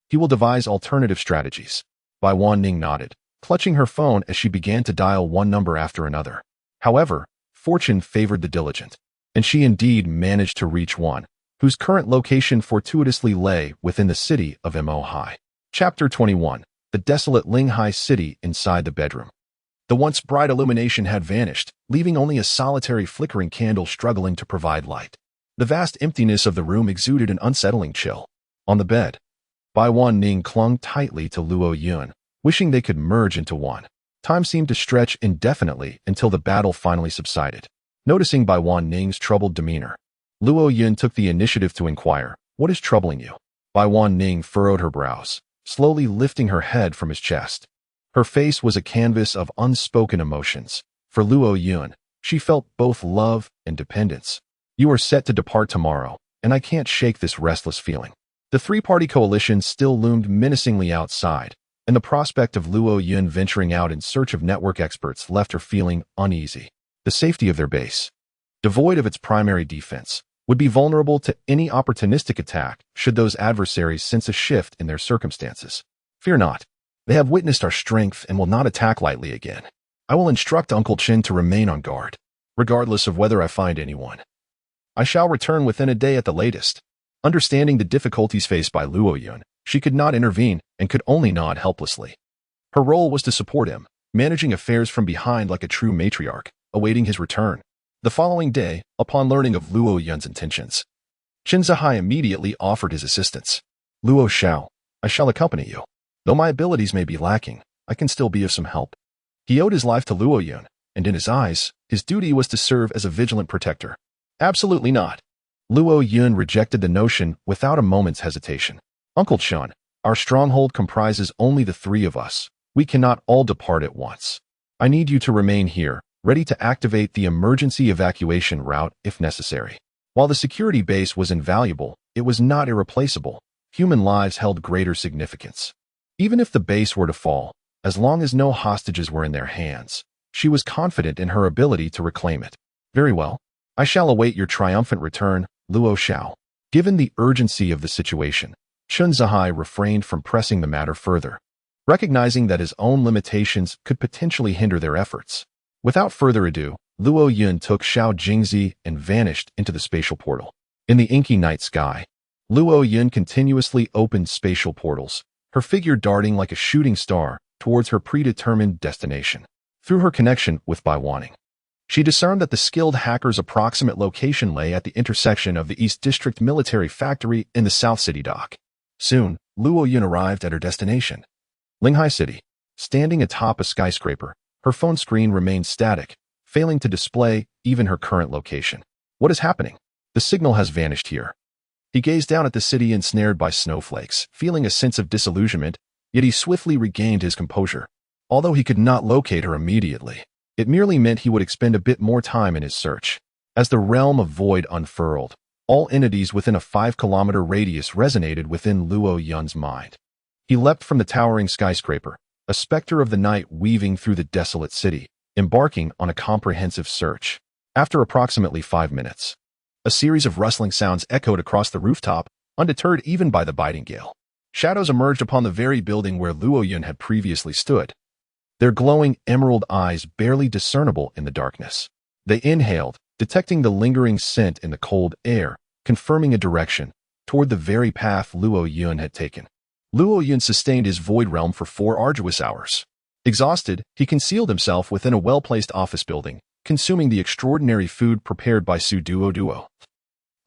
he will devise alternative strategies." Bai Wanning nodded, clutching her phone as she began to dial one number after another. However, fortune favored the diligent, and she indeed managed to reach one, whose current location fortuitously lay within the city of Mohai. Chapter 21. The desolate Linghai city inside the bedroom. The once bright illumination had vanished, leaving only a solitary flickering candle struggling to provide light. The vast emptiness of the room exuded an unsettling chill. On the bed, Bai Wanning clung tightly to Luo Yun, wishing they could merge into one. Time seemed to stretch indefinitely until the battle finally subsided. Noticing Bai Wanning's troubled demeanor, Luo Yun took the initiative to inquire, "What is troubling you?" Bai Wanning furrowed her brows, slowly lifting her head from his chest. Her face was a canvas of unspoken emotions. For Luo Yun, she felt both love and dependence. "You are set to depart tomorrow, and I can't shake this restless feeling." The three-party coalition still loomed menacingly outside, and the prospect of Luo Yun venturing out in search of network experts left her feeling uneasy. The safety of their base, devoid of its primary defense, would be vulnerable to any opportunistic attack should those adversaries sense a shift in their circumstances. "Fear not. They have witnessed our strength and will not attack lightly again. I will instruct Uncle Chin to remain on guard, regardless of whether I find anyone. I shall return within a day at the latest." Understanding the difficulties faced by Luo Yun, she could not intervene and could only nod helplessly. Her role was to support him, managing affairs from behind like a true matriarch, awaiting his return. The following day, upon learning of Luo Yun's intentions, Qin Zihai immediately offered his assistance. "Luo Xiao, I shall accompany you. Though my abilities may be lacking, I can still be of some help." He owed his life to Luo Yun, and in his eyes, his duty was to serve as a vigilant protector. "Absolutely not." Luo Yun rejected the notion without a moment's hesitation. "Uncle Chun, our stronghold comprises only the three of us. We cannot all depart at once. I need you to remain here, ready to activate the emergency evacuation route if necessary." While the security base was invaluable, it was not irreplaceable. Human lives held greater significance. Even if the base were to fall, as long as no hostages were in their hands, she was confident in her ability to reclaim it. "Very well. I shall await your triumphant return, Luo Xiao." Given the urgency of the situation, Qin Zihai refrained from pressing the matter further, recognizing that his own limitations could potentially hinder their efforts. Without further ado, Luo Yun took Xiao Jingzi and vanished into the spatial portal. In the inky night sky, Luo Yun continuously opened spatial portals, her figure darting like a shooting star towards her predetermined destination. Through her connection with Bai Wanning, she discerned that the skilled hacker's approximate location lay at the intersection of the East District Military Factory and the South City Dock. Soon, Luo Yun arrived at her destination, Linghai City. Standing atop a skyscraper, her phone screen remained static, failing to display even her current location. "What is happening? The signal has vanished here." He gazed down at the city ensnared by snowflakes, feeling a sense of disillusionment, yet he swiftly regained his composure. Although he could not locate her immediately, it merely meant he would expend a bit more time in his search. As the realm of void unfurled, all entities within a 5-kilometer radius resonated within Luo Yun's mind. He leapt from the towering skyscraper, a specter of the night weaving through the desolate city, embarking on a comprehensive search. After approximately 5 minutes, a series of rustling sounds echoed across the rooftop, undeterred even by the biting gale. Shadows emerged upon the very building where Luo Yun had previously stood, their glowing emerald eyes barely discernible in the darkness. They inhaled, detecting the lingering scent in the cold air, confirming a direction toward the very path Luo Yun had taken. Luo Yun sustained his void realm for 4 arduous hours. Exhausted, he concealed himself within a well-placed office building, consuming the extraordinary food prepared by Su Duo,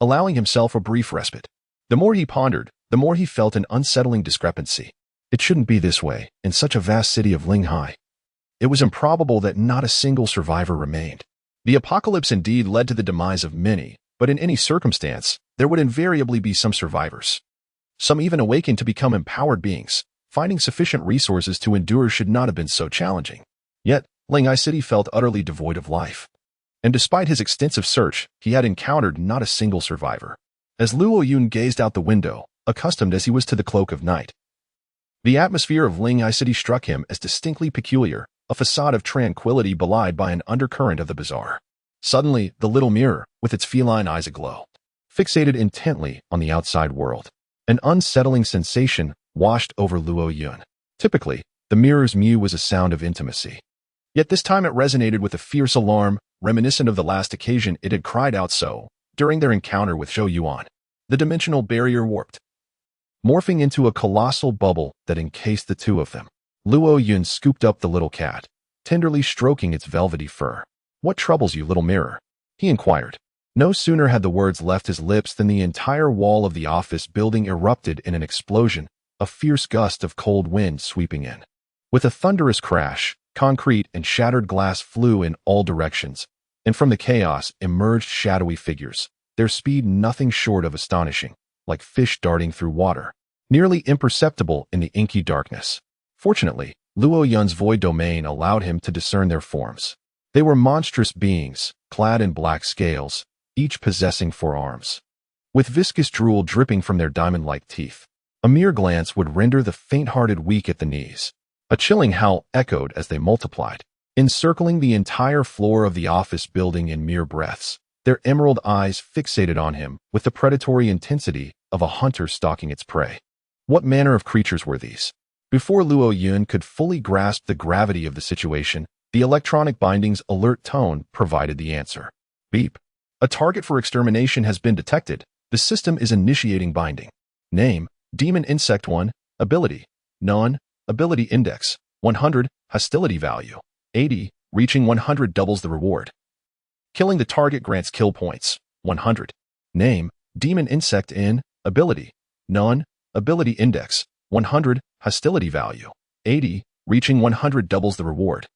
allowing himself a brief respite. The more he pondered, the more he felt an unsettling discrepancy. It shouldn't be this way, in such a vast city of Linghai. It was improbable that not a single survivor remained. The apocalypse indeed led to the demise of many, but in any circumstance, there would invariably be some survivors. Some even awakened to become empowered beings. Finding sufficient resources to endure should not have been so challenging. Yet, Linghai City felt utterly devoid of life. And despite his extensive search, he had encountered not a single survivor. As Luo Yun gazed out the window, accustomed as he was to the cloak of night, the atmosphere of Linghai City struck him as distinctly peculiar, a facade of tranquility belied by an undercurrent of the bizarre. Suddenly, the little mirror, with its feline eyes aglow, fixated intently on the outside world. An unsettling sensation washed over Luo Yun. Typically, the mirror's mew was a sound of intimacy. Yet this time it resonated with a fierce alarm, reminiscent of the last occasion it had cried out so, during their encounter with Zhou Yuan. The dimensional barrier warped, morphing into a colossal bubble that encased the two of them. Luo Yun scooped up the little cat, tenderly stroking its velvety fur. "What troubles you, little mirror?" he inquired. No sooner had the words left his lips than the entire wall of the office building erupted in an explosion, a fierce gust of cold wind sweeping in. With a thunderous crash, concrete and shattered glass flew in all directions, and from the chaos emerged shadowy figures, their speed nothing short of astonishing, like fish darting through water, nearly imperceptible in the inky darkness. Fortunately, Luo Yun's void domain allowed him to discern their forms. They were monstrous beings, clad in black scales, each possessing 4 arms, with viscous drool dripping from their diamond-like teeth. A mere glance would render the faint-hearted weak at the knees. A chilling howl echoed as they multiplied, encircling the entire floor of the office building in mere breaths, their emerald eyes fixated on him with the predatory intensity of a hunter stalking its prey. What manner of creatures were these? Before Luo Yun could fully grasp the gravity of the situation, the electronic binding's alert tone provided the answer. Beep. A target for extermination has been detected. The system is initiating binding. Name, Demon Insect 1, Ability, None, Ability Index, 100, Hostility Value, 80, reaching 100 doubles the reward. Killing the target grants kill points, 100. Name, Demon Insect in, Ability, None, Ability Index, 100, Hostility Value, 80, reaching 100 doubles the reward.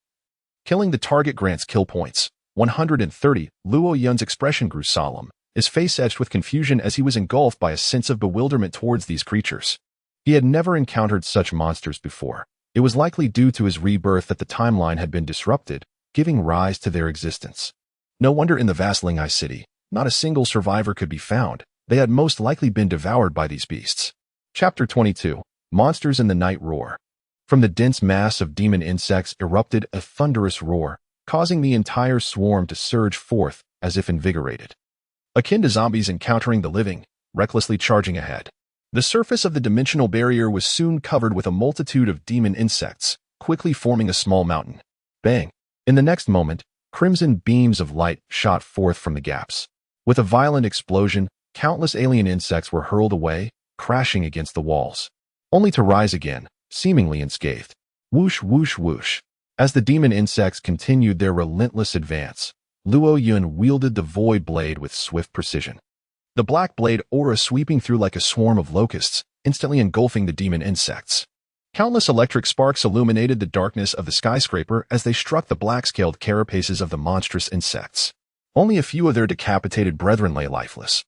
Killing the target grants kill points, 130. Luo Yun's expression grew solemn, his face etched with confusion as he was engulfed by a sense of bewilderment towards these creatures. He had never encountered such monsters before. It was likely due to his rebirth that the timeline had been disrupted, giving rise to their existence. No wonder in the vast Linghai city, not a single survivor could be found. They had most likely been devoured by these beasts. Chapter 22. Monsters in the Night Roar. From the dense mass of demon insects erupted a thunderous roar, causing the entire swarm to surge forth as if invigorated. Akin to zombies encountering the living, recklessly charging ahead. The surface of the dimensional barrier was soon covered with a multitude of demon insects, quickly forming a small mountain. Bang! In the next moment, crimson beams of light shot forth from the gaps. With a violent explosion, countless alien insects were hurled away, crashing against the walls, only to rise again, seemingly unscathed. Whoosh, whoosh, whoosh. As the demon insects continued their relentless advance, Luo Yun wielded the void blade with swift precision. The black blade aura sweeping through like a swarm of locusts, instantly engulfing the demon insects. Countless electric sparks illuminated the darkness of the skyscraper as they struck the black-scaled carapaces of the monstrous insects. Only a few of their decapitated brethren lay lifeless.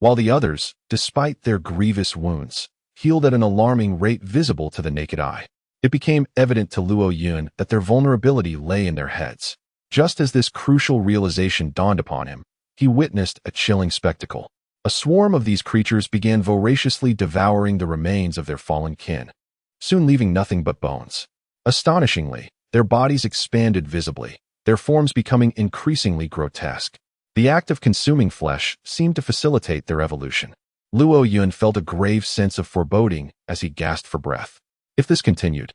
while the others, despite their grievous wounds, healed at an alarming rate visible to the naked eye. It became evident to Luo Yun that their vulnerability lay in their heads. Just as this crucial realization dawned upon him, he witnessed a chilling spectacle. A swarm of these creatures began voraciously devouring the remains of their fallen kin, soon leaving nothing but bones. Astonishingly, their bodies expanded visibly, their forms becoming increasingly grotesque. The act of consuming flesh seemed to facilitate their evolution. Luo Yun felt a grave sense of foreboding as he gasped for breath. If this continued,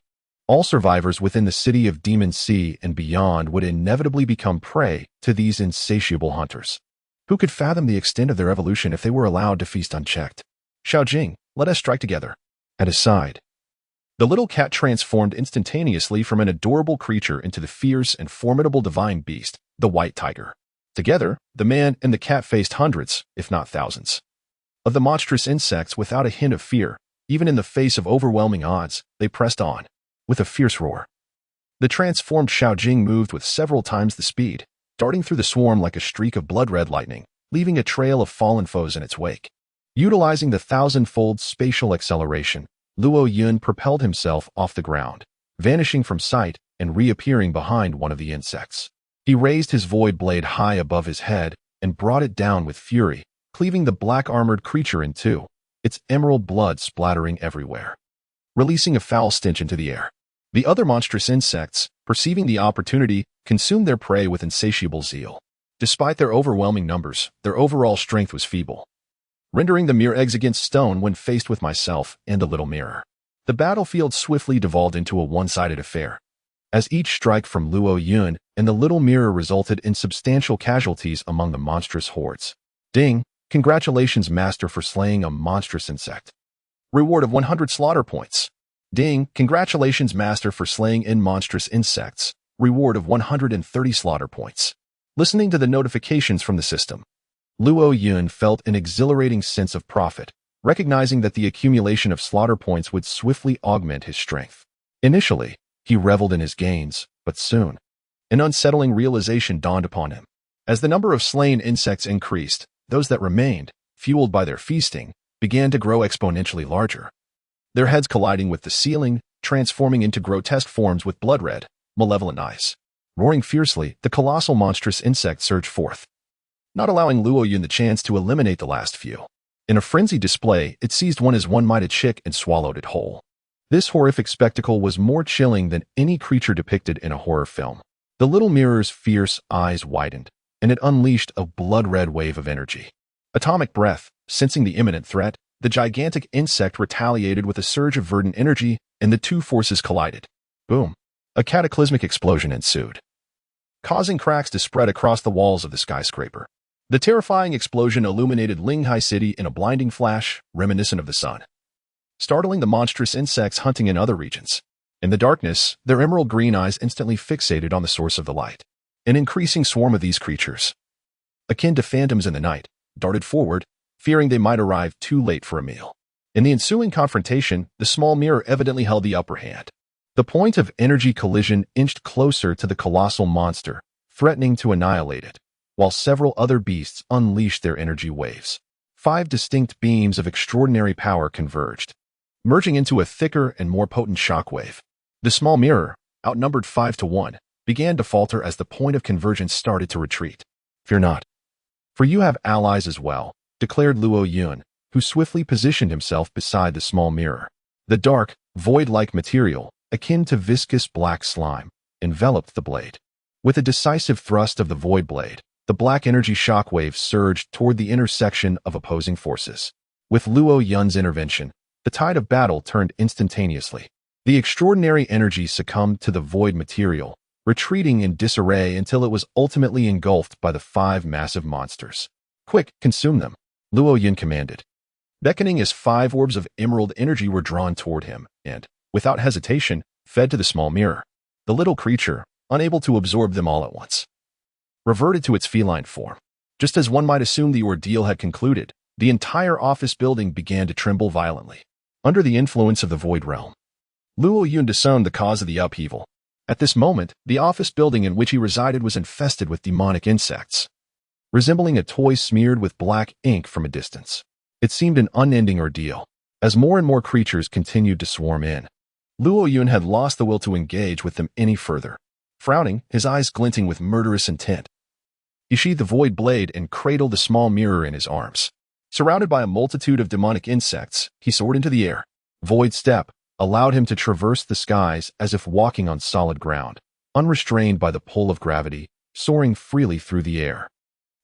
all survivors within the city of Demon Sea and beyond would inevitably become prey to these insatiable hunters. Who could fathom the extent of their evolution if they were allowed to feast unchecked? Xiaojing, let us strike together. At his side, the little cat transformed instantaneously from an adorable creature into the fierce and formidable divine beast, the white tiger. Together, the man and the cat faced hundreds, if not thousands, of the monstrous insects without a hint of fear. Even in the face of overwhelming odds, they pressed on. With a fierce roar, the transformed Xiaojing moved with several times the speed, darting through the swarm like a streak of blood-red lightning, leaving a trail of fallen foes in its wake. Utilizing the thousand-fold spatial acceleration, Luo Yun propelled himself off the ground, vanishing from sight and reappearing behind one of the insects. He raised his void blade high above his head and brought it down with fury, cleaving the black-armored creature in two, its emerald blood splattering everywhere, releasing a foul stench into the air. The other monstrous insects, perceiving the opportunity, consumed their prey with insatiable zeal. Despite their overwhelming numbers, their overall strength was feeble, rendering the mere eggs against stone when faced with myself and the little mirror. The battlefield swiftly devolved into a one-sided affair, as each strike from Luo Yun and the little mirror resulted in substantial casualties among the monstrous hordes. Ding! Congratulations, Master, for slaying a monstrous insect. Reward of 100 slaughter points. Ding! Congratulations, Master, for slaying monstrous insects. Reward of 130 slaughter points. Listening to the notifications from the system, Luo Yun felt an exhilarating sense of profit, recognizing that the accumulation of slaughter points would swiftly augment his strength. Initially, he reveled in his gains, but soon, an unsettling realization dawned upon him. As the number of slain insects increased, those that remained, fueled by their feasting, began to grow exponentially larger. Their heads colliding with the ceiling, transforming into grotesque forms with blood-red, malevolent eyes. Roaring fiercely, the colossal monstrous insect surged forth, not allowing Luo Yun the chance to eliminate the last few. In a frenzied display, it seized one as one might a chick and swallowed it whole. This horrific spectacle was more chilling than any creature depicted in a horror film. The little mirror's fierce eyes widened, and it unleashed a blood-red wave of energy. Atomic breath, sensing the imminent threat, the gigantic insect retaliated with a surge of verdant energy, and the two forces collided. Boom! A cataclysmic explosion ensued, causing cracks to spread across the walls of the skyscraper. The terrifying explosion illuminated Linghai City in a blinding flash, reminiscent of the sun, startling the monstrous insects hunting in other regions. In the darkness, their emerald green eyes instantly fixated on the source of the light. An increasing swarm of these creatures, akin to phantoms in the night, darted forward, fearing they might arrive too late for a meal. In the ensuing confrontation, the small mirror evidently held the upper hand. The point of energy collision inched closer to the colossal monster, threatening to annihilate it, while several other beasts unleashed their energy waves. 5 distinct beams of extraordinary power converged, merging into a thicker and more potent shockwave. The small mirror, outnumbered 5 to 1, began to falter as the point of convergence started to retreat. Fear not, for you have allies as well, declared Luo Yun, who swiftly positioned himself beside the small mirror. The dark, void-like material, akin to viscous black slime, enveloped the blade. With a decisive thrust of the void blade, the black energy shockwave surged toward the intersection of opposing forces. With Luo Yun's intervention, the tide of battle turned instantaneously. The extraordinary energy succumbed to the void material, retreating in disarray until it was ultimately engulfed by the 5 massive monsters. Quick, consume them, Luo Yun commanded, beckoning as 5 orbs of emerald energy were drawn toward him and, without hesitation, fed to the small mirror. The little creature, unable to absorb them all at once, reverted to its feline form. Just as one might assume the ordeal had concluded, the entire office building began to tremble violently. Under the influence of the void realm, Luo Yun discerned the cause of the upheaval. At this moment, the office building in which he resided was infested with demonic insects. resembling a toy smeared with black ink from a distance. It seemed an unending ordeal, as more and more creatures continued to swarm in. Luo Yun had lost the will to engage with them any further. Frowning, his eyes glinting with murderous intent, he sheathed the void blade and cradled the small mirror in his arms. Surrounded by a multitude of demonic insects, he soared into the air. Void step allowed him to traverse the skies as if walking on solid ground, unrestrained by the pull of gravity, soaring freely through the air.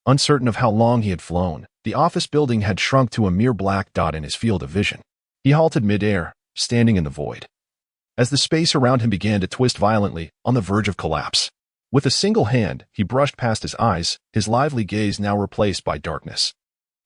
Uncertain of how long he had flown, the office building had shrunk to a mere black dot in his field of vision. He halted mid-air, standing in the void, as the space around him began to twist violently, on the verge of collapse. With a single hand, he brushed past his eyes, his lively gaze now replaced by darkness.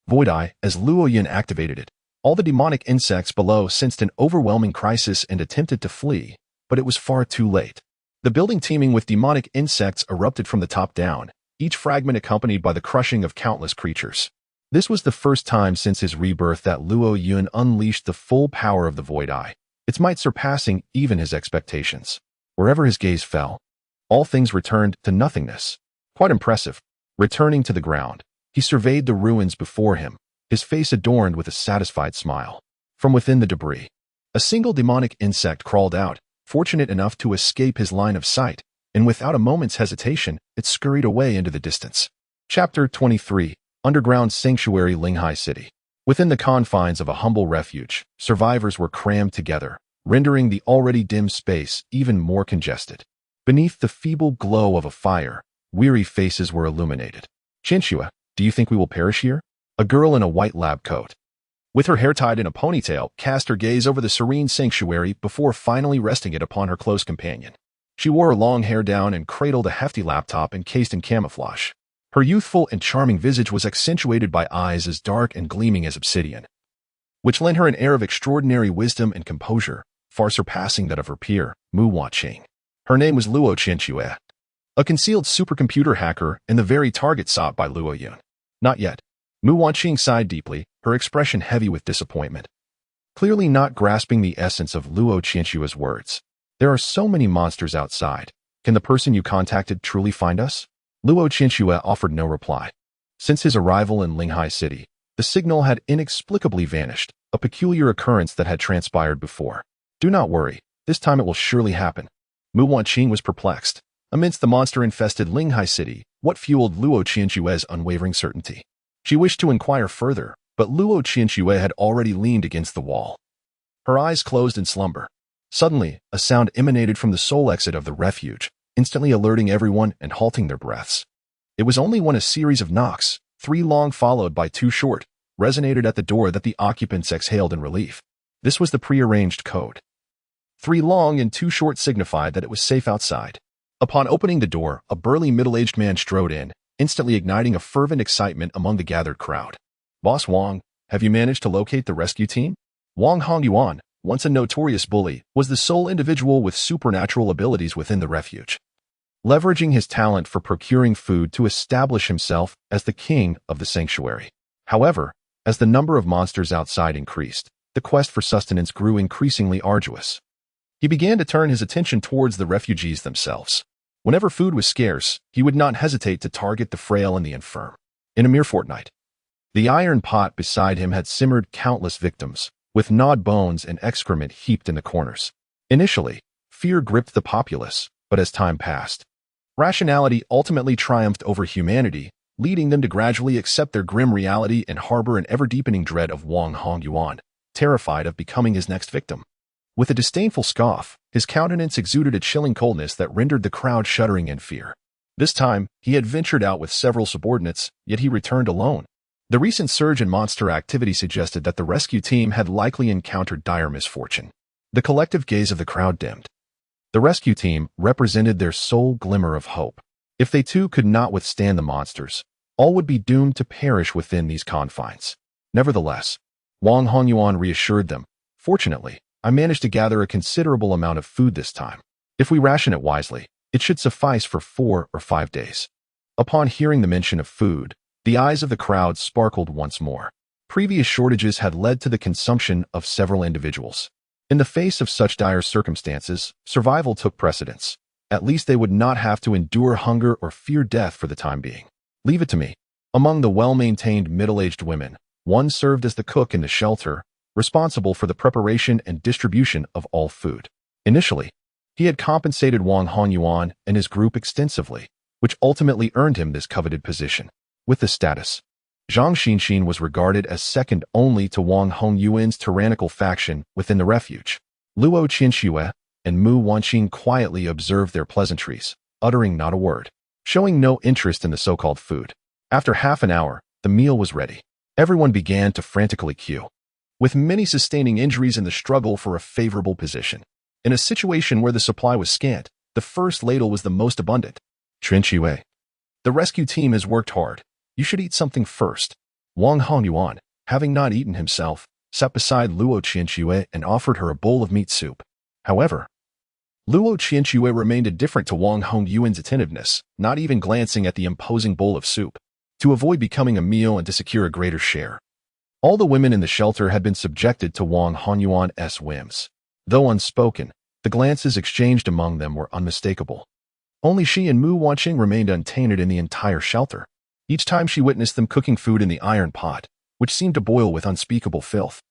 Void Eye, as Luo Yun activated it, all the demonic insects below sensed an overwhelming crisis and attempted to flee, but it was far too late. The building teeming with demonic insects erupted from the top down, each fragment accompanied by the crushing of countless creatures. This was the first time since his rebirth that Luo Yun unleashed the full power of the Void Eye, its might surpassing even his expectations. Wherever his gaze fell, all things returned to nothingness. Quite impressive. Returning to the ground, he surveyed the ruins before him, his face adorned with a satisfied smile. From within the debris, a single demonic insect crawled out, fortunate enough to escape his line of sight, and without a moment's hesitation, it scurried away into the distance. Chapter 23. Underground Sanctuary Linghai City. Within the confines of a humble refuge, survivors were crammed together, rendering the already dim space even more congested. Beneath the feeble glow of a fire, weary faces were illuminated. "Chinchua, do you think we will perish here?" A girl in a white lab coat, with her hair tied in a ponytail, cast her gaze over the serene sanctuary before finally resting it upon her close companion. She wore her long hair down and cradled a hefty laptop encased in camouflage. Her youthful and charming visage was accentuated by eyes as dark and gleaming as obsidian, which lent her an air of extraordinary wisdom and composure, far surpassing that of her peer, Mu Wanning. Her name was Luo Chinchue, a concealed supercomputer hacker and the very target sought by Luo Yun. Not yet. Mu Wanning sighed deeply, her expression heavy with disappointment, clearly not grasping the essence of Luo Chinchue's words. "There are so many monsters outside. Can the person you contacted truly find us?" Luo Chinchue offered no reply. Since his arrival in Linghai City, the signal had inexplicably vanished, a peculiar occurrence that had transpired before. "Do not worry, this time it will surely happen." Mu Wanning was perplexed. Amidst the monster-infested Linghai City, what fueled Luo Chinchue's unwavering certainty? She wished to inquire further, but Luo Chinchue had already leaned against the wall. Her eyes closed in slumber. Suddenly, a sound emanated from the sole exit of the refuge, instantly alerting everyone and halting their breaths. It was only when a series of knocks, 3 long followed by 2 short, resonated at the door that the occupants exhaled in relief. This was the prearranged code. 3 long and 2 short signified that it was safe outside. Upon opening the door, a burly middle-aged man strode in, instantly igniting a fervent excitement among the gathered crowd. "Boss Wang, have you managed to locate the rescue team?" Wang Hongyuan, once a notorious bully, was the sole individual with supernatural abilities within the refuge, leveraging his talent for procuring food to establish himself as the king of the sanctuary. However, as the number of monsters outside increased, the quest for sustenance grew increasingly arduous. He began to turn his attention towards the refugees themselves. Whenever food was scarce, he would not hesitate to target the frail and the infirm. In a mere fortnight, the iron pot beside him had simmered countless victims, with gnawed bones and excrement heaped in the corners. Initially, fear gripped the populace, but as time passed, rationality ultimately triumphed over humanity, leading them to gradually accept their grim reality and harbor an ever-deepening dread of Wang Hongyuan, terrified of becoming his next victim. With a disdainful scoff, his countenance exuded a chilling coldness that rendered the crowd shuddering in fear. This time, he had ventured out with several subordinates, yet he returned alone. The recent surge in monster activity suggested that the rescue team had likely encountered dire misfortune. The collective gaze of the crowd dimmed. The rescue team represented their sole glimmer of hope. If they too could not withstand the monsters, all would be doomed to perish within these confines. Nevertheless, Wang Hongyuan reassured them, "Fortunately, I managed to gather a considerable amount of food this time. If we ration it wisely, it should suffice for 4 or 5 days." Upon hearing the mention of food, the eyes of the crowd sparkled once more. Previous shortages had led to the consumption of several individuals. In the face of such dire circumstances, survival took precedence. At least they would not have to endure hunger or fear death for the time being. "Leave it to me," Among the well-maintained middle-aged women, one served as the cook in the shelter, responsible for the preparation and distribution of all food. Initially, he had compensated Wang Hongyuan and his group extensively, which ultimately earned him this coveted position. With this status, Zhang Xinxin was regarded as second only to Wang Hongyuan's tyrannical faction within the refuge. Luo Qianxue and Mu Wanqing quietly observed their pleasantries, uttering not a word, showing no interest in the so-called food. After half an hour, the meal was ready. Everyone began to frantically queue, with many sustaining injuries in the struggle for a favorable position. In a situation where the supply was scant, the first ladle was the most abundant. Qianxue, the rescue team has worked hard. You should eat something first. Wang Hongyuan, having not eaten himself, sat beside Luo Qianxue and offered her a bowl of meat soup. However, Luo Qianxue remained indifferent to Wang Hongyuan's attentiveness, not even glancing at the imposing bowl of soup, to avoid becoming a meal and to secure a greater share. All the women in the shelter had been subjected to Wang Hongyuan's whims. Though unspoken, the glances exchanged among them were unmistakable. Only she and Mu Wanqing remained untainted in the entire shelter. Each time she witnessed them cooking food in the iron pot, which seemed to boil with unspeakable filth.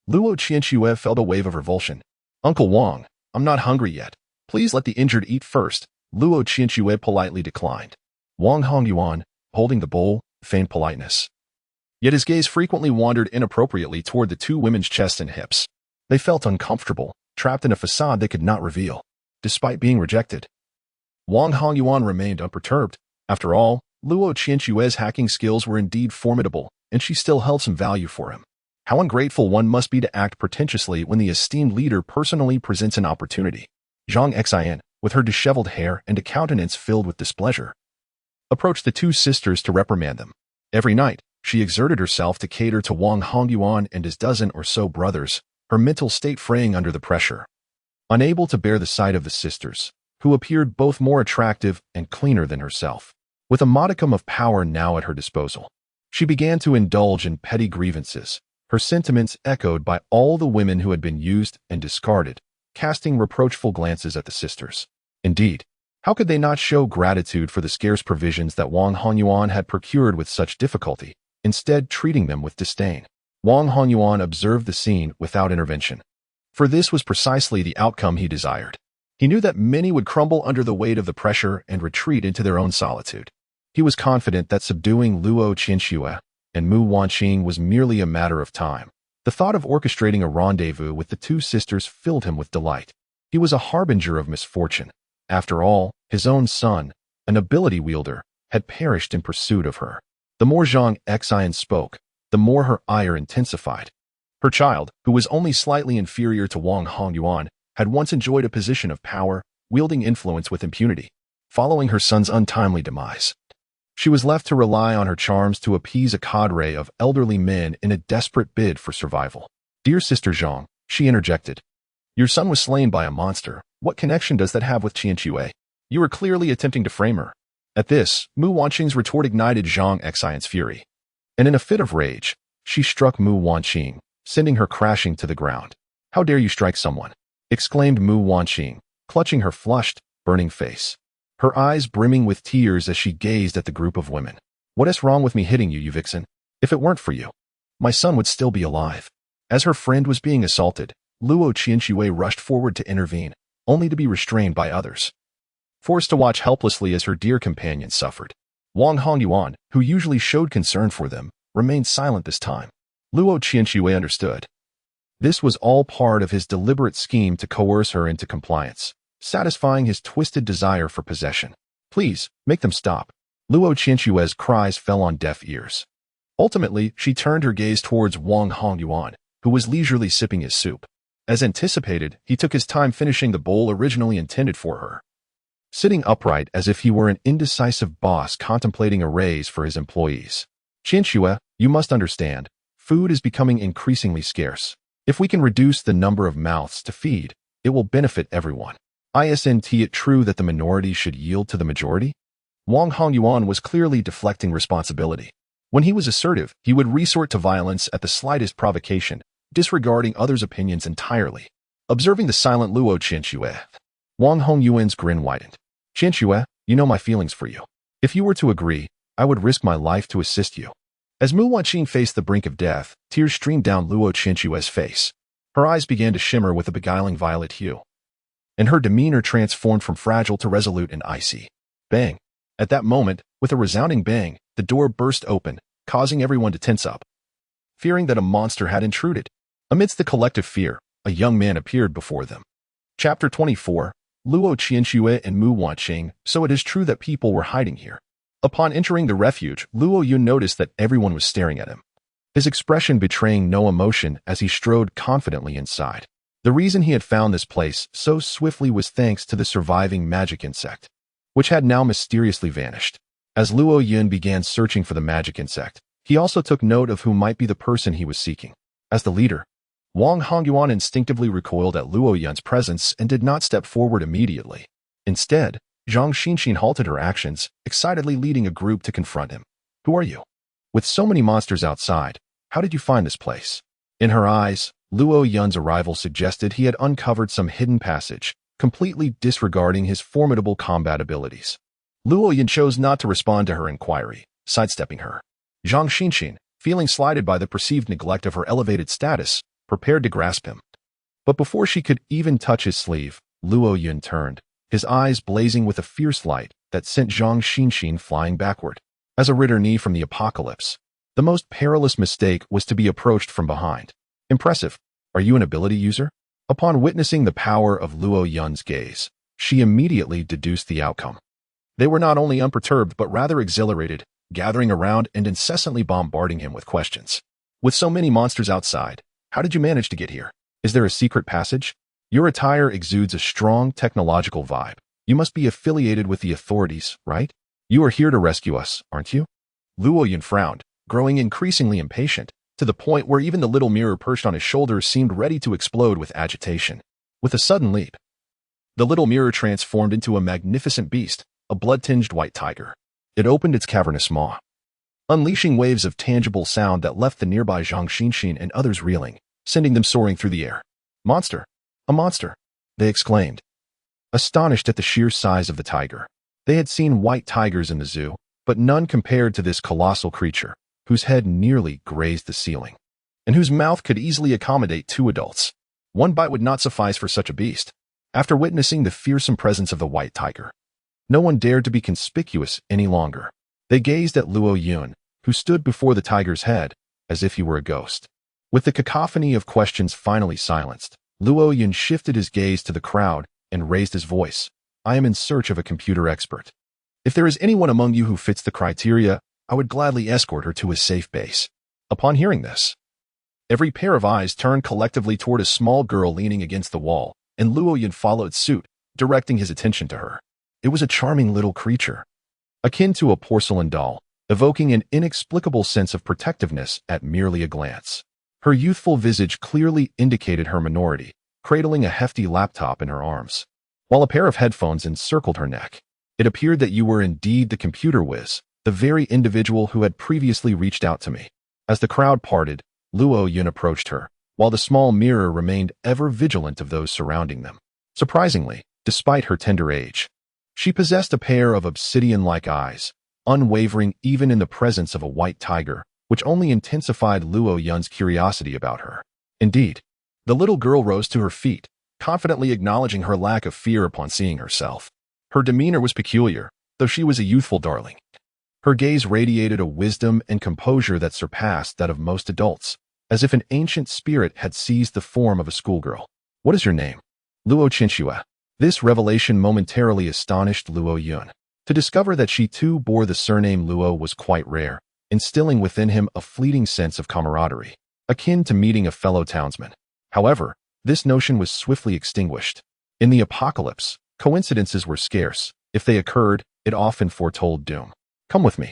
Luo Qianxue felt a wave of revulsion. Uncle Wang, I'm not hungry yet. Please let the injured eat first. Luo Qianxue politely declined. Wang Hongyuan, holding the bowl, feigned politeness. Yet his gaze frequently wandered inappropriately toward the two women's chests and hips. They felt uncomfortable, trapped in a facade they could not reveal, despite being rejected. Wang Hongyuan remained unperturbed. After all, Luo Qianxue's hacking skills were indeed formidable, and she still held some value for him. How ungrateful one must be to act pretentiously when the esteemed leader personally presents an opportunity. Zhang Xian, with her disheveled hair and a countenance filled with displeasure, approached the two sisters to reprimand them. Every night, she exerted herself to cater to Wang Hongyuan and his dozen or so brothers, her mental state fraying under the pressure. Unable to bear the sight of the sisters, who appeared both more attractive and cleaner than herself, with a modicum of power now at her disposal, she began to indulge in petty grievances, her sentiments echoed by all the women who had been used and discarded, casting reproachful glances at the sisters. Indeed, how could they not show gratitude for the scarce provisions that Wang Hongyuan had procured with such difficulty, instead treating them with disdain? Wang Hongyuan observed the scene without intervention, for this was precisely the outcome he desired. He knew that many would crumble under the weight of the pressure and retreat into their own solitude. He was confident that subduing Luo Qianxue and Mu Wanqing was merely a matter of time. The thought of orchestrating a rendezvous with the two sisters filled him with delight. He was a harbinger of misfortune. After all, his own son, an ability wielder, had perished in pursuit of her. The more Zhang Xian spoke, the more her ire intensified. Her child, who was only slightly inferior to Wang Hongyuan, had once enjoyed a position of power, wielding influence with impunity. Following her son's untimely demise, she was left to rely on her charms to appease a cadre of elderly men in a desperate bid for survival. Dear Sister Zhang, she interjected, your son was slain by a monster. What connection does that have with Qianxue? You were clearly attempting to frame her. At this, Mu Wanqing's retort ignited Zhang Xian's fury, and in a fit of rage, she struck Mu Wanqing, sending her crashing to the ground. How dare you strike someone? Exclaimed Mu Wanqing, clutching her flushed, burning face, her eyes brimming with tears as she gazed at the group of women. What is wrong with me hitting you, you vixen? If it weren't for you, my son would still be alive. As her friend was being assaulted, Luo Qianxue rushed forward to intervene, only to be restrained by others, forced to watch helplessly as her dear companion suffered. Wang Hongyuan, who usually showed concern for them, remained silent this time. Luo Qianxue understood. This was all part of his deliberate scheme to coerce her into compliance, satisfying his twisted desire for possession. Please, make them stop. Luo Qianxue's cries fell on deaf ears. Ultimately, she turned her gaze towards Wang Hongyuan, who was leisurely sipping his soup. As anticipated, he took his time finishing the bowl originally intended for her, sitting upright as if he were an indecisive boss contemplating a raise for his employees. Qianxue, you must understand, food is becoming increasingly scarce. If we can reduce the number of mouths to feed, it will benefit everyone. Isn't it true that the minority should yield to the majority? Wang Hongyuan was clearly deflecting responsibility. When he was assertive, he would resort to violence at the slightest provocation, disregarding others' opinions entirely. Observing the silent Luo Qianxue, Wang Hongyuan's grin widened. Qianxue, you know my feelings for you. If you were to agree, I would risk my life to assist you. As Mu Wanqing faced the brink of death, tears streamed down Luo Qinshue's face. Her eyes began to shimmer with a beguiling violet hue, and her demeanor transformed from fragile to resolute and icy. Bang! At that moment, with a resounding bang, the door burst open, causing everyone to tense up, fearing that a monster had intruded. Amidst the collective fear, a young man appeared before them. Chapter 24, Luo Qianxue and Mu Wanqing. So it is true that people were hiding here. Upon entering the refuge, Luo Yun noticed that everyone was staring at him, his expression betraying no emotion as he strode confidently inside. The reason he had found this place so swiftly was thanks to the surviving magic insect, which had now mysteriously vanished. As Luo Yun began searching for the magic insect, he also took note of who might be the person he was seeking. As the leader, Wang Hongyuan instinctively recoiled at Luo Yun's presence and did not step forward immediately. Instead, Zhang Xinxin halted her actions, excitedly leading a group to confront him. Who are you? With so many monsters outside, how did you find this place? In her eyes, Luo Yun's arrival suggested he had uncovered some hidden passage, completely disregarding his formidable combat abilities. Luo Yun chose not to respond to her inquiry, sidestepping her. Zhang Xinxin, feeling slighted by the perceived neglect of her elevated status, prepared to grasp him. But before she could even touch his sleeve, Luo Yun turned, his eyes blazing with a fierce light that sent Zhang Xinxin flying backward. As a returee from the apocalypse, the most perilous mistake was to be approached from behind. Impressive. Are you an ability user? Upon witnessing the power of Luo Yun's gaze, she immediately deduced the outcome. They were not only unperturbed but rather exhilarated, gathering around and incessantly bombarding him with questions. With so many monsters outside, how did you manage to get here? Is there a secret passage? Your attire exudes a strong technological vibe. You must be affiliated with the authorities, right? You are here to rescue us, aren't you? Luo Yun frowned, growing increasingly impatient, to the point where even the little mirror perched on his shoulder seemed ready to explode with agitation. With a sudden leap, the little mirror transformed into a magnificent beast, a blood-tinged white tiger. It opened its cavernous maw, unleashing waves of tangible sound that left the nearby Zhang Xinxin and others reeling, sending them soaring through the air. Monster! A monster! They exclaimed, astonished at the sheer size of the tiger. They had seen white tigers in the zoo, but none compared to this colossal creature, whose head nearly grazed the ceiling, and whose mouth could easily accommodate 2 adults. One bite would not suffice for such a beast. After witnessing the fearsome presence of the white tiger, no one dared to be conspicuous any longer. They gazed at Luo Yun, who stood before the tiger's head, as if he were a ghost. With the cacophony of questions finally silenced, Luo Yun shifted his gaze to the crowd and raised his voice. I am in search of a computer expert. If there is anyone among you who fits the criteria, I would gladly escort her to a safe base. Upon hearing this, every pair of eyes turned collectively toward a small girl leaning against the wall, and Luo Yun followed suit, directing his attention to her. It was a charming little creature, akin to a porcelain doll, evoking an inexplicable sense of protectiveness at merely a glance. Her youthful visage clearly indicated her minority, cradling a hefty laptop in her arms, while a pair of headphones encircled her neck. It appeared that you were indeed the computer whiz, the very individual who had previously reached out to me. As the crowd parted, Luo Yun approached her, while the small mirror remained ever vigilant of those surrounding them. Surprisingly, despite her tender age, she possessed a pair of obsidian-like eyes, unwavering even in the presence of a white tiger, which only intensified Luo Yun's curiosity about her. Indeed, the little girl rose to her feet, confidently acknowledging her lack of fear upon seeing herself. Her demeanor was peculiar, though she was a youthful darling. Her gaze radiated a wisdom and composure that surpassed that of most adults, as if an ancient spirit had seized the form of a schoolgirl. What is your name? Luo Qinshuo. This revelation momentarily astonished Luo Yun. To discover that she too bore the surname Luo was quite rare, instilling within him a fleeting sense of camaraderie, akin to meeting a fellow townsman. However, this notion was swiftly extinguished. In the apocalypse, coincidences were scarce. If they occurred, it often foretold doom. Come with me.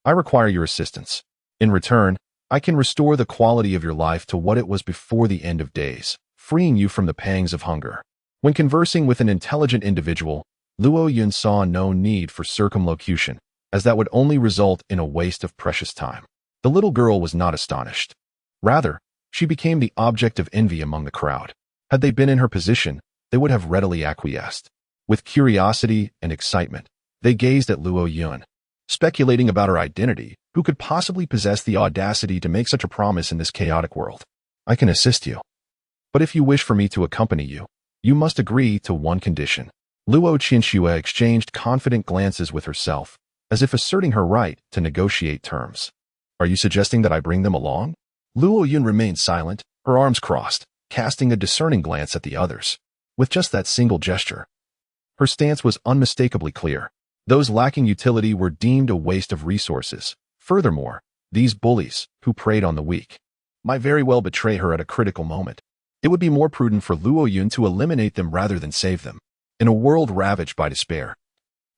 I require your assistance. In return, I can restore the quality of your life to what it was before the end of days, freeing you from the pangs of hunger. When conversing with an intelligent individual, Luo Yun saw no need for circumlocution, as that would only result in a waste of precious time. The little girl was not astonished. Rather, she became the object of envy among the crowd. Had they been in her position, they would have readily acquiesced. With curiosity and excitement, they gazed at Luo Yun, speculating about her identity. Who could possibly possess the audacity to make such a promise in this chaotic world? I can assist you. But if you wish for me to accompany you, you must agree to one condition. Luo Qianxue exchanged confident glances with herself, as if asserting her right to negotiate terms. Are you suggesting that I bring them along? Luo Yun remained silent, her arms crossed, casting a discerning glance at the others. With just that single gesture, her stance was unmistakably clear. Those lacking utility were deemed a waste of resources. Furthermore, these bullies, who preyed on the weak, might very well betray her at a critical moment. It would be more prudent for Luo Yun to eliminate them rather than save them. In a world ravaged by despair,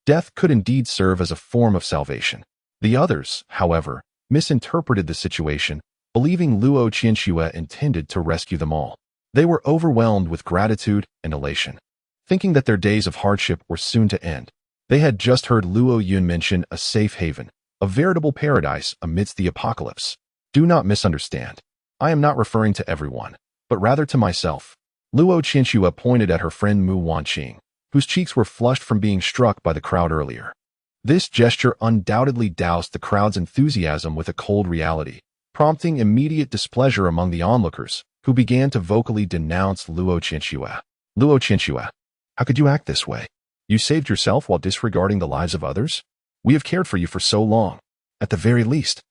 death could indeed serve as a form of salvation. The others, however, misinterpreted the situation, believing Luo Qianxue intended to rescue them all. They were overwhelmed with gratitude and elation, thinking that their days of hardship were soon to end. They had just heard Luo Yun mention a safe haven, a veritable paradise amidst the apocalypse. Do not misunderstand. I am not referring to everyone, but rather to myself. Luo Qianxue pointed at her friend Mu Wanqing, whose cheeks were flushed from being struck by the crowd earlier. This gesture undoubtedly doused the crowd's enthusiasm with a cold reality, prompting immediate displeasure among the onlookers, who began to vocally denounce Luo Qianxue. Luo Qianxue, how could you act this way? You saved yourself while disregarding the lives of others? We have cared for you for so long. At the very least,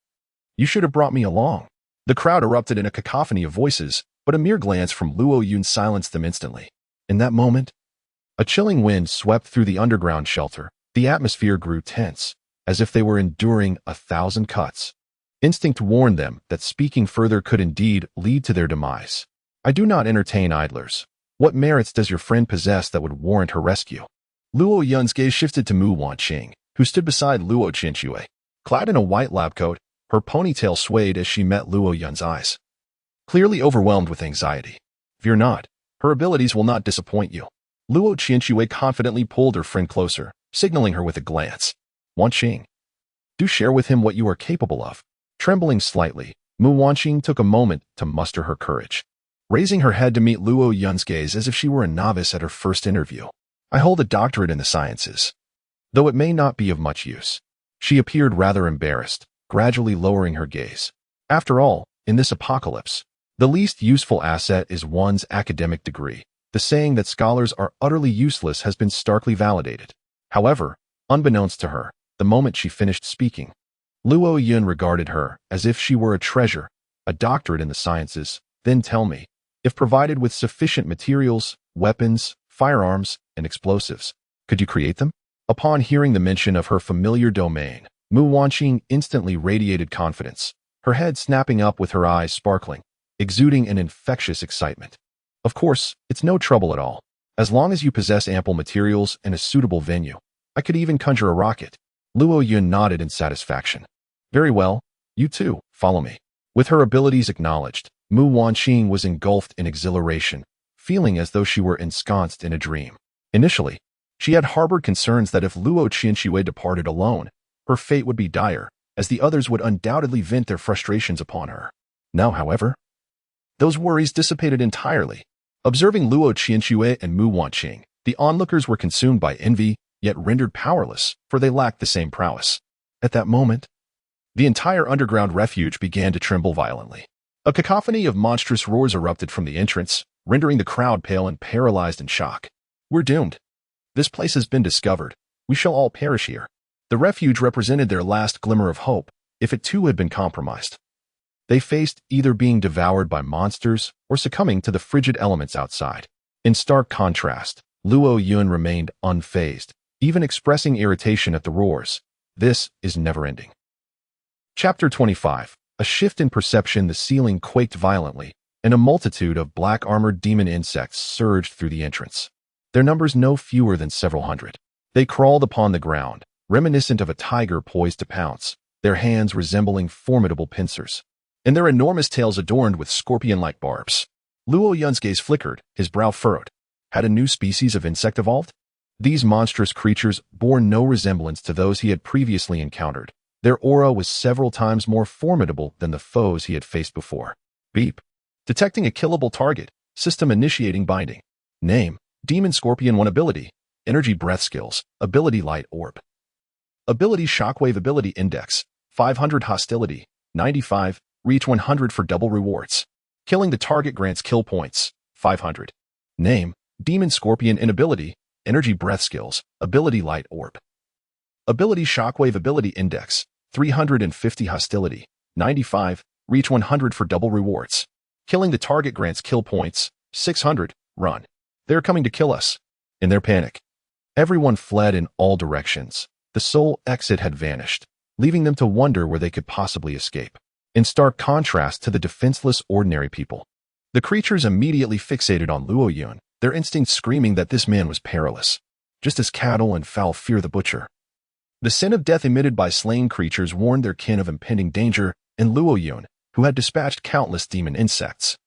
you should have brought me along. The crowd erupted in a cacophony of voices, but a mere glance from Luo Yun silenced them instantly. In that moment, a chilling wind swept through the underground shelter. The atmosphere grew tense, as if they were enduring 1,000 cuts. Instinct warned them that speaking further could indeed lead to their demise. I do not entertain idlers. What merits does your friend possess that would warrant her rescue? Luo Yun's gaze shifted to Mu Wanqing, who stood beside Luo Qianxue. Clad in a white lab coat, her ponytail swayed as she met Luo Yun's eyes. Clearly overwhelmed with anxiety. Fear not, her abilities will not disappoint you. Luo Qianxue confidently pulled her friend closer, signaling her with a glance. Wanqing, do share with him what you are capable of. Trembling slightly, Mu Wanqing took a moment to muster her courage, raising her head to meet Luo Yun's gaze as if she were a novice at her first interview. I hold a doctorate in the sciences, though it may not be of much use. She appeared rather embarrassed, gradually lowering her gaze. After all, in this apocalypse, the least useful asset is one's academic degree. The saying that scholars are utterly useless has been starkly validated. However, unbeknownst to her, the moment she finished speaking, Luo Yun regarded her as if she were a treasure, a doctorate in the sciences. Then tell me, if provided with sufficient materials, weapons, firearms, and explosives, could you create them? Upon hearing the mention of her familiar domain, Mu Wanqing instantly radiated confidence, her head snapping up with her eyes sparkling, exuding an infectious excitement. Of course, it's no trouble at all. As long as you possess ample materials and a suitable venue, I could even conjure a rocket. Luo Yun nodded in satisfaction. Very well, you too, follow me. With her abilities acknowledged, Mu Wanqing was engulfed in exhilaration, feeling as though she were ensconced in a dream. Initially, she had harbored concerns that if Luo Qianxue departed alone, her fate would be dire, as the others would undoubtedly vent their frustrations upon her. Now, however, those worries dissipated entirely. Observing Luo Qianxue and Mu Wanqing, the onlookers were consumed by envy, yet rendered powerless, for they lacked the same prowess. At that moment, the entire underground refuge began to tremble violently. A cacophony of monstrous roars erupted from the entrance, rendering the crowd pale and paralyzed in shock. We're doomed. This place has been discovered. We shall all perish here. The refuge represented their last glimmer of hope, if it too had been compromised. They faced either being devoured by monsters or succumbing to the frigid elements outside. In stark contrast, Luo Yun remained unfazed, even expressing irritation at the roars. This is never-ending. Chapter 25. A shift in perception. The ceiling quaked violently, and a multitude of black-armored demon insects surged through the entrance. Their numbers no fewer than several hundred. They crawled upon the ground, reminiscent of a tiger poised to pounce, their hands resembling formidable pincers, and their enormous tails adorned with scorpion-like barbs. Luo Yun's gaze flickered, his brow furrowed. Had a new species of insect evolved? These monstrous creatures bore no resemblance to those he had previously encountered. Their aura was several times more formidable than the foes he had faced before. Beep. Detecting a killable target. System initiating binding. Name: Demon Scorpion 1 ability. Energy breath skills. Ability Light Orb. Ability Shockwave Ability Index, 500 Hostility, 95, reach 100 for double rewards. Killing the target grants kill points, 500. Name, Demon Scorpion Inability, Energy Breath Skills, Ability Light Orb. Ability Shockwave Ability Index, 350 Hostility, 95, reach 100 for double rewards. Killing the target grants kill points, 600, run. They're coming to kill us. In their panic, everyone fled in all directions. The sole exit had vanished, leaving them to wonder where they could possibly escape. In stark contrast to the defenseless ordinary people, the creatures immediately fixated on Luo Yun, their instincts screaming that this man was perilous, just as cattle and fowl fear the butcher. The scent of death emitted by slain creatures warned their kin of impending danger, and Luo Yun, who had dispatched countless demon insects,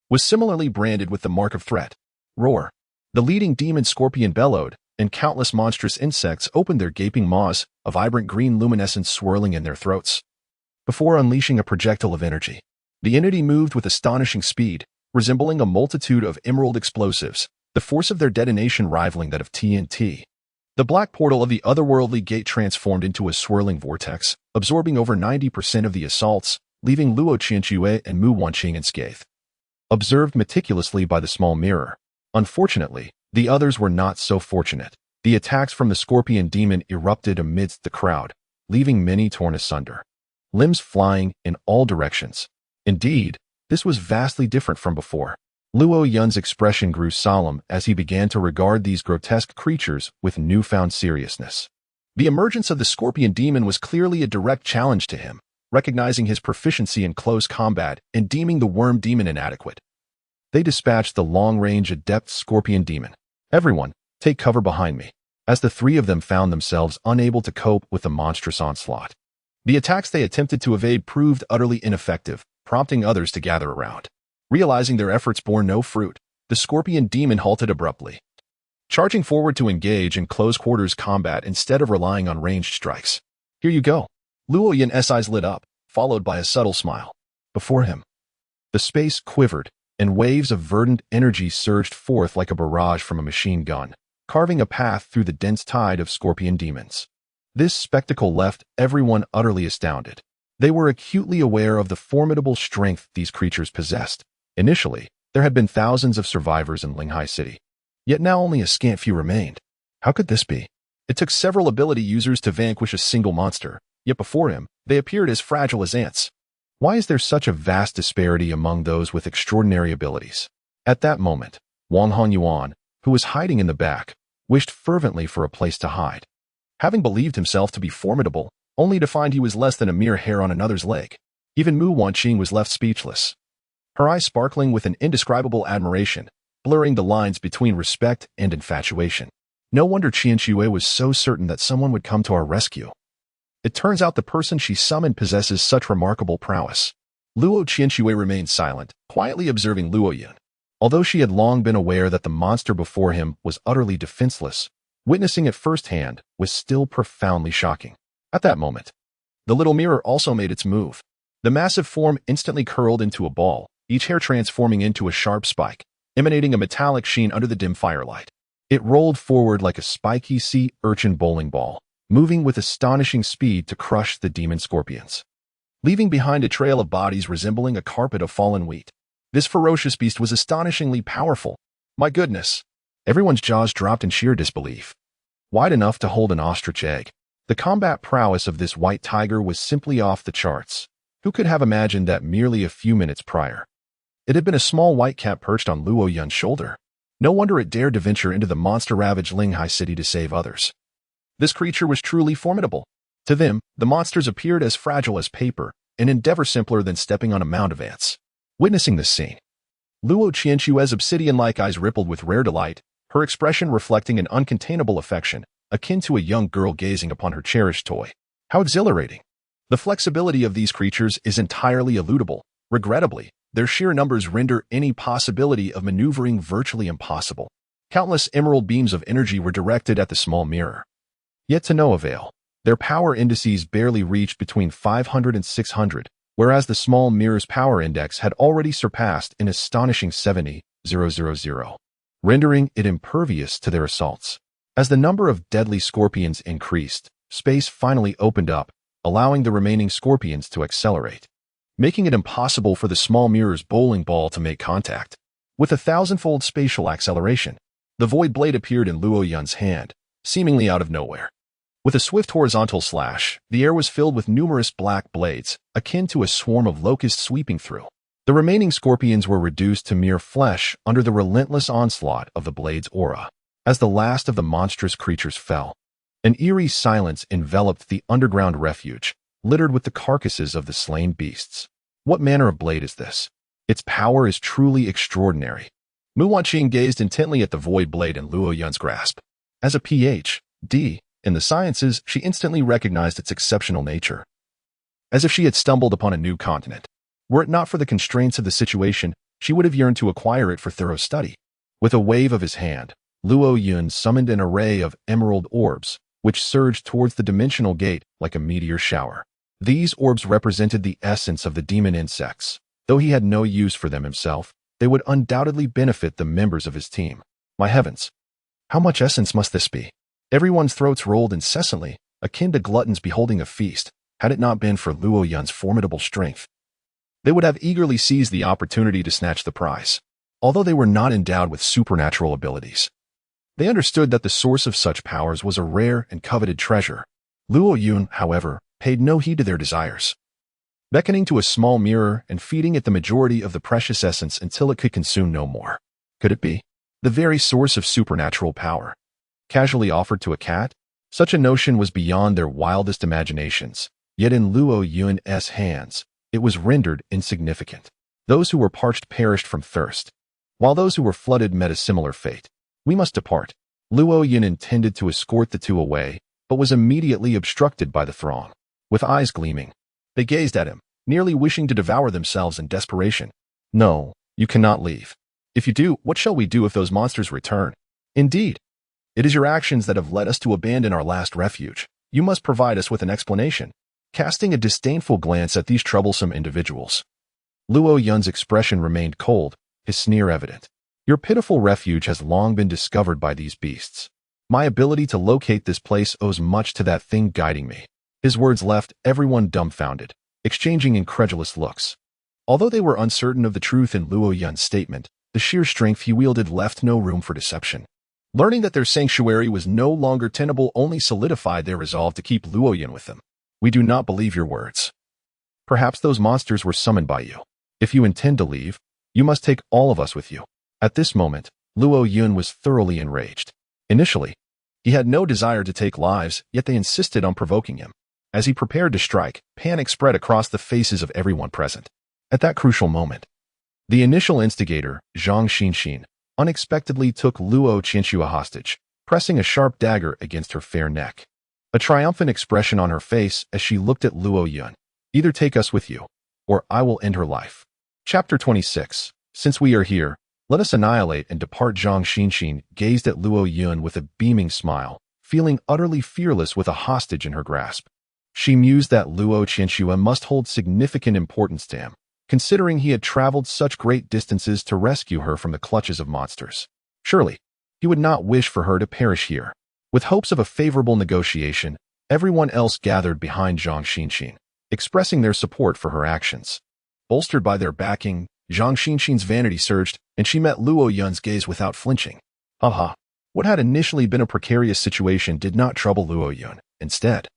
was similarly branded with the mark of threat. Roar. The leading demon scorpion bellowed, and countless monstrous insects opened their gaping maws, a vibrant green luminescence swirling in their throats. Before unleashing a projectile of energy, the entity moved with astonishing speed, resembling a multitude of emerald explosives, the force of their detonation rivaling that of TNT. The black portal of the otherworldly gate transformed into a swirling vortex, absorbing over 90% of the assaults, leaving Luo Qianxue and Mu Wanqing unscathed. Observed meticulously by the small mirror. Unfortunately, the others were not so fortunate. The attacks from the scorpion demon erupted amidst the crowd, leaving many torn asunder, limbs flying in all directions. Indeed, this was vastly different from before. Luo Yun's expression grew solemn as he began to regard these grotesque creatures with newfound seriousness. The emergence of the scorpion demon was clearly a direct challenge to him, recognizing his proficiency in close combat and deeming the worm demon inadequate. They dispatched the long-range adept scorpion demon. Everyone, take cover behind me, as the three of them found themselves unable to cope with the monstrous onslaught. The attacks they attempted to evade proved utterly ineffective, prompting others to gather around. Realizing their efforts bore no fruit, the scorpion demon halted abruptly, charging forward to engage in close-quarters combat instead of relying on ranged strikes. Here you go. Luo Yun's eyes lit up, followed by a subtle smile. Before him, the space quivered, and waves of verdant energy surged forth like a barrage from a machine gun, carving a path through the dense tide of scorpion demons. This spectacle left everyone utterly astounded. They were acutely aware of the formidable strength these creatures possessed. Initially, there had been thousands of survivors in Linghai City, yet now only a scant few remained. How could this be? It took several ability users to vanquish a single monster, yet before him, they appeared as fragile as ants. Why is there such a vast disparity among those with extraordinary abilities? At that moment, Wang Honyuan, who was hiding in the back, wished fervently for a place to hide. Having believed himself to be formidable, only to find he was less than a mere hair on another's leg. Even Mu Wanqing was left speechless, her eyes sparkling with an indescribable admiration, blurring the lines between respect and infatuation. No wonder Qianxue was so certain that someone would come to our rescue. It turns out the person she summoned possesses such remarkable prowess. Luo Qianxue remained silent, quietly observing Luo Yun. Although she had long been aware that the monster before him was utterly defenseless, witnessing it firsthand was still profoundly shocking. At that moment, the little mirror also made its move. The massive form instantly curled into a ball, each hair transforming into a sharp spike, emanating a metallic sheen under the dim firelight. It rolled forward like a spiky sea urchin bowling ball, moving with astonishing speed to crush the demon scorpions, leaving behind a trail of bodies resembling a carpet of fallen wheat. This ferocious beast was astonishingly powerful. My goodness! Everyone's jaws dropped in sheer disbelief. Wide enough to hold an ostrich egg. The combat prowess of this white tiger was simply off the charts. Who could have imagined that merely a few minutes prior, it had been a small white cat perched on Luo Yun's shoulder? No wonder it dared to venture into the monster-ravaged Linghai City to save others. This creature was truly formidable. To them, the monsters appeared as fragile as paper, an endeavor simpler than stepping on a mound of ants. Witnessing this scene, Luo Qianxue's obsidian-like eyes rippled with rare delight, her expression reflecting an uncontainable affection, akin to a young girl gazing upon her cherished toy. How exhilarating! The flexibility of these creatures is entirely eludible. Regrettably, their sheer numbers render any possibility of maneuvering virtually impossible. Countless emerald beams of energy were directed at the small mirror, yet to no avail. Their power indices barely reached between 500 and 600, whereas the small mirror's power index had already surpassed an astonishing 70,000, rendering it impervious to their assaults. As the number of deadly scorpions increased, space finally opened up, allowing the remaining scorpions to accelerate, making it impossible for the small mirror's bowling ball to make contact. With a thousandfold spatial acceleration, the void blade appeared in Luo Yun's hand, seemingly out of nowhere. With a swift horizontal slash, the air was filled with numerous black blades, akin to a swarm of locusts sweeping through. The remaining scorpions were reduced to mere flesh under the relentless onslaught of the blade's aura. As the last of the monstrous creatures fell, an eerie silence enveloped the underground refuge, littered with the carcasses of the slain beasts. What manner of blade is this? Its power is truly extraordinary. Mu Wanqing gazed intently at the void blade in Luo Yun's grasp. As a Ph.D. in the sciences, she instantly recognized its exceptional nature, as if she had stumbled upon a new continent. Were it not for the constraints of the situation, she would have yearned to acquire it for thorough study. With a wave of his hand, Luo Yun summoned an array of emerald orbs, which surged towards the dimensional gate like a meteor shower. These orbs represented the essence of the demon insects. Though he had no use for them himself, they would undoubtedly benefit the members of his team. My heavens! How much essence must this be? Everyone's throats rolled incessantly, akin to gluttons beholding a feast. Had it not been for Luo Yun's formidable strength, they would have eagerly seized the opportunity to snatch the prize. Although they were not endowed with supernatural abilities, they understood that the source of such powers was a rare and coveted treasure. Luo Yun, however, paid no heed to their desires, beckoning to a small mirror and feeding it the majority of the precious essence until it could consume no more. Could it be the very source of supernatural power, casually offered to a cat? Such a notion was beyond their wildest imaginations, yet in Luo Yun's hands, it was rendered insignificant. Those who were parched perished from thirst, while those who were flooded met a similar fate. We must depart. Luo Yun intended to escort the two away, but was immediately obstructed by the throng. With eyes gleaming, they gazed at him, nearly wishing to devour themselves in desperation. No, you cannot leave. If you do, what shall we do if those monsters return? Indeed, it is your actions that have led us to abandon our last refuge. You must provide us with an explanation. Casting a disdainful glance at these troublesome individuals, Luo Yun's expression remained cold, his sneer evident. Your pitiful refuge has long been discovered by these beasts. My ability to locate this place owes much to that thing guiding me. His words left everyone dumbfounded, exchanging incredulous looks. Although they were uncertain of the truth in Luo Yun's statement, the sheer strength he wielded left no room for deception. Learning that their sanctuary was no longer tenable only solidified their resolve to keep Luo Yun with them. We do not believe your words. Perhaps those monsters were summoned by you. If you intend to leave, you must take all of us with you. At this moment, Luo Yun was thoroughly enraged. Initially, he had no desire to take lives, yet they insisted on provoking him. As he prepared to strike, panic spread across the faces of everyone present. At that crucial moment, the initial instigator, Zhang Xinxin, unexpectedly took Luo Qianxue hostage, pressing a sharp dagger against her fair neck. A triumphant expression on her face as she looked at Luo Yun. Either take us with you, or I will end her life. Chapter 26. Since we are here, let us annihilate and depart. Zhang Xinxin gazed at Luo Yun with a beaming smile, feeling utterly fearless with a hostage in her grasp. She mused that Luo Qianxue must hold significant importance to him, considering he had traveled such great distances to rescue her from the clutches of monsters. Surely, he would not wish for her to perish here. With hopes of a favorable negotiation, everyone else gathered behind Zhang Xinxin, expressing their support for her actions. Bolstered by their backing, Zhang Xinxin's vanity surged, and she met Luo Yun's gaze without flinching. Haha. What had initially been a precarious situation did not trouble Luo Yun. Instead,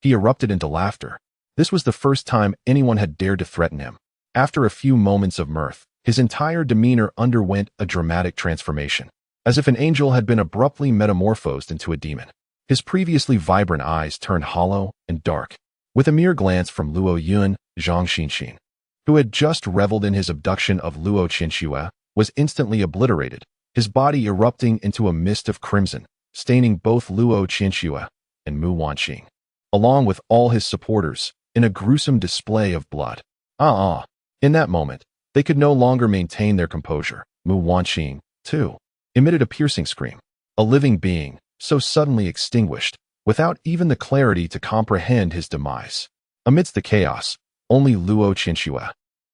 he erupted into laughter. This was the first time anyone had dared to threaten him. After a few moments of mirth, his entire demeanor underwent a dramatic transformation, as if an angel had been abruptly metamorphosed into a demon. His previously vibrant eyes turned hollow and dark. With a mere glance from Luo Yun, Zhang Xinxin, who had just reveled in his abduction of Luo Qianxue, was instantly obliterated, his body erupting into a mist of crimson, staining both Luo Qianxue and Mu Wanqing, along with all his supporters, in a gruesome display of blood. In that moment, they could no longer maintain their composure. Mu Wanqing, too, emitted a piercing scream. A living being, so suddenly extinguished, without even the clarity to comprehend his demise. Amidst the chaos, only Luo Qianxue,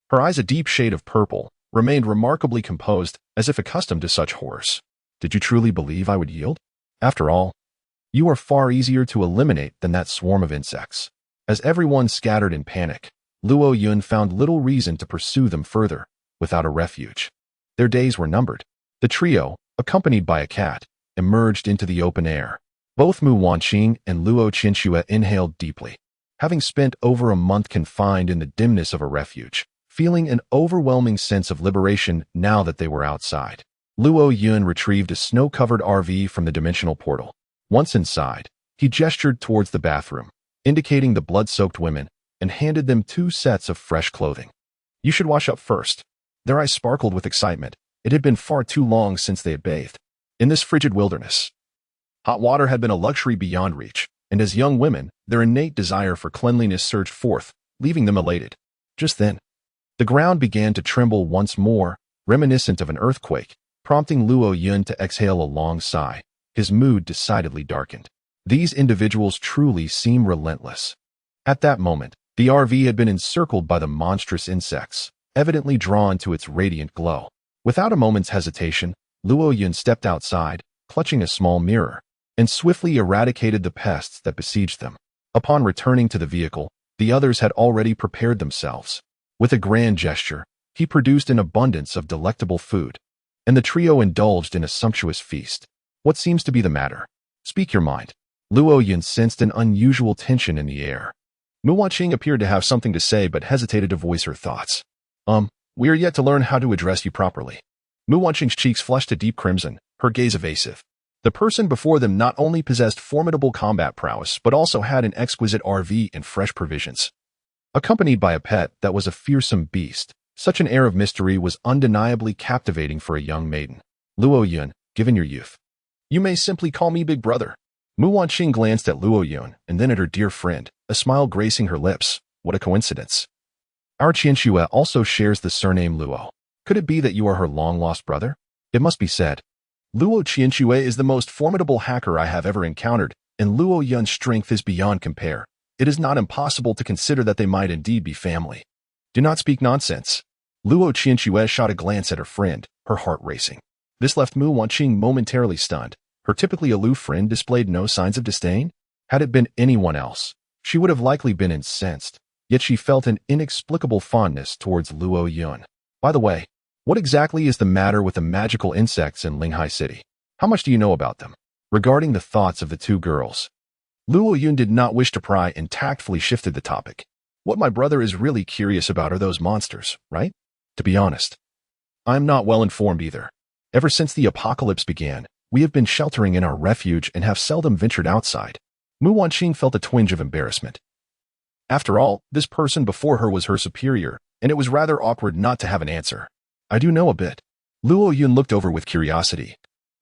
her eyes a deep shade of purple, remained remarkably composed, as if accustomed to such horrors. Did you truly believe I would yield? After all, You are far easier to eliminate than that swarm of insects. As everyone scattered in panic, Luo Yun found little reason to pursue them further, without a refuge. Their days were numbered. The trio, accompanied by a cat, emerged into the open air. Both Mu Wanqing and Luo Qianxue inhaled deeply. Having spent over a month confined in the dimness of a refuge, feeling an overwhelming sense of liberation now that they were outside, Luo Yun retrieved a snow-covered RV from the dimensional portal. Once inside, he gestured towards the bathroom, indicating the blood-soaked women, and handed them 2 sets of fresh clothing. You should wash up first. Their eyes sparkled with excitement. It had been far too long since they had bathed. In this frigid wilderness, hot water had been a luxury beyond reach, and as young women, their innate desire for cleanliness surged forth, leaving them elated. Just then, the ground began to tremble once more, reminiscent of an earthquake, prompting Luo Yun to exhale a long sigh. His mood decidedly darkened. These individuals truly seem relentless. At that moment, the RV had been encircled by the monstrous insects, evidently drawn to its radiant glow. Without a moment's hesitation, Luo Yun stepped outside, clutching a small mirror, and swiftly eradicated the pests that besieged them. Upon returning to the vehicle, the others had already prepared themselves. With a grand gesture, he produced an abundance of delectable food, and the trio indulged in a sumptuous feast. What seems to be the matter? Speak your mind. Luo Yun sensed an unusual tension in the air. Mu Wanqing appeared to have something to say but hesitated to voice her thoughts. We are yet to learn how to address you properly. Mu Wanqing's cheeks flushed a deep crimson, her gaze evasive. The person before them not only possessed formidable combat prowess but also had an exquisite RV and fresh provisions. Accompanied by a pet that was a fearsome beast, such an air of mystery was undeniably captivating for a young maiden. Luo Yun, given your youth, you may simply call me Big Brother. Mu Wanqing glanced at Luo Yun and then at her dear friend, a smile gracing her lips. What a coincidence. Our Qianxue also shares the surname Luo. Could it be that you are her long-lost brother? It must be said, Luo Qianxue is the most formidable hacker I have ever encountered, and Luo Yun's strength is beyond compare. It is not impossible to consider that they might indeed be family. Do not speak nonsense. Luo Qianxue shot a glance at her friend, her heart racing. This left Mu Wanqing momentarily stunned. Her typically aloof friend displayed no signs of disdain. Had it been anyone else, she would have likely been incensed, yet she felt an inexplicable fondness towards Luo Yun. By the way, what exactly is the matter with the magical insects in Linghai City? How much do you know about them? Regarding the thoughts of the 2 girls, Luo Yun did not wish to pry and tactfully shifted the topic. What my brother is really curious about are those monsters, right? To be honest, I'm not well informed either. Ever since the apocalypse began, we have been sheltering in our refuge and have seldom ventured outside. Mu Wanqing felt a twinge of embarrassment. After all, this person before her was her superior, and it was rather awkward not to have an answer. I do know a bit. Luo Yun looked over with curiosity,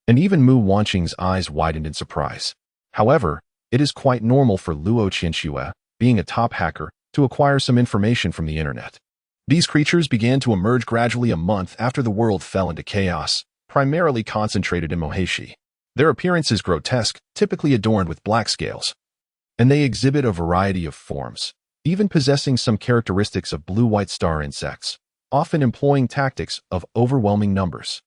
and even Mu Wanqing's eyes widened in surprise. However, it is quite normal for Luo Qianxue, being a top hacker, to acquire some information from the internet. These creatures began to emerge gradually a month after the world fell into chaos, primarily concentrated in Moheshi. Their appearance is grotesque, typically adorned with black scales, and they exhibit a variety of forms, even possessing some characteristics of blue-white star insects, often employing tactics of overwhelming numbers.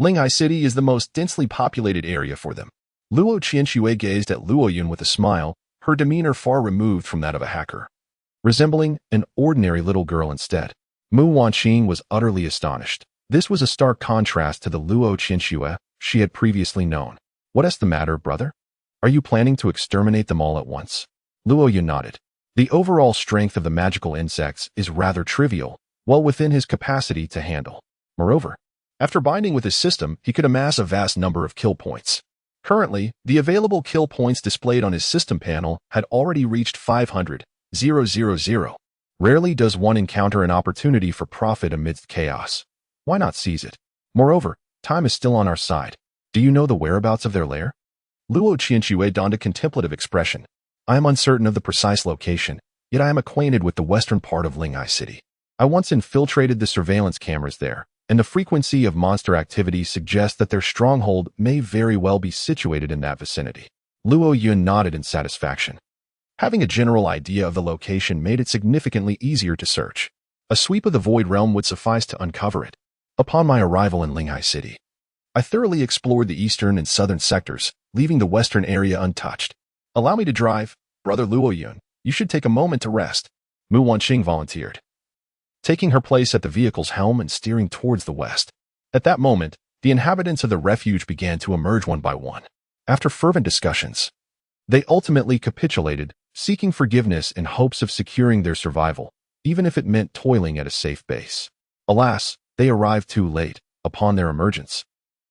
Linghai City is the most densely populated area for them. Luo Qianxue gazed at Luo Yun with a smile, her demeanor far removed from that of a hacker, resembling an ordinary little girl instead. Mu Wanqing was utterly astonished. This was a stark contrast to the Luo Qianxue she had previously known. What is the matter, brother? Are you planning to exterminate them all at once? Luo Yun nodded. The overall strength of the magical insects is rather trivial, well within his capacity to handle. Moreover, after binding with his system, he could amass a vast number of kill points. Currently, the available kill points displayed on his system panel had already reached 500,000. Rarely does one encounter an opportunity for profit amidst chaos. Why not seize it? Moreover, time is still on our side. Do you know the whereabouts of their lair? Luo Qianxue donned a contemplative expression. I am uncertain of the precise location, yet I am acquainted with the western part of Linghai City. I once infiltrated the surveillance cameras there, and the frequency of monster activity suggests that their stronghold may very well be situated in that vicinity. Luo Yun nodded in satisfaction. Having a general idea of the location made it significantly easier to search. A sweep of the Void Realm would suffice to uncover it. Upon my arrival in Linghai City, I thoroughly explored the eastern and southern sectors, leaving the western area untouched. Allow me to drive, Brother Luo Yun. You should take a moment to rest, Mu Wanqing volunteered, taking her place at the vehicle's helm and steering towards the west. At that moment, the inhabitants of the refuge began to emerge one by one. After fervent discussions, they ultimately capitulated, seeking forgiveness in hopes of securing their survival, even if it meant toiling at a safe base. Alas, they arrived too late. Upon their emergence,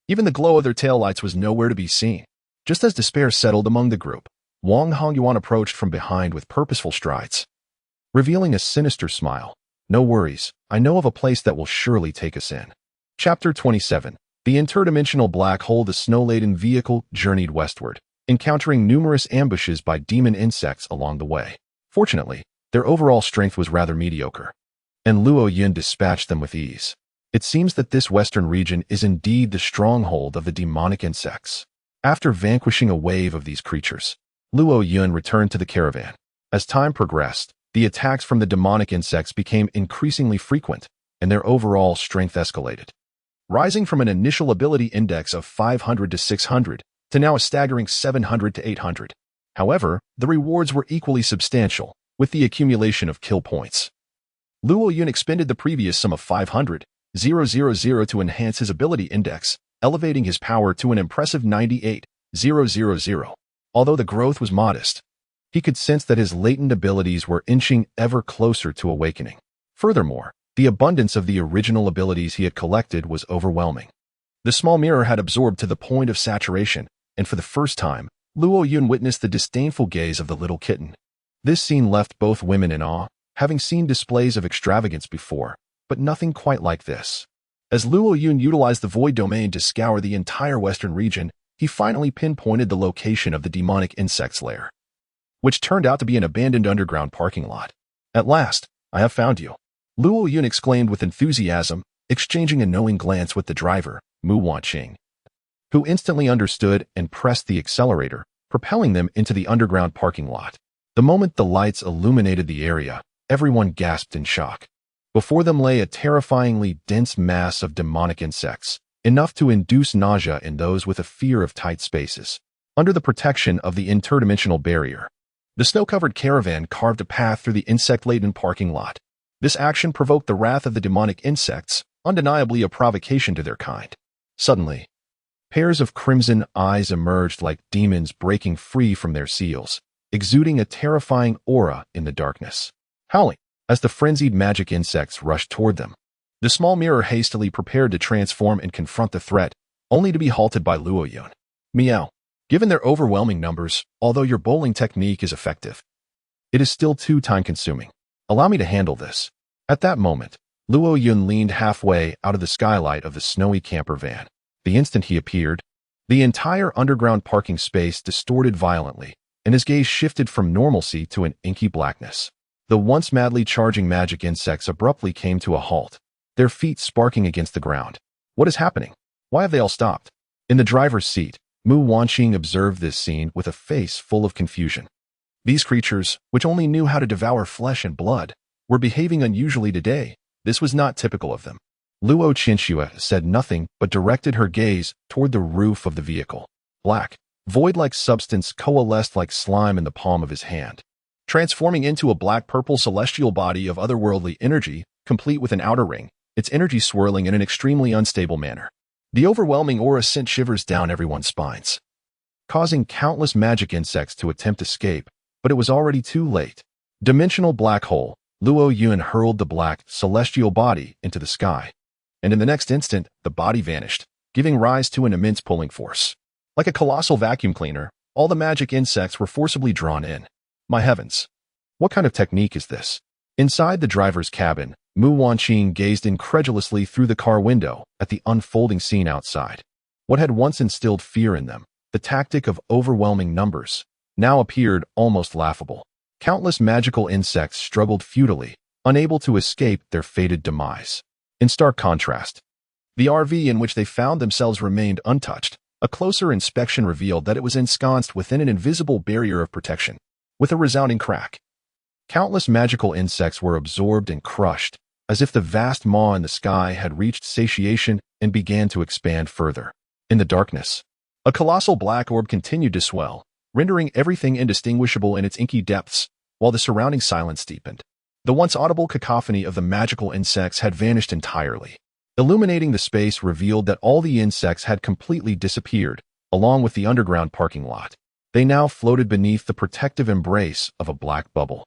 even the glow of their taillights was nowhere to be seen. Just as despair settled among the group, Wang Hongyuan approached from behind with purposeful strides, revealing a sinister smile. No worries, I know of a place that will surely take us in. Chapter 27. The interdimensional black hole. The snow-laden vehicle journeyed westward, encountering numerous ambushes by demon insects along the way. Fortunately, their overall strength was rather mediocre, and Luo Yun dispatched them with ease. It seems that this western region is indeed the stronghold of the demonic insects. After vanquishing a wave of these creatures, Luo Yun returned to the caravan. As time progressed, the attacks from the demonic insects became increasingly frequent, and their overall strength escalated, rising from an initial ability index of 500 to 600 to now a staggering 700 to 800. However, the rewards were equally substantial, with the accumulation of kill points. Luo Yun expended the previous sum of 500,000 to enhance his ability index, elevating his power to an impressive 98,000. Although the growth was modest, he could sense that his latent abilities were inching ever closer to awakening. Furthermore, the abundance of the original abilities he had collected was overwhelming. The small mirror had absorbed to the point of saturation, and for the first time, Luo Yun witnessed the disdainful gaze of the little kitten. This scene left both women in awe, having seen displays of extravagance before, but nothing quite like this. As Luo Yun utilized the void domain to scour the entire western region, he finally pinpointed the location of the demonic insect's lair, which turned out to be an abandoned underground parking lot. At last, I have found you, Luo Yun exclaimed with enthusiasm, exchanging a knowing glance with the driver, Mu Wanqing, who instantly understood and pressed the accelerator, propelling them into the underground parking lot. The moment the lights illuminated the area, everyone gasped in shock. Before them lay a terrifyingly dense mass of demonic insects, enough to induce nausea in those with a fear of tight spaces. Under the protection of the interdimensional barrier, the snow-covered caravan carved a path through the insect-laden parking lot. This action provoked the wrath of the demonic insects, undeniably a provocation to their kind. Suddenly, pairs of crimson eyes emerged like demons breaking free from their seals, exuding a terrifying aura in the darkness. Howling as the frenzied magic insects rushed toward them, the small mirror hastily prepared to transform and confront the threat, only to be halted by Luo Yun. Meow. Given their overwhelming numbers, although your bowling technique is effective, it is still too time-consuming. Allow me to handle this. At that moment, Luo Yun leaned halfway out of the skylight of the snowy camper van. The instant he appeared, the entire underground parking space distorted violently, and his gaze shifted from normalcy to an inky blackness. The once madly charging magic insects abruptly came to a halt, their feet sparking against the ground. What is happening? Why have they all stopped? In the driver's seat, Mu Wanqing observed this scene with a face full of confusion. These creatures, which only knew how to devour flesh and blood, were behaving unusually today. This was not typical of them. Luo Qinxue said nothing but directed her gaze toward the roof of the vehicle. Black, void-like substance coalesced like slime in the palm of his hand, transforming into a black-purple celestial body of otherworldly energy, complete with an outer ring, its energy swirling in an extremely unstable manner. The overwhelming aura sent shivers down everyone's spines, causing countless magic insects to attempt escape, but it was already too late. Dimensional black hole, Luo Yun hurled the black, celestial body into the sky, and in the next instant, the body vanished, giving rise to an immense pulling force. Like a colossal vacuum cleaner, all the magic insects were forcibly drawn in. My heavens! What kind of technique is this? Inside the driver's cabin, Mu Wanqing gazed incredulously through the car window at the unfolding scene outside. What had once instilled fear in them, the tactic of overwhelming numbers, now appeared almost laughable. Countless magical insects struggled futilely, unable to escape their fated demise. In stark contrast, the RV in which they found themselves remained untouched. A closer inspection revealed that it was ensconced within an invisible barrier of protection. With a resounding crack, countless magical insects were absorbed and crushed, as if the vast maw in the sky had reached satiation and began to expand further. In the darkness, a colossal black orb continued to swell, rendering everything indistinguishable in its inky depths, while the surrounding silence deepened. The once audible cacophony of the magical insects had vanished entirely. Illuminating the space revealed that all the insects had completely disappeared, along with the underground parking lot. They now floated beneath the protective embrace of a black bubble,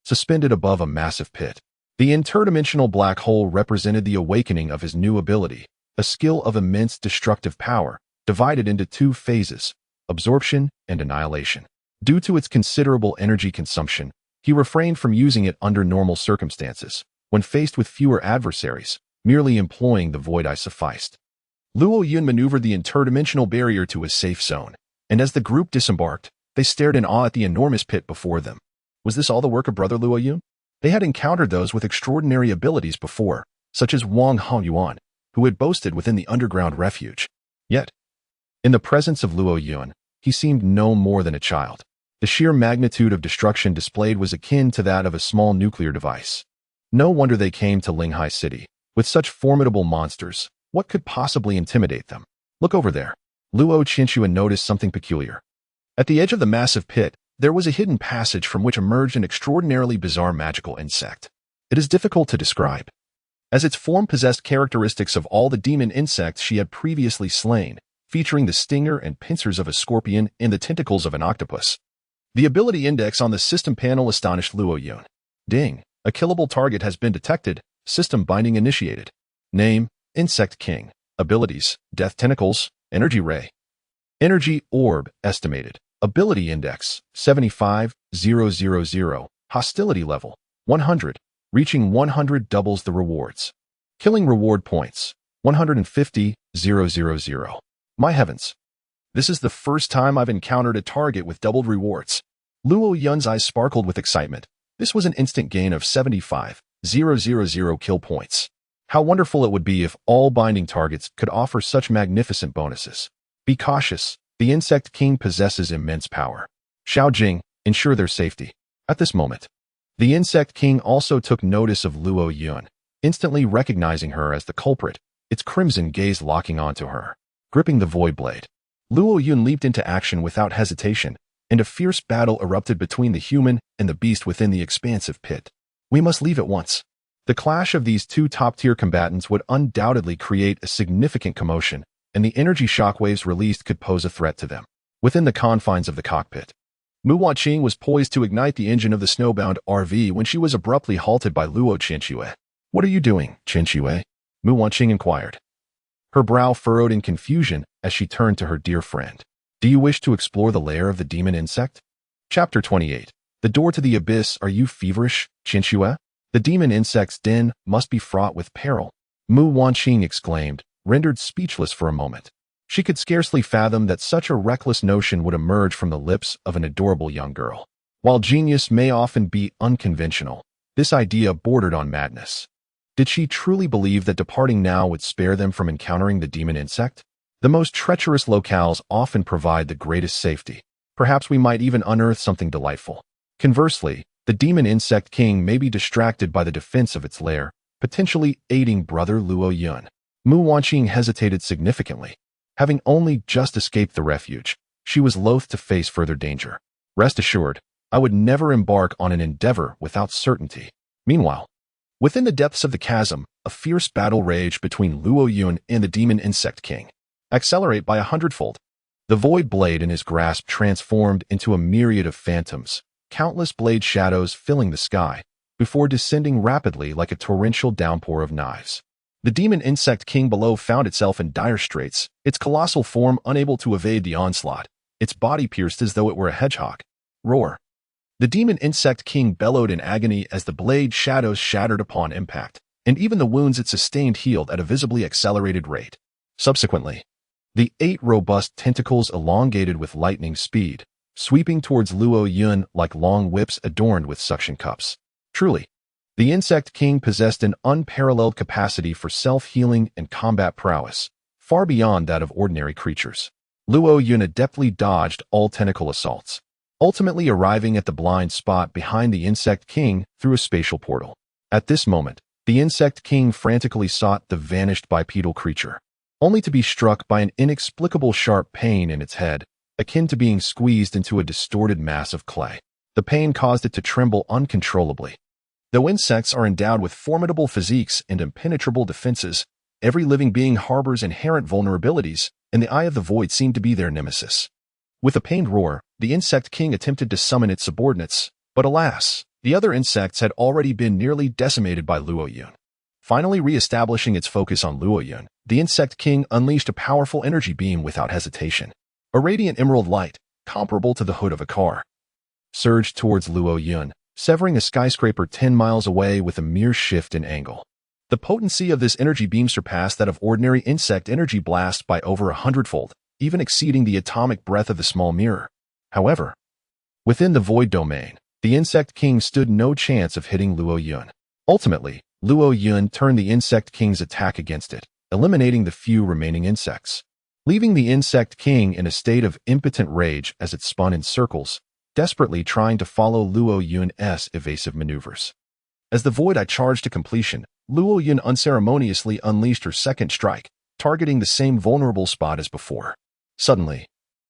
suspended above a massive pit. The interdimensional black hole represented the awakening of his new ability, a skill of immense destructive power, divided into two phases, absorption and annihilation. Due to its considerable energy consumption, he refrained from using it under normal circumstances. When faced with fewer adversaries, merely employing the void eye sufficed. Luo Yun maneuvered the interdimensional barrier to his safe zone, and as the group disembarked, they stared in awe at the enormous pit before them. Was this all the work of Brother Luo Yun? They had encountered those with extraordinary abilities before, such as Wang Hongyuan, who had boasted within the underground refuge. Yet, in the presence of Luo Yun, he seemed no more than a child. The sheer magnitude of destruction displayed was akin to that of a small nuclear device. No wonder they came to Linghai City. With such formidable monsters, what could possibly intimidate them? Look over there. Luo Qinshuan noticed something peculiar. At the edge of the massive pit, there was a hidden passage from which emerged an extraordinarily bizarre magical insect. It is difficult to describe, as its form possessed characteristics of all the demon insects she had previously slain, featuring the stinger and pincers of a scorpion and the tentacles of an octopus. The ability index on the system panel astonished Luo Yun. Ding! A killable target has been detected. System binding initiated. Name, Insect King. Abilities, Death Tentacles, Energy Ray. Energy Orb estimated. Ability Index, 75,000. Hostility Level, 100. Reaching 100 doubles the rewards. Killing Reward Points, 150,000. My heavens. This is the first time I've encountered a target with doubled rewards. Luo Yun's eyes sparkled with excitement. This was an instant gain of 75,000 kill points. How wonderful it would be if all binding targets could offer such magnificent bonuses. Be cautious. The Insect King possesses immense power. Xiao Jing, ensure their safety. At this moment, the Insect King also took notice of Luo Yun, instantly recognizing her as the culprit, its crimson gaze locking onto her. Gripping the void blade, Luo Yun leaped into action without hesitation, and a fierce battle erupted between the human and the beast within the expansive pit. We must leave at once. The clash of these two top-tier combatants would undoubtedly create a significant commotion, and the energy shockwaves released could pose a threat to them. Within the confines of the cockpit, Mu Wanqing was poised to ignite the engine of the snowbound RV when she was abruptly halted by Luo Qinshuan. What are you doing, Qinshuan? Mu Wanqing inquired. Her brow furrowed in confusion as she turned to her dear friend. Do you wish to explore the lair of the demon insect? Chapter 28. The door to the abyss. Are you feverish, Qinshuan? The demon insect's den must be fraught with peril. Mu Wanqing exclaimed, rendered speechless for a moment. She could scarcely fathom that such a reckless notion would emerge from the lips of an adorable young girl. While genius may often be unconventional, this idea bordered on madness. Did she truly believe that departing now would spare them from encountering the demon insect? The most treacherous locales often provide the greatest safety. Perhaps we might even unearth something delightful. Conversely, the demon insect king may be distracted by the defense of its lair, potentially aiding brother Luo Yun. Mu Wanqing hesitated significantly. Having only just escaped the refuge, she was loath to face further danger. Rest assured, I would never embark on an endeavor without certainty. Meanwhile, within the depths of the chasm, a fierce battle raged between Luo Yun and the demon insect king. Accelerate by 100-fold. The void blade in his grasp transformed into a myriad of phantoms, countless blade shadows filling the sky, before descending rapidly like a torrential downpour of knives. The demon insect king below found itself in dire straits, its colossal form unable to evade the onslaught, its body pierced as though it were a hedgehog. Roar. The demon insect king bellowed in agony as the blade shadows shattered upon impact, and even the wounds it sustained healed at a visibly accelerated rate. Subsequently, the 8 robust tentacles elongated with lightning speed, sweeping towards Luo Yun like long whips adorned with suction cups. Truly, the Insect King possessed an unparalleled capacity for self-healing and combat prowess, far beyond that of ordinary creatures. Luo Yun adeptly dodged all tentacle assaults, ultimately arriving at the blind spot behind the Insect King through a spatial portal. At this moment, the Insect King frantically sought the vanished bipedal creature. only to be struck by an inexplicable sharp pain in its head, akin to being squeezed into a distorted mass of clay. The pain caused it to tremble uncontrollably. Though insects are endowed with formidable physiques and impenetrable defenses, every living being harbors inherent vulnerabilities, and the Eye of the Void seemed to be their nemesis. With a pained roar, the insect king attempted to summon its subordinates, but alas, the other insects had already been nearly decimated by Luo Yun. Finally re-establishing its focus on Luo Yun, the insect king unleashed a powerful energy beam without hesitation. A radiant emerald light, comparable to the hood of a car, surged towards Luo Yun, severing a skyscraper 10 miles away with a mere shift in angle. The potency of this energy beam surpassed that of ordinary insect energy blast by over 100-fold, even exceeding the atomic breath of the small mirror. However, within the void domain, the insect king stood no chance of hitting Luo Yun. Ultimately, Luo Yun turned the insect king's attack against it, eliminating the few remaining insects, leaving the insect king in a state of impotent rage as it spun in circles, desperately trying to follow Luo Yun's evasive maneuvers. As the void eye charged to completion, Luo Yun unceremoniously unleashed her second strike, targeting the same vulnerable spot as before. Suddenly,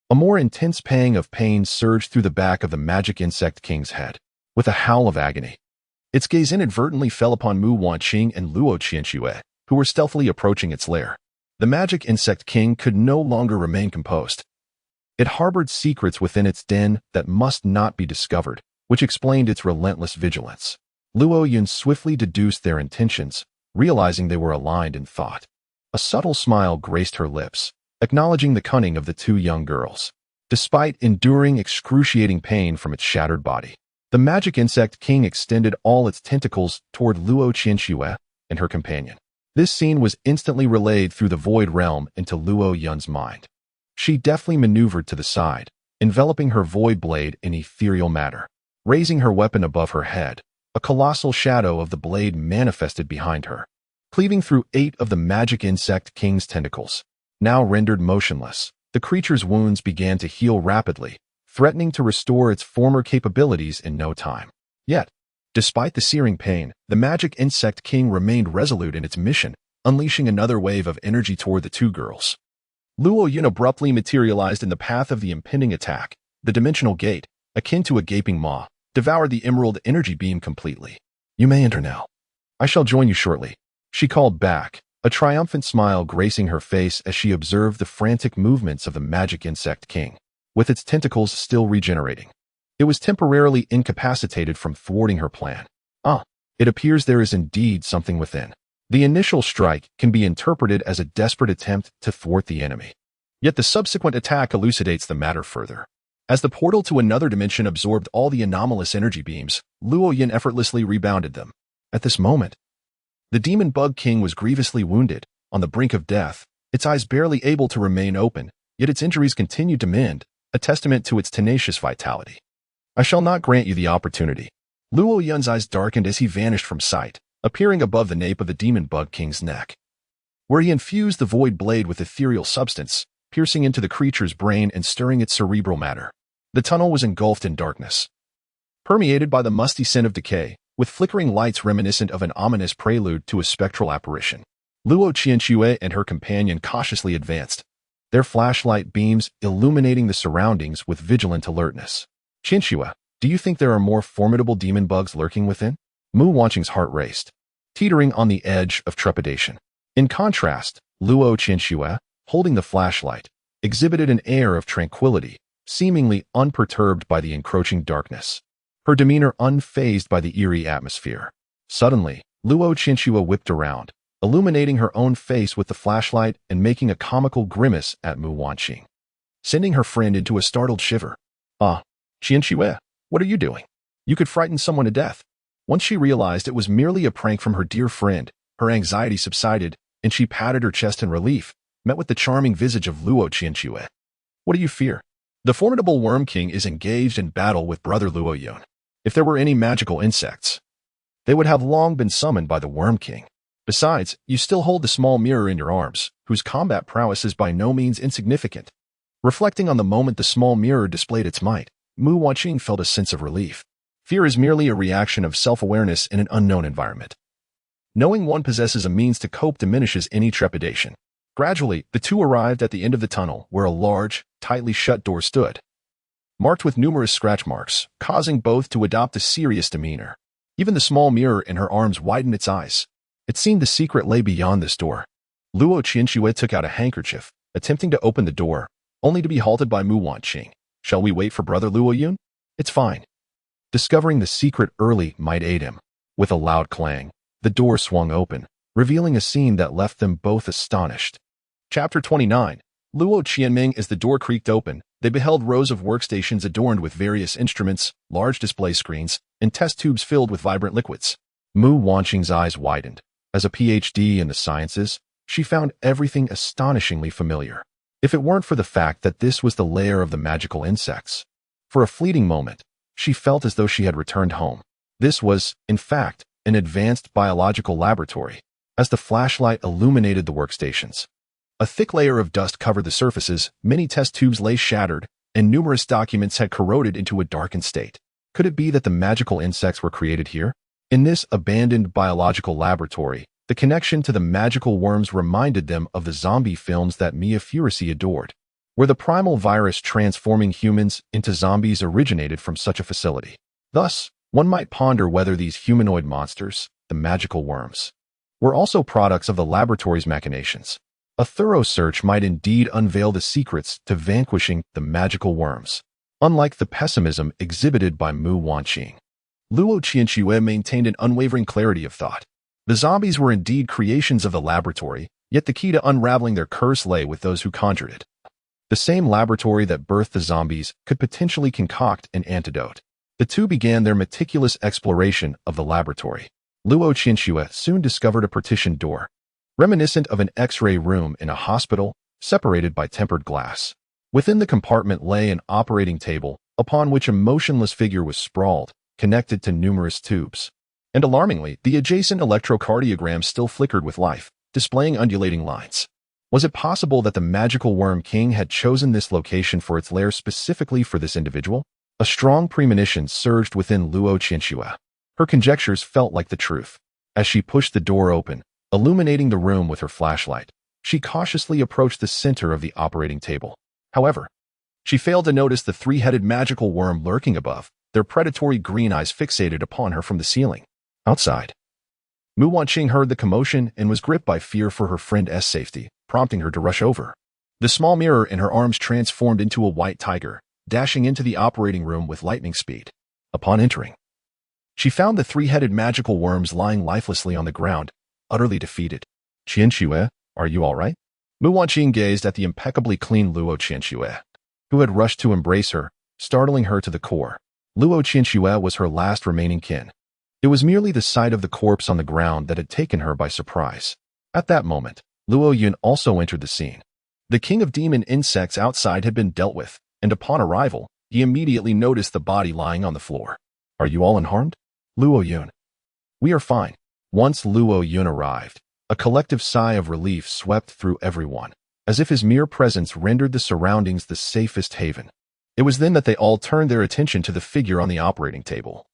a more intense pang of pain surged through the back of the magic insect king's head. With a howl of agony, its gaze inadvertently fell upon Mu Wanqing and Luo Qianxue, who were stealthily approaching its lair. The magic insect king could no longer remain composed. It harbored secrets within its den that must not be discovered, which explained its relentless vigilance. Luo Yun swiftly deduced their intentions, realizing they were aligned in thought. A subtle smile graced her lips, acknowledging the cunning of the two young girls. Despite enduring excruciating pain from its shattered body, the magic insect king extended all its tentacles toward Luo Qianxue and her companion. This scene was instantly relayed through the void realm into Luo Yun's mind. She deftly maneuvered to the side, enveloping her void blade in ethereal matter. Raising her weapon above her head, a colossal shadow of the blade manifested behind her, cleaving through 8 of the magic insect king's tentacles. Now rendered motionless, the creature's wounds began to heal rapidly, threatening to restore its former capabilities in no time. Yet, despite the searing pain, the magic insect king remained resolute in its mission, unleashing another wave of energy toward the two girls. Luo Yun abruptly materialized in the path of the impending attack. The dimensional gate, akin to a gaping maw, devoured the emerald energy beam completely. "You may enter now. I shall join you shortly," she called back, a triumphant smile gracing her face as she observed the frantic movements of the magic insect king, with its tentacles still regenerating. It was temporarily incapacitated from thwarting her plan. It appears there is indeed something within. The initial strike can be interpreted as a desperate attempt to thwart the enemy. Yet the subsequent attack elucidates the matter further. As the portal to another dimension absorbed all the anomalous energy beams, Luo Yun effortlessly rebounded them. At this moment, the demon bug king was grievously wounded, on the brink of death, its eyes barely able to remain open, yet its injuries continued to mend, a testament to its tenacious vitality. "I shall not grant you the opportunity." Luo Yun's eyes darkened as he vanished from sight, appearing above the nape of the demon bug king's neck, where he infused the void blade with ethereal substance, piercing into the creature's brain and stirring its cerebral matter. The tunnel was engulfed in darkness, permeated by the musty scent of decay, with flickering lights reminiscent of an ominous prelude to a spectral apparition. Luo Qianxue and her companion cautiously advanced, their flashlight beams illuminating the surroundings with vigilant alertness. "Qianxue, do you think there are more formidable demon bugs lurking within?" Mu Wanqing's heart raced, teetering on the edge of trepidation. In contrast, Luo Qianxue, holding the flashlight, exhibited an air of tranquility, seemingly unperturbed by the encroaching darkness, her demeanor unfazed by the eerie atmosphere. Suddenly, Luo Qianxue whipped around, illuminating her own face with the flashlight and making a comical grimace at Mu Wanqing, sending her friend into a startled shiver. Qianxue, what are you doing? You could frighten someone to death." Once she realized it was merely a prank from her dear friend, her anxiety subsided, and she patted her chest in relief, met with the charming visage of Luo Qianxue. "What do you fear? The formidable Worm King is engaged in battle with brother Luo Yun. If there were any magical insects, they would have long been summoned by the Worm King. Besides, you still hold the small mirror in your arms, whose combat prowess is by no means insignificant." Reflecting on the moment the small mirror displayed its might, Mu Wanqing felt a sense of relief. Fear is merely a reaction of self-awareness in an unknown environment. Knowing one possesses a means to cope diminishes any trepidation. Gradually, the two arrived at the end of the tunnel where a large, tightly shut door stood, marked with numerous scratch marks, causing both to adopt a serious demeanor. Even the small mirror in her arms widened its eyes. It seemed the secret lay beyond this door. Luo Qianxue took out a handkerchief, attempting to open the door, only to be halted by Mu Wanqing. Shall we wait for brother Luo Yun? It's fine. Discovering the secret early might aid him. With a loud clang, the door swung open, revealing a scene that left them both astonished. Chapter 29. Luo Qianming. As the door creaked open, they beheld rows of workstations adorned with various instruments, large display screens, and test tubes filled with vibrant liquids. Mu Wanqing's eyes widened. As a PhD in the sciences, she found everything astonishingly familiar. If it weren't for the fact that this was the lair of the magical insects. For a fleeting moment, she felt as though she had returned home. This was, in fact, an advanced biological laboratory. As the flashlight illuminated the workstations, a thick layer of dust covered the surfaces, many test tubes lay shattered, and numerous documents had corroded into a darkened state. Could it be that the magical insects were created here? In this abandoned biological laboratory, the connection to the magical worms reminded them of the zombie films that Mia Furisi adored, where the primal virus transforming humans into zombies originated from such a facility. Thus, one might ponder whether these humanoid monsters, the magical worms, were also products of the laboratory's machinations. A thorough search might indeed unveil the secrets to vanquishing the magical worms. Unlike the pessimism exhibited by Mu Wanqing, Luo Qianxue maintained an unwavering clarity of thought. The zombies were indeed creations of the laboratory, yet the key to unraveling their curse lay with those who conjured it. The same laboratory that birthed the zombies could potentially concoct an antidote. The two began their meticulous exploration of the laboratory. Luo Qianxue soon discovered a partitioned door, reminiscent of an X-ray room in a hospital, separated by tempered glass. Within the compartment lay an operating table, upon which a motionless figure was sprawled, connected to numerous tubes. And alarmingly, the adjacent electrocardiogram still flickered with life, displaying undulating lines. Was it possible that the magical worm king had chosen this location for its lair specifically for this individual? A strong premonition surged within Luo Qianxue. Her conjectures felt like the truth. As she pushed the door open, illuminating the room with her flashlight, she cautiously approached the center of the operating table. However, she failed to notice the three-headed magical worm lurking above, their predatory green eyes fixated upon her from the ceiling. Outside, Mu Wanqing heard the commotion and was gripped by fear for her friend's safety, prompting her to rush over. The small mirror in her arms transformed into a white tiger, dashing into the operating room with lightning speed. Upon entering, she found the three-headed magical worms lying lifelessly on the ground, utterly defeated. Qianxue, are you all right? Mu Wanqing gazed at the impeccably clean Luo Qianxue, who had rushed to embrace her, startling her to the core. Luo Qianxue was her last remaining kin. It was merely the sight of the corpse on the ground that had taken her by surprise. At that moment, Luo Yun also entered the scene. The king of demon insects outside had been dealt with, and upon arrival, he immediately noticed the body lying on the floor. Are you all unharmed? Luo Yun. We are fine. Once Luo Yun arrived, a collective sigh of relief swept through everyone, as if his mere presence rendered the surroundings the safest haven. It was then that they all turned their attention to the figure on the operating table.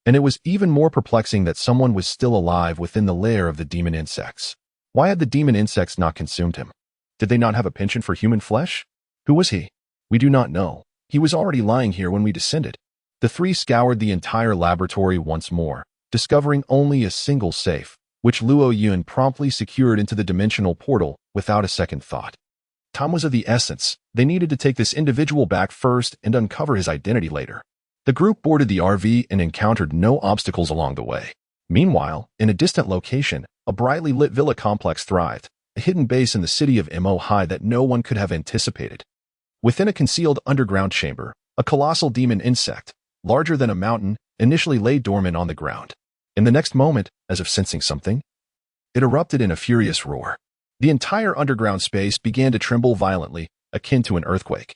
And it was even more perplexing that someone was still alive within the lair of the demon insects. Why had the demon insects not consumed him? Did they not have a penchant for human flesh? Who was he? We do not know. He was already lying here when we descended. The three scoured the entire laboratory once more, discovering only a single safe, which Luo Yun promptly secured into the dimensional portal without a second thought. Time was of the essence. They needed to take this individual back first and uncover his identity later. The group boarded the RV and encountered no obstacles along the way. Meanwhile, in a distant location, a brightly lit villa complex thrived, a hidden base in the city of Mo Hai that no one could have anticipated. Within a concealed underground chamber, a colossal demon insect, larger than a mountain, initially lay dormant on the ground. In the next moment, as if sensing something, it erupted in a furious roar. The entire underground space began to tremble violently, akin to an earthquake,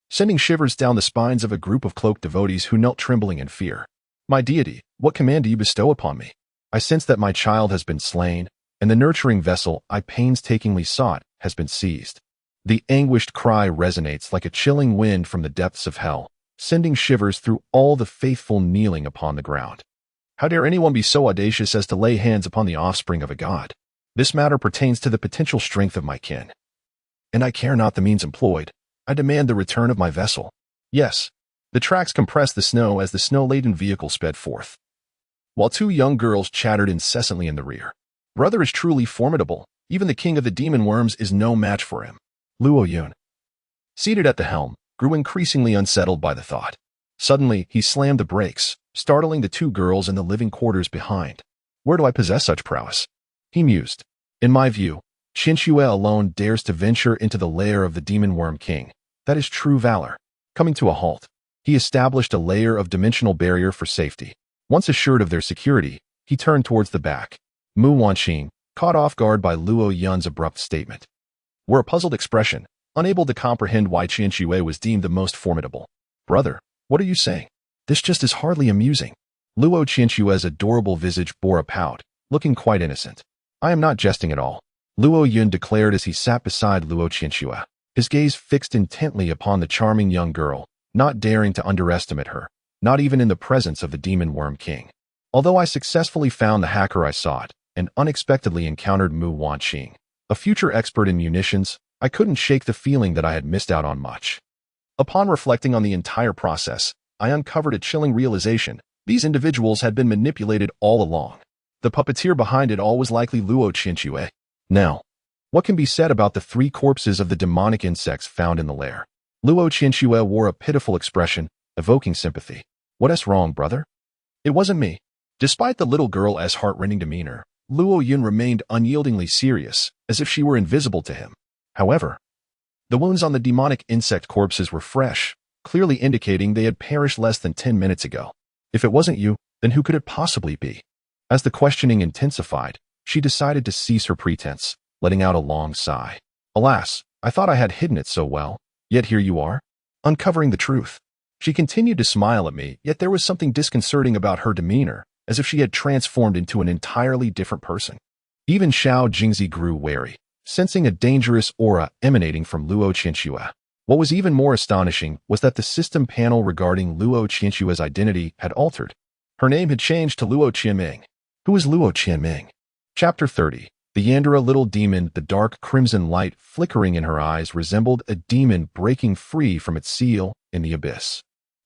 sending shivers down the spines of a group of cloaked devotees who knelt trembling in fear. My deity, what command do you bestow upon me? I sense that my child has been slain, and the nurturing vessel I painstakingly sought has been seized. The anguished cry resonates like a chilling wind from the depths of hell, sending shivers through all the faithful kneeling upon the ground. How dare anyone be so audacious as to lay hands upon the offspring of a god? This matter pertains to the potential strength of my kin. And I care not the means employed. I demand the return of my vessel. Yes. The tracks compressed the snow as the snow-laden vehicle sped forth, while two young girls chattered incessantly in the rear. Brother is truly formidable. Even the king of the demon worms is no match for him. Luo Yun, seated at the helm, grew increasingly unsettled by the thought. Suddenly, he slammed the brakes, startling the two girls in the living quarters behind. Where do I possess such prowess? He mused. In my view, Qinxue alone dares to venture into the lair of the demon worm king. That is true valor. Coming to a halt, he established a layer of dimensional barrier for safety. Once assured of their security, he turned towards the back. Mu Wanqing, caught off guard by Luo Yun's abrupt statement, wore a puzzled expression, unable to comprehend why Qinxue was deemed the most formidable. Brother, what are you saying? This just is hardly amusing. Luo Qinshue's adorable visage bore a pout, looking quite innocent. I am not jesting at all, Luo Yun declared as he sat beside Luo Qinshu, his gaze fixed intently upon the charming young girl, not daring to underestimate her, not even in the presence of the demon worm king. Although I successfully found the hacker I sought, and unexpectedly encountered Mu Wanqing, a future expert in munitions, I couldn't shake the feeling that I had missed out on much. Upon reflecting on the entire process, I uncovered a chilling realization. These individuals had been manipulated all along. The puppeteer behind it all was likely Luo Qinshu. Now, what can be said about the 3 corpses of the demonic insects found in the lair? Luo Qinshu wore a pitiful expression, evoking sympathy. What's wrong, brother? It wasn't me. Despite the little girl's heart-rending demeanor, Luo Yun remained unyieldingly serious, as if she were invisible to him. However, the wounds on the demonic insect corpses were fresh, clearly indicating they had perished less than 10 minutes ago. If it wasn't you, then who could it possibly be? As the questioning intensified, she decided to cease her pretense, letting out a long sigh. Alas, I thought I had hidden it so well, yet here you are, uncovering the truth. She continued to smile at me, yet there was something disconcerting about her demeanor, as if she had transformed into an entirely different person. Even Xiao Jingzi grew wary, sensing a dangerous aura emanating from Luo Qinshu. What was even more astonishing was that the system panel regarding Luo Qinshu's identity had altered. Her name had changed to Luo Qianming. Who is Luo Qianming? Chapter 30. The Yandera little demon, the dark crimson light flickering in her eyes, resembled a demon breaking free from its seal in the abyss.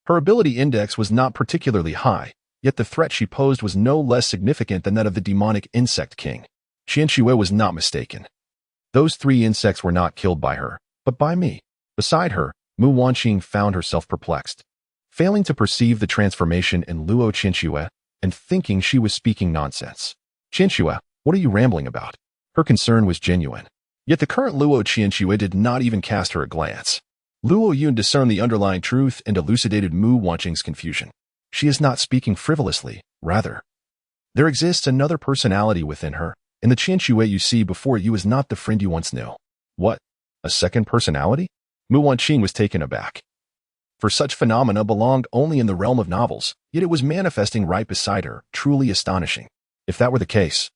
Her ability index was not particularly high, yet the threat she posed was no less significant than that of the demonic insect king. Qinshu was not mistaken. Those 3 insects were not killed by her, but by me. Beside her, Mu Wanqing found herself perplexed, failing to perceive the transformation in Luo Qinshu and thinking she was speaking nonsense. Qinshu, what are you rambling about? Her concern was genuine. Yet the current Luo Qinshu did not even cast her a glance. Luo Yun discerned the underlying truth and elucidated Mu Wanqing's confusion. She is not speaking frivolously, rather. There exists another personality within her, and the Qinshu you see before you is not the friend you once knew. What? A second personality? Mu Wanqing was taken aback. For such phenomena belonged only in the realm of novels, yet it was manifesting right beside her, truly astonishing. If that were the case,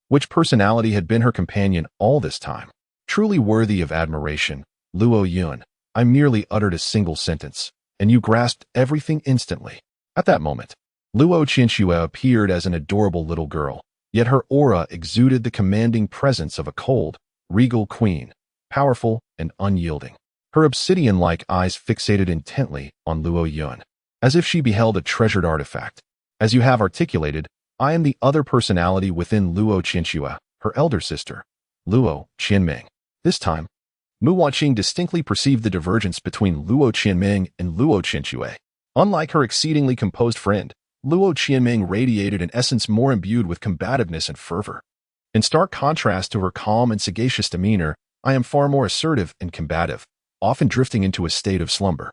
which personality had been her companion all this time? Truly worthy of admiration, Luo Yun. I merely uttered a single sentence, and you grasped everything instantly. At that moment, Luo Qinshu appeared as an adorable little girl, yet her aura exuded the commanding presence of a cold, regal queen, powerful and unyielding. Her obsidian-like eyes fixated intently on Luo Yun, as if she beheld a treasured artifact. As you have articulated, I am the other personality within Luo Qinshu, her elder sister, Luo Qianming. This time, Mu Wanqing distinctly perceived the divergence between Luo Qianming and Luo Qinshu. Unlike her exceedingly composed friend, Luo Qianming radiated an essence more imbued with combativeness and fervor. In stark contrast to her calm and sagacious demeanor, I am far more assertive and combative, often drifting into a state of slumber.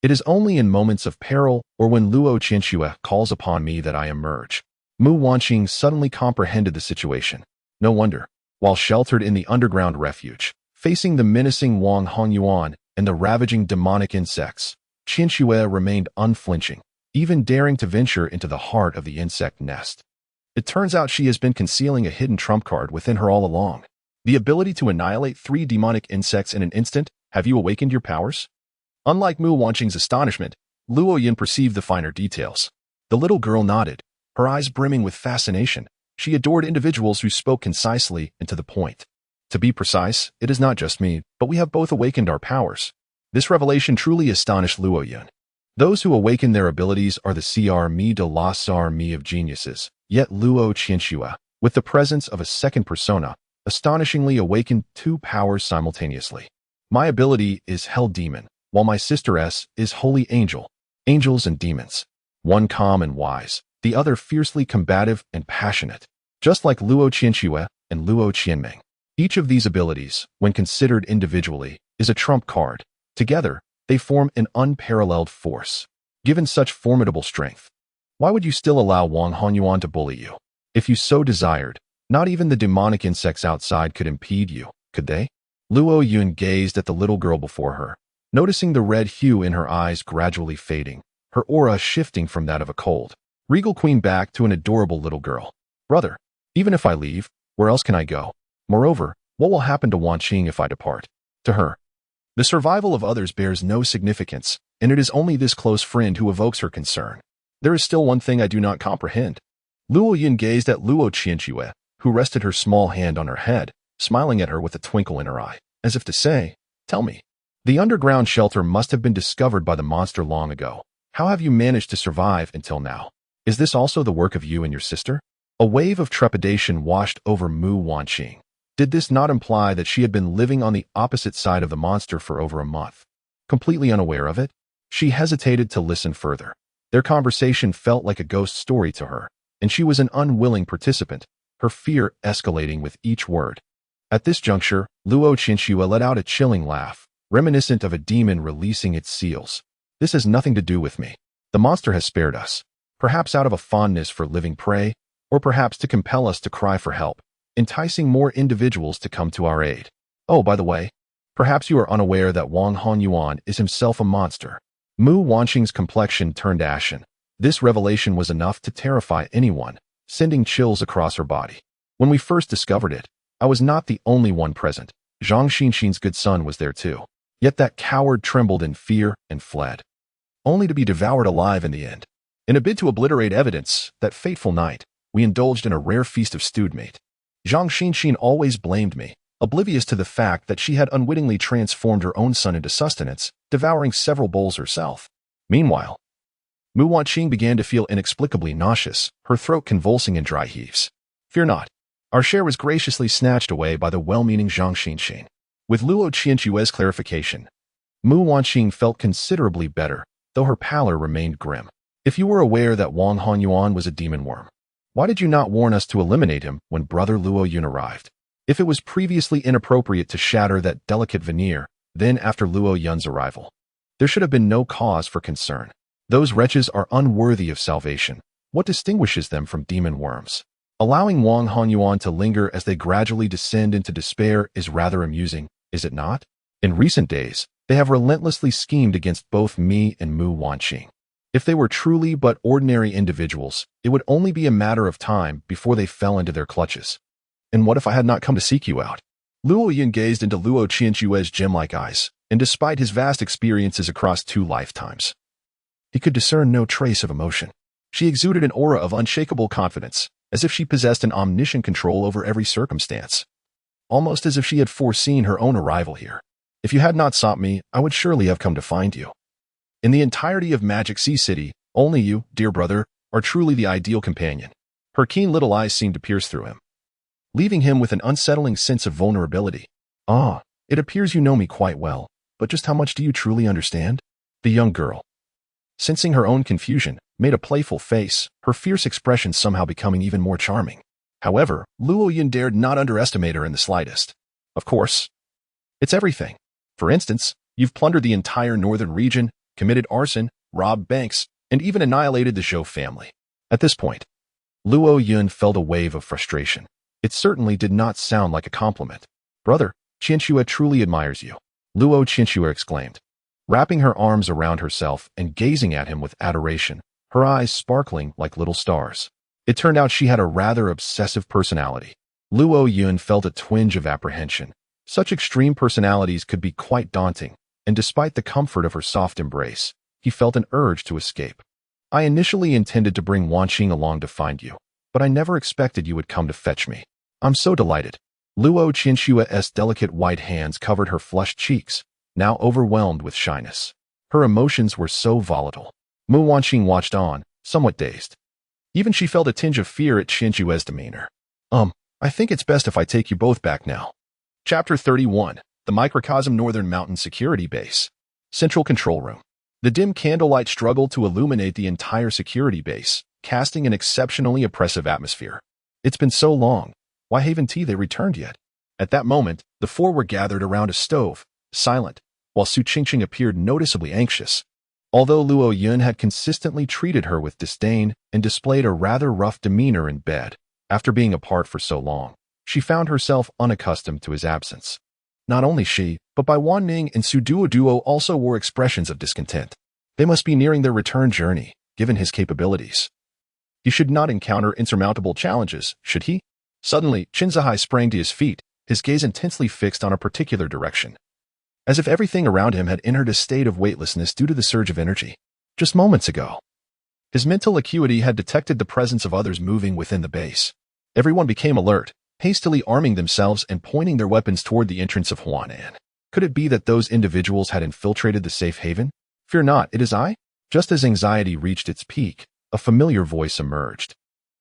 It is only in moments of peril or when Luo Qinshu calls upon me that I emerge. Mu Wanqing suddenly comprehended the situation. No wonder, while sheltered in the underground refuge, facing the menacing Wang Hongyuan and the ravaging demonic insects, Qinshu remained unflinching, even daring to venture into the heart of the insect nest. It turns out she has been concealing a hidden trump card within her all along. The ability to annihilate 3 demonic insects in an instant. Have you awakened your powers? Unlike Mu Wanqing's astonishment, Luo Yun perceived the finer details. The little girl nodded, her eyes brimming with fascination, She adored individuals who spoke concisely and to the point. To be precise, it is not just me, but we have both awakened our powers. This revelation truly astonished Luo Yun. Those who awaken their abilities are the CR de la me of geniuses, yet Luo Qianxue, with the presence of a second persona, astonishingly awakened 2 powers simultaneously. My ability is Hell Demon, while my sister S is Holy Angel, angels and demons. One calm and wise, the other fiercely combative and passionate, just like Luo Qianxue and Luo Qianming. Each of these abilities, when considered individually, is a trump card. Together, they form an unparalleled force. Given such formidable strength, why would you still allow Wang Honyuan to bully you? If you so desired, not even the demonic insects outside could impede you, could they? Luo Yun gazed at the little girl before her, noticing the red hue in her eyes gradually fading, her aura shifting from that of a cold, regal queen back to an adorable little girl. Brother, even if I leave, where else can I go? Moreover, what will happen to Wan Qing if I depart? To her, the survival of others bears no significance, and it is only this close friend who evokes her concern. There is still one thing I do not comprehend. Luo Yun gazed at Luo Qianxue, who rested her small hand on her head, smiling at her with a twinkle in her eye, as if to say, tell me. The underground shelter must have been discovered by the monster long ago. How have you managed to survive until now? Is this also the work of you and your sister? A wave of trepidation washed over Mu Wanqing. Did this not imply that she had been living on the opposite side of the monster for over a month? Completely unaware of it, she hesitated to listen further. Their conversation felt like a ghost story to her, and she was an unwilling participant, her fear escalating with each word. At this juncture, Luo Qianxue let out a chilling laugh, reminiscent of a demon releasing its seals. This has nothing to do with me. The monster has spared us, perhaps out of a fondness for living prey, or perhaps to compel us to cry for help, enticing more individuals to come to our aid. Oh, by the way, perhaps you are unaware that Wang Honyuan is himself a monster. Mu Wanqing's complexion turned ashen. This revelation was enough to terrify anyone, sending chills across her body. When we first discovered it, I was not the only one present. Zhang Xinxin's good son was there too. Yet that coward trembled in fear and fled, only to be devoured alive in the end. In a bid to obliterate evidence, that fateful night, we indulged in a rare feast of stewed meat. Zhang Xinxin always blamed me, oblivious to the fact that she had unwittingly transformed her own son into sustenance, devouring several bowls herself. Meanwhile, Mu Wanqing began to feel inexplicably nauseous, her throat convulsing in dry heaves. Fear not. Our share was graciously snatched away by the well-meaning Zhang Xinxin. With Luo Qianxue's clarification, Mu Wanqing felt considerably better, though her pallor remained grim. If you were aware that Wang Honyuan was a demon worm, why did you not warn us to eliminate him when brother Luo Yun arrived? If it was previously inappropriate to shatter that delicate veneer, then after Luo Yun's arrival, there should have been no cause for concern. Those wretches are unworthy of salvation. What distinguishes them from demon worms? Allowing Wang Honyuan to linger as they gradually descend into despair is rather amusing, is it not? In recent days, they have relentlessly schemed against both me and Mu Wanqing. If they were truly but ordinary individuals, it would only be a matter of time before they fell into their clutches. And what if I had not come to seek you out? Luo Yun gazed into Luo Qianxue's gem-like eyes, and despite his vast experiences across 2 lifetimes, he could discern no trace of emotion. She exuded an aura of unshakable confidence, as if she possessed an omniscient control over every circumstance. Almost as if she had foreseen her own arrival here. If you had not sought me, I would surely have come to find you. In the entirety of Magic Sea City, only you, dear brother, are truly the ideal companion. Her keen little eyes seemed to pierce through him, leaving him with an unsettling sense of vulnerability. Ah, it appears you know me quite well, but just how much do you truly understand? The young girl, sensing her own confusion, made a playful face, her fierce expression somehow becoming even more charming. However, Luo Yun dared not underestimate her in the slightest. Of course, it's everything. For instance, you've plundered the entire northern region, committed arson, robbed banks, and even annihilated the Zhou family. At this point, Luo Yun felt a wave of frustration. It certainly did not sound like a compliment. Brother, Qianxue truly admires you, Luo Qianxue exclaimed, wrapping her arms around herself and gazing at him with adoration, her eyes sparkling like little stars. It turned out she had a rather obsessive personality. Luo Yun felt a twinge of apprehension. Such extreme personalities could be quite daunting, and despite the comfort of her soft embrace, he felt an urge to escape. I initially intended to bring Wanqing along to find you, but I never expected you would come to fetch me. I'm so delighted. Luo Qinshua's delicate white hands covered her flushed cheeks, now overwhelmed with shyness. Her emotions were so volatile. Mu Wanqing watched on, somewhat dazed. Even she felt a tinge of fear at Qinshua's demeanor. I think it's best if I take you both back now. Chapter 31. The Microcosm Northern Mountain Security Base. Central Control Room. The dim candlelight struggled to illuminate the entire security base, casting an exceptionally oppressive atmosphere. It's been so long. Why haven't they returned yet? At that moment, the four were gathered around a stove, silent, while Su Qingqing appeared noticeably anxious. Although Luo Yun had consistently treated her with disdain and displayed a rather rough demeanor in bed, after being apart for so long, she found herself unaccustomed to his absence. Not only she, but Bai Wanning and Su Duo also wore expressions of discontent. They must be nearing their return journey, given his capabilities. He should not encounter insurmountable challenges, should he? Suddenly, Qin Zihai sprang to his feet, his gaze intensely fixed on a particular direction. As if everything around him had entered a state of weightlessness due to the surge of energy. Just moments ago, his mental acuity had detected the presence of others moving within the base. Everyone became alert, hastily arming themselves and pointing their weapons toward the entrance of Huanan. Could it be that those individuals had infiltrated the safe haven? Fear not, it is I. Just as anxiety reached its peak, a familiar voice emerged.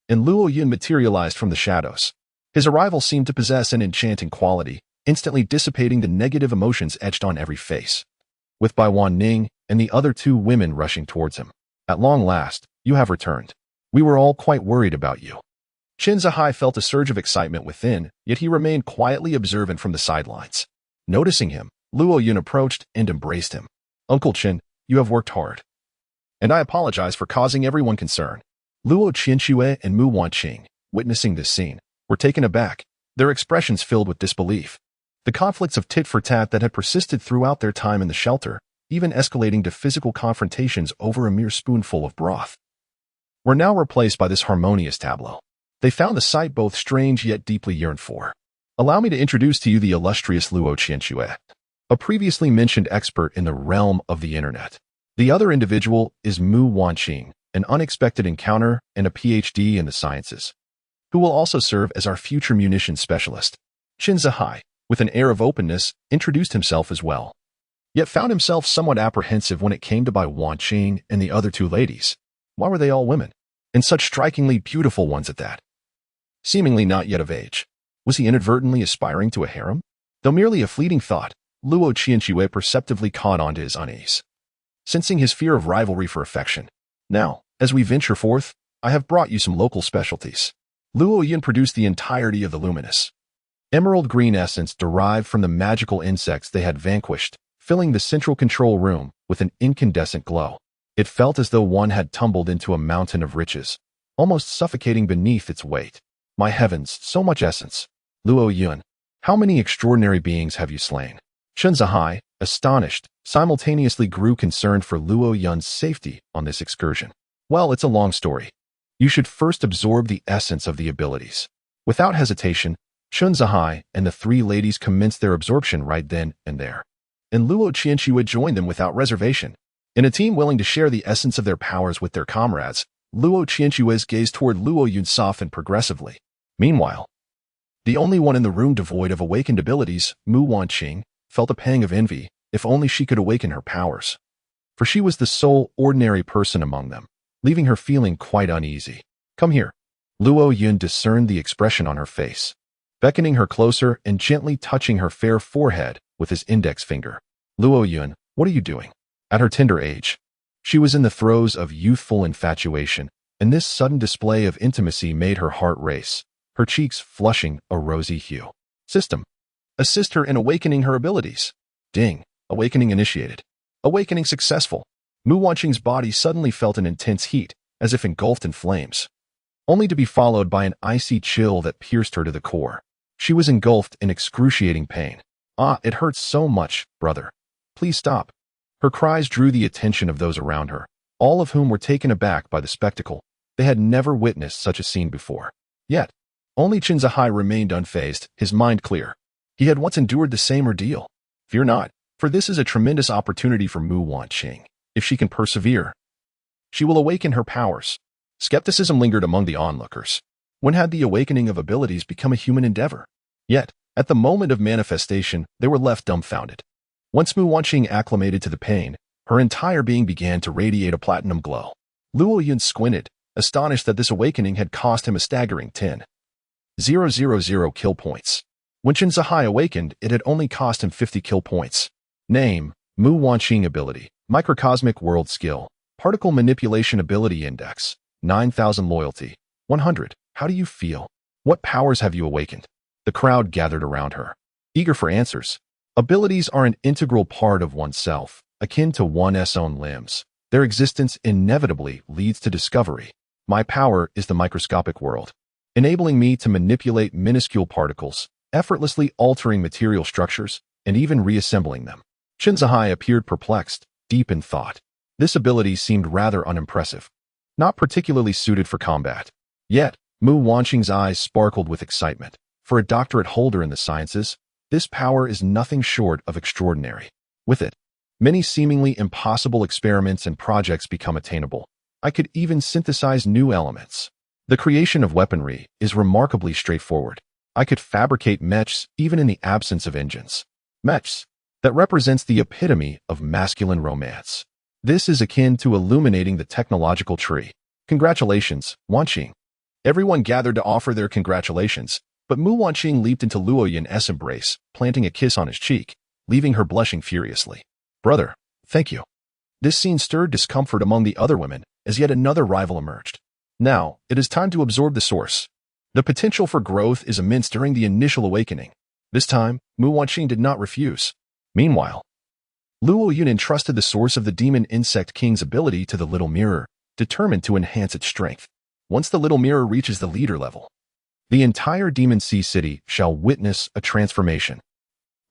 And Luo Yun materialized from the shadows. His arrival seemed to possess an enchanting quality, instantly dissipating the negative emotions etched on every face. With Bai Wanning and the other two women rushing towards him. At long last, you have returned. We were all quite worried about you. Qin Zihai felt a surge of excitement within, yet he remained quietly observant from the sidelines. Noticing him, Luo Yun approached and embraced him. Uncle Qin, you have worked hard. And I apologize for causing everyone concern. Luo Qinshui and Mu Wanqing, witnessing this scene, were taken aback, their expressions filled with disbelief. The conflicts of tit-for-tat that had persisted throughout their time in the shelter, even escalating to physical confrontations over a mere spoonful of broth, were now replaced by this harmonious tableau. They found the sight both strange yet deeply yearned for. Allow me to introduce to you the illustrious Luo Qinshui, a previously mentioned expert in the realm of the internet. The other individual is Mu Wanqing, an unexpected encounter and a PhD in the sciences, who will also serve as our future munitions specialist. Qin Zihai, with an air of openness, introduced himself as well, yet found himself somewhat apprehensive when it came to Bai Wanqing and the other two ladies. Why were they all women? And such strikingly beautiful ones at that. Seemingly not yet of age. Was he inadvertently aspiring to a harem? Though merely a fleeting thought, Luo Qinshui perceptively caught on to his unease, sensing his fear of rivalry for affection. Now, as we venture forth, I have brought you some local specialties. Luo Yun produced the entirety of the luminous emerald green essence derived from the magical insects they had vanquished, filling the central control room with an incandescent glow. It felt as though one had tumbled into a mountain of riches, almost suffocating beneath its weight. My heavens, so much essence. Luo Yun, how many extraordinary beings have you slain? Qin Zihai, astonished, simultaneously grew concerned for Luo Yun's safety on this excursion. Well, it's a long story. You should first absorb the essence of the abilities. Without hesitation, Qin Zihai and the three ladies commenced their absorption right then and there. And Luo Qinshui joined them without reservation. In a team willing to share the essence of their powers with their comrades, Luo Qinshui's gaze toward Luo Yun softened progressively. Meanwhile, the only one in the room devoid of awakened abilities, Mu Wanqing, felt a pang of envy, if only she could awaken her powers. For she was the sole ordinary person among them, leaving her feeling quite uneasy. Come here. Luo Yun discerned the expression on her face, beckoning her closer and gently touching her fair forehead with his index finger. Luo Yun, what are you doing? At her tender age, she was in the throes of youthful infatuation, and this sudden display of intimacy made her heart race, her cheeks flushing a rosy hue. System. Assist her in awakening her abilities. Ding. Awakening initiated. Awakening successful. Mu Wanqing's body suddenly felt an intense heat, as if engulfed in flames, only to be followed by an icy chill that pierced her to the core. She was engulfed in excruciating pain. Ah, it hurts so much, brother. Please stop. Her cries drew the attention of those around her, all of whom were taken aback by the spectacle. They had never witnessed such a scene before. Yet, only Qin Zihai remained unfazed, his mind clear. He had once endured the same ordeal. Fear not, for this is a tremendous opportunity for Mu Wanqing. If she can persevere, she will awaken her powers. Skepticism lingered among the onlookers. When had the awakening of abilities become a human endeavor? Yet, at the moment of manifestation, they were left dumbfounded. Once Mu Wanqing acclimated to the pain, her entire being began to radiate a platinum glow. Luo Yun squinted, astonished that this awakening had cost him a staggering 10,000 kill points. When Chen Zihai awakened, it had only cost him 50 kill points. Name: Mu Wanqing ability, microcosmic world skill, particle manipulation ability index, 9,000 loyalty, 100. How do you feel? What powers have you awakened? The crowd gathered around her, eager for answers. Abilities are an integral part of oneself, akin to one's own limbs. Their existence inevitably leads to discovery. My power is the microscopic world, enabling me to manipulate minuscule particles, effortlessly altering material structures, and even reassembling them. Chen Zihai appeared perplexed, deep in thought. This ability seemed rather unimpressive, not particularly suited for combat. Yet, Mu Wanqing's eyes sparkled with excitement. For a doctorate holder in the sciences, this power is nothing short of extraordinary. With it, many seemingly impossible experiments and projects become attainable. I could even synthesize new elements. The creation of weaponry is remarkably straightforward. I could fabricate mechs even in the absence of engines. Mechs. That represents the epitome of masculine romance. This is akin to illuminating the technological tree. Congratulations, Wanqing. Everyone gathered to offer their congratulations, but Mu Wanqing leaped into Luo Yun's embrace, planting a kiss on his cheek, leaving her blushing furiously. Brother, thank you. This scene stirred discomfort among the other women, as yet another rival emerged. Now, it is time to absorb the source. The potential for growth is immense during the initial awakening. This time, Mu Wanqing did not refuse. Meanwhile, Luo Yun entrusted the source of the demon insect king's ability to the little mirror, determined to enhance its strength. Once the little mirror reaches the leader level, the entire Demon Sea City shall witness a transformation.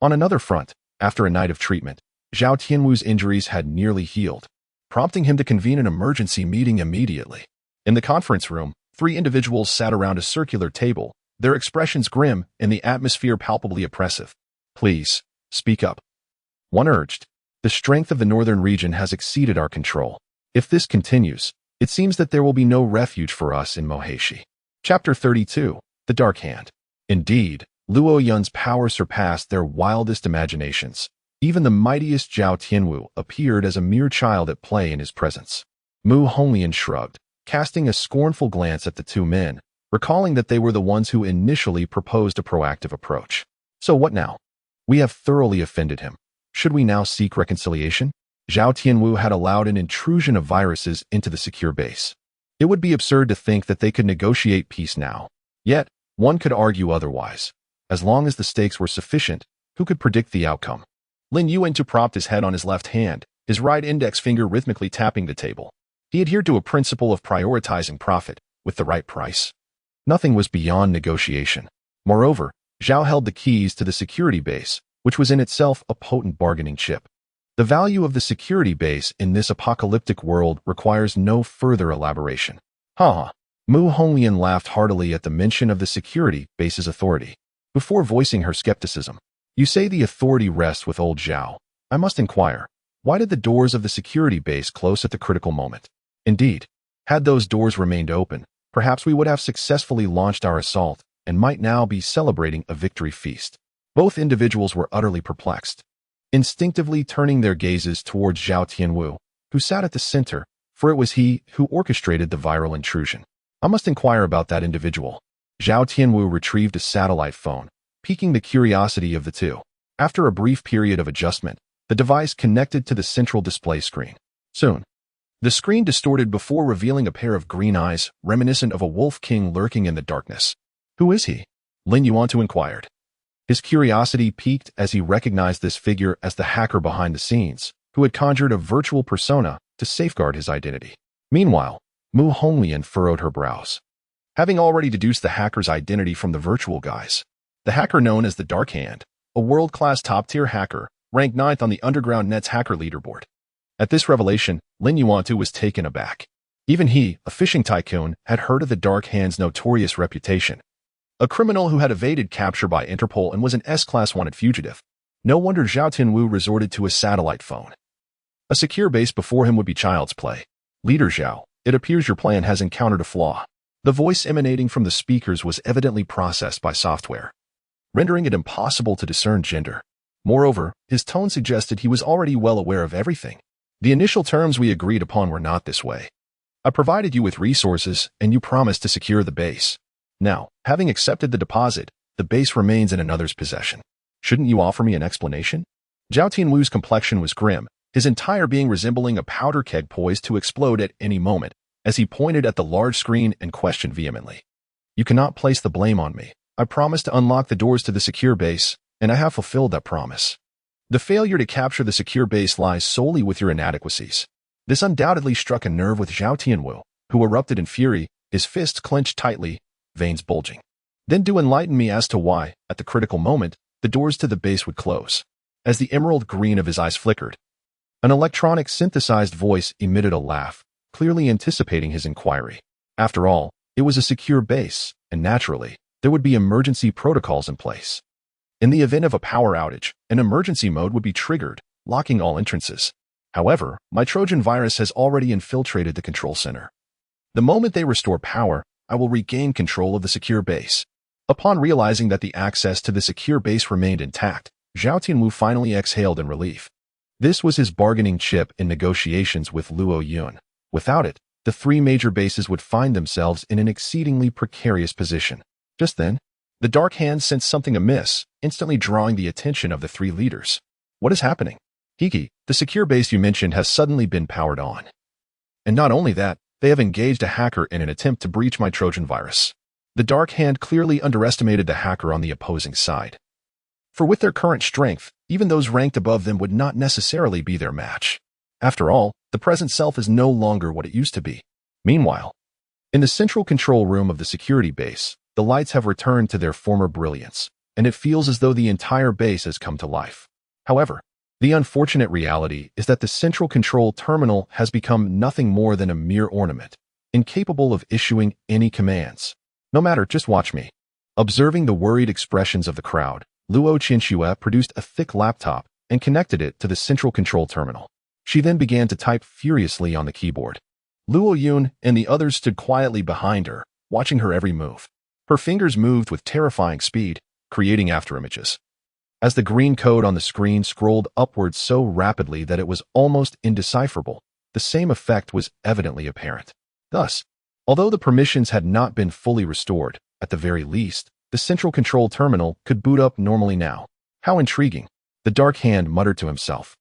On another front, after a night of treatment, Zhao Tianwu's injuries had nearly healed, prompting him to convene an emergency meeting immediately. In the conference room, 3 individuals sat around a circular table, their expressions grim and the atmosphere palpably oppressive. Please, speak up. One urged. The strength of the northern region has exceeded our control. If this continues, it seems that there will be no refuge for us in Moheshi. Chapter 32. The Dark Hand. Indeed, Luo Yun's power surpassed their wildest imaginations. Even the mightiest Zhao Tianwu appeared as a mere child at play in his presence. Mu Honglian shrugged, casting a scornful glance at the 2 men, recalling that they were the ones who initially proposed a proactive approach. So what now? We have thoroughly offended him. Should we now seek reconciliation? Zhao Tianwu had allowed an intrusion of viruses into the secure base. It would be absurd to think that they could negotiate peace now. Yet, one could argue otherwise. As long as the stakes were sufficient, who could predict the outcome? Lin Yuan propped his head on his left hand, his right index finger rhythmically tapping the table. He adhered to a principle of prioritizing profit with the right price. Nothing was beyond negotiation. Moreover, Zhao held the keys to the security base, which was in itself a potent bargaining chip. The value of the security base in this apocalyptic world requires no further elaboration. Mu Honglian laughed heartily at the mention of the security base's authority. Before voicing her skepticism, you say the authority rests with old Zhao. I must inquire, why did the doors of the security base close at the critical moment? Indeed, had those doors remained open, perhaps we would have successfully launched our assault and might now be celebrating a victory feast. Both individuals were utterly perplexed, instinctively turning their gazes towards Zhao Tianwu, who sat at the center, for it was he who orchestrated the viral intrusion. I must inquire about that individual. Zhao Tianwu retrieved a satellite phone, piquing the curiosity of the 2. After a brief period of adjustment, the device connected to the central display screen. Soon, the screen distorted before revealing a pair of green eyes, reminiscent of a wolf king lurking in the darkness. Who is he? Lin Yuan inquired. His curiosity piqued as he recognized this figure as the hacker behind the scenes, who had conjured a virtual persona to safeguard his identity. Meanwhile, Mu Honglian furrowed her brows. Having already deduced the hacker's identity from the virtual guise, the hacker known as the Dark Hand, a world-class top-tier hacker, ranked 9th on the Underground Net's hacker leaderboard. At this revelation, Lin Yuan was taken aback. Even he, a fishing tycoon, had heard of the Dark Hand's notorious reputation. A criminal who had evaded capture by Interpol and was an S-Class wanted fugitive. No wonder Zhao Tianwu resorted to a satellite phone. A secure base before him would be child's play. Leader Zhao, it appears your plan has encountered a flaw. The voice emanating from the speakers was evidently processed by software, rendering it impossible to discern gender. Moreover, his tone suggested he was already well aware of everything. The initial terms we agreed upon were not this way. I provided you with resources, and you promised to secure the base. Now, having accepted the deposit, the base remains in another's possession. Shouldn't you offer me an explanation? Zhou Tianwu's complexion was grim, his entire being resembling a powder keg poised to explode at any moment, as he pointed at the large screen and questioned vehemently. You cannot place the blame on me. I promised to unlock the doors to the secure base, and I have fulfilled that promise. The failure to capture the secure base lies solely with your inadequacies. This undoubtedly struck a nerve with Zhou Tianwu, who erupted in fury, his fists clenched tightly, veins bulging. Then do enlighten me as to why, at the critical moment, the doors to the base would close. As the emerald green of his eyes flickered, an electronic synthesized voice emitted a laugh, clearly anticipating his inquiry. After all, it was a secure base, and naturally, there would be emergency protocols in place. In the event of a power outage, an emergency mode would be triggered, locking all entrances. However, my Trojan virus has already infiltrated the control center. The moment they restore power, I will regain control of the secure base. Upon realizing that the access to the secure base remained intact, Zhou Tianwu finally exhaled in relief. This was his bargaining chip in negotiations with Luo Yun. Without it, the three major bases would find themselves in an exceedingly precarious position. Just then, the Dark Hand sensed something amiss, instantly drawing the attention of the three leaders. What is happening? Hiki, the secure base you mentioned has suddenly been powered on. And not only that, they have engaged a hacker in an attempt to breach my Trojan virus. The Dark Hand clearly underestimated the hacker on the opposing side. For with their current strength, even those ranked above them would not necessarily be their match. After all, the present self is no longer what it used to be. Meanwhile, in the central control room of the security base, the lights have returned to their former brilliance, and it feels as though the entire base has come to life. However, the unfortunate reality is that the central control terminal has become nothing more than a mere ornament, incapable of issuing any commands. No matter, just watch me. Observing the worried expressions of the crowd, Luo Qianxue produced a thick laptop and connected it to the central control terminal. She then began to type furiously on the keyboard. Luo Yun and the others stood quietly behind her, watching her every move. Her fingers moved with terrifying speed, creating afterimages. As the green code on the screen scrolled upwards so rapidly that it was almost indecipherable, the same effect was evidently apparent. Thus, although the permissions had not been fully restored, at the very least, the central control terminal could boot up normally now. How intriguing, the Dark Hand muttered to himself,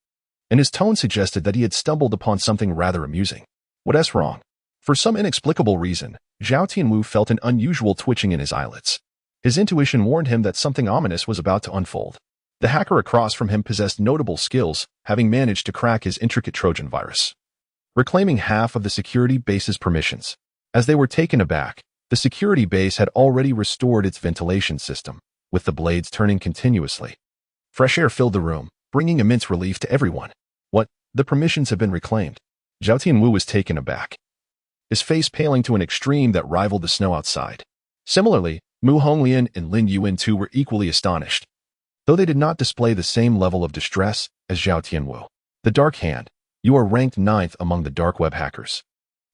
and his tone suggested that he had stumbled upon something rather amusing. What's wrong? For some inexplicable reason, Zhou Tianwu felt an unusual twitching in his eyelids. His intuition warned him that something ominous was about to unfold. The hacker across from him possessed notable skills, having managed to crack his intricate Trojan virus, reclaiming half of the security base's permissions. As they were taken aback, the security base had already restored its ventilation system, with the blades turning continuously. Fresh air filled the room, bringing immense relief to everyone. What? The permissions have been reclaimed. Zhou Tianwu was taken aback, his face paling to an extreme that rivaled the snow outside. Similarly, Mu Honglian and Lin Yuan too were equally astonished, though they did not display the same level of distress as Zhou Tianwu. The Dark Hand, you are ranked 9th among the dark web hackers.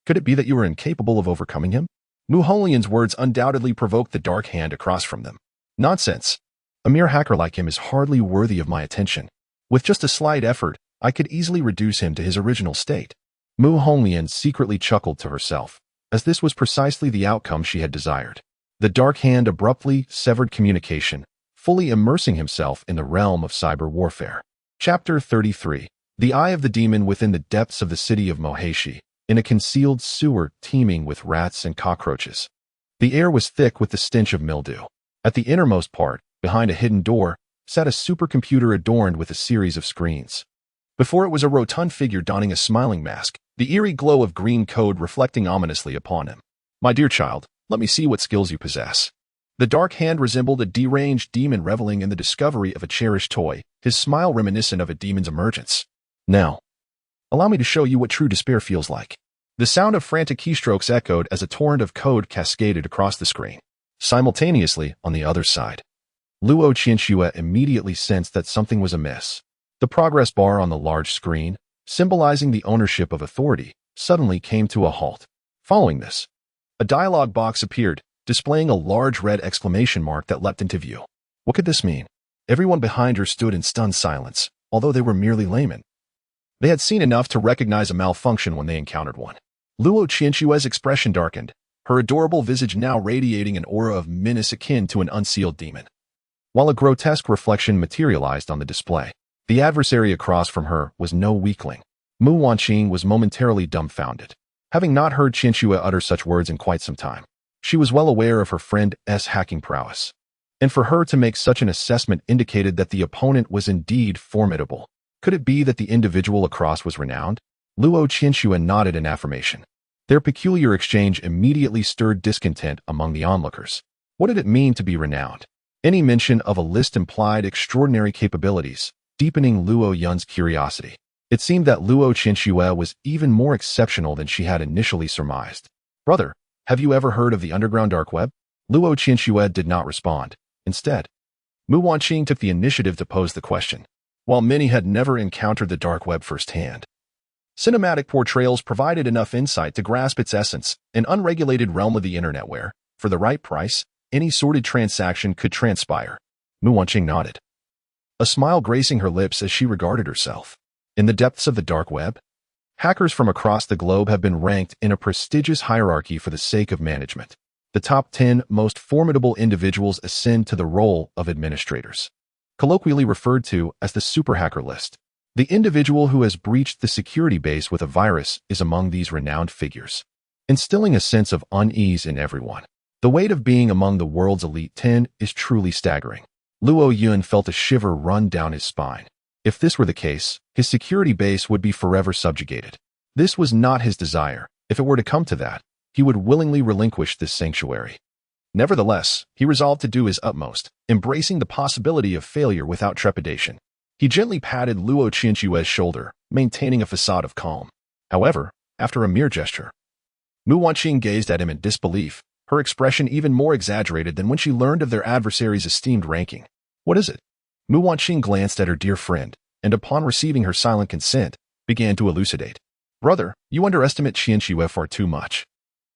Could it be that you are incapable of overcoming him? Mu Honglian's words undoubtedly provoked the Dark Hand across from them. Nonsense. A mere hacker like him is hardly worthy of my attention. With just a slight effort, I could easily reduce him to his original state. Mu Honglian secretly chuckled to herself, as this was precisely the outcome she had desired. The Dark Hand abruptly severed communication, fully immersing himself in the realm of cyber warfare. Chapter 33. The Eye of the Demon within the depths of the city of Moheshi, in a concealed sewer teeming with rats and cockroaches. The air was thick with the stench of mildew. At the innermost part, behind a hidden door, sat a supercomputer adorned with a series of screens. Before it was a rotund figure donning a smiling mask, the eerie glow of green code reflecting ominously upon him. My dear child, let me see what skills you possess. The Dark Hand resembled a deranged demon reveling in the discovery of a cherished toy, his smile reminiscent of a demon's emergence. Now, allow me to show you what true despair feels like. The sound of frantic keystrokes echoed as a torrent of code cascaded across the screen. Simultaneously, on the other side, Luo Qianxue immediately sensed that something was amiss. The progress bar on the large screen, symbolizing the ownership of authority, suddenly came to a halt. Following this, A dialogue box appeared, displaying a large red exclamation mark that leapt into view. What could this mean? Everyone behind her stood in stunned silence, although they were merely laymen. They had seen enough to recognize a malfunction when they encountered one. Luo Qianxue's expression darkened, her adorable visage now radiating an aura of menace akin to an unsealed demon. While a grotesque reflection materialized on the display, the adversary across from her was no weakling. Mu Wanqing was momentarily dumbfounded. Having not heard Qianxue utter such words in quite some time, she was well aware of her friend's hacking prowess. And for her to make such an assessment indicated that the opponent was indeed formidable. Could it be that the individual across was renowned? Luo Qianxue nodded in affirmation. Their peculiar exchange immediately stirred discontent among the onlookers. What did it mean to be renowned? Any mention of a list implied extraordinary capabilities, deepening Luo Yun's curiosity. It seemed that Luo Qianxue was even more exceptional than she had initially surmised. Brother, have you ever heard of the underground dark web? Luo Qianxue did not respond. Instead, Mu Wanqing took the initiative to pose the question. While many had never encountered the dark web firsthand, cinematic portrayals provided enough insight to grasp its essence, an unregulated realm of the internet where, for the right price, any sordid transaction could transpire. Mu Wanqing nodded, a smile gracing her lips as she regarded herself. In the depths of the dark web, hackers from across the globe have been ranked in a prestigious hierarchy for the sake of management. The top 10 most formidable individuals ascend to the role of administrators, colloquially referred to as the super hacker list. The individual who has breached the security base with a virus is among these renowned figures, instilling a sense of unease in everyone. The weight of being among the world's elite 10 is truly staggering. Luo Yun felt a shiver run down his spine. If this were the case, his security base would be forever subjugated. This was not his desire. If it were to come to that, he would willingly relinquish this sanctuary. Nevertheless, he resolved to do his utmost, embracing the possibility of failure without trepidation. He gently patted Luo Qianxue's shoulder, maintaining a facade of calm. However, after a mere gesture, Mu Wanqing gazed at him in disbelief, her expression even more exaggerated than when she learned of their adversary's esteemed ranking. What is it? Mu Wanqing glanced at her dear friend, and upon receiving her silent consent, began to elucidate. Brother, you underestimate Qianxue far too much.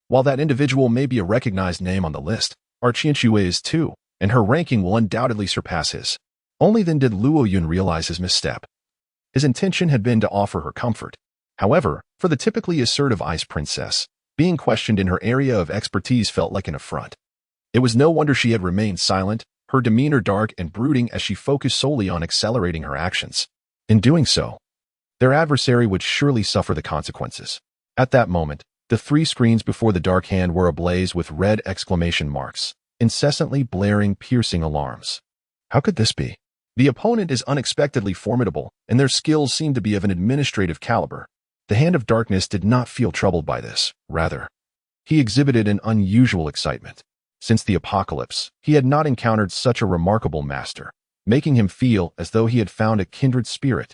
While that individual may be a recognized name on the list, our Qianxue is too, and her ranking will undoubtedly surpass his. Only then did Luo Yun realize his misstep. His intention had been to offer her comfort. However, for the typically assertive ice princess, being questioned in her area of expertise felt like an affront. It was no wonder she had remained silent, her demeanor dark and brooding as she focused solely on accelerating her actions. In doing so, their adversary would surely suffer the consequences. At that moment, the 3 screens before the dark hand were ablaze with red exclamation marks, incessantly blaring piercing alarms. How could this be? The opponent is unexpectedly formidable, and their skills seem to be of an administrative caliber. The Hand of Darkness did not feel troubled by this. Rather, he exhibited an unusual excitement. Since the apocalypse, he had not encountered such a remarkable master, making him feel as though he had found a kindred spirit.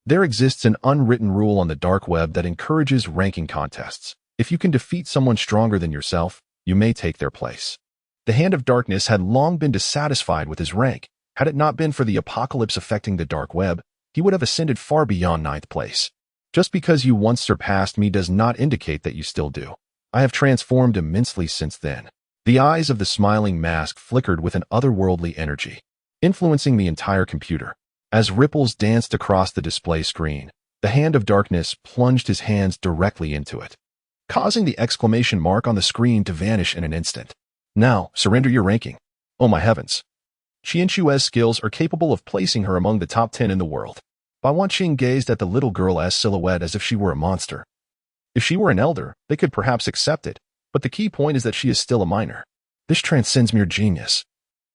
There exists an unwritten rule on the dark web that encourages ranking contests. If you can defeat someone stronger than yourself, you may take their place. The Hand of Darkness had long been dissatisfied with his rank. Had it not been for the apocalypse affecting the dark web, he would have ascended far beyond 9th place. Just because you once surpassed me does not indicate that you still do. I have transformed immensely since then. The eyes of the smiling mask flickered with an otherworldly energy, influencing the entire computer. As ripples danced across the display screen, the Hand of Darkness plunged his hands directly into it, causing the exclamation mark on the screen to vanish in an instant. Now, surrender your ranking. Oh my heavens. Qianxue's skills are capable of placing her among the top 10 in the world. Bai Wanning gazed at the little girl's silhouette as if she were a monster. If she were an elder, they could perhaps accept it, but the key point is that she is still a minor. This transcends mere genius.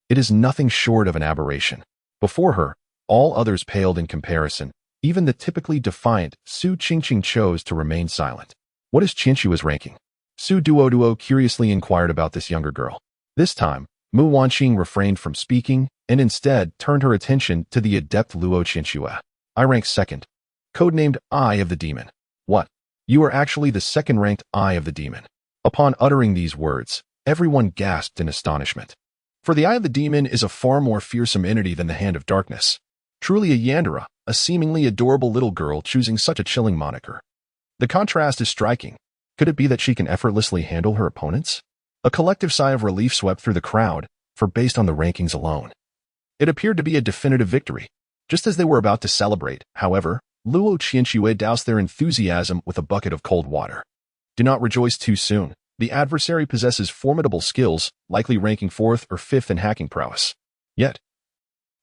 It is nothing short of an aberration. Before her, all others paled in comparison. Even the typically defiant Su Qingqing chose to remain silent. What is Qianxue's ranking? Su Duoduo curiously inquired about this younger girl. This time, Mu Wanqing refrained from speaking and instead turned her attention to the adept Luo Qianxue. I rank 2nd. Codenamed Eye of the Demon. What? You are actually the 2nd-ranked Eye of the Demon. Upon uttering these words, everyone gasped in astonishment. For the Eye of the Demon is a far more fearsome entity than the Hand of Darkness. Truly a Yandere, a seemingly adorable little girl choosing such a chilling moniker. The contrast is striking. Could it be that she can effortlessly handle her opponents? A collective sigh of relief swept through the crowd, for based on the rankings alone, it appeared to be a definitive victory. Just as they were about to celebrate, however, Luo Qianxue doused their enthusiasm with a bucket of cold water. Do not rejoice too soon. The adversary possesses formidable skills, likely ranking 4th or 5th in hacking prowess. Yet,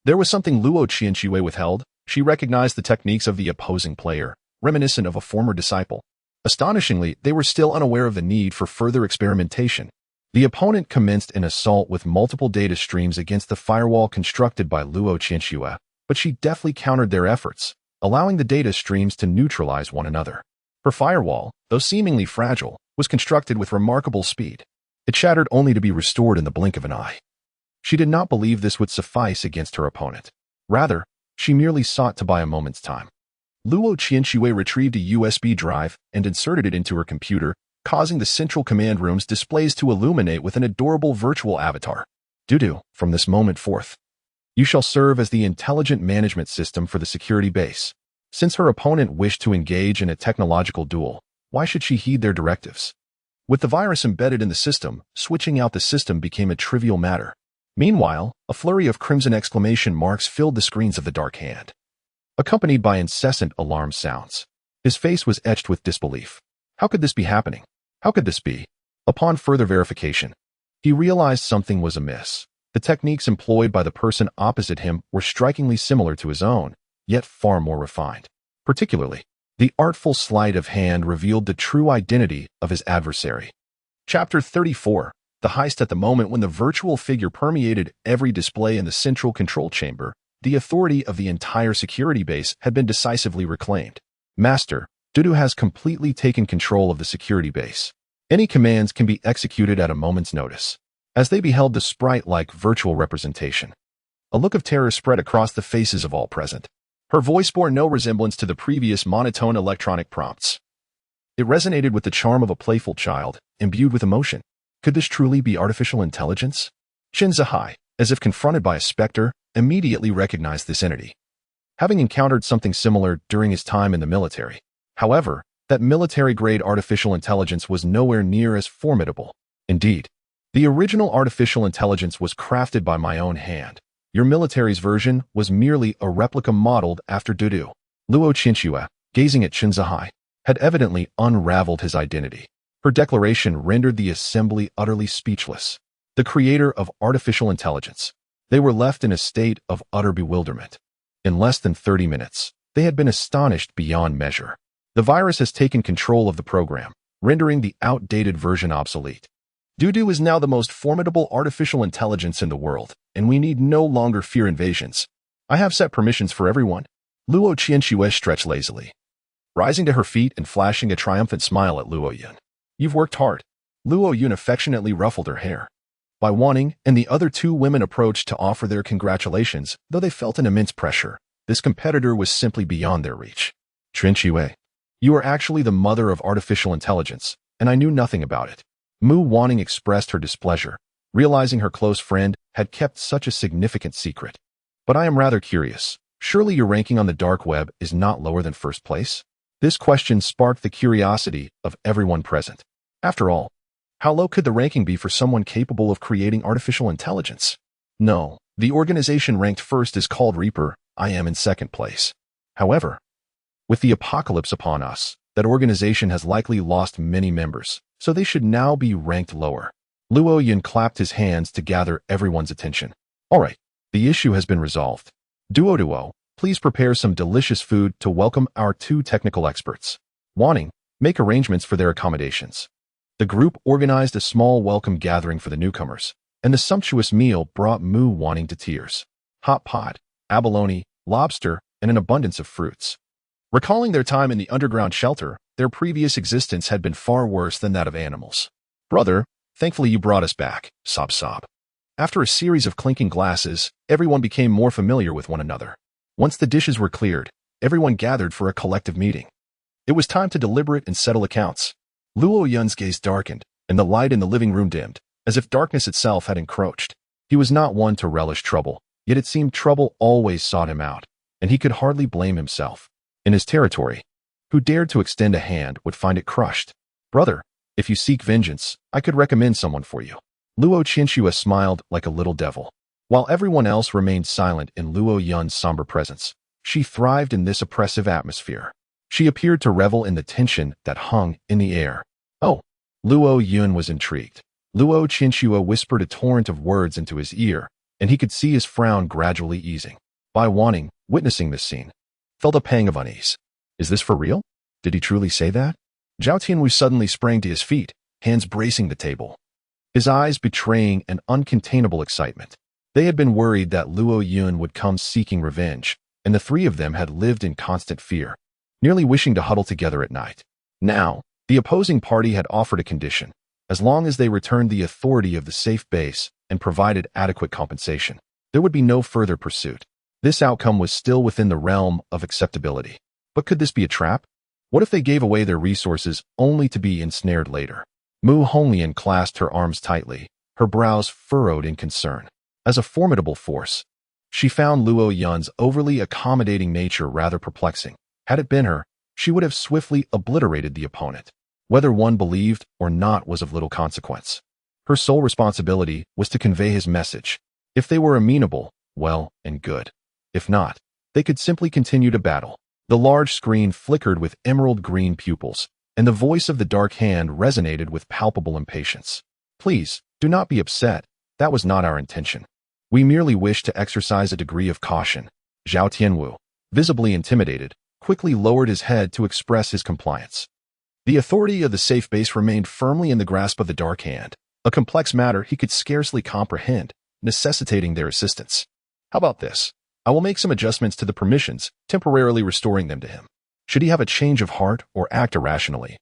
there was something Luo Qianxue withheld. She recognized the techniques of the opposing player, reminiscent of a former disciple. Astonishingly, they were still unaware of the need for further experimentation. The opponent commenced an assault with multiple data streams against the firewall constructed by Luo Qianxue, but she deftly countered their efforts, allowing the data streams to neutralize one another. Her firewall, though seemingly fragile, was constructed with remarkable speed. It shattered only to be restored in the blink of an eye. She did not believe this would suffice against her opponent. Rather, she merely sought to buy a moment's time. Luo Qianxue retrieved a USB drive and inserted it into her computer, causing the central command room's displays to illuminate with an adorable virtual avatar. Zhou, from this moment forth, you shall serve as the intelligent management system for the security base. Since her opponent wished to engage in a technological duel, why should she heed their directives? With the virus embedded in the system, switching out the system became a trivial matter. Meanwhile, a flurry of crimson exclamation marks filled the screens of the Dark Hand, accompanied by incessant alarm sounds. His face was etched with disbelief. How could this be happening? How could this be? Upon further verification, he realized something was amiss. The techniques employed by the person opposite him were strikingly similar to his own, yet far more refined. Particularly, the artful sleight of hand revealed the true identity of his adversary. Chapter 34. The heist. At the moment when the virtual figure permeated every display in the central control chamber, the authority of the entire security base had been decisively reclaimed. Master, Zhou has completely taken control of the security base. Any commands can be executed at a moment's notice. As they beheld the sprite-like virtual representation, a look of terror spread across the faces of all present. Her voice bore no resemblance to the previous monotone electronic prompts. It resonated with the charm of a playful child, imbued with emotion. Could this truly be artificial intelligence? Qin Zihai, as if confronted by a specter, immediately recognized this entity, having encountered something similar during his time in the military. However, that military-grade artificial intelligence was nowhere near as formidable. Indeed, the original artificial intelligence was crafted by my own hand. Your military's version was merely a replica modeled after Zhou. Luo Qianxue, gazing at Qin Zihai, had evidently unraveled his identity. Her declaration rendered the assembly utterly speechless. The creator of artificial intelligence. They were left in a state of utter bewilderment. In less than 30 minutes, they had been astonished beyond measure. The virus has taken control of the program, rendering the outdated version obsolete. Zhou is now the most formidable artificial intelligence in the world, and we need no longer fear invasions. I have set permissions for everyone. Luo Qianxue stretched lazily, rising to her feet and flashing a triumphant smile at Luo Yun. You've worked hard. Luo Yun affectionately ruffled her hair. Bai Wanning and the other two women approached to offer their congratulations, though they felt an immense pressure. This competitor was simply beyond their reach. Qianxue, you are actually the mother of artificial intelligence, and I knew nothing about it. Bai Wanning expressed her displeasure, realizing her close friend had kept such a significant secret. But I am rather curious. Surely your ranking on the dark web is not lower than first place? This question sparked the curiosity of everyone present. After all, how low could the ranking be for someone capable of creating artificial intelligence? No, the organization ranked first is called Reaper. I am in second place. However, with the apocalypse upon us, that organization has likely lost many members, so they should now be ranked lower. Luo Yun clapped his hands to gather everyone's attention. All right, the issue has been resolved. Duo, please prepare some delicious food to welcome our two technical experts. Wanning, make arrangements for their accommodations. The group organized a small welcome gathering for the newcomers, and the sumptuous meal brought Bai Wanning to tears. Hot pot, abalone, lobster, and an abundance of fruits. Recalling their time in the underground shelter, their previous existence had been far worse than that of animals. Brother, thankfully you brought us back, sob sob. After a series of clinking glasses, everyone became more familiar with one another. Once the dishes were cleared, everyone gathered for a collective meeting. It was time to deliberate and settle accounts. Luo Yun's gaze darkened, and the light in the living room dimmed, as if darkness itself had encroached. He was not one to relish trouble, yet it seemed trouble always sought him out, and he could hardly blame himself. In his territory, who dared to extend a hand would find it crushed. Brother, if you seek vengeance, I could recommend someone for you. Luo Qinxue smiled like a little devil. While everyone else remained silent in Luo Yun's somber presence, she thrived in this oppressive atmosphere. She appeared to revel in the tension that hung in the air. Oh, Luo Yun was intrigued. Luo Qinxue whispered a torrent of words into his ear, and he could see his frown gradually easing. Bai Wanning, witnessing this scene, felt a pang of unease. Is this for real? Did he truly say that? Zhou Tianwu suddenly sprang to his feet, hands bracing the table, his eyes betraying an uncontainable excitement. They had been worried that Luo Yun would come seeking revenge, and the three of them had lived in constant fear, nearly wishing to huddle together at night. Now, the opposing party had offered a condition: as long as they returned the authority of the safe base and provided adequate compensation, there would be no further pursuit. This outcome was still within the realm of acceptability. But could this be a trap? What if they gave away their resources only to be ensnared later? Mu Honglian clasped her arms tightly, her brows furrowed in concern. As a formidable force, she found Luo Yun's overly accommodating nature rather perplexing. Had it been her, she would have swiftly obliterated the opponent. Whether one believed or not was of little consequence. Her sole responsibility was to convey his message. If they were amenable, well and good. If not, they could simply continue to battle. The large screen flickered with emerald green pupils, and the voice of the dark hand resonated with palpable impatience. Please, do not be upset. That was not our intention. We merely wished to exercise a degree of caution. Zhou Tianwu, visibly intimidated, quickly lowered his head to express his compliance. The authority of the safe base remained firmly in the grasp of the dark hand, a complex matter he could scarcely comprehend, necessitating their assistance. How about this? I will make some adjustments to the permissions, temporarily restoring them to him. Should he have a change of heart or act irrationally,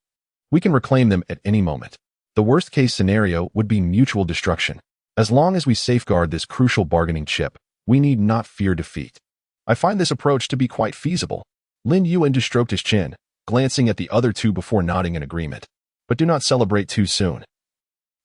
we can reclaim them at any moment. The worst-case scenario would be mutual destruction. As long as we safeguard this crucial bargaining chip, we need not fear defeat. I find this approach to be quite feasible. Lin Yuan stroked his chin, glancing at the other two before nodding in agreement. But do not celebrate too soon.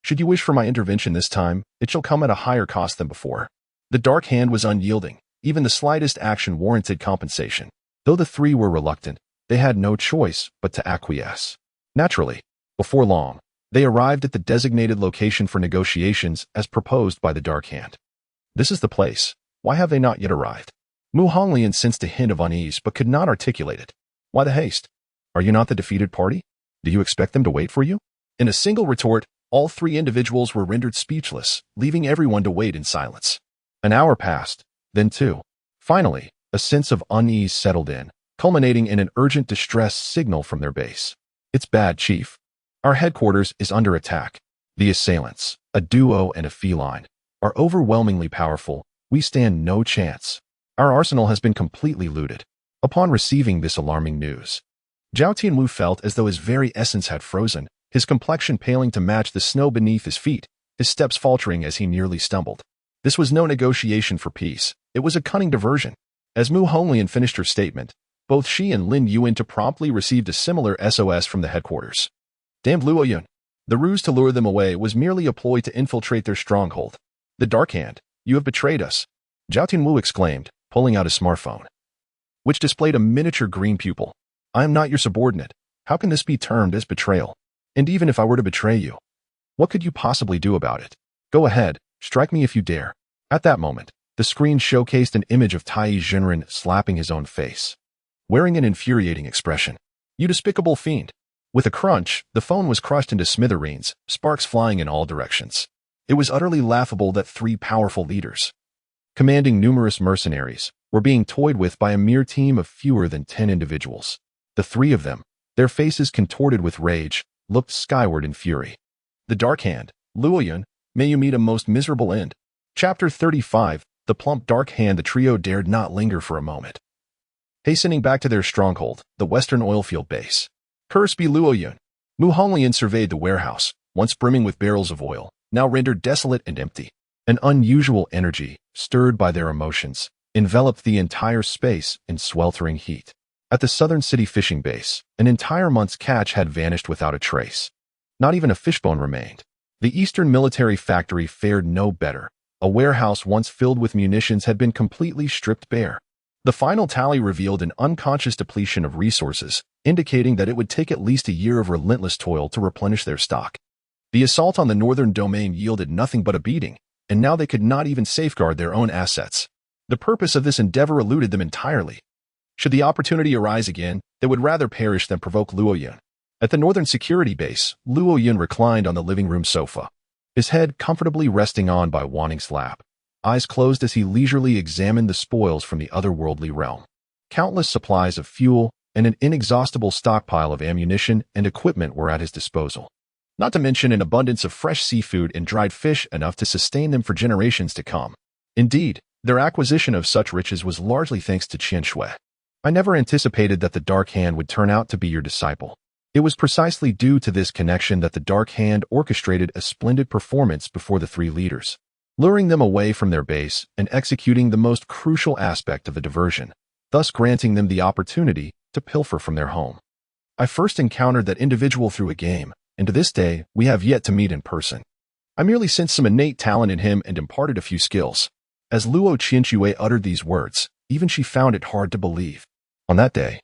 Should you wish for my intervention this time, it shall come at a higher cost than before. The dark hand was unyielding. Even the slightest action warranted compensation. Though the three were reluctant, they had no choice but to acquiesce. Naturally, before long, they arrived at the designated location for negotiations as proposed by the dark hand. This is the place. Why have they not yet arrived? Mu Honglian sensed a hint of unease but could not articulate it. Why the haste? Are you not the defeated party? Do you expect them to wait for you? In a single retort, all three individuals were rendered speechless, leaving everyone to wait in silence. An hour passed, then two. Finally, a sense of unease settled in, culminating in an urgent distress signal from their base. It's bad, Chief. Our headquarters is under attack. The assailants, a duo and a feline, are overwhelmingly powerful. We stand no chance. Our arsenal has been completely looted. Upon receiving this alarming news, Zhou Tianwu felt as though his very essence had frozen, his complexion paling to match the snow beneath his feet, his steps faltering as he nearly stumbled. This was no negotiation for peace. It was a cunning diversion. As Mu Honglian finished her statement, both she and Lin Yuan promptly received a similar SOS from the headquarters. Damned Luo Yun. The ruse to lure them away was merely a ploy to infiltrate their stronghold. The Dark Hand, you have betrayed us, Zhou Tianwu exclaimed, pulling out his smartphone, which displayed a miniature green pupil. I am not your subordinate. How can this be termed as betrayal? And even if I were to betray you, what could you possibly do about it? Go ahead, strike me if you dare. At that moment, the screen showcased an image of Tai Junren slapping his own face, wearing an infuriating expression. You despicable fiend. With a crunch, the phone was crushed into smithereens, sparks flying in all directions. It was utterly laughable that three powerful leaders, commanding numerous mercenaries, were being toyed with by a mere team of fewer than 10 individuals. The three of them, their faces contorted with rage, looked skyward in fury. The Dark Hand, Luo Yun, may you meet a most miserable end. Chapter 35, The Plump Dark Hand. The trio dared not linger for a moment. Hastening back to their stronghold, the western oilfield base. Curse be Luo Yun. Mu Honglian surveyed the warehouse, once brimming with barrels of oil, now rendered desolate and empty. An unusual energy, stirred by their emotions, enveloped the entire space in sweltering heat. At the southern city fishing base, an entire month's catch had vanished without a trace. Not even a fishbone remained. The eastern military factory fared no better. A warehouse once filled with munitions had been completely stripped bare. The final tally revealed an unconscious depletion of resources, indicating that it would take at least a year of relentless toil to replenish their stock. The assault on the northern domain yielded nothing but a beating, and now they could not even safeguard their own assets. The purpose of this endeavor eluded them entirely. Should the opportunity arise again, they would rather perish than provoke Luo Yun. At the northern security base, Luo Yun reclined on the living room sofa, his head comfortably resting on Bai Wanning's lap, eyes closed as he leisurely examined the spoils from the otherworldly realm. Countless supplies of fuel and an inexhaustible stockpile of ammunition and equipment were at his disposal, not to mention an abundance of fresh seafood and dried fish enough to sustain them for generations to come. Indeed, their acquisition of such riches was largely thanks to Qian Shui. I never anticipated that the Dark Hand would turn out to be your disciple. It was precisely due to this connection that the Dark Hand orchestrated a splendid performance before the three leaders, luring them away from their base and executing the most crucial aspect of the diversion, thus granting them the opportunity to pilfer from their home. I first encountered that individual through a game, and to this day, we have yet to meet in person. I merely sensed some innate talent in him and imparted a few skills. As Luo Qianxue uttered these words, even she found it hard to believe. On that day,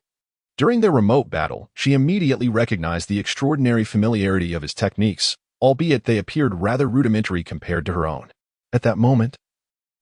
during their remote battle, she immediately recognized the extraordinary familiarity of his techniques, albeit they appeared rather rudimentary compared to her own. At that moment,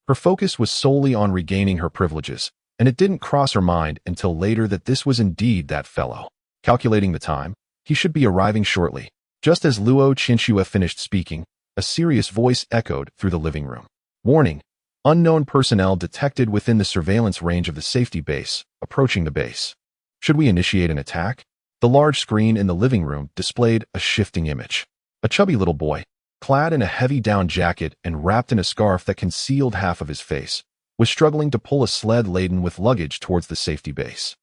her focus was solely on regaining her privileges, and it didn't cross her mind until later that this was indeed that fellow. Calculating the time, he should be arriving shortly. Just as Luo Qianxue finished speaking, a serious voice echoed through the living room. Warning: unknown personnel detected within the surveillance range of the safety base, approaching the base. Should we initiate an attack? The large screen in the living room displayed a shifting image. A chubby little boy, clad in a heavy down jacket and wrapped in a scarf that concealed half of his face, was struggling to pull a sled laden with luggage towards the safety base.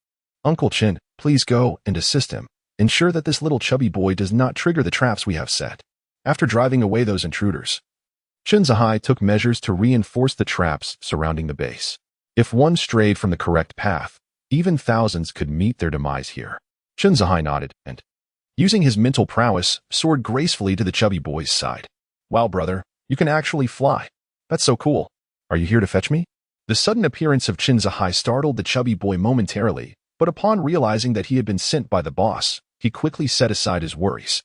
Uncle Qin, please go and assist him. Ensure that this little chubby boy does not trigger the traps we have set. After driving away those intruders, Qin Zihai took measures to reinforce the traps surrounding the base. If one strayed from the correct path, even thousands could meet their demise here. Qin Zihai nodded and, using his mental prowess, soared gracefully to the chubby boy's side. Wow, brother, you can actually fly. That's so cool. Are you here to fetch me? The sudden appearance of Qin Zihai startled the chubby boy momentarily, but upon realizing that he had been sent by the boss, he quickly set aside his worries.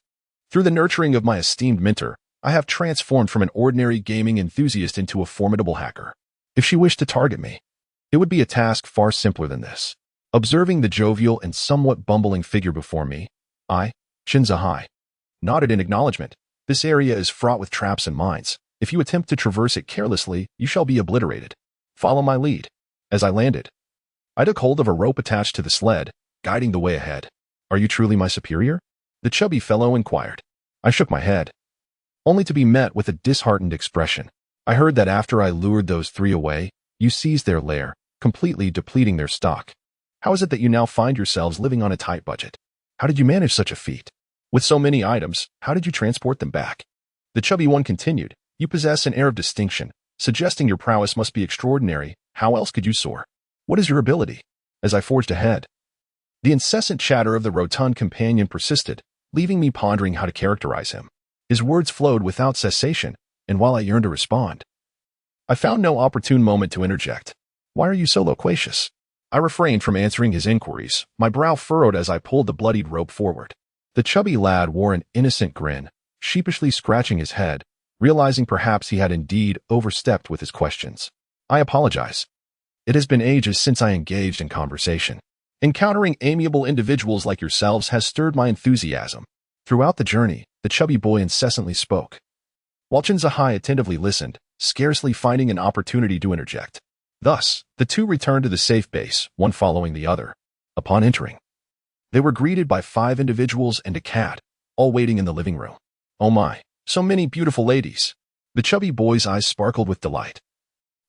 Through the nurturing of my esteemed mentor, I have transformed from an ordinary gaming enthusiast into a formidable hacker. If she wished to target me, it would be a task far simpler than this. Observing the jovial and somewhat bumbling figure before me, I, Qin Zihai, nodded in acknowledgement. This area is fraught with traps and mines. If you attempt to traverse it carelessly, you shall be obliterated. Follow my lead. As I landed, I took hold of a rope attached to the sled, guiding the way ahead. Are you truly my superior? The chubby fellow inquired. I shook my head, only to be met with a disheartened expression. I heard that after I lured those three away, you seized their lair, completely depleting their stock. How is it that you now find yourselves living on a tight budget? How did you manage such a feat? With so many items, how did you transport them back? The chubby one continued. You possess an air of distinction, suggesting your prowess must be extraordinary. How else could you soar? What is your ability? As I forged ahead, the incessant chatter of the rotund companion persisted, leaving me pondering how to characterize him. His words flowed without cessation, and while I yearned to respond, I found no opportune moment to interject. Why are you so loquacious? I refrained from answering his inquiries, my brow furrowed as I pulled the bloodied rope forward. The chubby lad wore an innocent grin, sheepishly scratching his head, realizing perhaps he had indeed overstepped with his questions. I apologize. It has been ages since I engaged in conversation. Encountering amiable individuals like yourselves has stirred my enthusiasm. Throughout the journey, the chubby boy incessantly spoke, while Qin Zihai attentively listened, scarcely finding an opportunity to interject. Thus, the two returned to the safe base, one following the other. Upon entering, they were greeted by 5 individuals and a cat, all waiting in the living room. Oh my, so many beautiful ladies. The chubby boy's eyes sparkled with delight.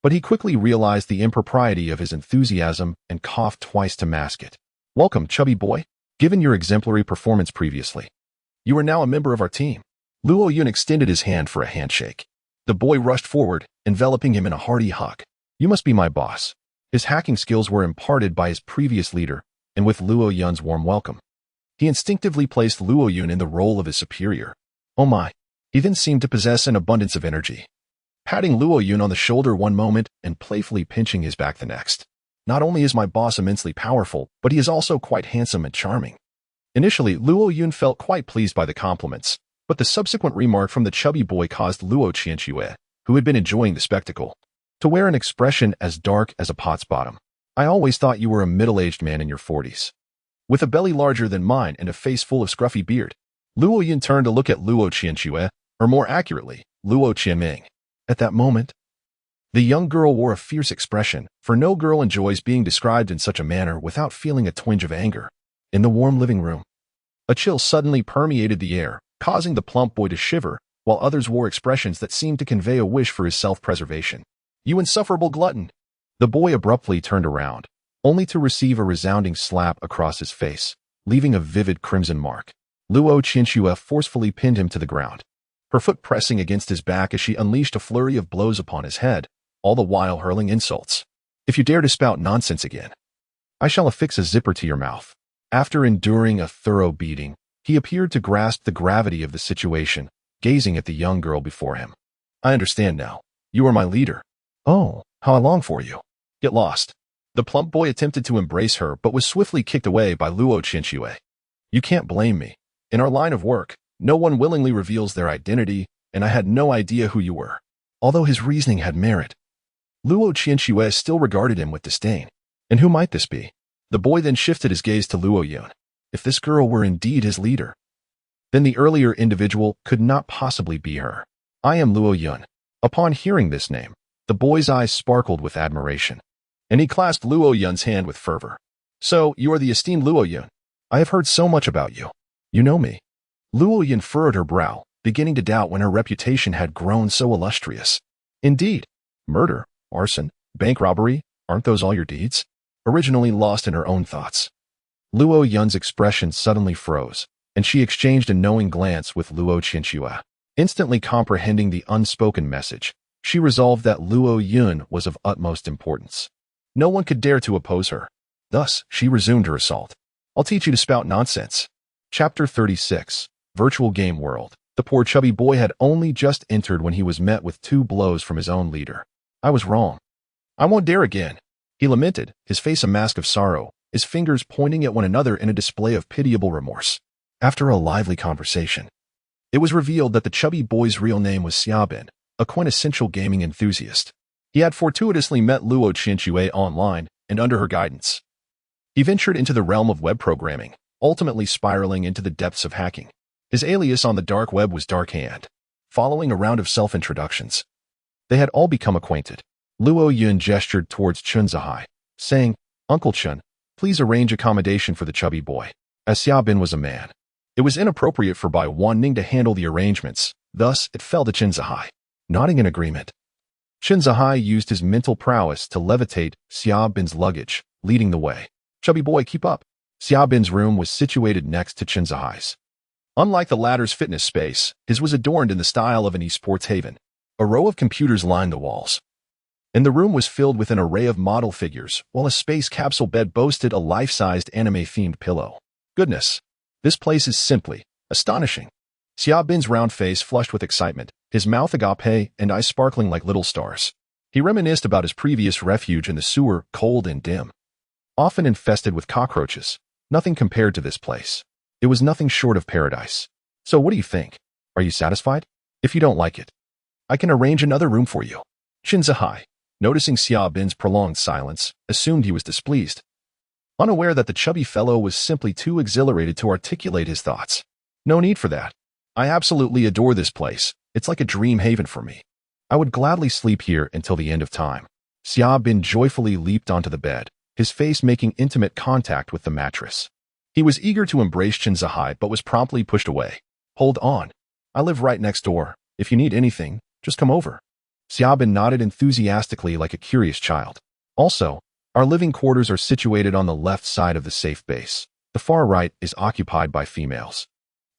But he quickly realized the impropriety of his enthusiasm and coughed twice to mask it. Welcome, chubby boy. Given your exemplary performance previously, you are now a member of our team. Luo Yun extended his hand for a handshake. The boy rushed forward, enveloping him in a hearty hug. You must be my boss. His hacking skills were imparted by his previous leader, and with Luo Yun's warm welcome, he instinctively placed Luo Yun in the role of his superior. Oh my, he then seemed to possess an abundance of energy, patting Luo Yun on the shoulder one moment and playfully pinching his back the next. Not only is my boss immensely powerful, but he is also quite handsome and charming. Initially, Luo Yun felt quite pleased by the compliments, but the subsequent remark from the chubby boy caused Luo Qianxue, who had been enjoying the spectacle, to wear an expression as dark as a pot's bottom. I always thought you were a middle-aged man in your 40s. With a belly larger than mine and a face full of scruffy beard, Luo Yun turned to look at Luo Qianxue, or more accurately, Luo Qianming. At that moment, the young girl wore a fierce expression, for no girl enjoys being described in such a manner without feeling a twinge of anger. In the warm living room, a chill suddenly permeated the air, causing the plump boy to shiver, while others wore expressions that seemed to convey a wish for his self-preservation. You insufferable glutton! The boy abruptly turned around, only to receive a resounding slap across his face, leaving a vivid crimson mark. Luo Qianxue forcefully pinned him to the ground, her foot pressing against his back as she unleashed a flurry of blows upon his head, all the while hurling insults. If you dare to spout nonsense again, I shall affix a zipper to your mouth. After enduring a thorough beating, he appeared to grasp the gravity of the situation, gazing at the young girl before him. I understand now. You are my leader. Oh, how I long for you. Get lost. The plump boy attempted to embrace her but was swiftly kicked away by Luo Qianxue. You can't blame me. In our line of work, no one willingly reveals their identity, and I had no idea who you were. Although his reasoning had merit, Luo Qianxue still regarded him with disdain. And who might this be? The boy then shifted his gaze to Luo Yun. If this girl were indeed his leader, then the earlier individual could not possibly be her. I am Luo Yun. Upon hearing this name, the boy's eyes sparkled with admiration, and he clasped Luo Yun's hand with fervor. So, you are the esteemed Luo Yun. I have heard so much about you. You know me. Luo Yun furrowed her brow, beginning to doubt when her reputation had grown so illustrious. Indeed, murder, arson, bank robbery, aren't those all your deeds? Originally lost in her own thoughts, Luo Yun's expression suddenly froze, and she exchanged a knowing glance with Luo Qianxue. Instantly comprehending the unspoken message, she resolved that Luo Yun was of utmost importance. No one could dare to oppose her. Thus, she resumed her assault. I'll teach you to spout nonsense. Chapter 36. Virtual Game World. The poor chubby boy had only just entered when he was met with 2 blows from his own leader. I was wrong. I won't dare again. He lamented, his face a mask of sorrow, his fingers pointing at one another in a display of pitiable remorse. After a lively conversation, it was revealed that the chubby boy's real name was Xiaobin, a quintessential gaming enthusiast. He had fortuitously met Luo Qianxue online and under her guidance. He ventured into the realm of web programming, ultimately spiraling into the depths of hacking. His alias on the dark web was Darkhand. Following a round of self-introductions, they had all become acquainted. Luo Yun gestured towards Chun Zihai, saying, Uncle Chun, please arrange accommodation for the chubby boy. As Xiaobin was a man, it was inappropriate for Bai Wanning to handle the arrangements, thus it fell to Chun Zihai. Nodding in agreement, Chun Zihai used his mental prowess to levitate Xiaobin's luggage, leading the way. Chubby boy, keep up. Xiaobin's room was situated next to Chun Zihai's. Unlike the latter's fitness space, his was adorned in the style of an esports haven. A row of computers lined the walls, and the room was filled with an array of model figures, while a space capsule bed boasted a life-sized anime-themed pillow. Goodness, this place is simply astonishing. Xiaobin's round face flushed with excitement, his mouth agape and eyes sparkling like little stars. He reminisced about his previous refuge in the sewer, cold and dim, often infested with cockroaches. Nothing compared to this place. It was nothing short of paradise. So what do you think? Are you satisfied? If you don't like it, I can arrange another room for you. Chun Zihai, noticing Xiaobin's prolonged silence, assumed he was displeased, unaware that the chubby fellow was simply too exhilarated to articulate his thoughts. No need for that. I absolutely adore this place. It's like a dream haven for me. I would gladly sleep here until the end of time. Xiaobin joyfully leaped onto the bed, his face making intimate contact with the mattress. He was eager to embrace Chun Zihai but was promptly pushed away. Hold on. I live right next door. If you need anything, just come over. Xiaobin nodded enthusiastically like a curious child. Also, our living quarters are situated on the left side of the safe base. The far right is occupied by females.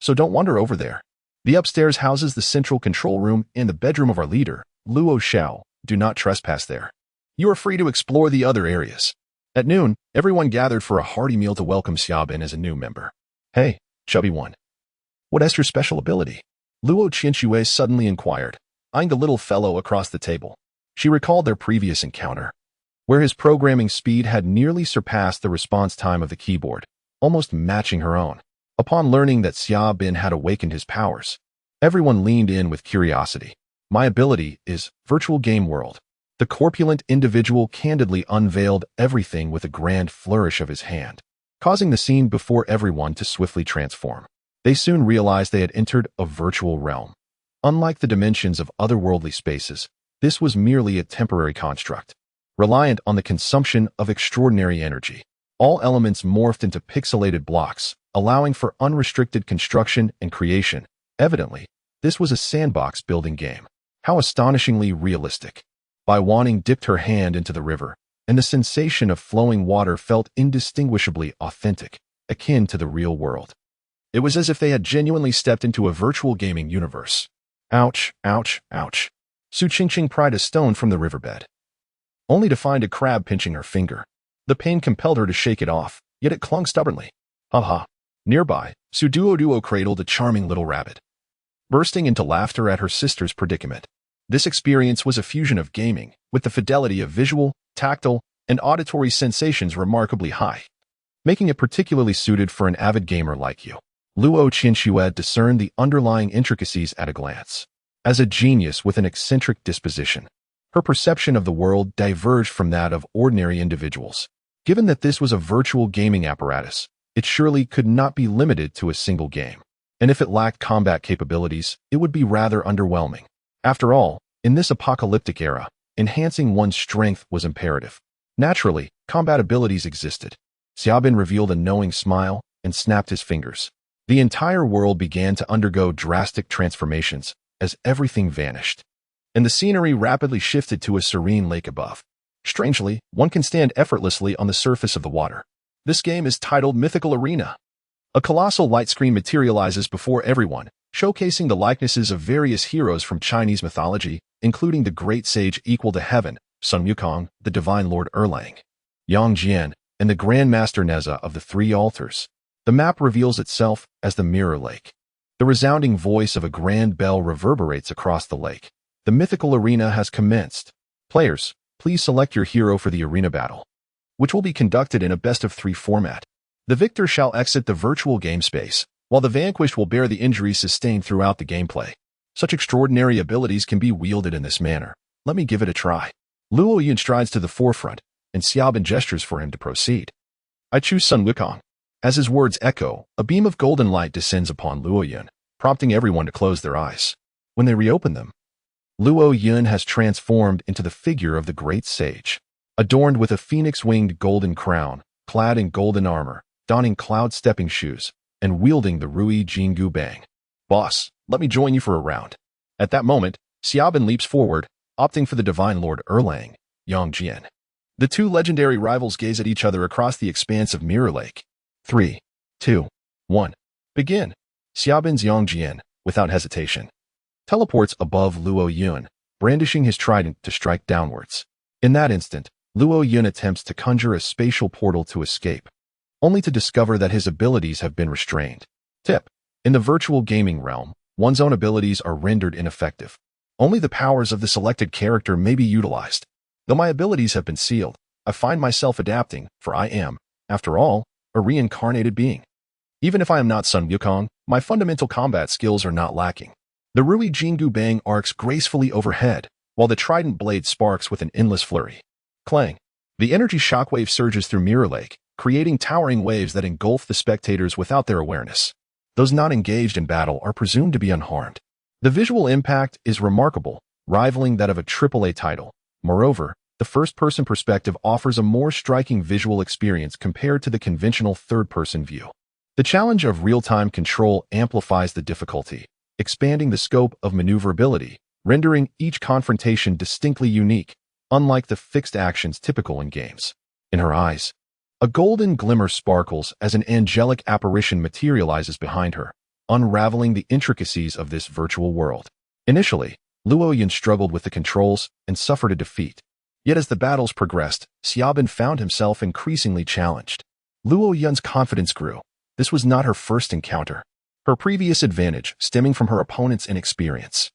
So don't wander over there. The upstairs houses the central control room and the bedroom of our leader, Luo Xiao. Do not trespass there. You are free to explore the other areas. At noon, everyone gathered for a hearty meal to welcome Xiaobin as a new member. Hey, chubby one. What is your special ability? Luo Qianxue suddenly inquired, eyeing the little fellow across the table. She recalled their previous encounter, where his programming speed had nearly surpassed the response time of the keyboard, almost matching her own. Upon learning that Xia Bin had awakened his powers, everyone leaned in with curiosity. My ability is Virtual Game World. The corpulent individual candidly unveiled everything with a grand flourish of his hand, causing the scene before everyone to swiftly transform. They soon realized they had entered a virtual realm. Unlike the dimensions of otherworldly spaces, this was merely a temporary construct, reliant on the consumption of extraordinary energy. All elements morphed into pixelated blocks, allowing for unrestricted construction and creation. Evidently, this was a sandbox building game. How astonishingly realistic. Bai Wanning dipped her hand into the river, and the sensation of flowing water felt indistinguishably authentic, akin to the real world. It was as if they had genuinely stepped into a virtual gaming universe. Ouch, ouch, ouch. Su Qingqing pried a stone from the riverbed, only to find a crab pinching her finger. The pain compelled her to shake it off, yet it clung stubbornly. Ha. Nearby, Su Duo cradled a charming little rabbit, bursting into laughter at her sister's predicament. This experience was a fusion of gaming, with the fidelity of visual, tactile, and auditory sensations remarkably high, making it particularly suited for an avid gamer like you. Luo Qinshued discerned the underlying intricacies at a glance. As a genius with an eccentric disposition, her perception of the world diverged from that of ordinary individuals. Given that this was a virtual gaming apparatus, it surely could not be limited to a single game. And if it lacked combat capabilities, it would be rather underwhelming. After all, in this apocalyptic era, enhancing one's strength was imperative. Naturally, combat abilities existed. Xia Bin revealed a knowing smile and snapped his fingers. The entire world began to undergo drastic transformations as everything vanished, and the scenery rapidly shifted to a serene lake above. Strangely, one can stand effortlessly on the surface of the water. This game is titled Mythical Arena. A colossal light screen materializes before everyone, showcasing the likenesses of various heroes from Chinese mythology, including the great sage equal to heaven, Sun Wukong, the divine lord Erlang, Yang Jian, and the Grand Master Neza of the Three Altars. The map reveals itself as the Mirror Lake. The resounding voice of a grand bell reverberates across the lake. The mythical arena has commenced. Players, please select your hero for the arena battle, which will be conducted in a best-of-3 format. The victor shall exit the virtual game space, while the vanquished will bear the injuries sustained throughout the gameplay. Such extraordinary abilities can be wielded in this manner. Let me give it a try. Luo Yun strides to the forefront, and Xia Bin gestures for him to proceed. I choose Sun Wukong. As his words echo, a beam of golden light descends upon Luo Yun, prompting everyone to close their eyes. When they reopen them, Luo Yun has transformed into the figure of the great sage, adorned with a phoenix-winged golden crown, clad in golden armor, donning cloud-stepping shoes, and wielding the Rui Jingu Bang. Boss, let me join you for a round. At that moment, Xia Bin leaps forward, opting for the divine lord Erlang, Yang Jian. The two legendary rivals gaze at each other across the expanse of Mirror Lake. 3, 2, 1. Begin. Xia Bin's Yang Jian, without hesitation, teleports above Luo Yun, brandishing his trident to strike downwards. In that instant, Luo Yun attempts to conjure a spatial portal to escape, only to discover that his abilities have been restrained. Tip: in the virtual gaming realm, one's own abilities are rendered ineffective. Only the powers of the selected character may be utilized. Though my abilities have been sealed, I find myself adapting, for I am, after all, a reincarnated being. Even if I am not Sun Wukong, my fundamental combat skills are not lacking. The Rui Jingu Bang arcs gracefully overhead, while the trident blade sparks with an endless flurry. Clang! The energy shockwave surges through Mirror Lake, creating towering waves that engulf the spectators without their awareness. Those not engaged in battle are presumed to be unharmed. The visual impact is remarkable, rivaling that of a AAA title. Moreover, the first-person perspective offers a more striking visual experience compared to the conventional third-person view. The challenge of real-time control amplifies the difficulty, expanding the scope of maneuverability, rendering each confrontation distinctly unique, unlike the fixed actions typical in games. In her eyes, a golden glimmer sparkles as an angelic apparition materializes behind her, unraveling the intricacies of this virtual world. Initially, Luo Yun struggled with the controls and suffered a defeat. Yet as the battles progressed, Xia Bin found himself increasingly challenged. Luo Yun's confidence grew. This was not her first encounter. Her previous advantage, stemming from her opponent's inexperience,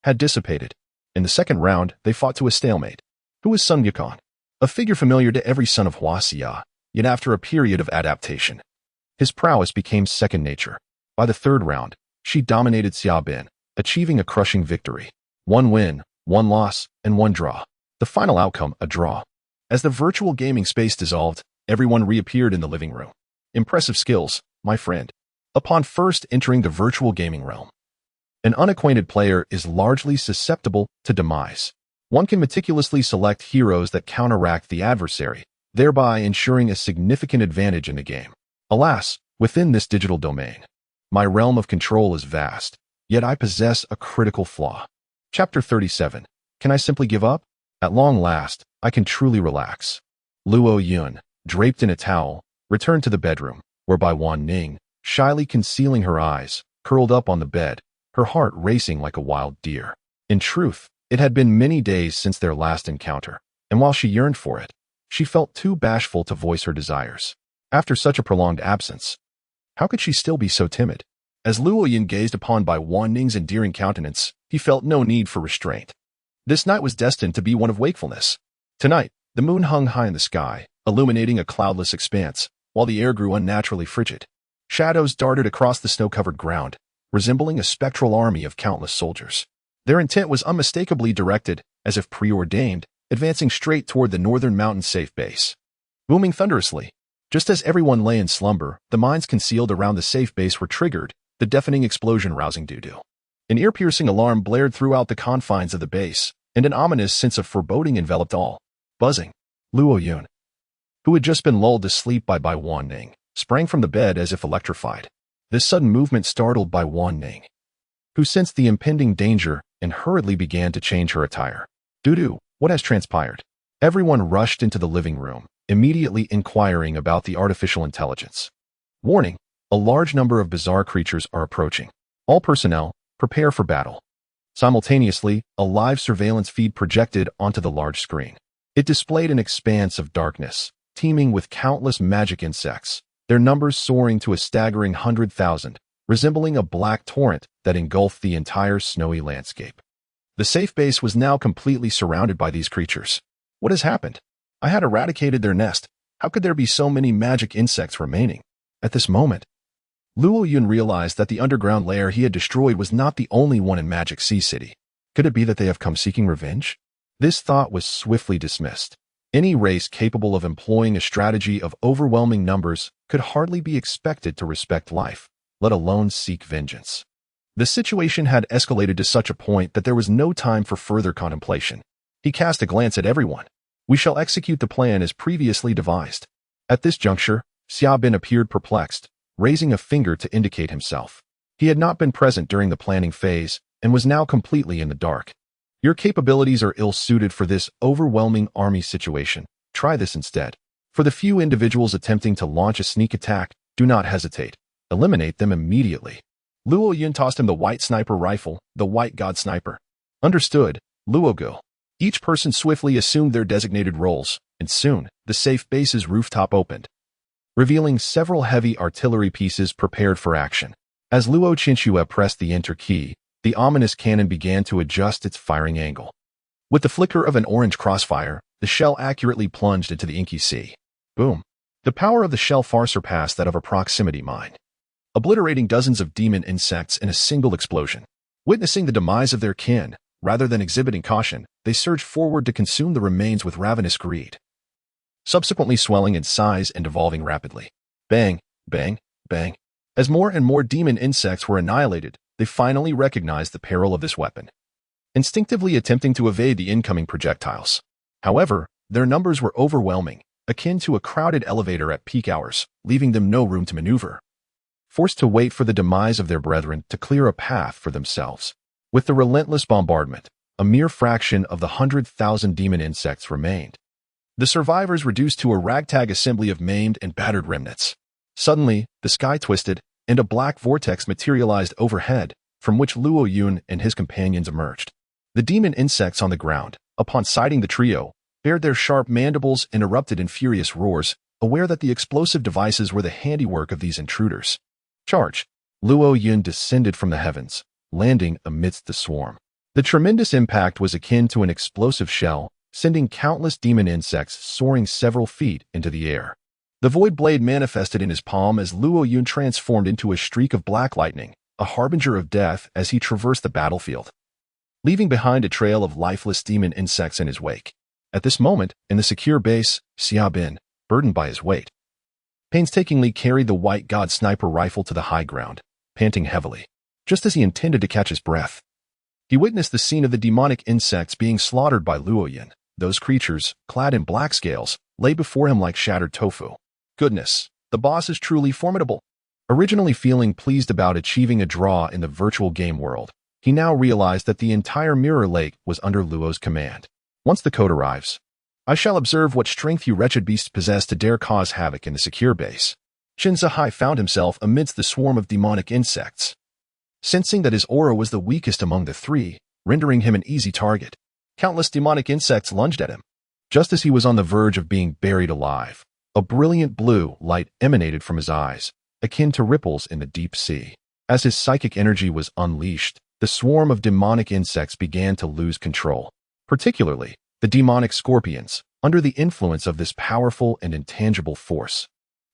had dissipated. In the second round, they fought to a stalemate. Who was Sun Wukong? A figure familiar to every son of Huaxia, yet after a period of adaptation, His prowess became second nature. By the third round, she dominated Xiaobin, achieving a crushing victory. 1 win, 1 loss, and 1 draw. The final outcome, a draw. As the virtual gaming space dissolved, everyone reappeared in the living room. Impressive skills, my friend. Upon first entering the virtual gaming realm, an unacquainted player is largely susceptible to demise. One can meticulously select heroes that counteract the adversary, thereby ensuring a significant advantage in the game. Alas, within this digital domain, my realm of control is vast, yet I possess a critical flaw. Chapter 37. Can I simply give up? At long last, I can truly relax. Luo Yun, draped in a towel, returned to the bedroom, where Bai Wanning, shyly concealing her eyes, curled up on the bed, her heart racing like a wild deer. In truth, it had been many days since their last encounter, and while she yearned for it, she felt too bashful to voice her desires. After such a prolonged absence, how could she still be so timid? As Luo Yun gazed upon Bai Wanning's endearing countenance, he felt no need for restraint. This night was destined to be one of wakefulness. Tonight, the moon hung high in the sky, illuminating a cloudless expanse, while the air grew unnaturally frigid. Shadows darted across the snow-covered ground, resembling a spectral army of countless soldiers. Their intent was unmistakably directed, as if preordained, advancing straight toward the northern mountain safe base. Booming thunderously, just as everyone lay in slumber, the mines concealed around the safe base were triggered, the deafening explosion rousing doo-doo. An ear-piercing alarm blared throughout the confines of the base, and an ominous sense of foreboding enveloped all. Buzzing. Luo Yun, who had just been lulled to sleep by Bai Wanning, sprang from the bed as if electrified. This sudden movement startled Bai Wanning, who sensed the impending danger and hurriedly began to change her attire. Doo-doo, what has transpired? Everyone rushed into the living room, immediately inquiring about the artificial intelligence. Warning, a large number of bizarre creatures are approaching. All personnel, prepare for battle. Simultaneously, a live surveillance feed projected onto the large screen. It displayed an expanse of darkness, teeming with countless magic insects, their numbers soaring to a staggering 100,000, resembling a black torrent that engulfed the entire snowy landscape. The safe base was now completely surrounded by these creatures. What has happened? I had eradicated their nest. How could there be so many magic insects remaining? At this moment, Luo Yun realized that the underground lair he had destroyed was not the only one in Magic Sea City. Could it be that they have come seeking revenge? This thought was swiftly dismissed. Any race capable of employing a strategy of overwhelming numbers could hardly be expected to respect life, let alone seek vengeance. The situation had escalated to such a point that there was no time for further contemplation. He cast a glance at everyone. We shall execute the plan as previously devised. At this juncture, Xiaobin appeared perplexed, raising a finger to indicate himself. He had not been present during the planning phase and was now completely in the dark. Your capabilities are ill-suited for this overwhelming army situation. Try this instead. For the few individuals attempting to launch a sneak attack, do not hesitate. Eliminate them immediately. Luo Yun tossed him the white sniper rifle, the white god sniper. Understood, Luo Go. Each person swiftly assumed their designated roles, and soon, the safe base's rooftop opened, revealing several heavy artillery pieces prepared for action. As Luo Chinchua pressed the enter key, the ominous cannon began to adjust its firing angle. With the flicker of an orange crossfire, the shell accurately plunged into the inky sea. Boom. The power of the shell far surpassed that of a proximity mine, obliterating dozens of demon insects in a single explosion. Witnessing the demise of their kin, rather than exhibiting caution, they surged forward to consume the remains with ravenous greed, subsequently swelling in size and evolving rapidly. Bang, bang, bang. As more and more demon insects were annihilated, they finally recognized the peril of this weapon, instinctively attempting to evade the incoming projectiles. However, their numbers were overwhelming, akin to a crowded elevator at peak hours, leaving them no room to maneuver. Forced to wait for the demise of their brethren to clear a path for themselves. With the relentless bombardment, a mere fraction of the 100,000 demon insects remained. The survivors reduced to a ragtag assembly of maimed and battered remnants. Suddenly, the sky twisted, and a black vortex materialized overhead, from which Luo Yun and his companions emerged. The demon insects on the ground, upon sighting the trio, bared their sharp mandibles and erupted in furious roars, aware that the explosive devices were the handiwork of these intruders. Charge! Luo Yun descended from the heavens, landing amidst the swarm. The tremendous impact was akin to an explosive shell, sending countless demon insects soaring several feet into the air. The void blade manifested in his palm as Luo Yun transformed into a streak of black lightning, a harbinger of death as he traversed the battlefield, leaving behind a trail of lifeless demon insects in his wake. At this moment, in the secure base, Xia Bin, burdened by his weight, painstakingly carried the white god sniper rifle to the high ground, panting heavily. Just as he intended to catch his breath, he witnessed the scene of the demonic insects being slaughtered by Luo Yun. Those creatures, clad in black scales, lay before him like shattered tofu. Goodness, the boss is truly formidable. Originally feeling pleased about achieving a draw in the virtual game world, he now realized that the entire Mirror Lake was under Luo's command. Once the code arrives, I shall observe what strength you wretched beasts possess to dare cause havoc in the secure base. Qin Zihai found himself amidst the swarm of demonic insects, sensing that his aura was the weakest among the three, rendering him an easy target. Countless demonic insects lunged at him. Just as he was on the verge of being buried alive, a brilliant blue light emanated from his eyes, akin to ripples in the deep sea. As his psychic energy was unleashed, the swarm of demonic insects began to lose control. Particularly, the demonic scorpions, under the influence of this powerful and intangible force,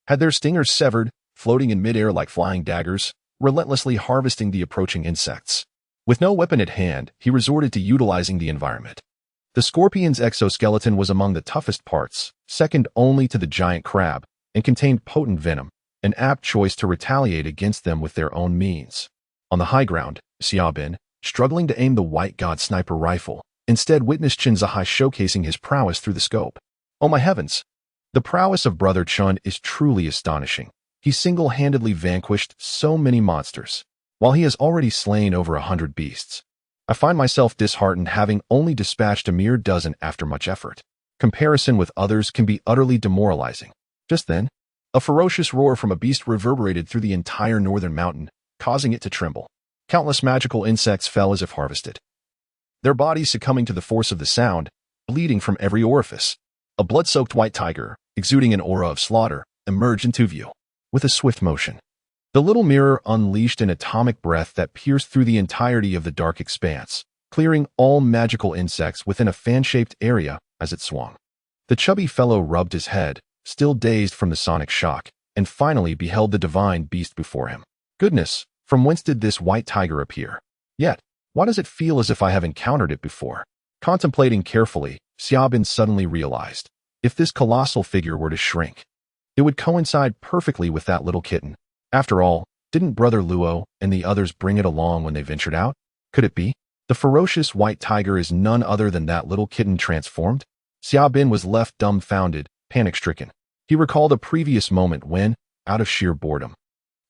had their stingers severed, floating in midair like flying daggers, relentlessly harvesting the approaching insects. With no weapon at hand, he resorted to utilizing the environment. The scorpion's exoskeleton was among the toughest parts, second only to the giant crab, and contained potent venom, an apt choice to retaliate against them with their own means. On the high ground, Xia Bin, struggling to aim the white god sniper rifle, instead witnessed Qin Zihai showcasing his prowess through the scope. Oh my heavens! The prowess of Brother Chun is truly astonishing. He single-handedly vanquished so many monsters, while he has already slain over 100 beasts. I find myself disheartened having only dispatched a mere dozen after much effort. Comparison with others can be utterly demoralizing. Just then, a ferocious roar from a beast reverberated through the entire northern mountain, causing it to tremble. Countless magical insects fell as if harvested, their bodies succumbing to the force of the sound, bleeding from every orifice. A blood-soaked white tiger, exuding an aura of slaughter, emerged into view. With a swift motion, the little mirror unleashed an atomic breath that pierced through the entirety of the dark expanse, clearing all magical insects within a fan-shaped area as it swung. The chubby fellow rubbed his head, still dazed from the sonic shock, and finally beheld the divine beast before him. Goodness, from whence did this white tiger appear? Yet, why does it feel as if I have encountered it before? Contemplating carefully, Xia Bin suddenly realized, if this colossal figure were to shrink, it would coincide perfectly with that little kitten. After all, didn't Brother Luo and the others bring it along when they ventured out? Could it be? The ferocious white tiger is none other than that little kitten transformed? Xia Bin was left dumbfounded, panic-stricken. He recalled a previous moment when, out of sheer boredom,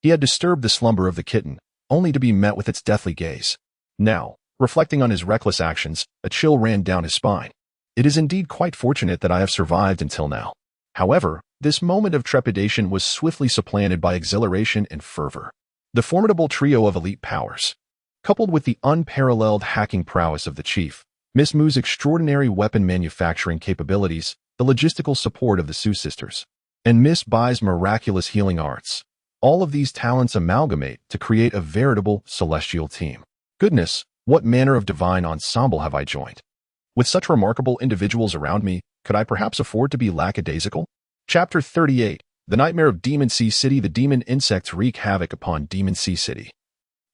he had disturbed the slumber of the kitten, only to be met with its deathly gaze. Now, reflecting on his reckless actions, a chill ran down his spine. It is indeed quite fortunate that I have survived until now. However, this moment of trepidation was swiftly supplanted by exhilaration and fervor. The formidable trio of elite powers, coupled with the unparalleled hacking prowess of the chief, Miss Mu's extraordinary weapon manufacturing capabilities, the logistical support of the Su sisters, and Miss Bai's miraculous healing arts, all of these talents amalgamate to create a veritable celestial team. Goodness, what manner of divine ensemble have I joined? With such remarkable individuals around me, could I perhaps afford to be lackadaisical? Chapter 38, The Nightmare of Demon Sea City. The demon insects wreak havoc upon Demon Sea City,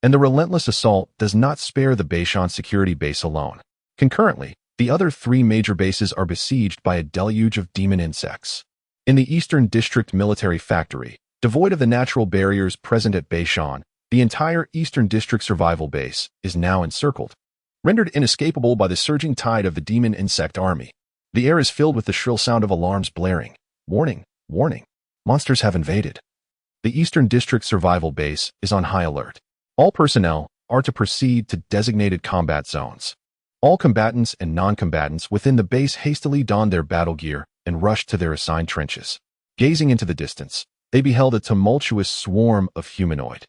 and the relentless assault does not spare the Beishan security base alone. Concurrently, the other three major bases are besieged by a deluge of demon insects. In the Eastern District Military Factory, devoid of the natural barriers present at Beishan, the entire Eastern District Survival Base is now encircled, rendered inescapable by the surging tide of the demon insect army. The air is filled with the shrill sound of alarms blaring. Warning, warning, monsters have invaded. The Eastern District Survival Base is on high alert. All personnel are to proceed to designated combat zones. All combatants and non-combatants within the base hastily donned their battle gear and rushed to their assigned trenches. Gazing into the distance, they beheld a tumultuous swarm of humanoid,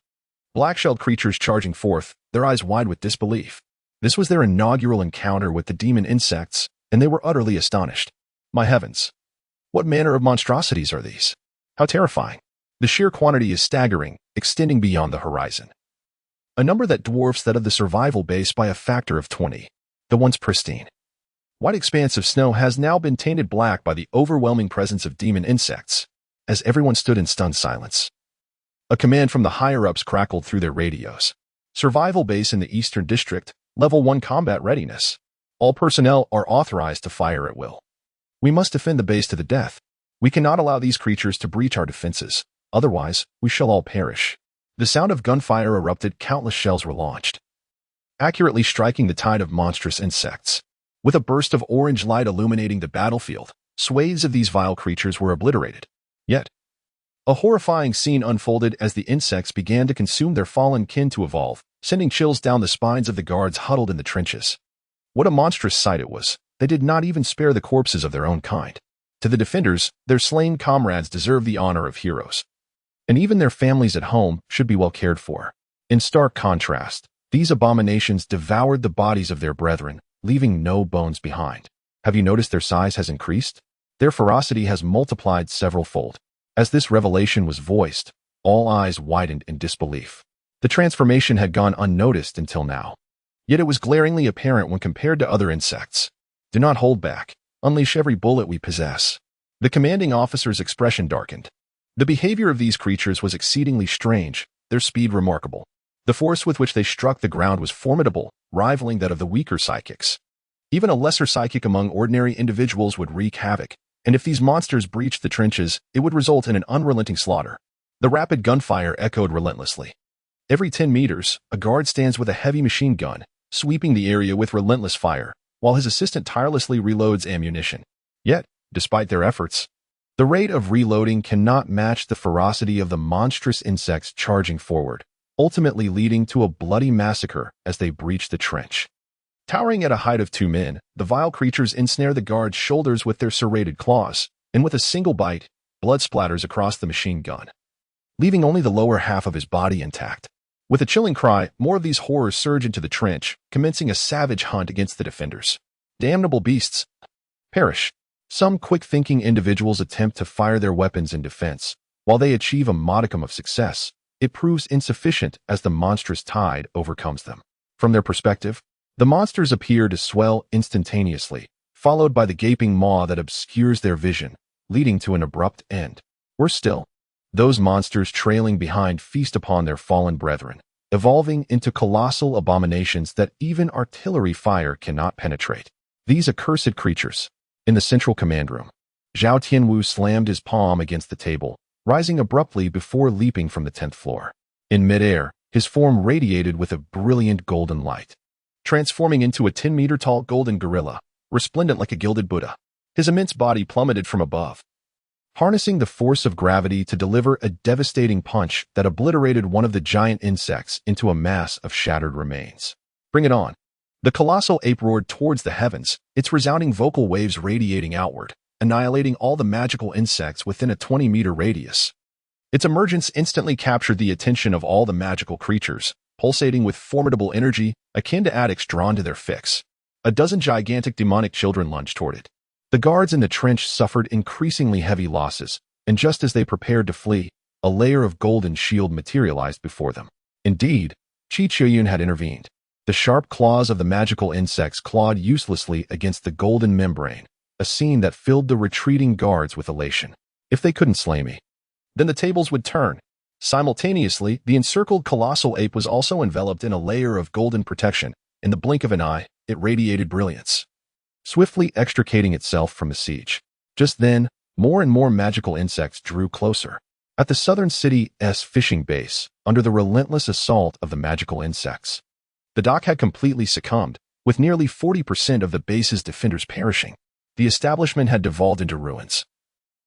black-shelled creatures charging forth, their eyes wide with disbelief. This was their inaugural encounter with the demon insects, and they were utterly astonished. My heavens! What manner of monstrosities are these? How terrifying! The sheer quantity is staggering, extending beyond the horizon. A number that dwarfs that of the survival base by a factor of 20. The once pristine white expanse of snow has now been tainted black by the overwhelming presence of demon insects, as everyone stood in stunned silence. A command from the higher-ups crackled through their radios. Survival base in the Eastern District, Level 1 combat readiness. All personnel are authorized to fire at will. We must defend the base to the death. We cannot allow these creatures to breach our defenses. Otherwise, we shall all perish. The sound of gunfire erupted. Countless shells were launched, accurately striking the tide of monstrous insects. With a burst of orange light illuminating the battlefield, swathes of these vile creatures were obliterated. Yet, a horrifying scene unfolded as the insects began to consume their fallen kin to evolve, sending chills down the spines of the guards huddled in the trenches. What a monstrous sight it was. They did not even spare the corpses of their own kind. To the defenders, their slain comrades deserve the honor of heroes. And even their families at home should be well cared for. In stark contrast, these abominations devoured the bodies of their brethren, leaving no bones behind. Have you noticed their size has increased? Their ferocity has multiplied several-fold. As this revelation was voiced, all eyes widened in disbelief. The transformation had gone unnoticed until now. Yet it was glaringly apparent when compared to other insects. Do not hold back. Unleash every bullet we possess. The commanding officer's expression darkened. The behavior of these creatures was exceedingly strange, their speed remarkable. The force with which they struck the ground was formidable, rivaling that of the weaker psychics. Even a lesser psychic among ordinary individuals would wreak havoc, and if these monsters breached the trenches, it would result in an unrelenting slaughter. The rapid gunfire echoed relentlessly. Every 10 meters, a guard stands with a heavy machine gun, sweeping the area with relentless fire, while his assistant tirelessly reloads ammunition. Yet, despite their efforts, the rate of reloading cannot match the ferocity of the monstrous insects charging forward, ultimately leading to a bloody massacre as they breach the trench. Towering at a height of 2 men, the vile creatures ensnare the guard's shoulders with their serrated claws, and with a single bite, blood splatters across the machine gun, leaving only the lower half of his body intact. With a chilling cry, more of these horrors surge into the trench, commencing a savage hunt against the defenders. Damnable beasts! Perish! Some quick-thinking individuals attempt to fire their weapons in defense. While they achieve a modicum of success, it proves insufficient as the monstrous tide overcomes them. From their perspective, the monsters appear to swell instantaneously, followed by the gaping maw that obscures their vision, leading to an abrupt end. Worse still, those monsters trailing behind feast upon their fallen brethren, evolving into colossal abominations that even artillery fire cannot penetrate. These accursed creatures. In the central command room, Zhou Tianwu slammed his palm against the table, rising abruptly before leaping from the 10th floor. In midair, his form radiated with a brilliant golden light, transforming into a 10-meter-tall golden gorilla, resplendent like a gilded Buddha. His immense body plummeted from above, harnessing the force of gravity to deliver a devastating punch that obliterated one of the giant insects into a mass of shattered remains. Bring it on. The colossal ape roared towards the heavens, its resounding vocal waves radiating outward, annihilating all the magical insects within a 20-meter radius. Its emergence instantly captured the attention of all the magical creatures, pulsating with formidable energy akin to addicts drawn to their fix. A dozen gigantic demonic children lunged toward it. The guards in the trench suffered increasingly heavy losses, and just as they prepared to flee, a layer of golden shield materialized before them. Indeed, Zhou Yun had intervened. The sharp claws of the magical insects clawed uselessly against the golden membrane, a scene that filled the retreating guards with elation. If they couldn't slay me, then the tables would turn. Simultaneously, the encircled colossal ape was also enveloped in a layer of golden protection. In the blink of an eye, it radiated brilliance, swiftly extricating itself from the siege. Just then, more and more magical insects drew closer. At the southern city's fishing base, under the relentless assault of the magical insects, the dock had completely succumbed, with nearly 40% of the base's defenders perishing. The establishment had devolved into ruins,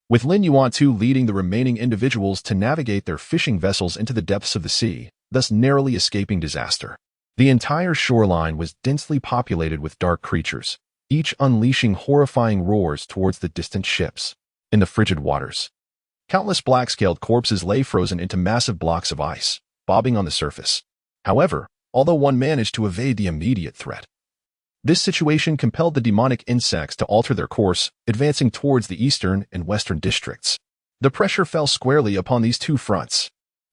with Lin Yuan-Tu leading the remaining individuals to navigate their fishing vessels into the depths of the sea, thus narrowly escaping disaster. The entire shoreline was densely populated with dark creatures, each unleashing horrifying roars towards the distant ships. In the frigid waters, countless black-scaled corpses lay frozen into massive blocks of ice, bobbing on the surface. However, although one managed to evade the immediate threat, this situation compelled the demonic insects to alter their course, advancing towards the eastern and western districts. The pressure fell squarely upon these two fronts.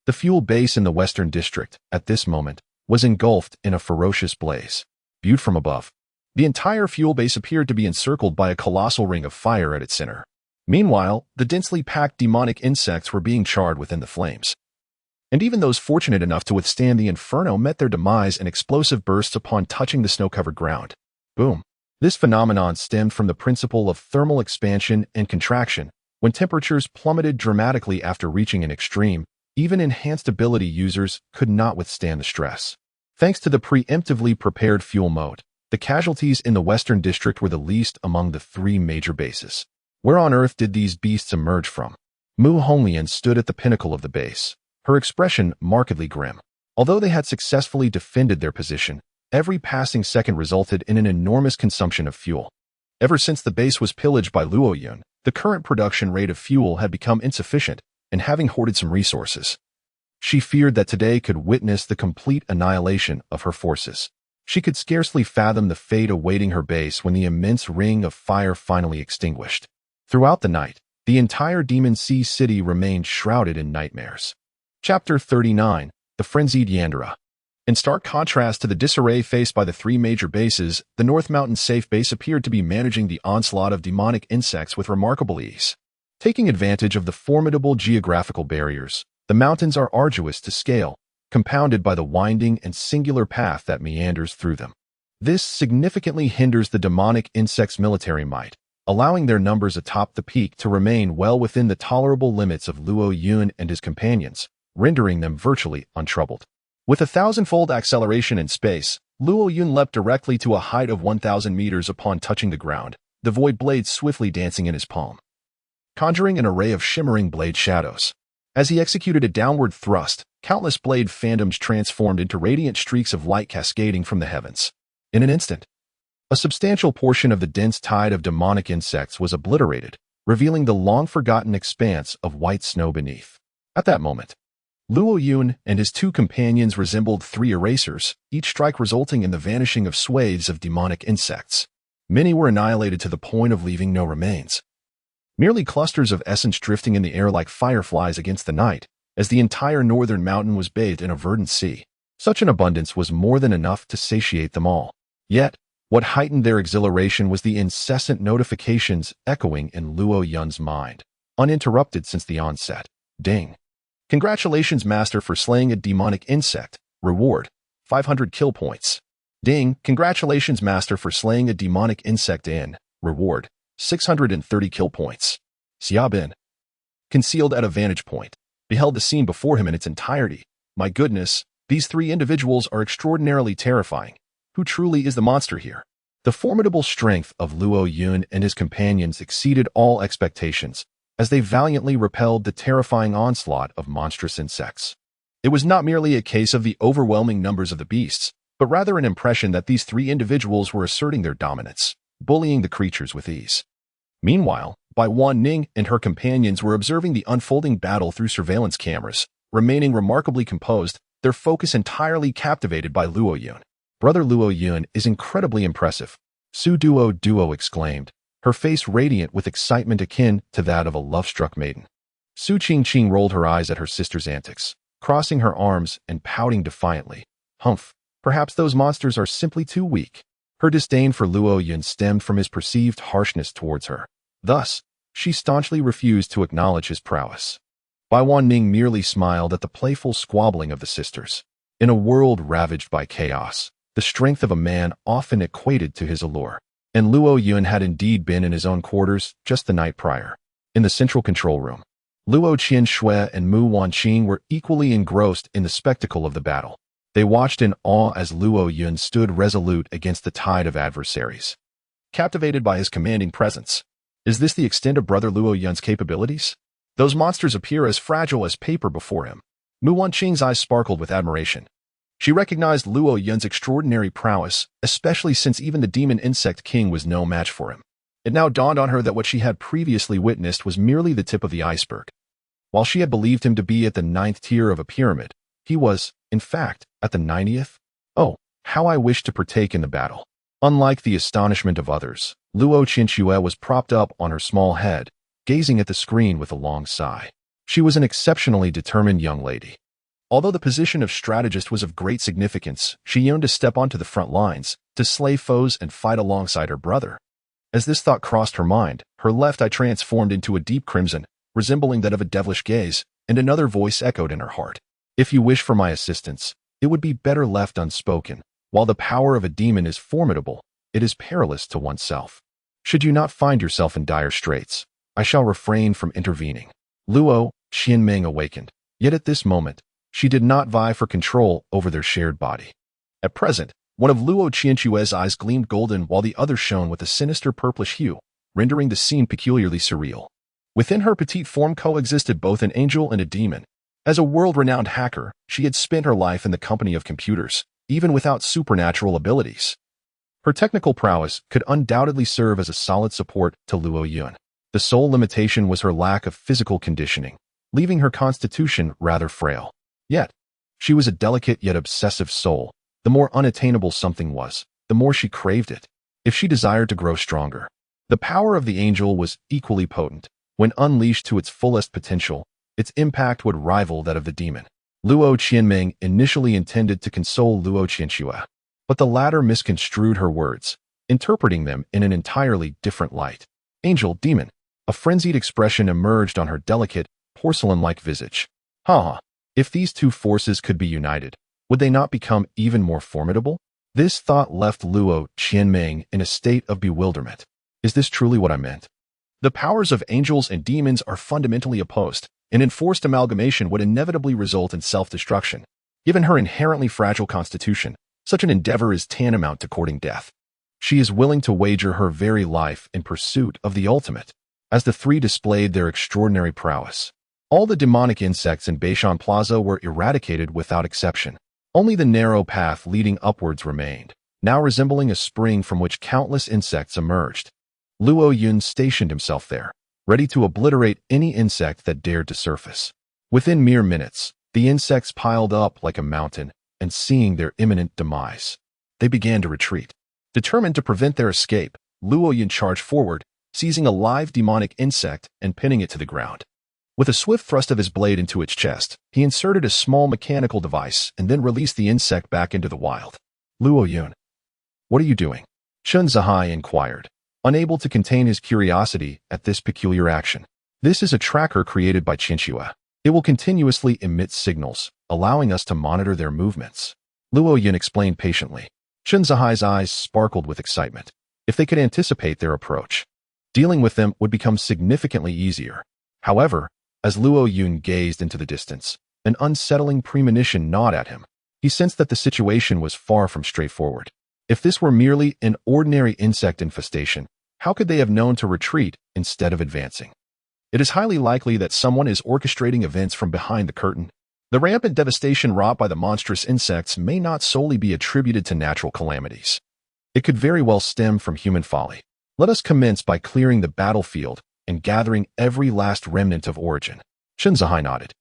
The fuel base in the western district, at this moment, was engulfed in a ferocious blaze. Viewed from above, the entire fuel base appeared to be encircled by a colossal ring of fire at its center. Meanwhile, the densely packed demonic insects were being charred within the flames. And even those fortunate enough to withstand the inferno met their demise in explosive bursts upon touching the snow-covered ground. Boom. This phenomenon stemmed from the principle of thermal expansion and contraction. When temperatures plummeted dramatically after reaching an extreme, even enhanced ability users could not withstand the stress. Thanks to the preemptively prepared fuel mode, the casualties in the Western District were the least among the three major bases. Where on earth did these beasts emerge from? Mu Honglian stood at the pinnacle of the base, her expression markedly grim. Although they had successfully defended their position, every passing second resulted in an enormous consumption of fuel. Ever since the base was pillaged by Luo Yun, the current production rate of fuel had become insufficient, and having hoarded some resources, she feared that today could witness the complete annihilation of her forces. She could scarcely fathom the fate awaiting her base when the immense ring of fire finally extinguished. Throughout the night, the entire Demon Sea city remained shrouded in nightmares. Chapter 39, The Frenzied Yandere. In stark contrast to the disarray faced by the three major bases, the North Mountain Safe Base appeared to be managing the onslaught of demonic insects with remarkable ease. Taking advantage of the formidable geographical barriers, the mountains are arduous to scale, compounded by the winding and singular path that meanders through them. This significantly hinders the demonic insects' military might, allowing their numbers atop the peak to remain well within the tolerable limits of Luo Yun and his companions, rendering them virtually untroubled. With a thousand-fold acceleration in space, Luo Yun leapt directly to a height of 1,000 meters upon touching the ground, the void blade swiftly dancing in his palm, conjuring an array of shimmering blade shadows. As he executed a downward thrust, countless blade phantoms transformed into radiant streaks of light cascading from the heavens. In an instant, a substantial portion of the dense tide of demonic insects was obliterated, revealing the long-forgotten expanse of white snow beneath. At that moment, Luo Yun and his two companions resembled three erasers, each strike resulting in the vanishing of swathes of demonic insects. Many were annihilated to the point of leaving no remains. Merely clusters of essence drifting in the air like fireflies against the night, as the entire northern mountain was bathed in a verdant sea. Such an abundance was more than enough to satiate them all. Yet, what heightened their exhilaration was the incessant notifications echoing in Luo Yun's mind, uninterrupted since the onset. Ding. Congratulations, Master, for slaying a demonic insect. Reward, 500 kill points. Ding. Congratulations, Master, for slaying a demonic insect in. Reward, 630 kill points. Xiaobin, concealed at a vantage point, beheld the scene before him in its entirety. My goodness, these three individuals are extraordinarily terrifying. Who truly is the monster here? The formidable strength of Luo Yun and his companions exceeded all expectations, as they valiantly repelled the terrifying onslaught of monstrous insects. It was not merely a case of the overwhelming numbers of the beasts, but rather an impression that these three individuals were asserting their dominance, bullying the creatures with ease. Meanwhile, Bai Wanning and her companions were observing the unfolding battle through surveillance cameras, remaining remarkably composed, their focus entirely captivated by Luo Yun. Brother Luo Yun is incredibly impressive, Su Duo exclaimed, her face radiant with excitement akin to that of a love-struck maiden. Su Qingqing rolled her eyes at her sister's antics, crossing her arms and pouting defiantly. Humph, perhaps those monsters are simply too weak. Her disdain for Luo Yun stemmed from his perceived harshness towards her. Thus, she staunchly refused to acknowledge his prowess. Bai Wanning merely smiled at the playful squabbling of the sisters. In a world ravaged by chaos, the strength of a man often equated to his allure. And Luo Yun had indeed been in his own quarters just the night prior. In the central control room, Luo Qianshui and Mu Wanqing were equally engrossed in the spectacle of the battle. They watched in awe as Luo Yun stood resolute against the tide of adversaries, captivated by his commanding presence. Is this the extent of Brother Luo Yun's capabilities? Those monsters appear as fragile as paper before him. Mu Wanqing's eyes sparkled with admiration. She recognized Luo Yun's extraordinary prowess, especially since even the demon insect king was no match for him. It now dawned on her that what she had previously witnessed was merely the tip of the iceberg. While she had believed him to be at the 9th tier of a pyramid, he was, in fact, at the 90th. Oh, how I wished to partake in the battle. Unlike the astonishment of others, Luo Qianshui was propped up on her small head, gazing at the screen with a long sigh. She was an exceptionally determined young lady. Although the position of strategist was of great significance, she yearned to step onto the front lines, to slay foes and fight alongside her brother. As this thought crossed her mind, her left eye transformed into a deep crimson, resembling that of a devilish gaze, and another voice echoed in her heart. If you wish for my assistance, it would be better left unspoken. While the power of a demon is formidable, it is perilous to oneself. Should you not find yourself in dire straits, I shall refrain from intervening. Luo Qianming awakened, yet at this moment, she did not vie for control over their shared body. At present, one of Luo Qianchue's eyes gleamed golden while the other shone with a sinister purplish hue, rendering the scene peculiarly surreal. Within her petite form coexisted both an angel and a demon. As a world-renowned hacker, she had spent her life in the company of computers, even without supernatural abilities. Her technical prowess could undoubtedly serve as a solid support to Luo Yun. The sole limitation was her lack of physical conditioning, leaving her constitution rather frail. Yet, she was a delicate yet obsessive soul. The more unattainable something was, the more she craved it. If she desired to grow stronger, the power of the angel was equally potent. When unleashed to its fullest potential, its impact would rival that of the demon. Luo Qianming initially intended to console Luo Qianxue, but the latter misconstrued her words, interpreting them in an entirely different light. Angel, demon. A frenzied expression emerged on her delicate, porcelain-like visage. If these two forces could be united, would they not become even more formidable? This thought left Luo Qianming in a state of bewilderment. Is this truly what I meant? The powers of angels and demons are fundamentally opposed. An enforced amalgamation would inevitably result in self-destruction. Given her inherently fragile constitution, such an endeavor is tantamount to courting death. She is willing to wager her very life in pursuit of the ultimate. As the three displayed their extraordinary prowess, all the demonic insects in Beishan Plaza were eradicated without exception. Only the narrow path leading upwards remained, now resembling a spring from which countless insects emerged. Luo Yun stationed himself there, ready to obliterate any insect that dared to surface. Within mere minutes, the insects piled up like a mountain, and seeing their imminent demise, they began to retreat. Determined to prevent their escape, Luo Yun charged forward, seizing a live demonic insect and pinning it to the ground. With a swift thrust of his blade into its chest, he inserted a small mechanical device and then released the insect back into the wild. Luo Yun, what are you doing? Chun Zihai inquired, unable to contain his curiosity at this peculiar action. This is a tracker created by Qianxue. It will continuously emit signals, allowing us to monitor their movements. Luo Yun explained patiently. Chun Zihai's eyes sparkled with excitement. If they could anticipate their approach, dealing with them would become significantly easier. However, as Luo Yun gazed into the distance, an unsettling premonition gnawed at him. He sensed that the situation was far from straightforward. If this were merely an ordinary insect infestation, how could they have known to retreat instead of advancing? It is highly likely that someone is orchestrating events from behind the curtain. The rampant devastation wrought by the monstrous insects may not solely be attributed to natural calamities. It could very well stem from human folly. Let us commence by clearing the battlefield and gathering every last remnant of origin. Chun Zihai nodded,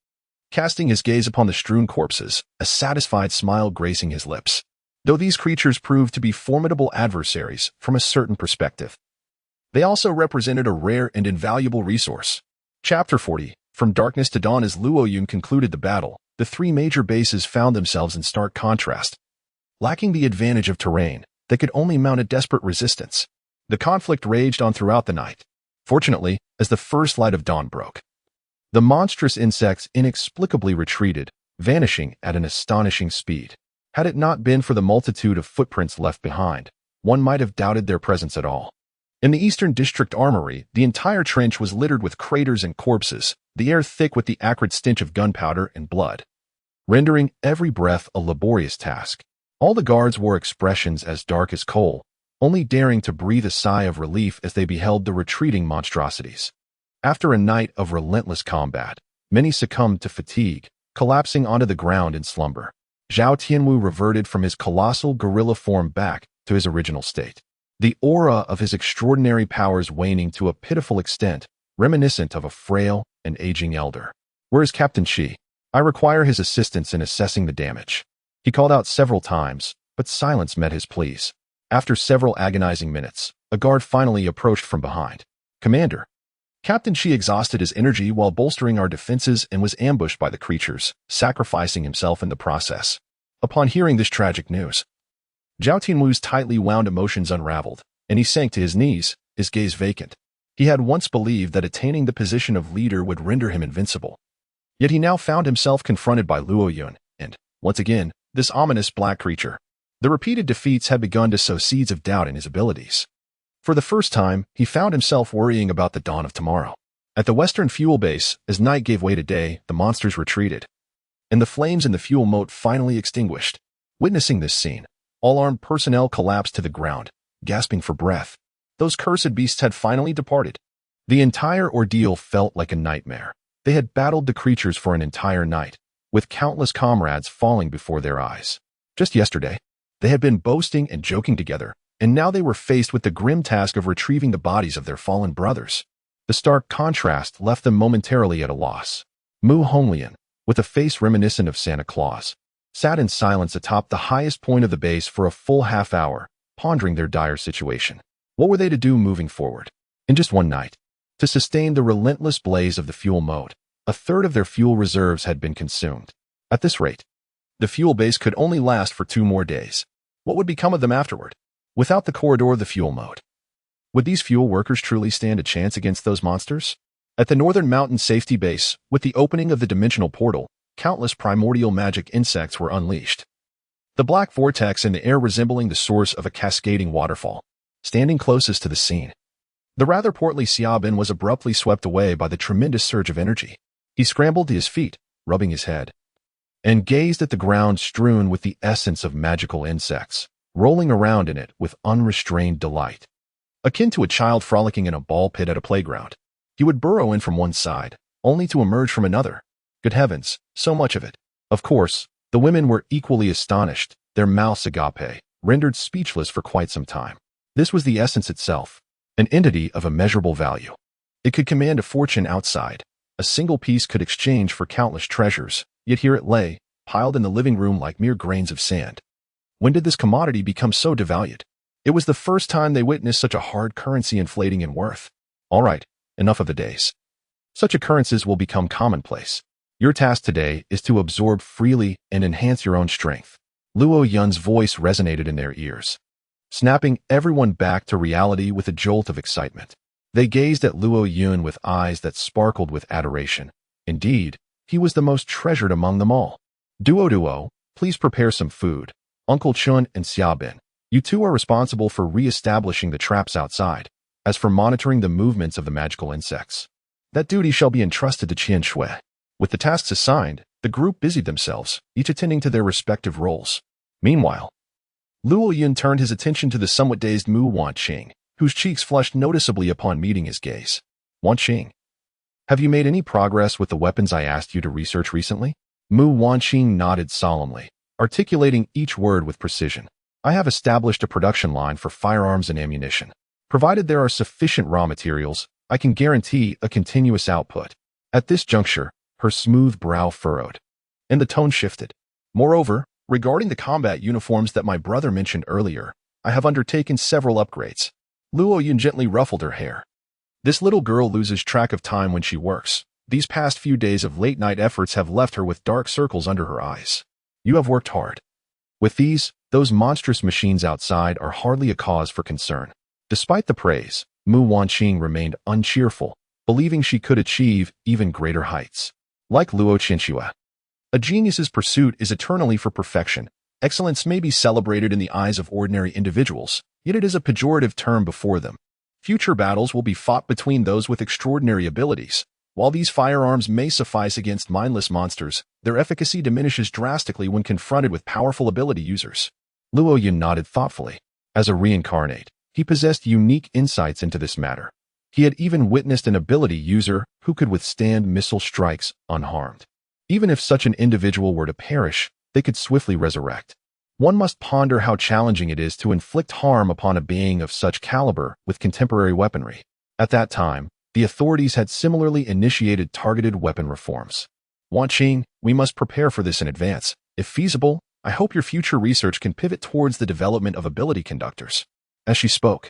casting his gaze upon the strewn corpses, a satisfied smile gracing his lips. Though these creatures proved to be formidable adversaries from a certain perspective, they also represented a rare and invaluable resource. Chapter 40. From darkness to dawn. As Luo Yun concluded the battle, the three major bases found themselves in stark contrast. Lacking the advantage of terrain, they could only mount a desperate resistance. The conflict raged on throughout the night. Fortunately, as the first light of dawn broke, the monstrous insects inexplicably retreated, vanishing at an astonishing speed. Had it not been for the multitude of footprints left behind, one might have doubted their presence at all. In the Eastern District Armory, the entire trench was littered with craters and corpses, the air thick with the acrid stench of gunpowder and blood, rendering every breath a laborious task. All the guards wore expressions as dark as coal, only daring to breathe a sigh of relief as they beheld the retreating monstrosities. After a night of relentless combat, many succumbed to fatigue, collapsing onto the ground in slumber. Zhou Tianwu reverted from his colossal gorilla form back to his original state, the aura of his extraordinary powers waning to a pitiful extent, reminiscent of a frail and aging elder. Where is Captain Shi? I require his assistance in assessing the damage. He called out several times, but silence met his pleas. After several agonizing minutes, a guard finally approached from behind. Commander, Captain Shi exhausted his energy while bolstering our defenses and was ambushed by the creatures, sacrificing himself in the process. Upon hearing this tragic news, Zhao Tianwu's tightly wound emotions unraveled, and he sank to his knees, his gaze vacant. He had once believed that attaining the position of leader would render him invincible. Yet he now found himself confronted by Luo Yun, and, once again, this ominous black creature. The repeated defeats had begun to sow seeds of doubt in his abilities. For the first time, he found himself worrying about the dawn of tomorrow. At the western fuel base, as night gave way to day, the monsters retreated, and the flames in the fuel moat finally extinguished. Witnessing this scene, all armed personnel collapsed to the ground, gasping for breath. Those cursed beasts had finally departed. The entire ordeal felt like a nightmare. They had battled the creatures for an entire night, with countless comrades falling before their eyes. Just yesterday, they had been boasting and joking together, and now they were faced with the grim task of retrieving the bodies of their fallen brothers. The stark contrast left them momentarily at a loss. Mu Honglian, with a face reminiscent of Santa Claus, sat in silence atop the highest point of the base for a full half hour, pondering their dire situation. What were they to do moving forward? In just one night, to sustain the relentless blaze of the fuel moat, a third of their fuel reserves had been consumed. At this rate, the fuel base could only last for 2 more days. What would become of them afterward? Without the corridor of the fuel moat, would these fuel workers truly stand a chance against those monsters? At the Northern Mountain Safety Base, with the opening of the dimensional portal, countless primordial magic insects were unleashed. The black vortex in the air resembling the source of a cascading waterfall, standing closest to the scene. The rather portly Xiaobin was abruptly swept away by the tremendous surge of energy. He scrambled to his feet, rubbing his head, and gazed at the ground strewn with the essence of magical insects, rolling around in it with unrestrained delight. Akin to a child frolicking in a ball pit at a playground, he would burrow in from one side, only to emerge from another. Good heavens, so much of it. Of course, the women were equally astonished, their mouths agape, rendered speechless for quite some time. This was the essence itself, an entity of immeasurable value. It could command a fortune outside. A single piece could exchange for countless treasures, yet here it lay, piled in the living room like mere grains of sand. When did this commodity become so devalued? It was the first time they witnessed such a hard currency inflating in worth. All right, enough of the days. Such occurrences will become commonplace. Your task today is to absorb freely and enhance your own strength. Luo Yun's voice resonated in their ears, snapping everyone back to reality with a jolt of excitement. They gazed at Luo Yun with eyes that sparkled with adoration. Indeed, he was the most treasured among them all. Duo, please prepare some food. Uncle Chun and Xiaobin, you two are responsible for re-establishing the traps outside. As for monitoring the movements of the magical insects, that duty shall be entrusted to Qian Shui. With the tasks assigned, the group busied themselves, each attending to their respective roles. Meanwhile, Luo Yun turned his attention to the somewhat dazed Mu Wanqing, whose cheeks flushed noticeably upon meeting his gaze. Wanqing, have you made any progress with the weapons I asked you to research recently? Mu Wanqing nodded solemnly, articulating each word with precision. I have established a production line for firearms and ammunition. Provided there are sufficient raw materials, I can guarantee a continuous output. At this juncture, her smooth brow furrowed, and the tone shifted. Moreover, regarding the combat uniforms that my brother mentioned earlier, I have undertaken several upgrades. Luo Yun gently ruffled her hair. This little girl loses track of time when she works. These past few days of late-night efforts have left her with dark circles under her eyes. You have worked hard. With those monstrous machines outside are hardly a cause for concern. Despite the praise, Mu Wanqing remained uncheerful, believing she could achieve even greater heights. Like Luo Qianxue, a genius's pursuit is eternally for perfection. Excellence may be celebrated in the eyes of ordinary individuals, yet it is a pejorative term before them. Future battles will be fought between those with extraordinary abilities. While these firearms may suffice against mindless monsters, their efficacy diminishes drastically when confronted with powerful ability users. Luo Yun nodded thoughtfully. As a reincarnate, he possessed unique insights into this matter. He had even witnessed an ability user who could withstand missile strikes unharmed. Even if such an individual were to perish, they could swiftly resurrect. One must ponder how challenging it is to inflict harm upon a being of such caliber with contemporary weaponry. At that time, the authorities had similarly initiated targeted weapon reforms. Wanqing, we must prepare for this in advance. If feasible, I hope your future research can pivot towards the development of ability conductors. As she spoke,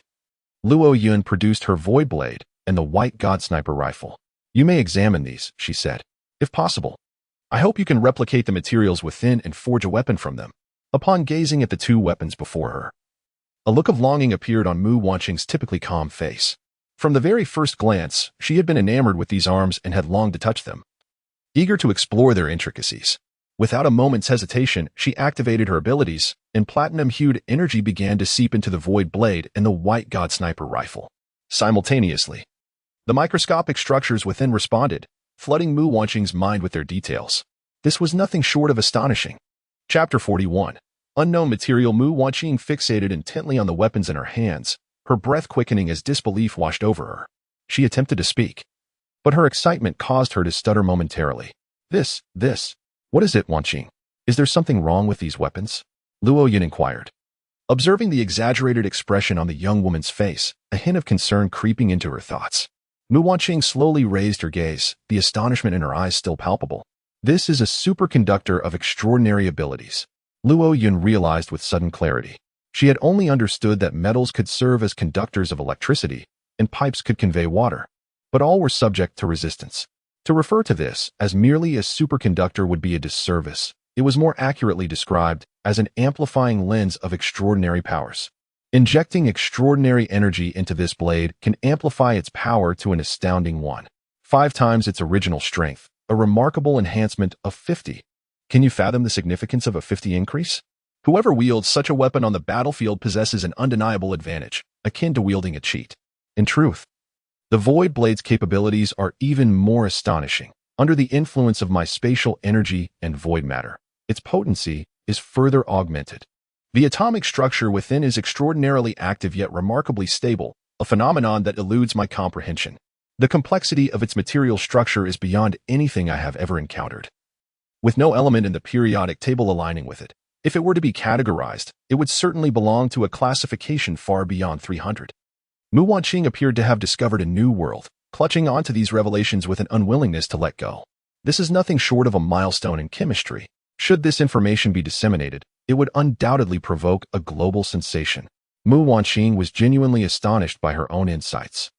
Luo Yun produced her Void Blade and the White God Sniper Rifle. You may examine these, she said. If possible, I hope you can replicate the materials within and forge a weapon from them. Upon gazing at the two weapons before her, a look of longing appeared on Mu Wanqing's typically calm face. From the very first glance, she had been enamored with these arms and had longed to touch them, eager to explore their intricacies. Without a moment's hesitation, she activated her abilities, and platinum-hued energy began to seep into the void blade and the white god sniper rifle. Simultaneously, the microscopic structures within responded, flooding Mu Wanqing's mind with their details. This was nothing short of astonishing. Chapter 41. Unknown material. Mu Wanqing fixated intently on the weapons in her hands, her breath quickening as disbelief washed over her. She attempted to speak, but her excitement caused her to stutter momentarily. This. What is it, Wanqing? Is there something wrong with these weapons? Luo Yun inquired. Observing the exaggerated expression on the young woman's face, a hint of concern creeping into her thoughts. Mu Wanqing slowly raised her gaze, the astonishment in her eyes still palpable. This is a superconductor of extraordinary abilities. Luo Yun realized with sudden clarity. She had only understood that metals could serve as conductors of electricity, and pipes could convey water, but all were subject to resistance. To refer to this as merely a superconductor would be a disservice. It was more accurately described as an amplifying lens of extraordinary powers. Injecting extraordinary energy into this blade can amplify its power to an astounding 5 times its original strength, a remarkable enhancement of 50. Can you fathom the significance of a 50 increase? Whoever wields such a weapon on the battlefield possesses an undeniable advantage, akin to wielding a cheat. In truth, the Void Blade's capabilities are even more astonishing. Under the influence of my spatial energy and void matter, its potency is further augmented. The atomic structure within is extraordinarily active yet remarkably stable, a phenomenon that eludes my comprehension. The complexity of its material structure is beyond anything I have ever encountered. With no element in the periodic table aligning with it, if it were to be categorized, it would certainly belong to a classification far beyond 300. Mu Wanqing appeared to have discovered a new world, clutching onto these revelations with an unwillingness to let go. This is nothing short of a milestone in chemistry. Should this information be disseminated, it would undoubtedly provoke a global sensation. Mu Wanqing was genuinely astonished by her own insights.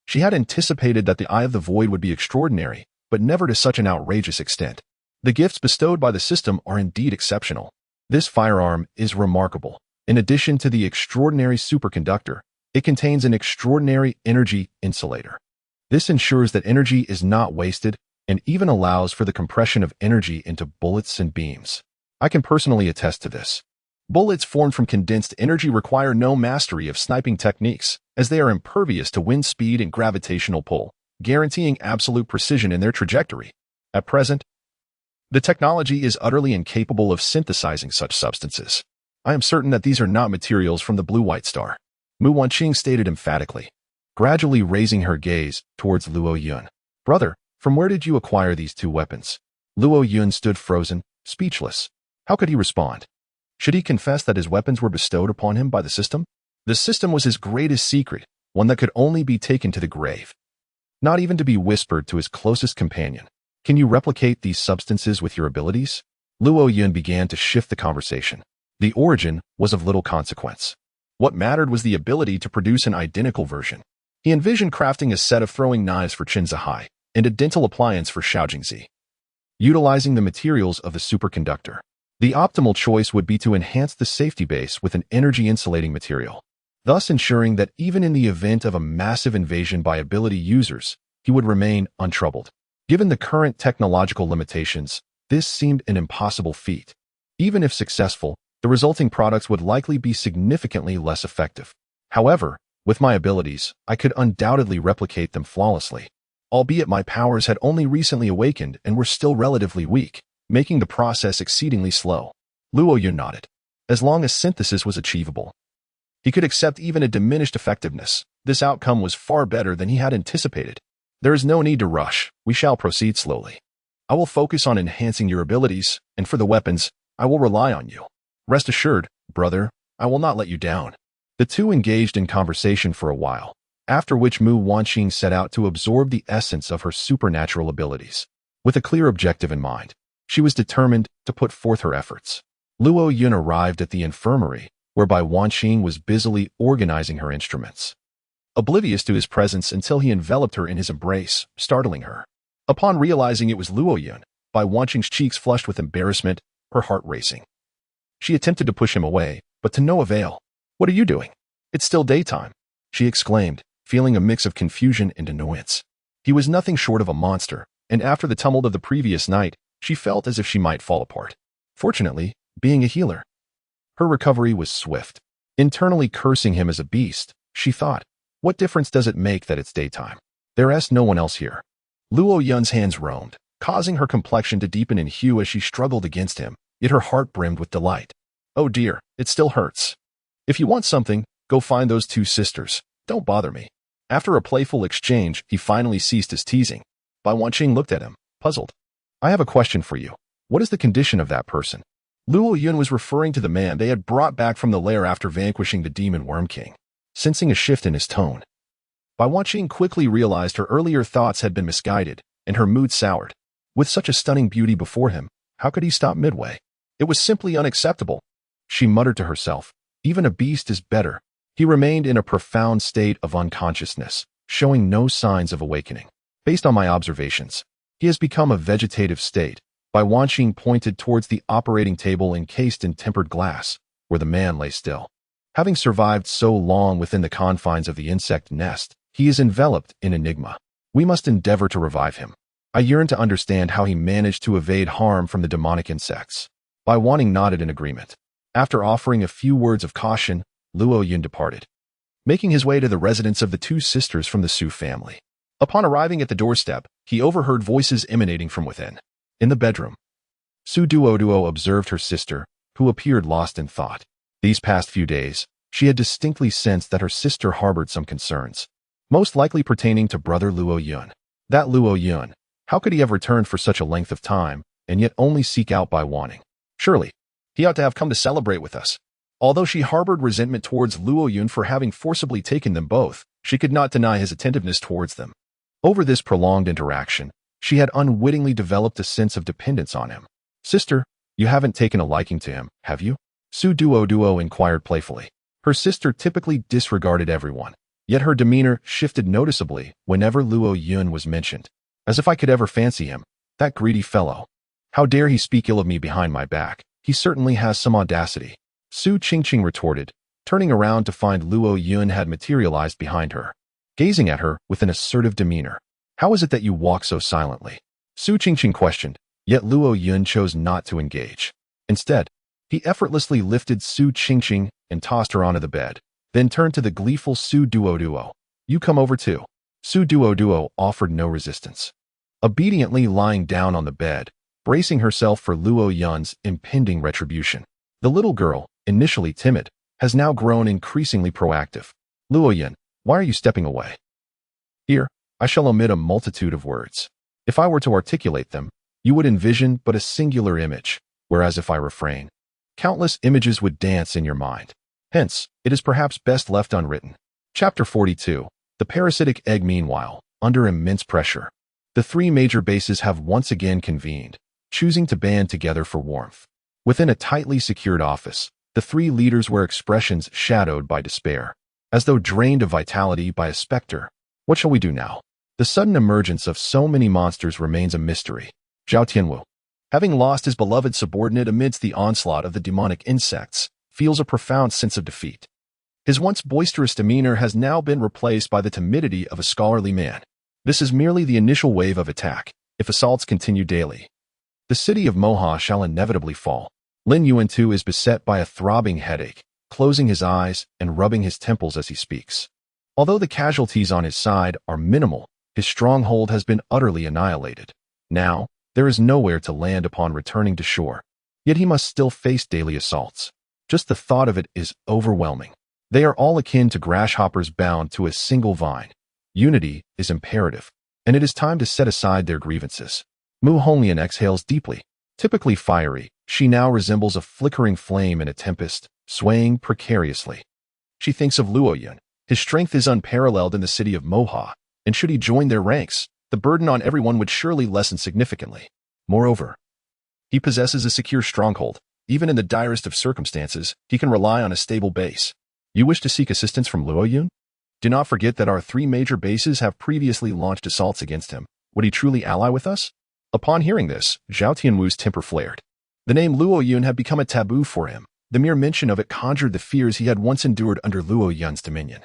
She had anticipated that the Eye of the Void would be extraordinary, but never to such an outrageous extent. The gifts bestowed by the system are indeed exceptional. This firearm is remarkable. In addition to the extraordinary superconductor, it contains an extraordinary energy insulator. This ensures that energy is not wasted and even allows for the compression of energy into bullets and beams. I can personally attest to this. Bullets formed from condensed energy require no mastery of sniping techniques, as they are impervious to wind speed and gravitational pull, guaranteeing absolute precision in their trajectory. At present, the technology is utterly incapable of synthesizing such substances. I am certain that these are not materials from the blue-white star. Mu Wanqing stated emphatically, gradually raising her gaze towards Luo Yun. Brother, from where did you acquire these 2 weapons? Luo Yun stood frozen, speechless. How could he respond? Should he confess that his weapons were bestowed upon him by the system? The system was his greatest secret, one that could only be taken to the grave, not even to be whispered to his closest companion. Can you replicate these substances with your abilities? Luo Yun began to shift the conversation. The origin was of little consequence. What mattered was the ability to produce an identical version. He envisioned crafting a set of throwing knives for Qin Zihai and a dental appliance for Xiao Jingzi, utilizing the materials of the superconductor. The optimal choice would be to enhance the safety base with an energy-insulating material, thus ensuring that even in the event of a massive invasion by ability users, he would remain untroubled. Given the current technological limitations, this seemed an impossible feat. Even if successful, the resulting products would likely be significantly less effective. However, with my abilities, I could undoubtedly replicate them flawlessly, albeit my powers had only recently awakened and were still relatively weak, making the process exceedingly slow. Luo Yun nodded. As long as synthesis was achievable, he could accept even a diminished effectiveness. This outcome was far better than he had anticipated. There is no need to rush. We shall proceed slowly. I will focus on enhancing your abilities, and for the weapons, I will rely on you. Rest assured, brother, I will not let you down. The two engaged in conversation for a while, after which Mu Wanqing set out to absorb the essence of her supernatural abilities. With a clear objective in mind, she was determined to put forth her efforts. Luo Yun arrived at the infirmary, where Bai Wanning was busily organizing her instruments, oblivious to his presence until he enveloped her in his embrace, startling her. Upon realizing it was Luo Yun, Bai Wanqing's cheeks flushed with embarrassment, her heart racing. She attempted to push him away, but to no avail. What are you doing? It's still daytime, she exclaimed, feeling a mix of confusion and annoyance. He was nothing short of a monster, and after the tumult of the previous night, she felt as if she might fall apart. Fortunately, being a healer, her recovery was swift. Internally cursing him as a beast, she thought, what difference does it make that it's daytime? There's no one else here. Luo Yun's hands roamed, causing her complexion to deepen in hue as she struggled against him, yet her heart brimmed with delight. Oh dear, it still hurts. If you want something, go find those two sisters. Don't bother me. After a playful exchange, he finally ceased his teasing. Bai Wanning looked at him, puzzled. I have a question for you. What is the condition of that person? Luo Yun was referring to the man they had brought back from the lair after vanquishing the demon Worm King. Sensing a shift in his tone, Bai Wanning quickly realized her earlier thoughts had been misguided, and her mood soured. With such a stunning beauty before him, how could he stop midway? It was simply unacceptable. She muttered to herself, even a beast is better. He remained in a profound state of unconsciousness, showing no signs of awakening. Based on my observations, he has become a vegetative state. Bai Wanning pointed towards the operating table encased in tempered glass, where the man lay still. Having survived so long within the confines of the insect nest, he is enveloped in enigma. We must endeavor to revive him. I yearn to understand how he managed to evade harm from the demonic insects. Bai Wanning nodded in agreement. After offering a few words of caution, Luo Yun departed, making his way to the residence of the two sisters from the Zhou family. Upon arriving at the doorstep, he overheard voices emanating from within. In the bedroom, Zhou Duo observed her sister, who appeared lost in thought. These past few days, she had distinctly sensed that her sister harbored some concerns, most likely pertaining to brother Luo Yun. That Luo Yun, how could he have returned for such a length of time, and yet only seek out Bai Wanning? Surely, he ought to have come to celebrate with us. Although she harbored resentment towards Luo Yun for having forcibly taken them both, she could not deny his attentiveness towards them. Over this prolonged interaction, she had unwittingly developed a sense of dependence on him. Sister, you haven't taken a liking to him, have you? Zhou Duo inquired playfully. Her sister typically disregarded everyone, yet her demeanor shifted noticeably whenever Luo Yun was mentioned. As if I could ever fancy him, that greedy fellow. How dare he speak ill of me behind my back? He certainly has some audacity. Zhou Qingqing retorted, turning around to find Luo Yun had materialized behind her, gazing at her with an assertive demeanor. How is it that you walk so silently? Zhou Qingqing questioned, yet Luo Yun chose not to engage. Instead, he effortlessly lifted Zhou Qingqing and tossed her onto the bed, then turned to the gleeful Zhou Duo. You come over too. Zhou Duo offered no resistance, obediently lying down on the bed, bracing herself for Luo Yun's impending retribution. The little girl, initially timid, has now grown increasingly proactive. Luo Yun, why are you stepping away? Here, I shall omit a multitude of words. If I were to articulate them, you would envision but a singular image, whereas if I refrain, countless images would dance in your mind. Hence, it is perhaps best left unwritten. Chapter 42. The parasitic egg. Meanwhile, under immense pressure, the three major bases have once again convened, choosing to band together for warmth. Within a tightly secured office, the three leaders wear expressions shadowed by despair, as though drained of vitality by a specter. What shall we do now? The sudden emergence of so many monsters remains a mystery. Zhao Tianwu, having lost his beloved subordinate amidst the onslaught of the demonic insects, feels a profound sense of defeat. His once boisterous demeanor has now been replaced by the timidity of a scholarly man. This is merely the initial wave of attack. If assaults continue daily, the city of Moha shall inevitably fall. Lin Yuan too is beset by a throbbing headache, closing his eyes and rubbing his temples as he speaks. Although the casualties on his side are minimal, his stronghold has been utterly annihilated. Now, there is nowhere to land upon returning to shore. Yet he must still face daily assaults. Just the thought of it is overwhelming. They are all akin to grasshoppers bound to a single vine. Unity is imperative, and it is time to set aside their grievances. Mu Honglian exhales deeply. Typically fiery, she now resembles a flickering flame in a tempest, swaying precariously. She thinks of Luo Yun. His strength is unparalleled in the city of Moha, and should he join their ranks, the burden on everyone would surely lessen significantly. Moreover, he possesses a secure stronghold. Even in the direst of circumstances, he can rely on a stable base. You wish to seek assistance from Luo Yun? Do not forget that our three major bases have previously launched assaults against him. Would he truly ally with us? Upon hearing this, Zhao Tianwu's temper flared. The name Luo Yun had become a taboo for him. The mere mention of it conjured the fears he had once endured under Luo Yun's dominion.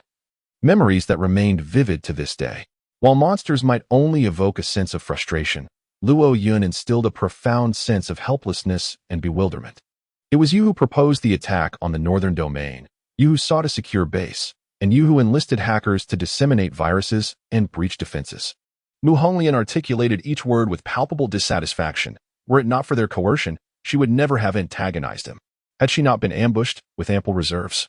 memories that remained vivid to this day. While monsters might only evoke a sense of frustration, Luo Yun instilled a profound sense of helplessness and bewilderment. It was you who proposed the attack on the northern domain, you who sought a secure base, and you who enlisted hackers to disseminate viruses and breach defenses. Mu Honglian articulated each word with palpable dissatisfaction. Were it not for their coercion, she would never have antagonized him. Had she not been ambushed with ample reserves,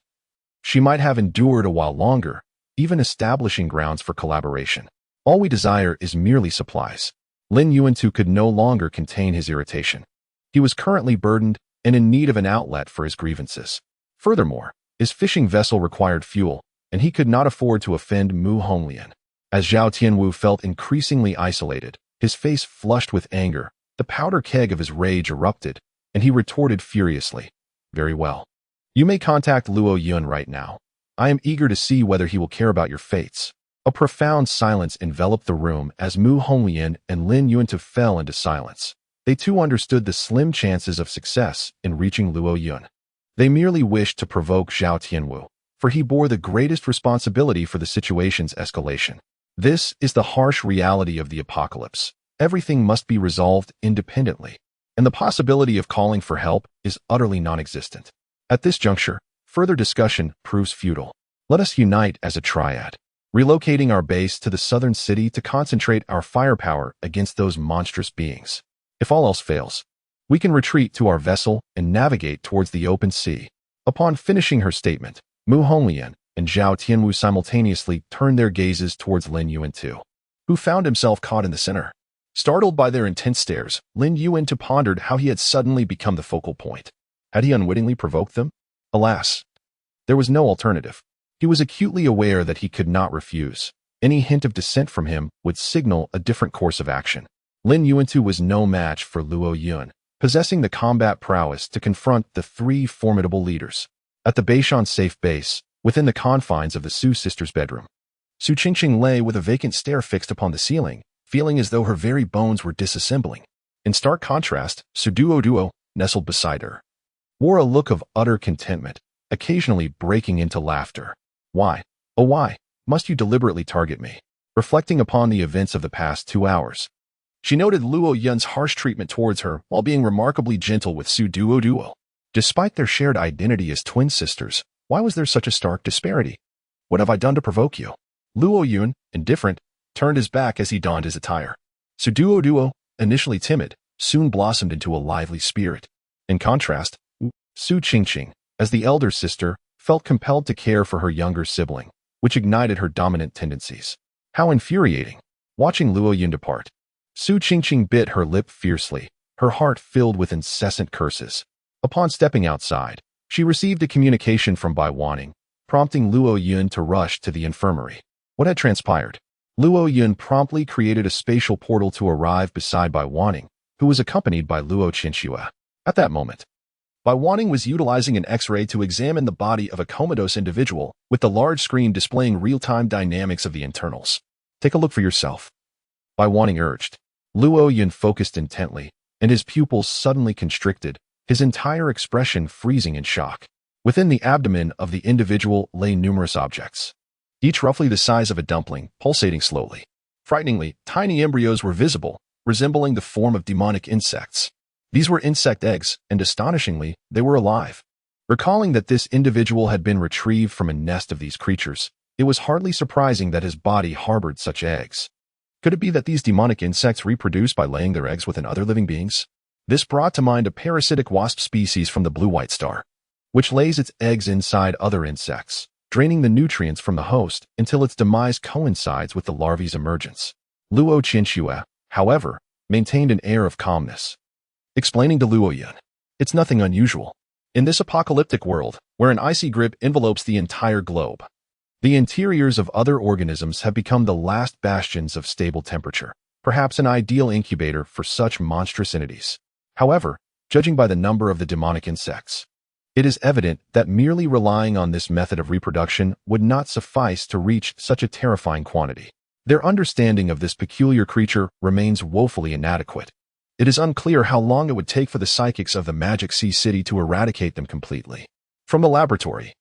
she might have endured a while longer, even establishing grounds for collaboration. All we desire is merely supplies. Lin Yuantu could no longer contain his irritation. He was currently burdened and in need of an outlet for his grievances. Furthermore, his fishing vessel required fuel, and he could not afford to offend Mu Honglian. As Zhao Tianwu felt increasingly isolated, his face flushed with anger, the powder keg of his rage erupted, and he retorted furiously. Very well. You may contact Luo Yun right now. I am eager to see whether he will care about your fates. A profound silence enveloped the room as Mu Honglian and Lin Yuantu fell into silence. They too understood the slim chances of success in reaching Luo Yun. They merely wished to provoke Zhao Tianwu, for he bore the greatest responsibility for the situation's escalation. This is the harsh reality of the apocalypse. Everything must be resolved independently, and the possibility of calling for help is utterly non-existent. At this juncture, further discussion proves futile. Let us unite as a triad, relocating our base to the southern city to concentrate our firepower against those monstrous beings. If all else fails, we can retreat to our vessel and navigate towards the open sea. Upon finishing her statement, Mu Honglian and Zhao Tianwu simultaneously turned their gazes towards Lin Yuantu, who found himself caught in the center. Startled by their intense stares, Lin Yuantu pondered how he had suddenly become the focal point. Had he unwittingly provoked them? Alas, there was no alternative. He was acutely aware that he could not refuse. Any hint of dissent from him would signal a different course of action. Lin Yuantu was no match for Luo Yun, possessing the combat prowess to confront the three formidable leaders. At the Beishan safe base, within the confines of the Su sisters' bedroom, Su Qingqing lay with a vacant stare fixed upon the ceiling, feeling as though her very bones were disassembling. In stark contrast, Su Duo, nestled beside her, wore a look of utter contentment, occasionally breaking into laughter. Why, oh why, must you deliberately target me? Reflecting upon the events of the past 2 hours, she noted Luo Yun's harsh treatment towards her while being remarkably gentle with Su Duo. Despite their shared identity as twin sisters, why was there such a stark disparity? What have I done to provoke you? Luo Yun, indifferent, turned his back as he donned his attire. Su Duo, initially timid, soon blossomed into a lively spirit. In contrast, Su Qingqing, as the elder sister, felt compelled to care for her younger sibling, which ignited her dominant tendencies. How infuriating! Watching Luo Yun depart, Su Qingqing bit her lip fiercely, her heart filled with incessant curses. Upon stepping outside, she received a communication from Bai Wanning, prompting Luo Yun to rush to the infirmary. What had transpired? Luo Yun promptly created a spatial portal to arrive beside Bai Wanning, who was accompanied by Luo Qinxue. At that moment, Bai Wanning was utilizing an X-ray to examine the body of a comatose individual, with the large screen displaying real-time dynamics of the internals. Take a look for yourself, Bai Wanning urged. Luo Yun focused intently, and his pupils suddenly constricted, his entire expression freezing in shock. Within the abdomen of the individual lay numerous objects, each roughly the size of a dumpling, pulsating slowly. Frighteningly, tiny embryos were visible, resembling the form of demonic insects. These were insect eggs, and astonishingly, they were alive. Recalling that this individual had been retrieved from a nest of these creatures, it was hardly surprising that his body harbored such eggs. Could it be that these demonic insects reproduce by laying their eggs within other living beings? This brought to mind a parasitic wasp species from the blue-white star, which lays its eggs inside other insects, draining the nutrients from the host until its demise coincides with the larvae's emergence. Luo Qinxue, however, maintained an air of calmness, explaining to Luo Yun, "It's nothing unusual. In this apocalyptic world, where an icy grip envelopes the entire globe, the interiors of other organisms have become the last bastions of stable temperature, perhaps an ideal incubator for such monstrous entities. However, judging by the number of the demonic insects, it is evident that merely relying on this method of reproduction would not suffice to reach such a terrifying quantity. Their understanding of this peculiar creature remains woefully inadequate. It is unclear how long it would take for the psychics of the Magic Sea City to eradicate them completely." From the laboratory,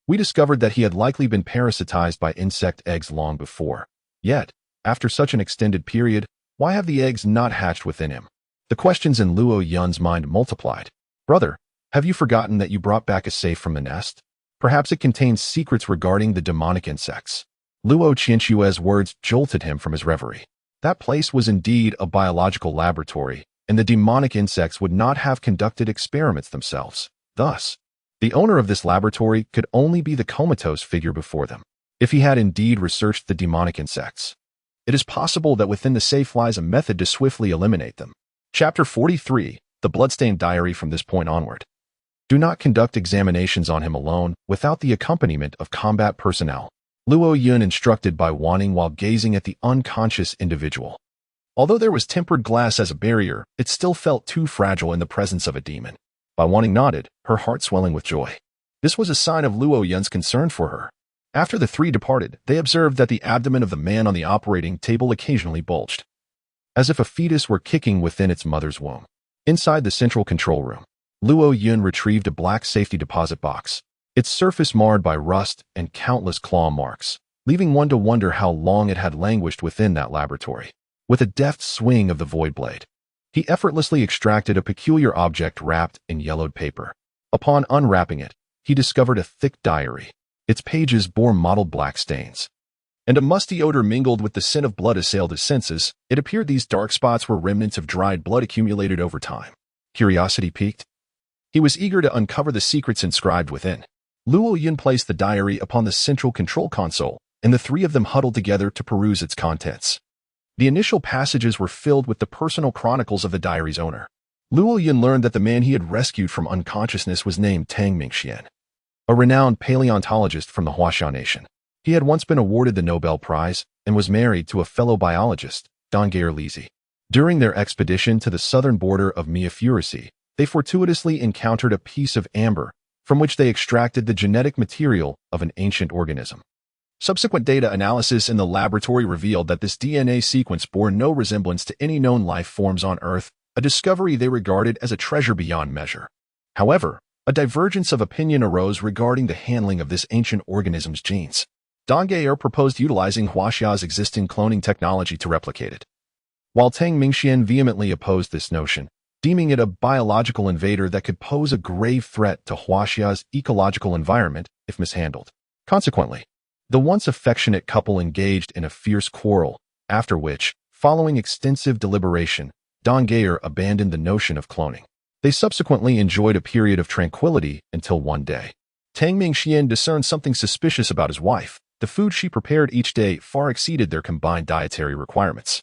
We discovered that he had likely been parasitized by insect eggs long before. Yet, after such an extended period, why have the eggs not hatched within him? The questions in Luo Yun's mind multiplied. Brother, have you forgotten that you brought back a safe from the nest? Perhaps it contains secrets regarding the demonic insects. Luo Qianxue's words jolted him from his reverie. That place was indeed a biological laboratory, and the demonic insects would not have conducted experiments themselves. Thus, the owner of this laboratory could only be the comatose figure before them, if he had indeed researched the demonic insects. It is possible that within the safe lies a method to swiftly eliminate them. Chapter 43, The Bloodstained Diary. From this point onward, do not conduct examinations on him alone without the accompaniment of combat personnel. Luo Yun instructed Bai Wanning while gazing at the unconscious individual. Although there was tempered glass as a barrier, it still felt too fragile in the presence of a demon. Bai Wanning nodded, her heart swelling with joy. This was a sign of Luo Yun's concern for her. After the three departed, they observed that the abdomen of the man on the operating table occasionally bulged, as if a fetus were kicking within its mother's womb. Inside the central control room, Luo Yun retrieved a black safety deposit box, its surface marred by rust and countless claw marks, leaving one to wonder how long it had languished within that laboratory. With a deft swing of the void blade, he effortlessly extracted a peculiar object wrapped in yellowed paper. Upon unwrapping it, he discovered a thick diary. Its pages bore mottled black stains, and a musty odor mingled with the scent of blood assailed his senses. It appeared these dark spots were remnants of dried blood accumulated over time. Curiosity piqued. He was eager to uncover the secrets inscribed within. Luo Yun placed the diary upon the central control console, and the three of them huddled together to peruse its contents. The initial passages were filled with the personal chronicles of the diary's owner. Luo Yun learned that the man he had rescued from unconsciousness was named Tang Mingxian, a renowned paleontologist from the Huaxia nation. He had once been awarded the Nobel Prize and was married to a fellow biologist, Dongayer Lizi. During their expedition to the southern border of Miafuracy, they fortuitously encountered a piece of amber from which they extracted the genetic material of an ancient organism. Subsequent data analysis in the laboratory revealed that this DNA sequence bore no resemblance to any known life forms on Earth, a discovery they regarded as a treasure beyond measure. However, a divergence of opinion arose regarding the handling of this ancient organism's genes. Dongayer proposed utilizing Huaxia's existing cloning technology to replicate it, while Tang Mingxian vehemently opposed this notion, deeming it a biological invader that could pose a grave threat to Huaxia's ecological environment if mishandled. Consequently, the once affectionate couple engaged in a fierce quarrel, after which, following extensive deliberation, Dongayer abandoned the notion of cloning. They subsequently enjoyed a period of tranquility until one day, Tang Mingxian discerned something suspicious about his wife. The food she prepared each day far exceeded their combined dietary requirements.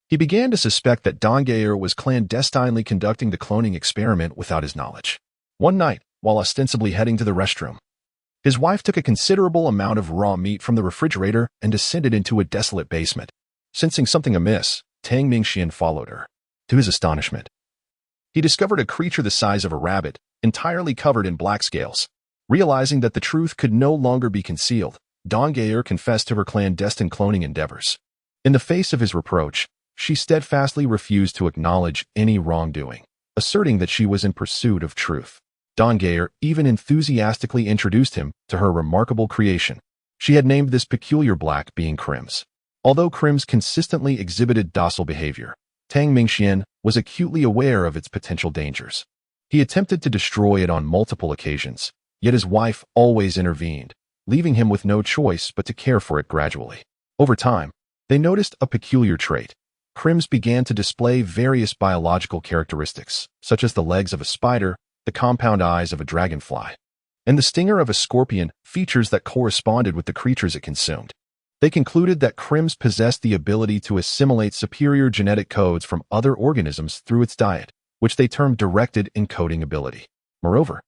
He began to suspect that Dongayer was clandestinely conducting the cloning experiment without his knowledge. One night, while ostensibly heading to the restroom, his wife took a considerable amount of raw meat from the refrigerator and descended into a desolate basement. Sensing something amiss, Tang Mingxian followed her. To his astonishment, he discovered a creature the size of a rabbit, entirely covered in black scales. Realizing that the truth could no longer be concealed, Dongayer confessed to her clandestine cloning endeavors. In the face of his reproach, she steadfastly refused to acknowledge any wrongdoing, asserting that she was in pursuit of truth. Dongayer even enthusiastically introduced him to her remarkable creation. She had named this peculiar black being Crims. Although Crims consistently exhibited docile behavior, Tang Mingxian was acutely aware of its potential dangers. He attempted to destroy it on multiple occasions, yet his wife always intervened, leaving him with no choice but to care for it gradually. Over time, they noticed a peculiar trait. Crims began to display various biological characteristics, such as the legs of a spider, the compound eyes of a dragonfly, and the stinger of a scorpion, features that corresponded with the creatures it consumed. They concluded that Crims possessed the ability to assimilate superior genetic codes from other organisms through its diet, which they termed directed encoding ability. Moreover,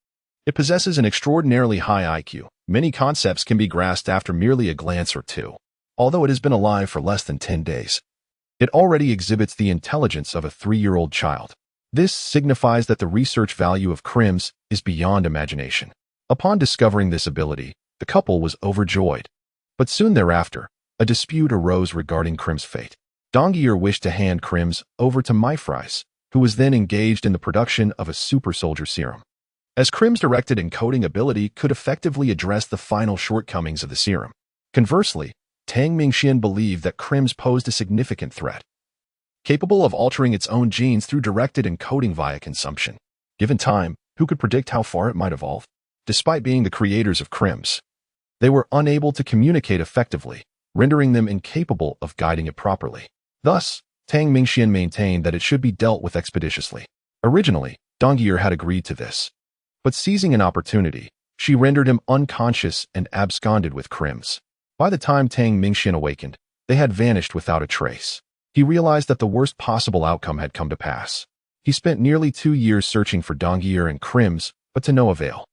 it possesses an extraordinarily high IQ. Many concepts can be grasped after merely a glance or two. Although it has been alive for less than 10 days, it already exhibits the intelligence of a 3-year-old child. This signifies that the research value of Crims is beyond imagination. Upon discovering this ability, the couple was overjoyed. But soon thereafter, a dispute arose regarding Crims' fate. Dongayer wished to hand Crims over to Myfries, who was then engaged in the production of a super soldier serum. as Crim's directed encoding ability could effectively address the final shortcomings of the serum. Conversely, Tang Mingxian believed that Crim's posed a significant threat, capable of altering its own genes through directed encoding via consumption. Given time, who could predict how far it might evolve? Despite being the creators of Crim's, they were unable to communicate effectively, rendering them incapable of guiding it properly. Thus, Tang Mingxian maintained that it should be dealt with expeditiously. Originally, Dongyi had agreed to this, but seizing an opportunity, she rendered him unconscious and absconded with Crim's. By the time Tang Mingxian awakened, they had vanished without a trace. He realized that the worst possible outcome had come to pass. He spent nearly 2 years searching for Dongyi and Crim's, but to no avail.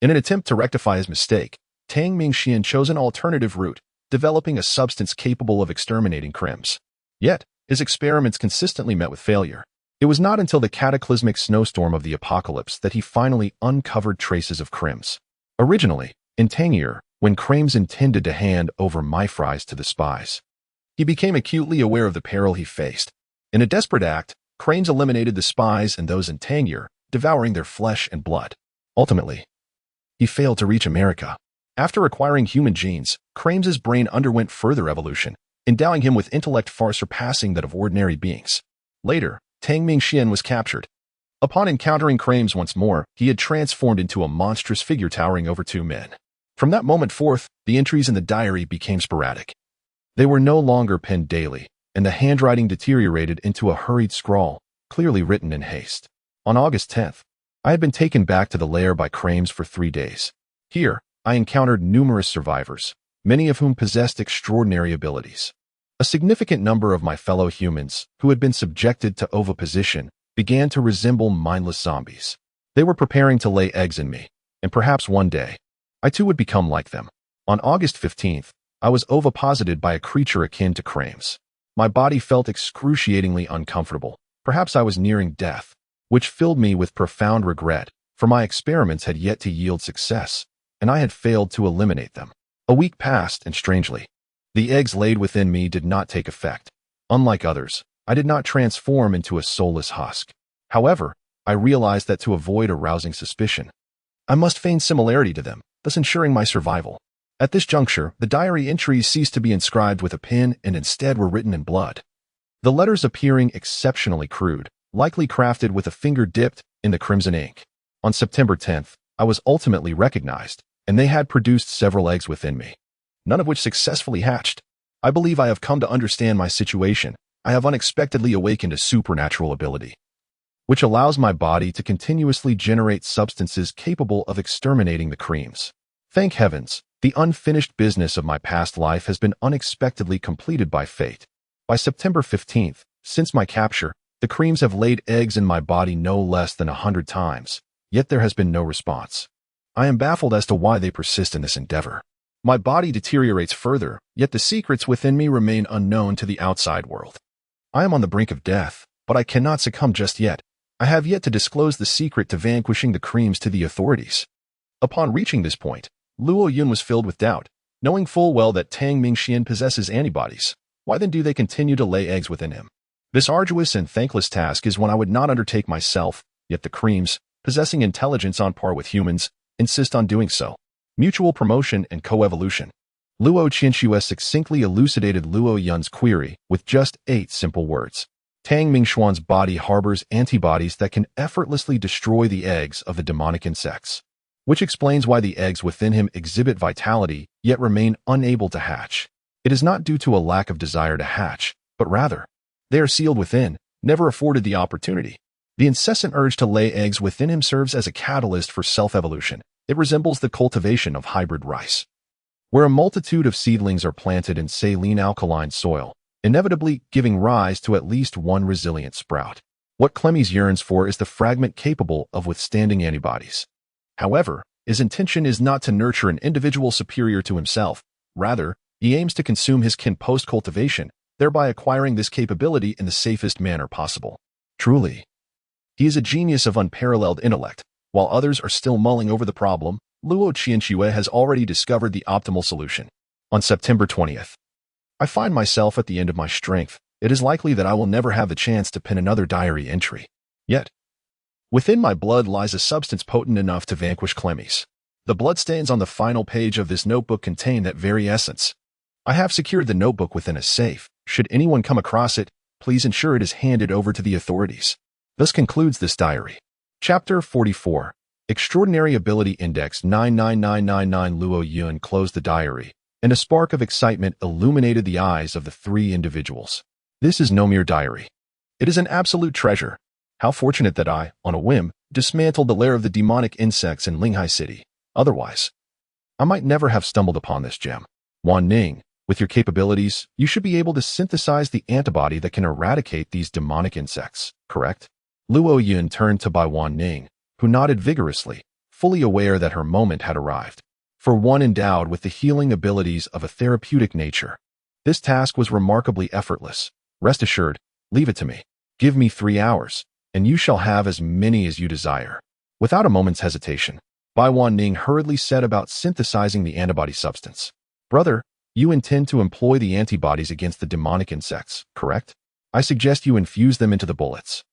In an attempt to rectify his mistake, Tang Mingxian chose an alternative route, developing a substance capable of exterminating Crim's. Yet, his experiments consistently met with failure. It was not until the cataclysmic snowstorm of the apocalypse that he finally uncovered traces of Crim's. Originally, in Tangier, when Crim's intended to hand over Myfries to the spies, he became acutely aware of the peril he faced. In a desperate act, Crim's eliminated the spies and those in Tangier, devouring their flesh and blood. Ultimately, he failed to reach America. After acquiring human genes, Crim's brain underwent further evolution, endowing him with intellect far surpassing that of ordinary beings. Later, Tang Mingxian was captured. Upon encountering Crim's once more, he had transformed into a monstrous figure towering over 2 men. From that moment forth, the entries in the diary became sporadic. They were no longer penned daily, and the handwriting deteriorated into a hurried scrawl, clearly written in haste. On August 10th, I had been taken back to the lair by Crim's for 3 days. Here, I encountered numerous survivors, many of whom possessed extraordinary abilities. A significant number of my fellow humans, who had been subjected to oviposition, began to resemble mindless zombies. They were preparing to lay eggs in me, and perhaps one day, I too would become like them. On August 15th, I was oviposited by a creature akin to Crim's. My body felt excruciatingly uncomfortable. Perhaps I was nearing death, which filled me with profound regret, for my experiments had yet to yield success, and I had failed to eliminate them. A week passed, and strangely, the eggs laid within me did not take effect. Unlike others, I did not transform into a soulless husk. However, I realized that to avoid arousing suspicion, I must feign similarity to them, thus ensuring my survival. At this juncture, the diary entries ceased to be inscribed with a pen and instead were written in blood. The letters appearing exceptionally crude, likely crafted with a finger dipped in the crimson ink. On September 10th, I was ultimately recognized, and they had produced several eggs within me, none of which successfully hatched. I believe I have come to understand my situation. I have unexpectedly awakened a supernatural ability, which allows my body to continuously generate substances capable of exterminating the creams. Thank heavens, the unfinished business of my past life has been unexpectedly completed by fate. By September 15th, since my capture, the creams have laid eggs in my body no less than 100 times, yet there has been no response. I am baffled as to why they persist in this endeavor. My body deteriorates further, yet the secrets within me remain unknown to the outside world. I am on the brink of death, but I cannot succumb just yet. I have yet to disclose the secret to vanquishing the creams to the authorities. Upon reaching this point, Luo Yun was filled with doubt, knowing full well that Tang Mingxian possesses antibodies. Why then do they continue to lay eggs within him? This arduous and thankless task is one I would not undertake myself, yet the creams, possessing intelligence on par with humans, insist on doing so. Mutual promotion and coevolution. Luo Qianxue succinctly elucidated Luo Yun's query with just 8 simple words. Tang Mingxuan's body harbors antibodies that can effortlessly destroy the eggs of the demonic insects, which explains why the eggs within him exhibit vitality yet remain unable to hatch. It is not due to a lack of desire to hatch, but rather, they are sealed within, never afforded the opportunity. The incessant urge to lay eggs within him serves as a catalyst for self-evolution. It resembles the cultivation of hybrid rice, where a multitude of seedlings are planted in saline alkaline soil, inevitably giving rise to at least one resilient sprout. What Clemens yearns for is the fragment capable of withstanding antibodies. However, his intention is not to nurture an individual superior to himself. Rather, he aims to consume his kin post-cultivation, thereby acquiring this capability in the safest manner possible. Truly, he is a genius of unparalleled intellect. While others are still mulling over the problem, Luo Qianxue has already discovered the optimal solution. On September 20th, I find myself at the end of my strength. It is likely that I will never have the chance to pen another diary entry. Yet, Within my blood lies a substance potent enough to vanquish Clemmies. The bloodstains on the final page of this notebook contain that very essence. I have secured the notebook within a safe. Should anyone come across it, please ensure it is handed over to the authorities. Thus concludes this diary. Chapter 44. Extraordinary Ability Index 99999. Luo Yun closed the diary, and a spark of excitement illuminated the eyes of the three individuals. This is no mere diary. It is an absolute treasure. How fortunate that I, on a whim, dismantled the lair of the demonic insects in Linghai City. Otherwise, I might never have stumbled upon this gem. Wanning, with your capabilities, you should be able to synthesize the antibody that can eradicate these demonic insects, correct? Luo Yun turned to Bai Wanning, who nodded vigorously, fully aware that her moment had arrived. For one endowed with the healing abilities of a therapeutic nature, this task was remarkably effortless. Rest assured, leave it to me. Give me 3 hours, and you shall have as many as you desire. Without a moment's hesitation, Bai Wanning hurriedly set about synthesizing the antibody substance. Brother, you intend to employ the antibodies against the demonic insects, correct? I suggest you infuse them into the bullets.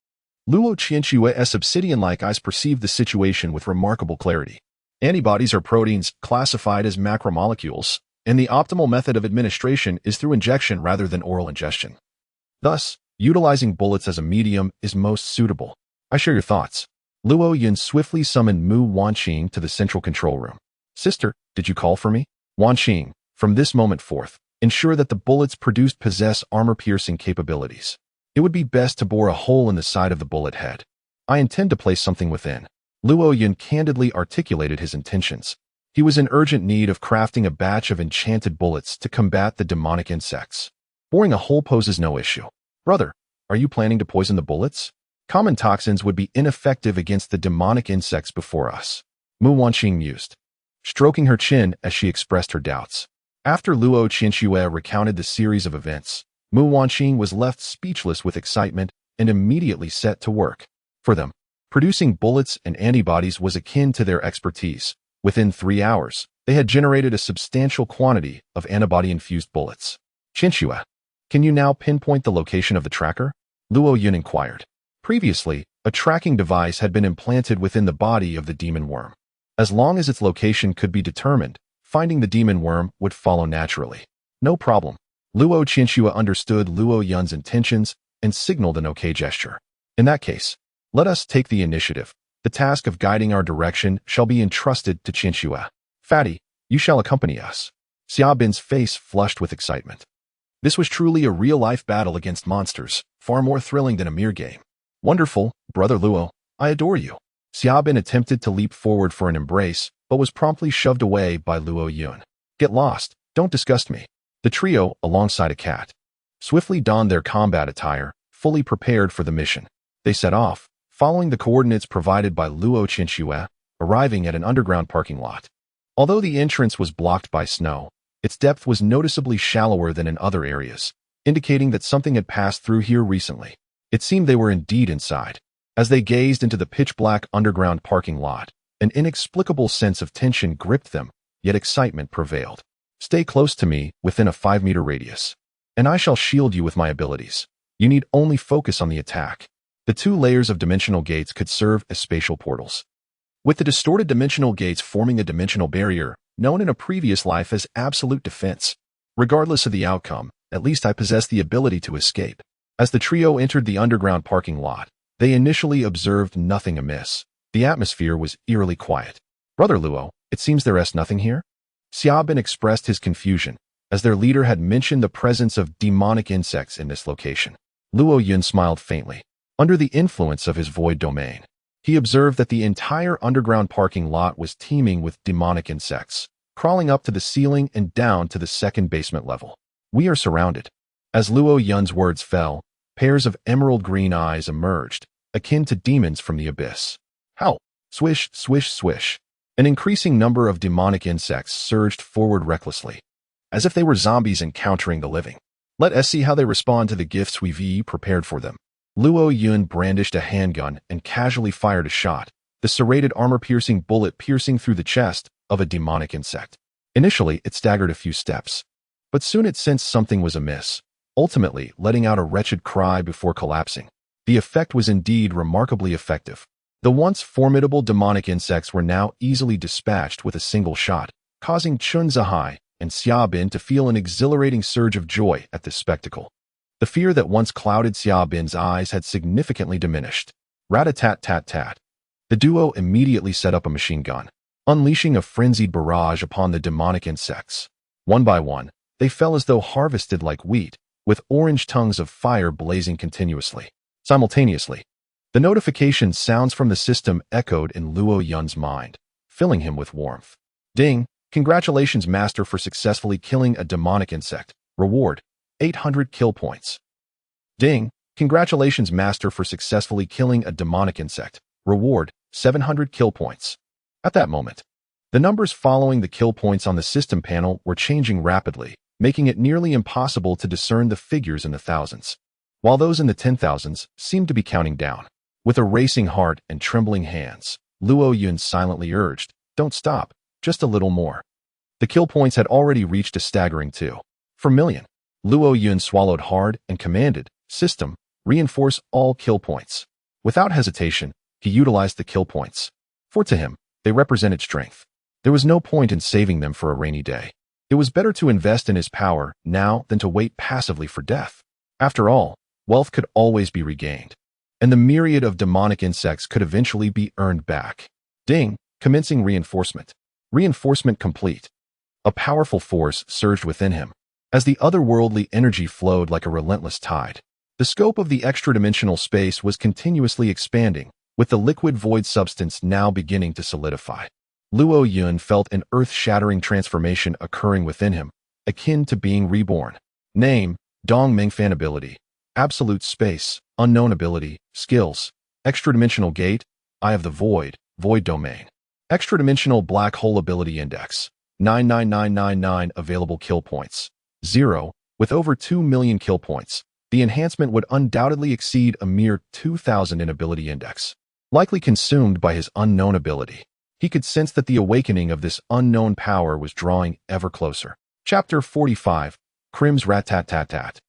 Luo Qinshue's obsidian-like eyes perceived the situation with remarkable clarity. Antibodies are proteins classified as macromolecules, and the optimal method of administration is through injection rather than oral ingestion. Thus, utilizing bullets as a medium is most suitable. I share your thoughts. Luo Yun swiftly summoned Mu Wanqing to the central control room. Sister, did you call for me? Wanqing, from this moment forth, ensure that the bullets produced possess armor-piercing capabilities. It would be best to bore a hole in the side of the bullet head. I intend to place something within. Luo Yun candidly articulated his intentions. He was in urgent need of crafting a batch of enchanted bullets to combat the demonic insects. Boring a hole poses no issue. Brother, are you planning to poison the bullets? Common toxins would be ineffective against the demonic insects before us. Mu Wanqing mused, stroking her chin as she expressed her doubts. After Luo Qinshui recounted the series of events, Mu Wanqing was left speechless with excitement and immediately set to work. For them, producing bullets and antibodies was akin to their expertise. Within 3 hours, they had generated a substantial quantity of antibody-infused bullets. Qinshui, can you now pinpoint the location of the tracker? Luo Yun inquired. Previously, a tracking device had been implanted within the body of the demon worm. As long as its location could be determined, finding the demon worm would follow naturally. No problem. Luo Qinshui understood Luo Yun's intentions and signaled an okay gesture. In that case, let us take the initiative. The task of guiding our direction shall be entrusted to Qinshui. Fatty, you shall accompany us. Xiaobin's face flushed with excitement. This was truly a real-life battle against monsters, far more thrilling than a mere game. Wonderful, Brother Luo, I adore you. Xiaobin attempted to leap forward for an embrace, but was promptly shoved away by Luo Yun. Get lost, don't disgust me. The trio, alongside a cat, swiftly donned their combat attire, fully prepared for the mission. They set off, following the coordinates provided by Luo Qinshui, arriving at an underground parking lot. Although the entrance was blocked by snow, its depth was noticeably shallower than in other areas, indicating that something had passed through here recently. It seemed they were indeed inside. As they gazed into the pitch-black underground parking lot, an inexplicable sense of tension gripped them, yet excitement prevailed. Stay close to me within a 5-meter radius, and I shall shield you with my abilities. You need only focus on the attack. The 2 layers of dimensional gates could serve as spatial portals, with the distorted dimensional gates forming a dimensional barrier, known in a previous life as absolute defense. Regardless of the outcome, at least I possess the ability to escape. As the trio entered the underground parking lot, they initially observed nothing amiss. The atmosphere was eerily quiet. Brother Luo, it seems there is nothing here? Xiaobin expressed his confusion, as their leader had mentioned the presence of demonic insects in this location. Luo Yun smiled faintly. Under the influence of his void domain, he observed that the entire underground parking lot was teeming with demonic insects, crawling up to the ceiling and down to the second basement level. We are surrounded. As Luo Yun's words fell, pairs of emerald green eyes emerged, akin to demons from the abyss. How? Swish, swish, swish. An increasing number of demonic insects surged forward recklessly, as if they were zombies encountering the living. Let us see how they respond to the gifts we've prepared for them. Luo Yun brandished a handgun and casually fired a shot, the serrated armor-piercing bullet piercing through the chest of a demonic insect. Initially, it staggered a few steps, but soon it sensed something was amiss, ultimately letting out a wretched cry before collapsing. The effect was indeed remarkably effective. The once formidable demonic insects were now easily dispatched with a single shot, causing Chun Zihai and Xiaobin to feel an exhilarating surge of joy at this spectacle. The fear that once clouded Xiaobin's eyes had significantly diminished. Rat-a-tat-tat-tat. The duo immediately set up a machine gun, unleashing a frenzied barrage upon the demonic insects. One by one, they fell as though harvested like wheat, with orange tongues of fire blazing continuously. Simultaneously, the notification sounds from the system echoed in Luo Yun's mind, filling him with warmth. Ding! Congratulations, Master, for successfully killing a demonic insect. Reward: 800 kill points. Ding! Congratulations, Master, for successfully killing a demonic insect. Reward: 700 kill points. At that moment, the numbers following the kill points on the system panel were changing rapidly, making it nearly impossible to discern the figures in the thousands, while those in the 10,000s seemed to be counting down. With a racing heart and trembling hands, Luo Yun silently urged, "Don't stop, just a little more." The kill points had already reached a staggering 2,000,000. Luo Yun swallowed hard and commanded, "System, reinforce all kill points." Without hesitation, he utilized the kill points, for to him, they represented strength. There was no point in saving them for a rainy day. It was better to invest in his power now than to wait passively for death. After all, wealth could always be regained, and the myriad of demonic insects could eventually be earned back. Ding! Commencing reinforcement. Reinforcement complete. A powerful force surged within him, as the otherworldly energy flowed like a relentless tide. The scope of the extra-dimensional space was continuously expanding, with the liquid void substance now beginning to solidify. Luo Yun felt an earth-shattering transformation occurring within him, akin to being reborn. Name: Dong Mengfan ability. Absolute space, unknown ability, skills. Extra-dimensional gate, Eye of the Void, void domain. Extra-dimensional black hole ability index, 99999 available kill points. 0, with over 2 million kill points. The enhancement would undoubtedly exceed a mere 2,000 in ability index. Likely consumed by his unknown ability, he could sense that the awakening of this unknown power was drawing ever closer. Chapter 45, Crim's Rat-Tat-Tat-Tat.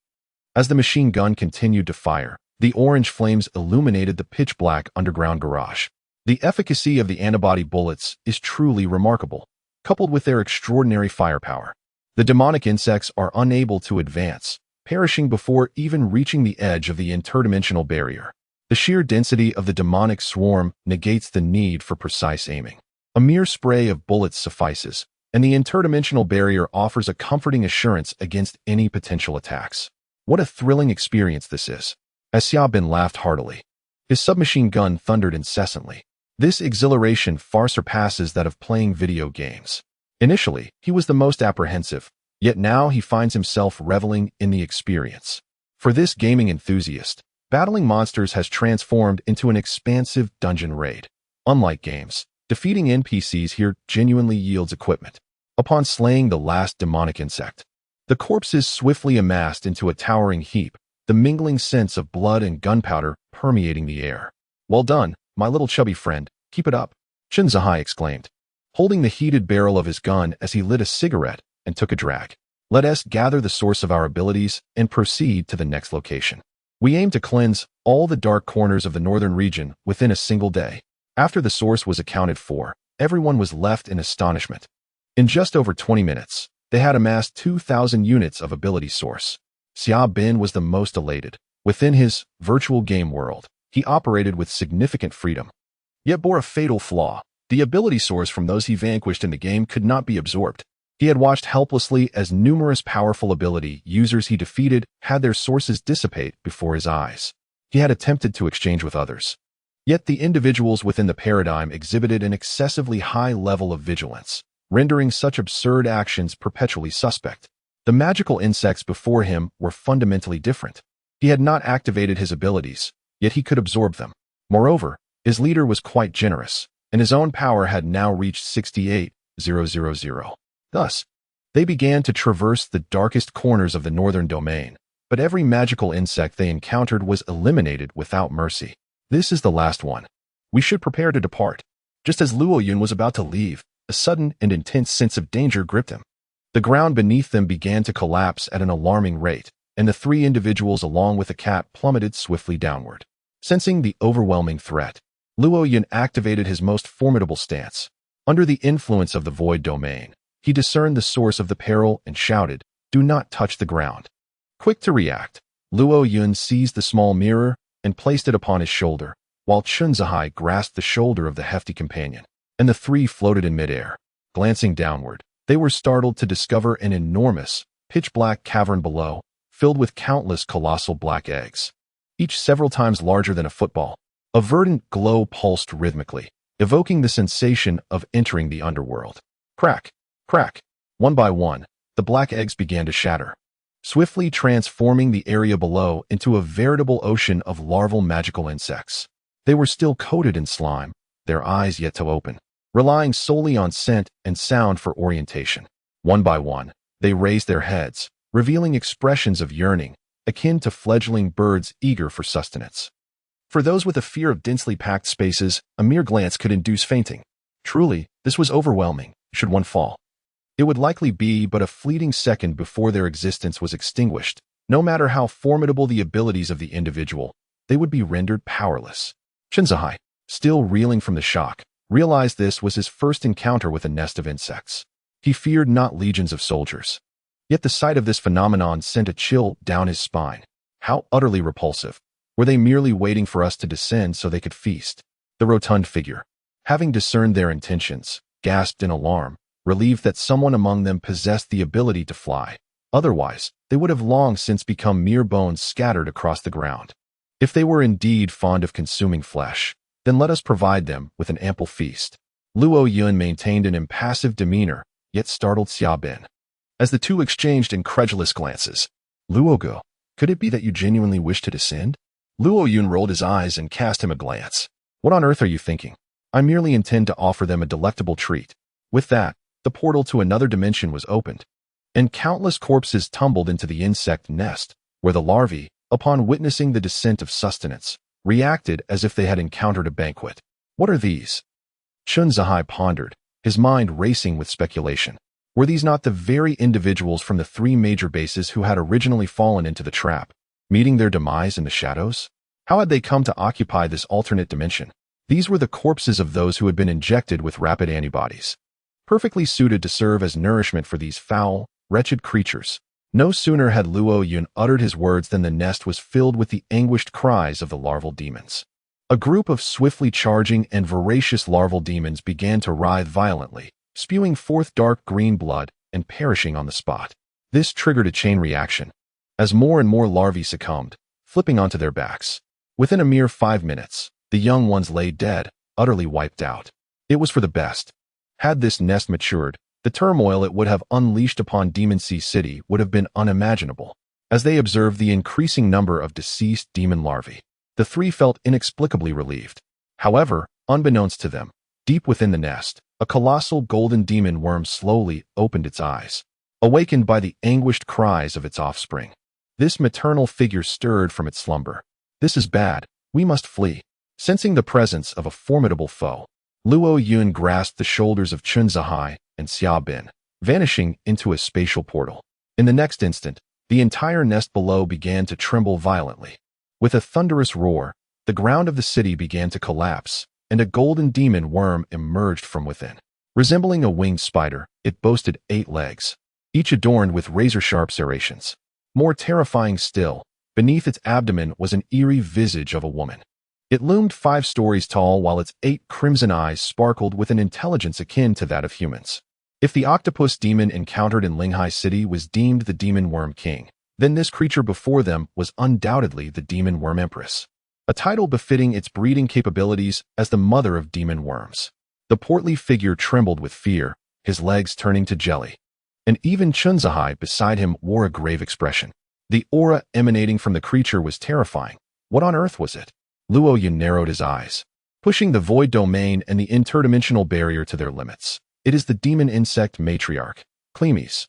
As the machine gun continued to fire, the orange flames illuminated the pitch-black underground garage. The efficacy of the antibody bullets is truly remarkable, coupled with their extraordinary firepower. The demonic insects are unable to advance, perishing before even reaching the edge of the interdimensional barrier. The sheer density of the demonic swarm negates the need for precise aiming. A mere spray of bullets suffices, and the interdimensional barrier offers a comforting assurance against any potential attacks. What a thrilling experience this is! As Xiaobin laughed heartily, his submachine gun thundered incessantly. This exhilaration far surpasses that of playing video games. Initially, he was the most apprehensive, yet now he finds himself reveling in the experience. For this gaming enthusiast, battling monsters has transformed into an expansive dungeon raid. Unlike games, defeating NPCs here genuinely yields equipment. Upon slaying the last demonic insect, the corpses swiftly amassed into a towering heap, the mingling scents of blood and gunpowder permeating the air. "Well done, my little chubby friend, keep it up," Chun Zihai exclaimed, holding the heated barrel of his gun as he lit a cigarette and took a drag. "Let us gather the source of our abilities and proceed to the next location. We aim to cleanse all the dark corners of the northern region within a single day." After the source was accounted for, everyone was left in astonishment. In just over 20 minutes, they had amassed 2,000 units of ability source. Xiaobin was the most elated. Within his virtual game world, he operated with significant freedom, yet bore a fatal flaw. The ability source from those he vanquished in the game could not be absorbed. He had watched helplessly as numerous powerful ability users he defeated had their sources dissipate before his eyes. He had attempted to exchange with others, yet the individuals within the paradigm exhibited an excessively high level of vigilance, rendering such absurd actions perpetually suspect. The magical insects before him were fundamentally different. He had not activated his abilities, yet he could absorb them. Moreover, his leader was quite generous, and his own power had now reached 68,000. Thus, they began to traverse the darkest corners of the northern domain, but every magical insect they encountered was eliminated without mercy. "This is the last one. We should prepare to depart." Just as Luo Yun was about to leave, a sudden and intense sense of danger gripped him. The ground beneath them began to collapse at an alarming rate, and the three individuals along with the cat plummeted swiftly downward. Sensing the overwhelming threat, Luo Yun activated his most formidable stance. Under the influence of the void domain, he discerned the source of the peril and shouted, "Do not touch the ground." Quick to react, Luo Yun seized the small mirror and placed it upon his shoulder, while Chunzahai grasped the shoulder of the hefty companion, and the three floated in midair. Glancing downward, they were startled to discover an enormous, pitch-black cavern below, filled with countless colossal black eggs, each several times larger than a football. A verdant glow pulsed rhythmically, evoking the sensation of entering the underworld. Crack, crack. One by one, the black eggs began to shatter, swiftly transforming the area below into a veritable ocean of larval magical insects. They were still coated in slime, their eyes yet to open, relying solely on scent and sound for orientation. One by one, they raised their heads, revealing expressions of yearning, akin to fledgling birds eager for sustenance. For those with a fear of densely packed spaces, a mere glance could induce fainting. Truly, this was overwhelming, should one fall. It would likely be but a fleeting second before their existence was extinguished. No matter how formidable the abilities of the individual, they would be rendered powerless. Chunzahai, still reeling from the shock, realized this was his first encounter with a nest of insects. He feared not legions of soldiers. Yet the sight of this phenomenon sent a chill down his spine. How utterly repulsive. Were they merely waiting for us to descend so they could feast? The rotund figure, having discerned their intentions, gasped in alarm, relieved that someone among them possessed the ability to fly. Otherwise, they would have long since become mere bones scattered across the ground. If they were indeed fond of consuming flesh, then let us provide them with an ample feast. Luo Yun maintained an impassive demeanor, yet startled Xiaobin. As the two exchanged incredulous glances, "Luo Go, could it be that you genuinely wish to descend?" Luo Yun rolled his eyes and cast him a glance. "What on earth are you thinking? I merely intend to offer them a delectable treat." With that, the portal to another dimension was opened, and countless corpses tumbled into the insect nest, where the larvae, upon witnessing the descent of sustenance, reacted as if they had encountered a banquet. What are these? Chunzahai pondered, his mind racing with speculation. Were these not the very individuals from the three major bases who had originally fallen into the trap, meeting their demise in the shadows? How had they come to occupy this alternate dimension? These were the corpses of those who had been injected with rapid antibodies, perfectly suited to serve as nourishment for these foul, wretched creatures. No sooner had Luo Yun uttered his words than the nest was filled with the anguished cries of the larval demons. A group of swiftly charging and voracious larval demons began to writhe violently, spewing forth dark green blood and perishing on the spot. This triggered a chain reaction, as more and more larvae succumbed, flipping onto their backs. Within a mere 5 minutes, the young ones lay dead, utterly wiped out. It was for the best. Had this nest matured, the turmoil it would have unleashed upon Demon Sea City would have been unimaginable. As they observed the increasing number of deceased demon larvae, the three felt inexplicably relieved. However, unbeknownst to them, deep within the nest, a colossal golden demon worm slowly opened its eyes, awakened by the anguished cries of its offspring. This maternal figure stirred from its slumber. "This is bad. We must flee." Sensing the presence of a formidable foe, Luo Yun grasped the shoulders of Chunzahai and Xiaobin, vanishing into a spatial portal. In the next instant, the entire nest below began to tremble violently. With a thunderous roar, the ground of the city began to collapse, and a golden demon worm emerged from within. Resembling a winged spider, it boasted 8 legs, each adorned with razor-sharp serrations. More terrifying still, beneath its abdomen was an eerie visage of a woman. It loomed 5 stories tall while its 8 crimson eyes sparkled with an intelligence akin to that of humans. If the octopus demon encountered in Linghai City was deemed the demon worm king, then this creature before them was undoubtedly the demon worm empress, a title befitting its breeding capabilities as the mother of demon worms. The portly figure trembled with fear, his legs turning to jelly, and even Chunzahai beside him wore a grave expression. The aura emanating from the creature was terrifying. What on earth was it? Luo Yun narrowed his eyes, pushing the void domain and the interdimensional barrier to their limits. "It is the demon insect matriarch, Clemes.